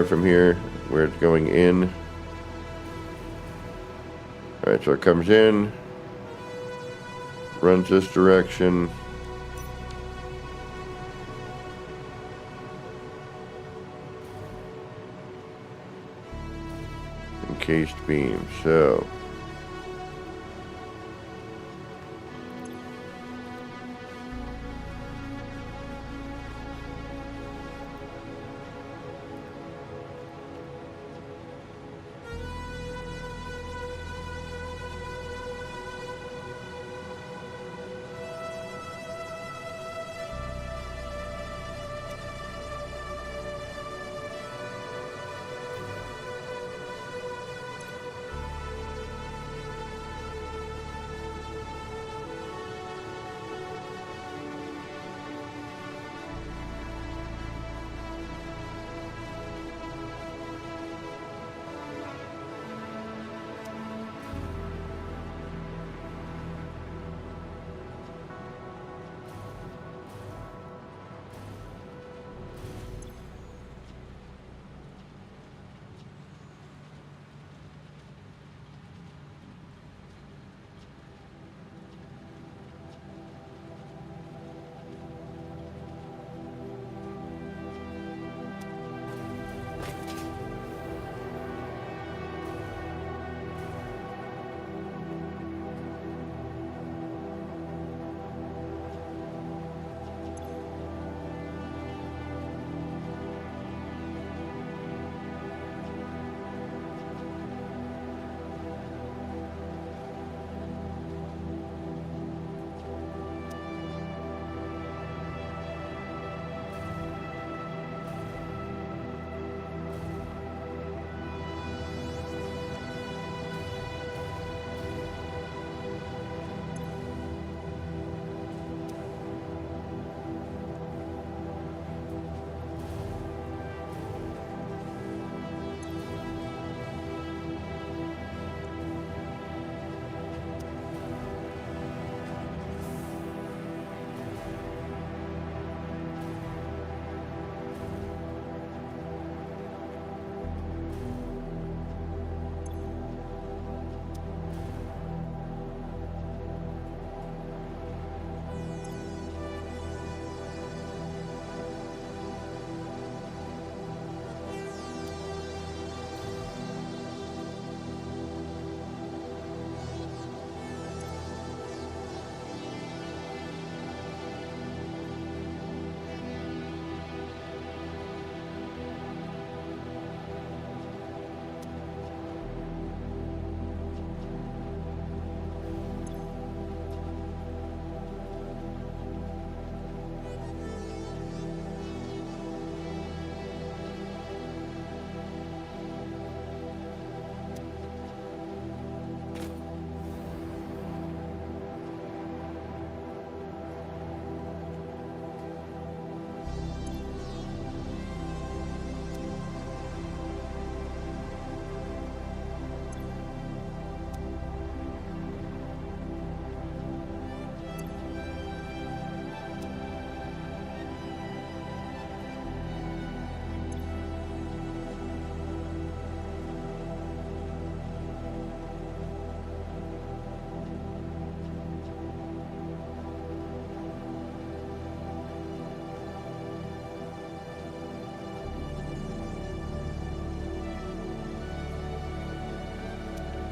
from here, where it's going in. Alright, so it comes in, runs this direction. Encased beam, so.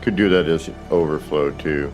Could do that as overflow too.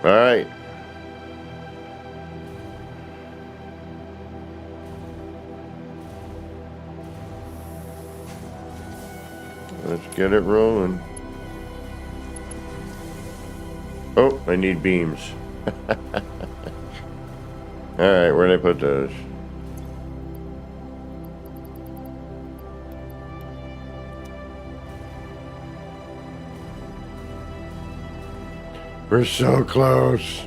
All right. Let's get it rolling. Oh, I need beams. All right, where'd I put those? We're so close.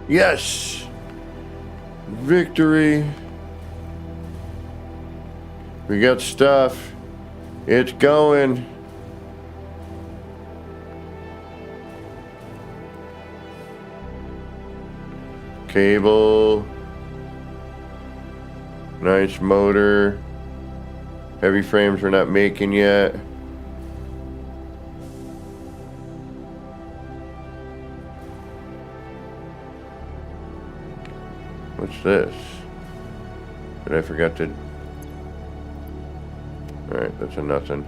Yes! Victory! We got stuff. It's going. Cable. Nice motor. Heavy frames we're not making yet. What's this? Did I forget to... Alright, that's a nothing.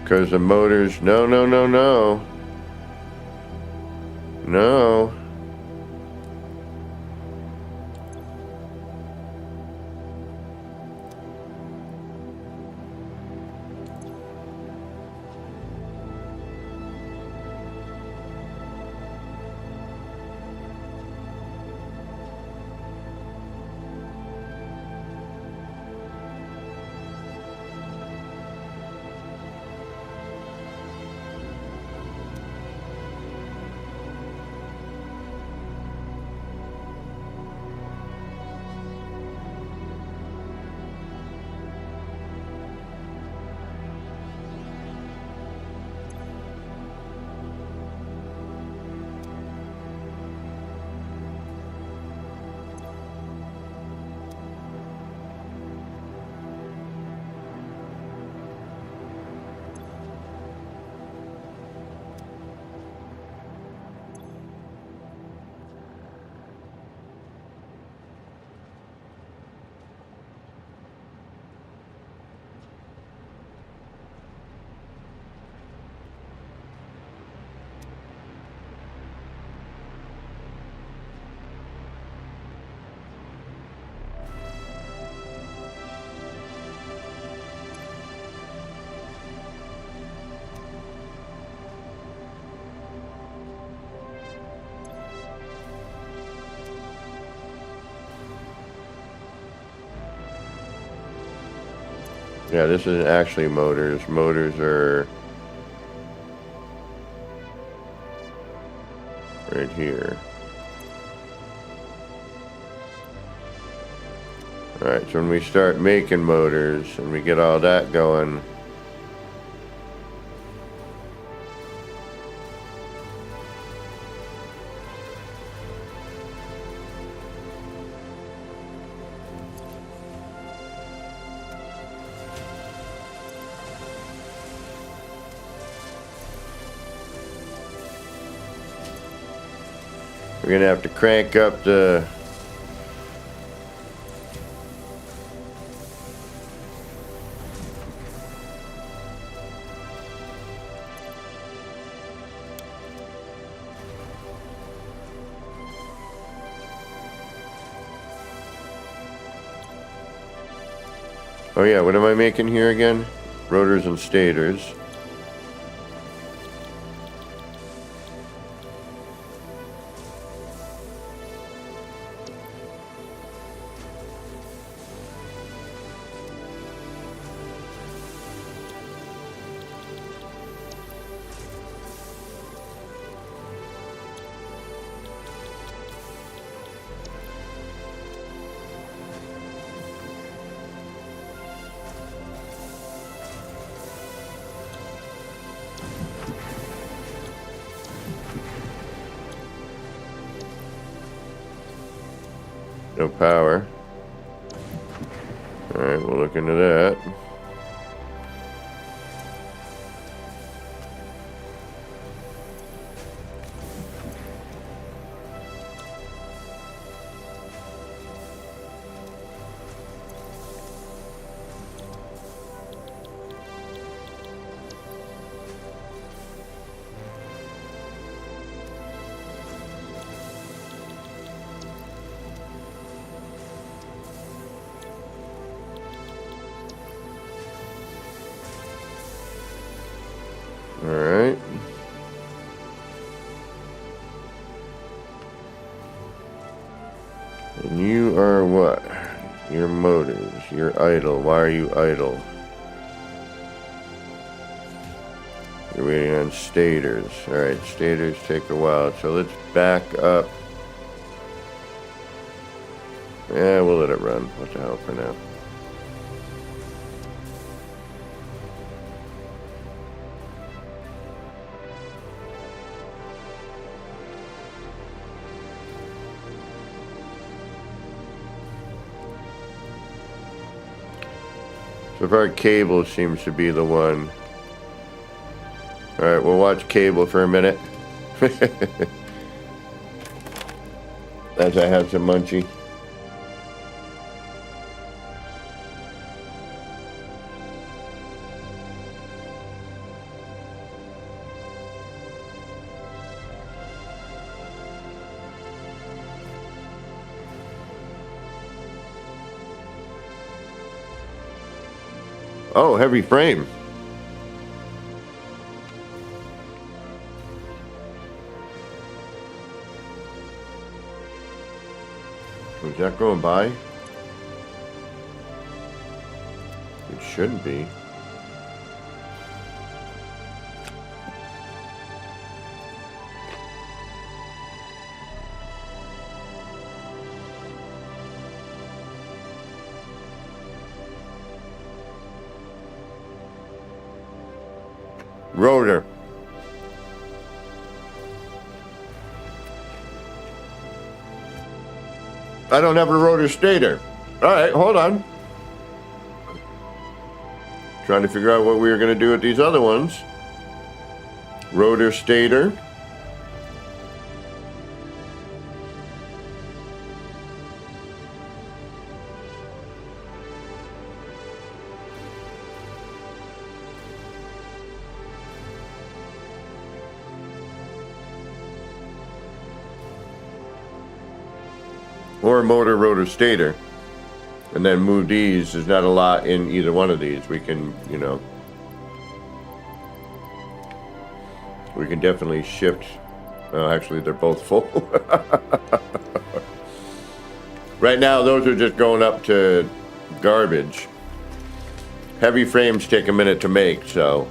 Because the motors... No. No. Yeah, this isn't actually motors. Motors are right here. Alright, so when we start making motors and we get all that going, we're gonna have to crank up the oh yeah, what am I making here again? Rotors and stators. No power. Alright, we'll look into that. Alright. And you are what? You're motors. You're idle. Why are you idle? You're waiting on stators. Alright, stators take a while. So let's back up. Yeah, we'll let it run. What the hell for now? So far, cable seems to be the one. Alright, we'll watch cable for a minute. As I have some munchie. Oh, heavy frame. Is that going by? It shouldn't be. Rotor. I don't have a rotor stator. Alright, hold on. Trying to figure out what we were going to do with these other ones. Rotor stator. Or motor, rotor, stator. And then move these. There's not a lot in either one of these. We can, you know, we can definitely shift. Actually, they're both full. Right now, those are just going up to garbage. heavy frames take a minute to make, so.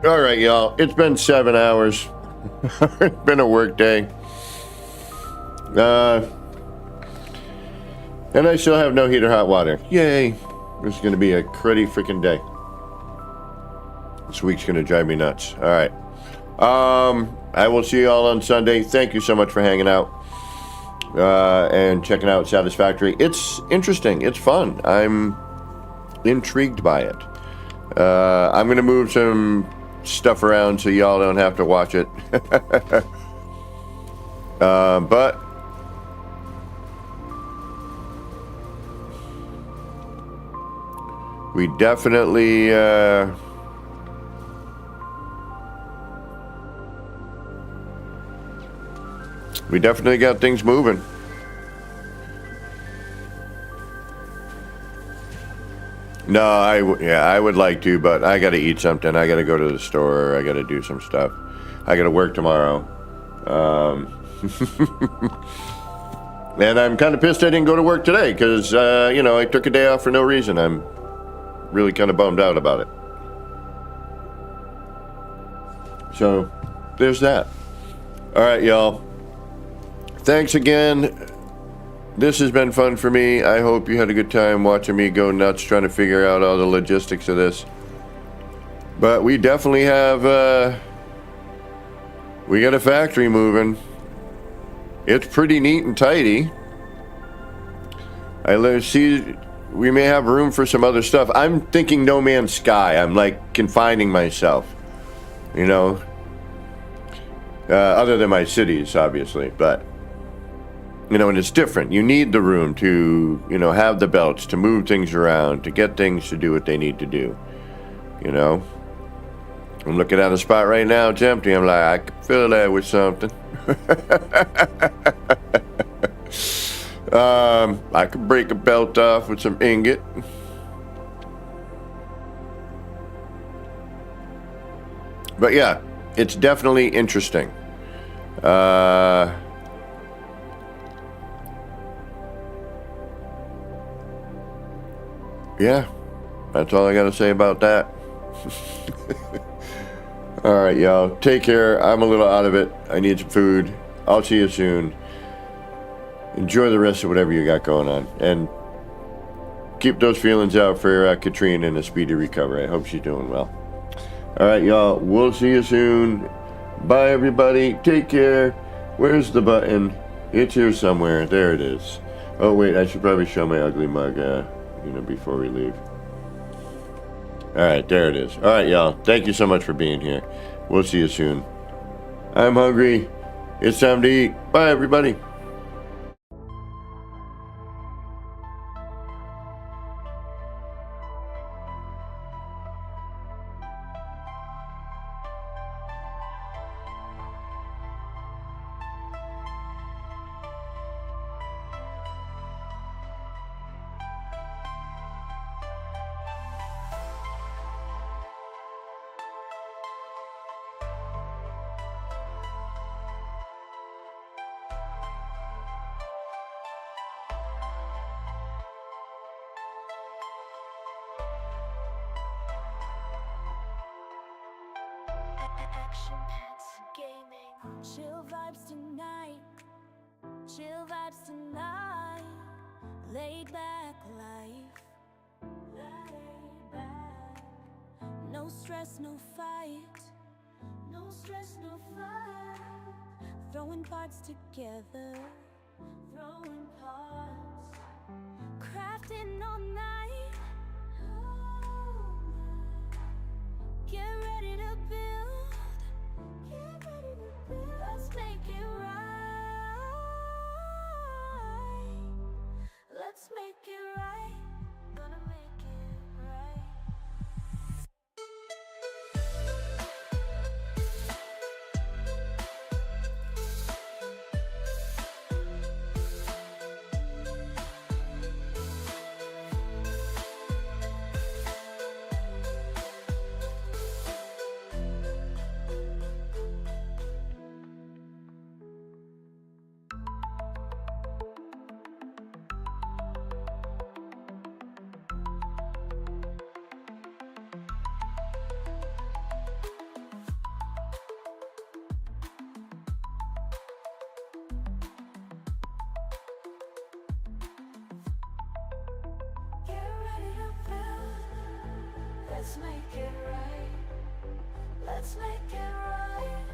All right, y'all. It's been 7 hours. It's been a work day. And I still have no heat or hot water. Yay. This is going to be a cruddy freaking day. This week's going to drive me nuts. All right. I will see you all on Sunday. Thank you so much for hanging out and checking out Satisfactory. It's interesting. It's fun. I'm intrigued by it. I'm going to move some stuff around so y'all don't have to watch it. But we definitely got things moving. No, I would like to, but I got to eat something. I got to go to the store. I got to do some stuff. I got to work tomorrow. And I'm kind of pissed I didn't go to work today because, I took a day off for no reason. I'm really kind of bummed out about it. So, there's that. All right, y'all. Thanks again. This has been fun for me. I hope you had a good time watching me go nuts trying to figure out all the logistics of this. But we definitely have, we got a factory moving. It's pretty neat and tidy. I see we may have room for some other stuff. I'm thinking No Man's Sky. I'm like confining myself, other than my cities, obviously, but and it's different. You need the room to, have the belts, to move things around, to get things to do what they need to do. I'm looking at a spot right now, it's empty. I'm like, I can fill that with something. I could break a belt off with some ingot. But yeah, it's definitely interesting. Yeah, that's all I got to say about that. All right, y'all. Take care. I'm a little out of it. I need some food. I'll see you soon. Enjoy the rest of whatever you got going on. And keep those feelings out for Katrine and a speedy recovery. I hope she's doing well. All right, y'all. We'll see you soon. Bye, everybody. Take care. Where's the button? It's here somewhere. There it is. Oh, wait. I should probably show my ugly mug, before we leave. All right, there it is. All right, y'all. Thank you so much for being here. We'll see you soon. I'm hungry. It's time to eat. Bye, everybody. Action Pets Gaming. Chill vibes tonight, chill vibes tonight. Laid back life, laid back. No stress, no fight, no stress, no fight. Throwing parts together, throwing parts. Crafting all night, all night. Get ready to build, get ready to build. Let's make it right. Let's make it right. Gonna make it right. Get ready to build. Let's make it right. Let's make it right.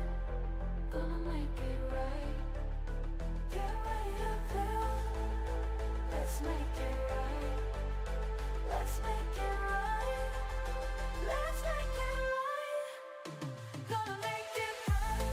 Gonna make it right. Get ready to build. Let's make it right. Let's make it right. Let's make it right. Gonna make it right.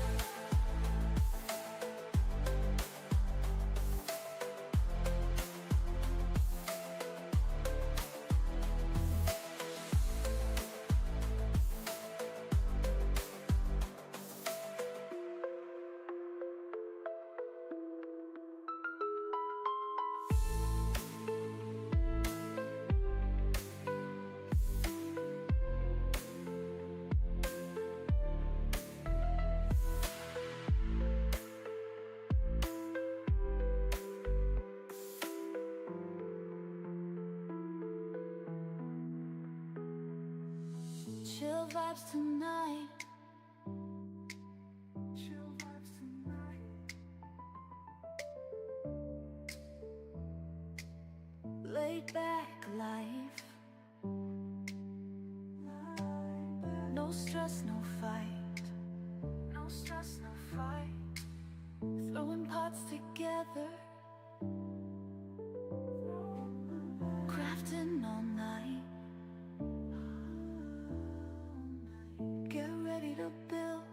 Chill vibes tonight. Chill vibes tonight. Laid back life. No stress, no fight. No stress, no fight. Throwing parts together. Crafting all night. Get ready to build.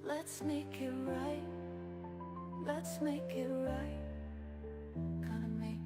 Let's make it right. Let's make it right. Gonna make